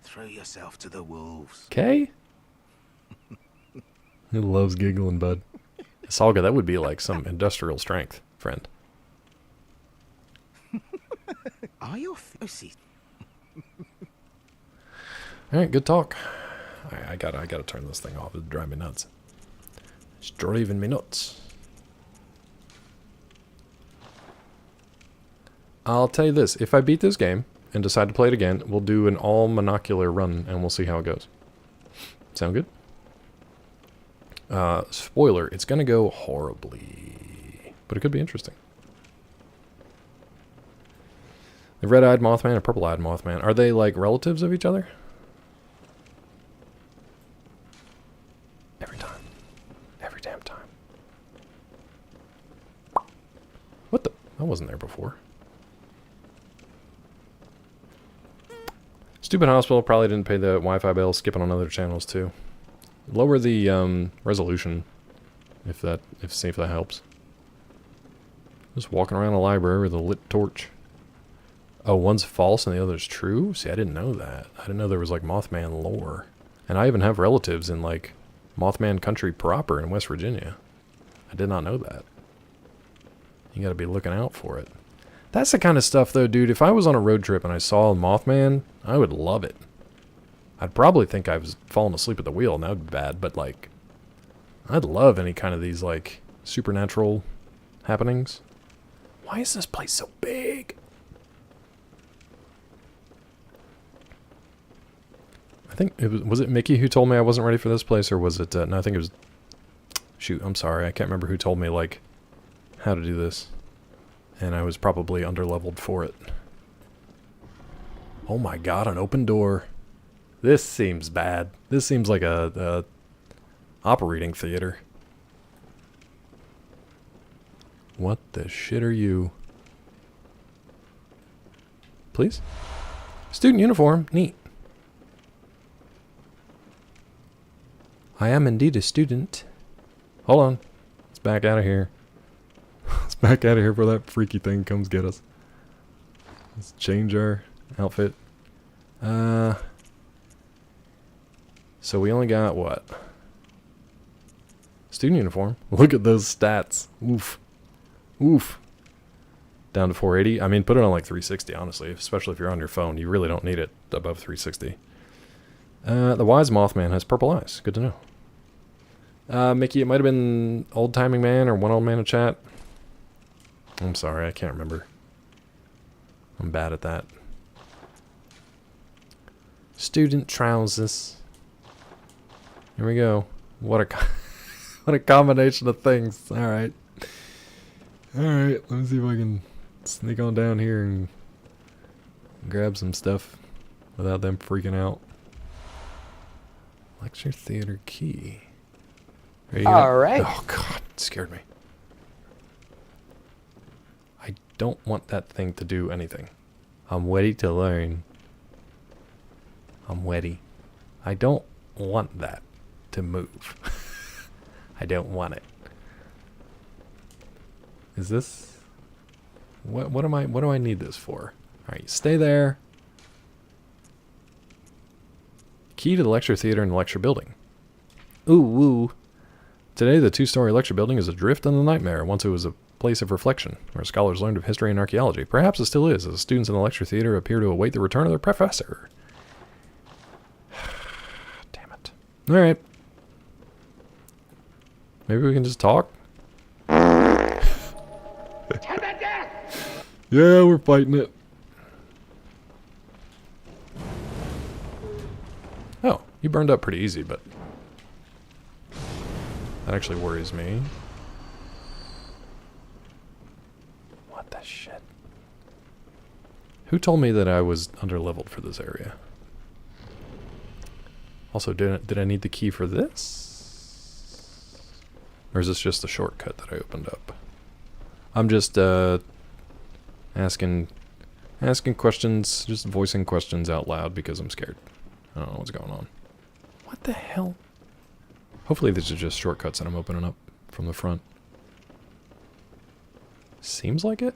Throw yourself to the wolves. Okay. He loves giggling, bud. Salga, that would be like some industrial strength, friend. Are your oh, cease. All right, good talk. I gotta turn this thing off. It'd drive me nuts. It's driving me nuts. I'll tell you this. If I beat this game and decide to play it again, we'll do an all monocular run and we'll see how it goes. Sound good? Spoiler, it's going to go horribly, but it could be interesting. The red-eyed Mothman and purple-eyed Mothman, are they like relatives of each other? Every time. Every damn time. What the? I wasn't there before. Stupid hospital, probably didn't pay the Wi-Fi bill, skipping on other channels too. Lower the resolution, if that helps. Just walking around a library with a lit torch. Oh, one's false and the other's true? See, I didn't know that. I didn't know there was like Mothman lore. And I even have relatives in like Mothman country proper in West Virginia. I did not know that. You gotta be looking out for it. That's the kind of stuff though, dude. If I was on a road trip and I saw Mothman, I would love it. I'd probably think I was falling asleep at the wheel and that would be bad, but like, I'd love any kind of these like supernatural happenings. Why is this place so big? I think it was it Mickey who told me I wasn't ready for this place, or was it, no, I think it was, shoot, I'm sorry, I can't remember who told me, like, how to do this. And I was probably underleveled for it. Oh my god, an open door. This seems bad. This seems like a operating theater. What the shit are you? Please? Student uniform, neat. I am indeed a student. Hold on. Let's back out of here. Let's back out of here before that freaky thing comes get us. Let's change our outfit. So we only got what? Student uniform. Look at those stats. Oof. Oof. Down to 480. I mean, put it on like 360, honestly. Especially if you're on your phone. You really don't need it above 360. The wise Mothman has purple eyes. Good to know. Mickey, it might have been Old Timing Man or One Old Man in chat. I'm sorry, I can't remember. I'm bad at that. Student trousers. Here we go. What a combination of things. All right. All right. Let me see if I can sneak on down here and grab some stuff without them freaking out. Lecture theater key. All right. Oh god, it scared me. I don't want that thing to do anything. I'm ready to learn. I'm ready. I don't want that to move. I don't want it. Is this what do I need this for? Alright, stay there. Key to the lecture theater and the lecture building. Ooh, woo. Today, the two-story lecture building is adrift in the nightmare. Once it was a place of reflection, where scholars learned of history and archaeology. Perhaps it still is, as the students in the lecture theater appear to await the return of their professor. Damn it. Alright. Maybe we can just talk? Yeah, we're fighting it. Oh, you burned up pretty easy, but that actually worries me. What the shit? Who told me that I was underleveled for this area? Also, did I need the key for this? Or is this just a shortcut that I opened up? I'm just asking questions, just voicing questions out loud because I'm scared. I don't know what's going on. What the hell? Hopefully these are just shortcuts that I'm opening up from the front. Seems like it.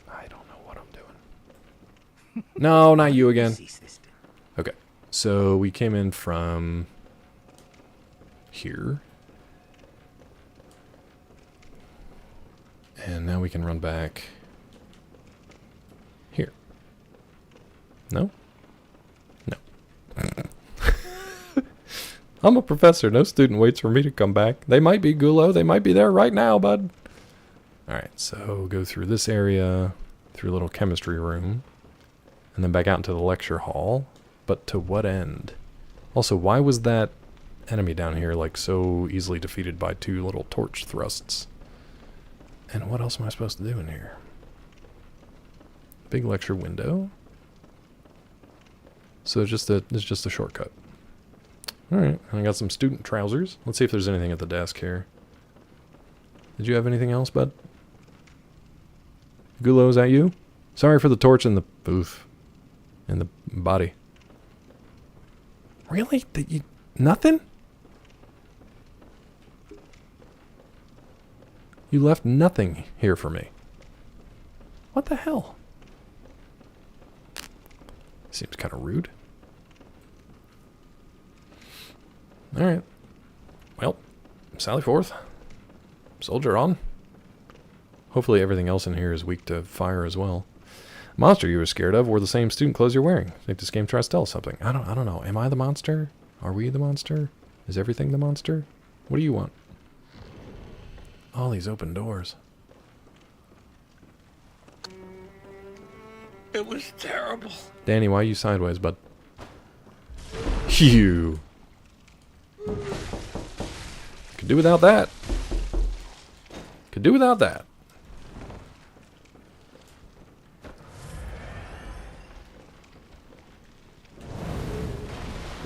I don't know what I'm doing. No, not you again. Okay, so we came in from here. And now we can run back here. No? No. I'm a professor. No student waits for me to come back. They might be Gulo. They might be there right now, bud. Alright, so go through this area, through a little chemistry room, and then back out into the lecture hall. But to what end? Also, why was that enemy down here like so easily defeated by 2 little torch thrusts? And what else am I supposed to do in here? Big lecture window. So it's just a shortcut. Alright, I got some student trousers. Let's see if there's anything at the desk here. Did you have anything else, bud? Gulo, is that you? Sorry for the torch in the booth. In the body. Really? Nothing? You left nothing here for me. What the hell? Seems kind of rude. Alright. Well, sally forth. Soldier on. Hopefully everything else in here is weak to fire as well. Monster you were scared of wore the same student clothes you're wearing. I think this game tries to tell us something. I don't know. Am I the monster? Are we the monster? Is everything the monster? What do you want? All these open doors. It was terrible. Danny, why are you sideways, bud? Phew. Could do without that. Could do without that.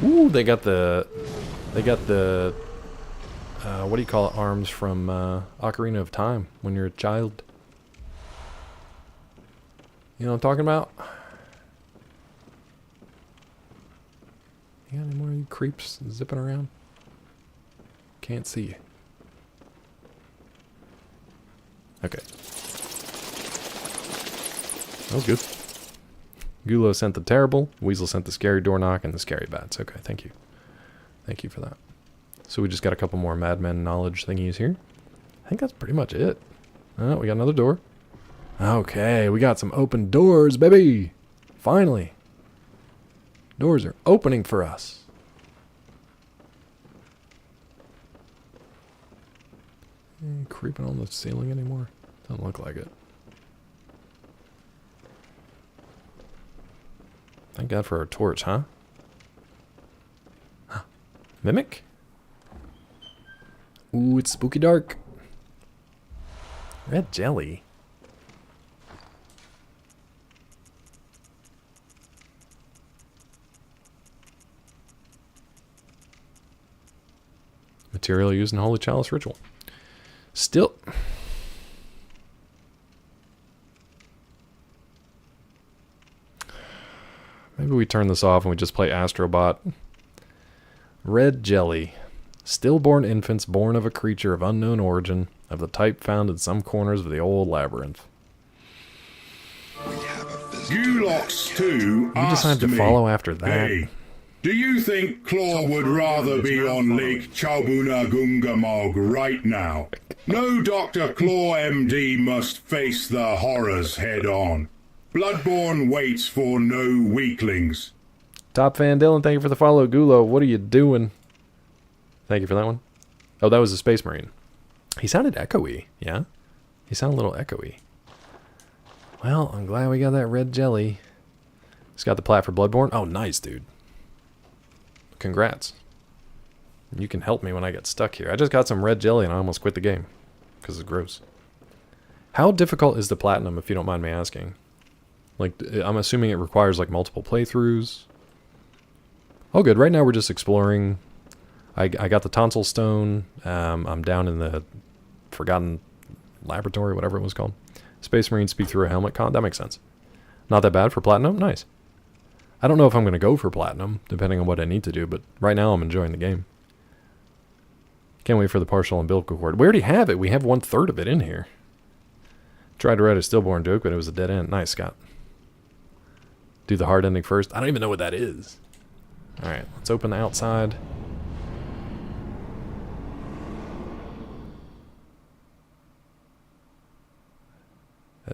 Ooh, they got the what do you call it, arms from Ocarina of Time when you're a child. You know what I'm talking about? You got any more of you creeps zipping around? Can't see you. Okay. That was good. Gulo sent the terrible, Weasel sent the scary door knock, and the scary bats. Okay, thank you. Thank you for that. So we just got a couple more Madmen knowledge thingies here. I think that's pretty much it. Oh, we got another door. Okay, we got some open doors, baby! Finally! Doors are opening for us. Creeping on the ceiling anymore? Doesn't look like it. Thank God for our torch, huh? Mimic? Ooh, it's spooky dark. Red jelly. Material used in Holy Chalice ritual. Still. Maybe we turn this off and we just play Astrobot. Red jelly. Stillborn infants born of a creature of unknown origin, of the type found in some corners of the old labyrinth. You lots too. You decided to follow after that. Hey, do you think Claw would rather be on Lake Chaubunagungamog right now? No Dr. Claw MD must face the horrors head on. Bloodborne waits for no weaklings. Top fan Dylan, thank you for the follow. Gulo, what are you doing? Thank you for that one. Oh, that was a Space Marine. He sounded echoey, yeah? He sounded a little echoey. Well, I'm glad we got that red jelly. He's got the plat for Bloodborne. Oh, nice, dude. Congrats. You can help me when I get stuck here. I just got some red jelly and I almost quit the game. Because it's gross. How difficult is the platinum, if you don't mind me asking? Like, I'm assuming it requires, like, multiple playthroughs. Oh, good. Right now we're just exploring. I got the tonsil stone. I'm down in the Forgotten Laboratory, whatever it was called. Space Marines speak through a helmet con. That makes sense. Not that bad for platinum. Nice. I don't know if I'm going to go for platinum, depending on what I need to do, but right now I'm enjoying the game. Can't wait for the partial umbilical cord. We already have it. We have 1/3 of it in here. Tried to write a stillborn joke, but it was a dead end. Nice, Scott. Do the hard ending first. I don't even know what that is. Alright, let's open the outside.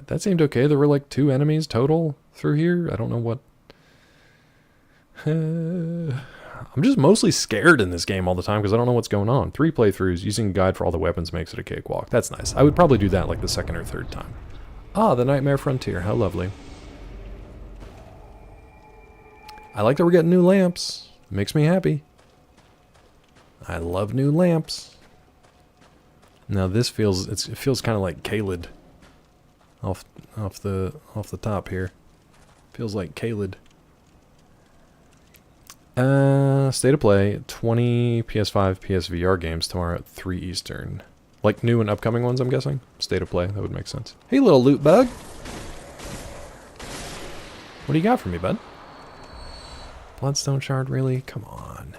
That seemed okay. There were like 2 enemies total through here. I don't know what. I'm I'm just mostly scared in this game all the time because I don't know what's going on. 3 playthroughs, using a guide for all the weapons makes it a cakewalk. That's nice. I would probably do that like the 2nd or 3rd time. Ah, the Nightmare Frontier. How lovely. I like that we're getting new lamps. Makes me happy. I love new lamps. Now this feels, it feels kind of like Caelid. Off the top here. Feels like Caelid. State of play, 20 PS5, PSVR games tomorrow at 3 Eastern. Like new and upcoming ones, I'm guessing? State of play, that would make sense. Hey, little loot bug! What do you got for me, bud? Bloodstone shard, really? Come on.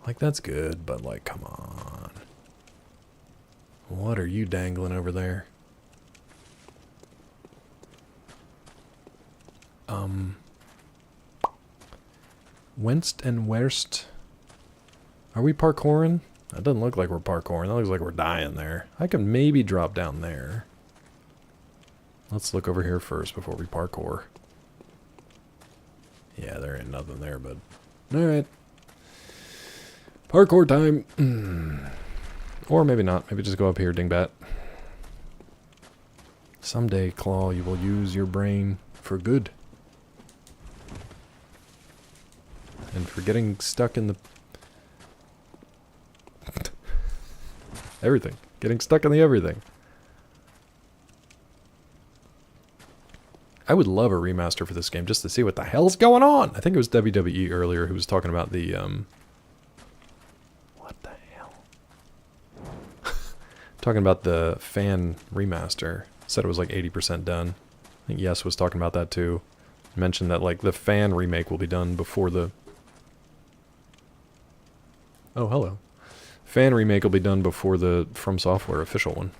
Like, that's good, but like, come on. What are you dangling over there? Whence and worst? Are we parkouring? That doesn't look like we're parkouring. That looks like we're dying there. I can maybe drop down there. Let's look over here first before we parkour. Yeah, there ain't nothing there, bud. Alright. Parkour time. Or maybe not. Maybe just go up here, dingbat. Someday, Claw, you will use your brain for good. And for getting stuck in the... everything. Getting stuck in the everything. I would love a remaster for this game just to see what the hell's going on. I think it was WWE earlier who was talking about the... what the hell? Talking about the fan remaster. Said it was like 80% done. I think Yes was talking about that too. Mentioned that like the fan remake will be done before the... oh, hello. Fan remake will be done before the From Software official one.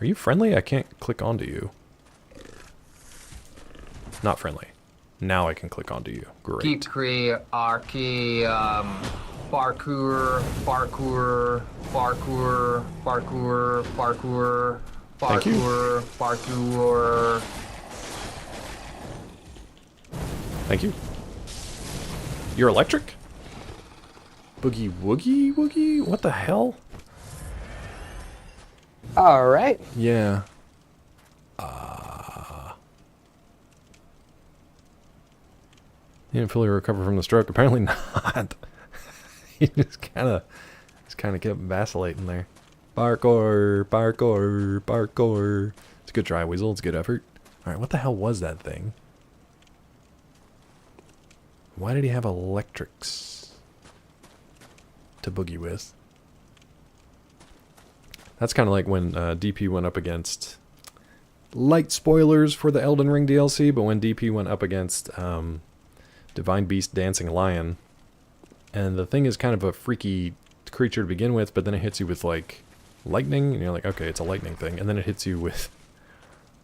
Are you friendly? I can't click onto you. Not friendly. Now I can click onto you. Great. Kikri, Arki, parkour, parkour, parkour, parkour, parkour, Thank you. parkour, parkour. Thank you. You're electric? Boogie woogie woogie? What the hell? Alright. Yeah. He didn't fully recover from the stroke. Apparently not. He just kind of kept vacillating there. Parkour, parkour, parkour. It's a good try, Weasel. It's a good effort. Alright, what the hell was that thing? Why did he have electrics to boogie with? That's kind of like when DP went up against... light spoilers for the Elden Ring DLC, but when DP went up against Divine Beast Dancing Lion, and the thing is kind of a freaky creature to begin with, but then it hits you with like lightning, and you're like, okay, it's a lightning thing, and then it hits you with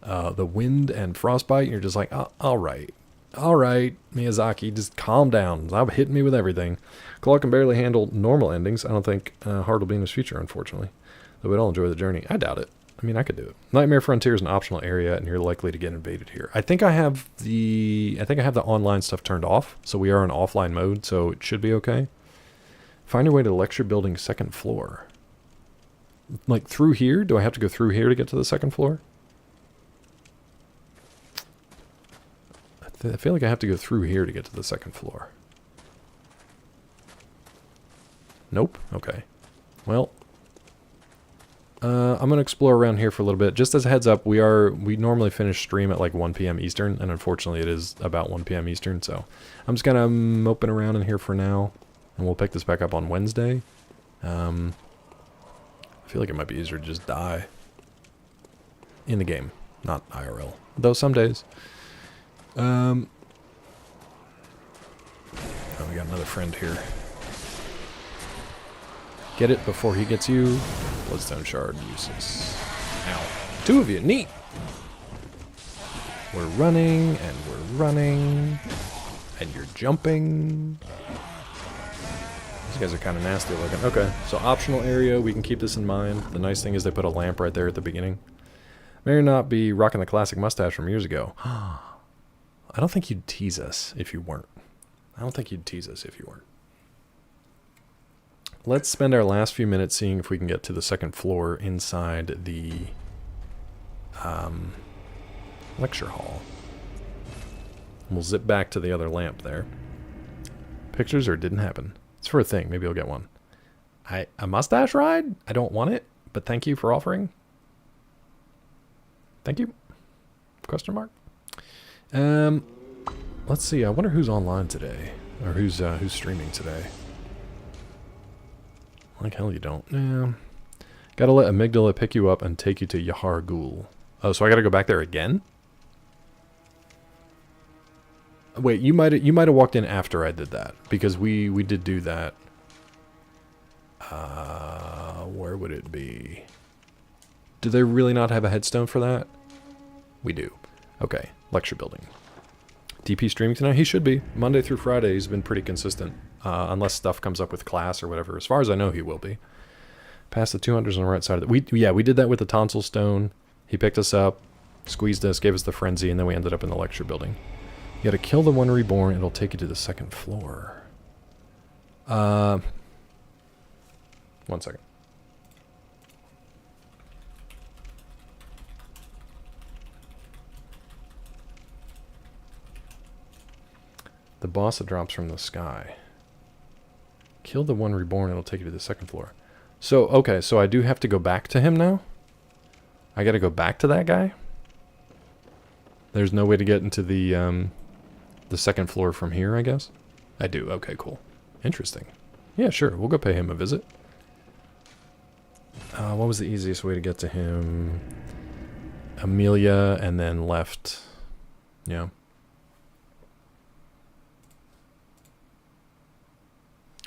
the wind and frostbite, and you're just like, oh, alright, Miyazaki, just calm down, stop hitting me with everything. Claw can barely handle normal endings. I don't think hard will be in his future, unfortunately. Though we'd all enjoy the journey. I doubt it. I mean, I could do it. Nightmare Frontier is an optional area, and you're likely to get invaded here. I think I have the online stuff turned off, so we are in offline mode, so it should be okay. Find your way to the lecture building 2nd floor. Like through here? Do I have to go through here to get to the 2nd floor? I feel like I have to go through here to get to the 2nd floor. Nope. Okay. Well, I'm going to explore around here for a little bit. Just as a heads up, we normally finish stream at like 1 p.m. Eastern, and unfortunately it is about 1 p.m. Eastern, so I'm just kind of moping around in here for now, and we'll pick this back up on Wednesday. I feel like it might be easier to just die in the game, not IRL, though some days. Oh, we got another friend here. Get it before he gets you. Bloodstone shard useless. Ow. 2 of you, neat! We're running, and we're running. And you're jumping. These guys are kind of nasty looking. Okay, so optional area, we can keep this in mind. The nice thing is they put a lamp right there at the beginning. May or not be rocking the classic mustache from years ago. I don't think you'd tease us if you weren't. I don't think you'd tease us if you weren't. let's spend our last few minutes seeing if we can get to the second floor inside the lecture hall. We'll zip back to the other lamp there. Pictures or didn't happen. It's for a thing. Maybe I'll get one. A mustache ride? I don't want it, but thank you for offering. Thank you. Question mark. Let's see. I wonder who's online today, or who's streaming today. Like hell you don't. Yeah. Gotta let Amygdala pick you up and take you to Yahar Ghul. Oh, so I gotta go back there again? Wait, you might have walked in after I did that, because we did do that. Where would it be? Do they really not have a headstone for that? We do. Okay, lecture building. DP streaming tonight? He should be. Monday through Friday, he's been pretty consistent. Unless stuff comes up with class or whatever. As far as I know, he will be. Past the 200s on the right side of the... we did that with the tonsil stone. He picked us up, squeezed us, gave us the frenzy, and then we ended up in the lecture building. You gotta kill the one reborn, it'll take you to the second floor. 1 second. The boss that drops from the sky. Kill the one reborn, it'll take you to the second floor. So, okay, so I do have to go back to him now? I gotta go back to that guy? There's no way to get into the second floor from here, I guess? I do, okay, cool. Interesting. Yeah, sure, we'll go pay him a visit. What was the easiest way to get to him? Amelia, and then left. Yeah.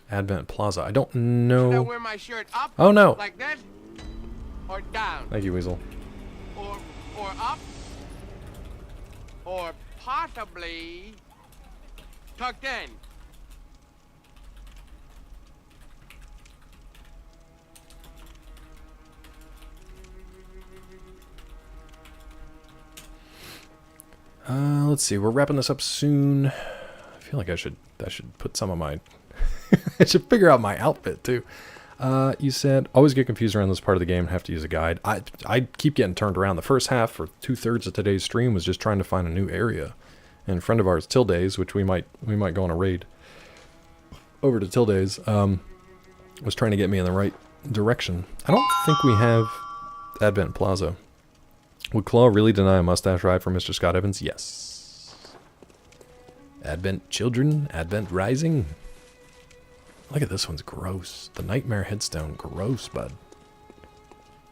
Advent Plaza. I don't know. Should I wear my shirt up? Oh no! Like this? Or down? Thank you, Weasel. Or up? Or possibly tucked in? Let's see. We're wrapping this up soon. I feel like I should put some of my... I should figure out my outfit, too. You said, always get confused around this part of the game and have to use a guide. I keep getting turned around. The first half, for 2/3 of today's stream, was just trying to find a new area. And a friend of ours, Tildays, which we might go on a raid over to Tildays, was trying to get me in the right direction. I don't think we have Advent Plaza. Would Claw really deny a mustache ride for Mr. Scott Evans? Yes. Advent Children, Advent Rising. Look at this one's gross. The Nightmare Headstone, gross, bud.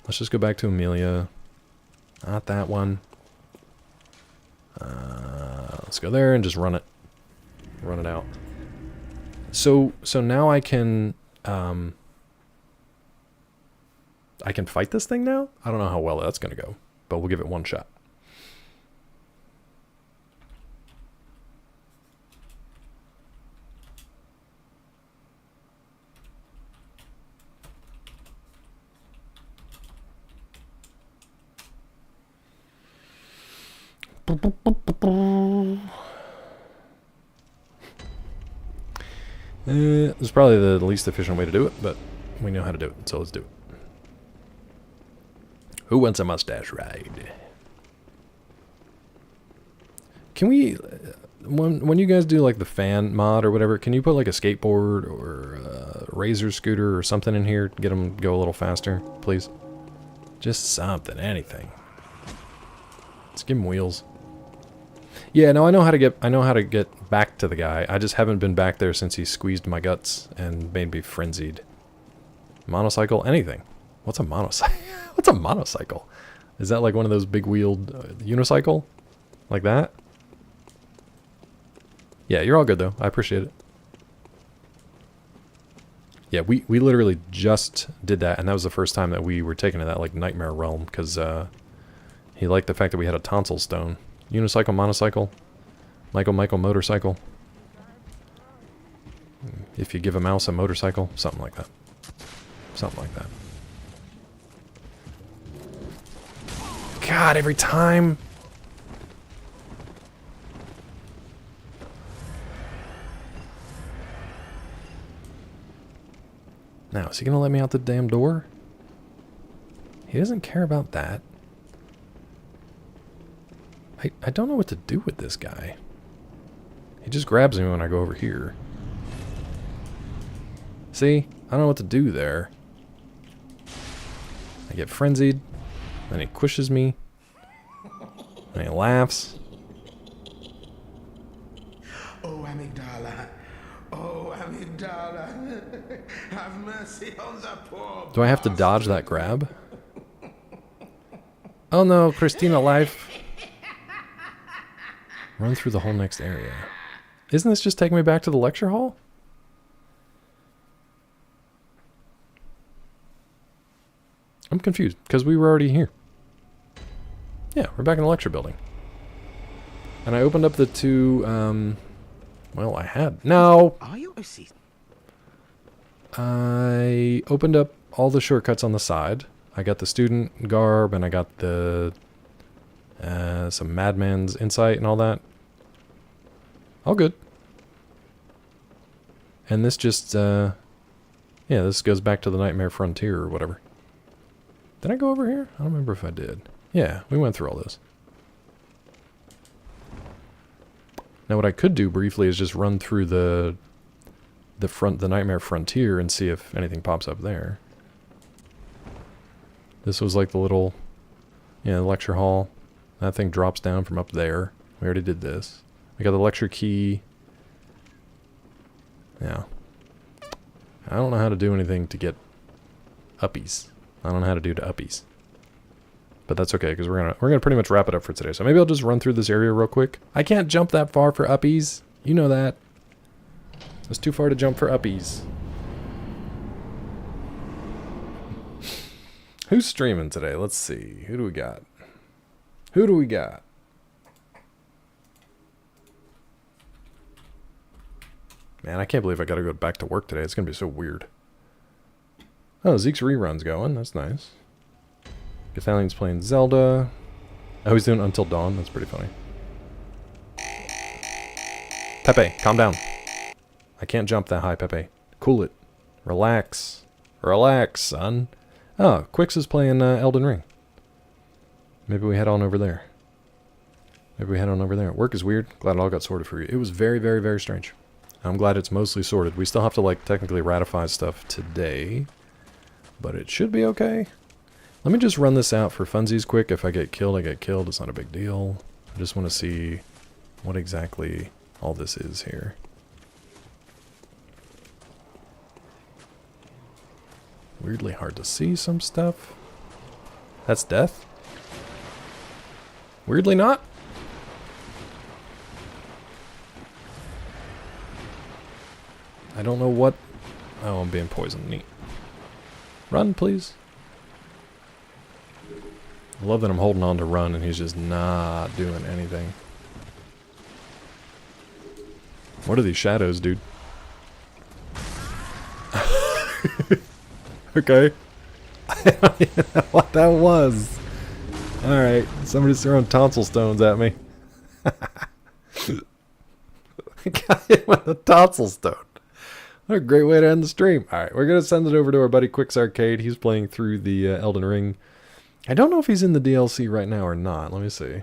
Let's just go back to Amelia. Not that one. Let's go there and just run it. Run it out. So now I can fight this thing now? I don't know how well that's gonna go, but we'll give it one shot. It's probably the least efficient way to do it, but we know how to do it, so let's do it. Who wants a mustache ride? Can we, when you guys do like the fan mod or whatever, can you put like a skateboard or a razor scooter or something in here to get them go a little faster, please? Just something, anything. Let's give him wheels. Yeah, no, I know how to get back to the guy. I just haven't been back there since he squeezed my guts and made me frenzied. Monocycle, anything. What's a monocycle? What's a monocycle? Is that like one of those big wheeled unicycle? Like that? Yeah, you're all good though. I appreciate it. Yeah, we literally just did that, and that was the first time that we were taken to that like nightmare realm, because he liked the fact that we had a tonsil stone. Unicycle, monocycle, Michael motorcycle. If you give a mouse a motorcycle, something like that. Something like that. God, every time. Now, is he going to let me out the damn door? He doesn't care about that. I don't know what to do with this guy. He just grabs me when I go over here. See? I don't know what to do there. I get frenzied. Then he squishes me. And he laughs. Oh, amygdala. Oh, amygdala. Have mercy on the poor. Do I have to dodge that grab? Oh no, Christina life. Run through the whole next area. Isn't this just taking me back to the lecture hall? I'm confused, because we were already here. Yeah, we're back in the lecture building. And I opened up the two, well, I had... No! Are you OC? I opened up all the shortcuts on the side. I got the student garb, and I got the... some madman's insight and all that. All good. And this just, yeah, this goes back to the Nightmare Frontier or whatever. Did I go over here? I don't remember if I did. Yeah, we went through all this. Now what I could do briefly is just run through the Nightmare Frontier and see if anything pops up there. This was like the little, yeah, lecture hall. That thing drops down from up there. We already did this. We got the lecture key. Yeah. I don't know how to do anything to get uppies. I don't know how to do to uppies. But that's okay, because we're gonna pretty much wrap it up for today. So maybe I'll just run through this area real quick. I can't jump that far for uppies. You know that. It's too far to jump for uppies. Who's streaming today? Let's see. Who do we got? Who do we got? Man, I can't believe I gotta go back to work today. It's gonna be so weird. Oh, Zeke's rerun's going. That's nice. Gathalien's playing Zelda. Oh, he's doing Until Dawn. That's pretty funny. Pepe, calm down. I can't jump that high, Pepe. Cool it. Relax. Relax, son. Oh, Quix is playing Elden Ring. Maybe we head on over there. Maybe we head on over there. Work is weird. Glad it all got sorted for you. It was very, very, very strange. I'm glad it's mostly sorted. We still have to, like, technically ratify stuff today. But it should be okay. Let me just run this out for funsies quick. If I get killed, I get killed. It's not a big deal. I just want to see what exactly all this is here. Weirdly hard to see some stuff. That's death? Weirdly not? I don't know what... Oh, I'm being poisoned. Neat. Run, please. I love that I'm holding on to run and he's just not doing anything. What are these shadows, dude? Okay. I don't even know what that was. Alright, somebody's throwing tonsil stones at me. Got hit with a tonsil stone. What a great way to end the stream. Alright, we're going to send it over to our buddy Quix Arcade. He's playing through the Elden Ring. I don't know if he's in the DLC right now or not. Let me see.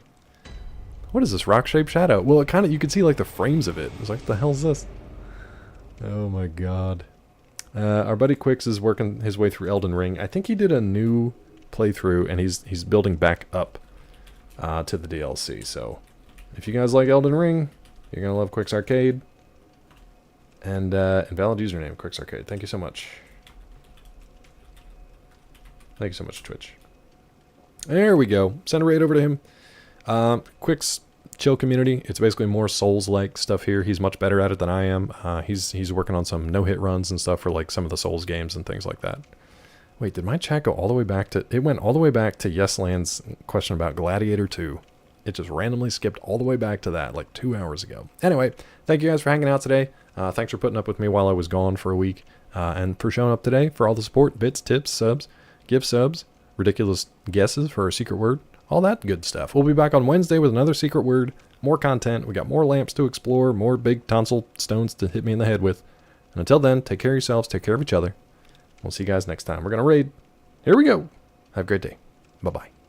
What is this rock-shaped shadow? Well, it kind of, you can see like the frames of it. It's like, the hell's this? Oh my god. Our buddy Quix is working his way through Elden Ring. I think he did a new playthrough and he's building back up to the DLC. So, if you guys like Elden Ring, you're going to love Quix Arcade. And invalid username, Quix Arcade. Thank you so much. Thank you so much, Twitch. There we go. Send it right over to him. Quix chill community. It's basically more Souls-like stuff here. He's much better at it than I am. He's working on some no-hit runs and stuff for like some of the Souls games and things like that. Wait, did my chat go all the way back to... It went all the way back to Yesland's question about Gladiator 2. It just randomly skipped all the way back to that like 2 hours ago. Anyway, thank you guys for hanging out today. Thanks for putting up with me while I was gone for a week. And for showing up today, for all the support, bits, tips, subs, gift subs, ridiculous guesses for a secret word, all that good stuff. We'll be back on Wednesday with another secret word, more content. We got more lamps to explore, more big tonsil stones to hit me in the head with. And until then, take care of yourselves, take care of each other, We'll see you guys next time. We're going to raid. Here we go. Have a great day. Bye-bye.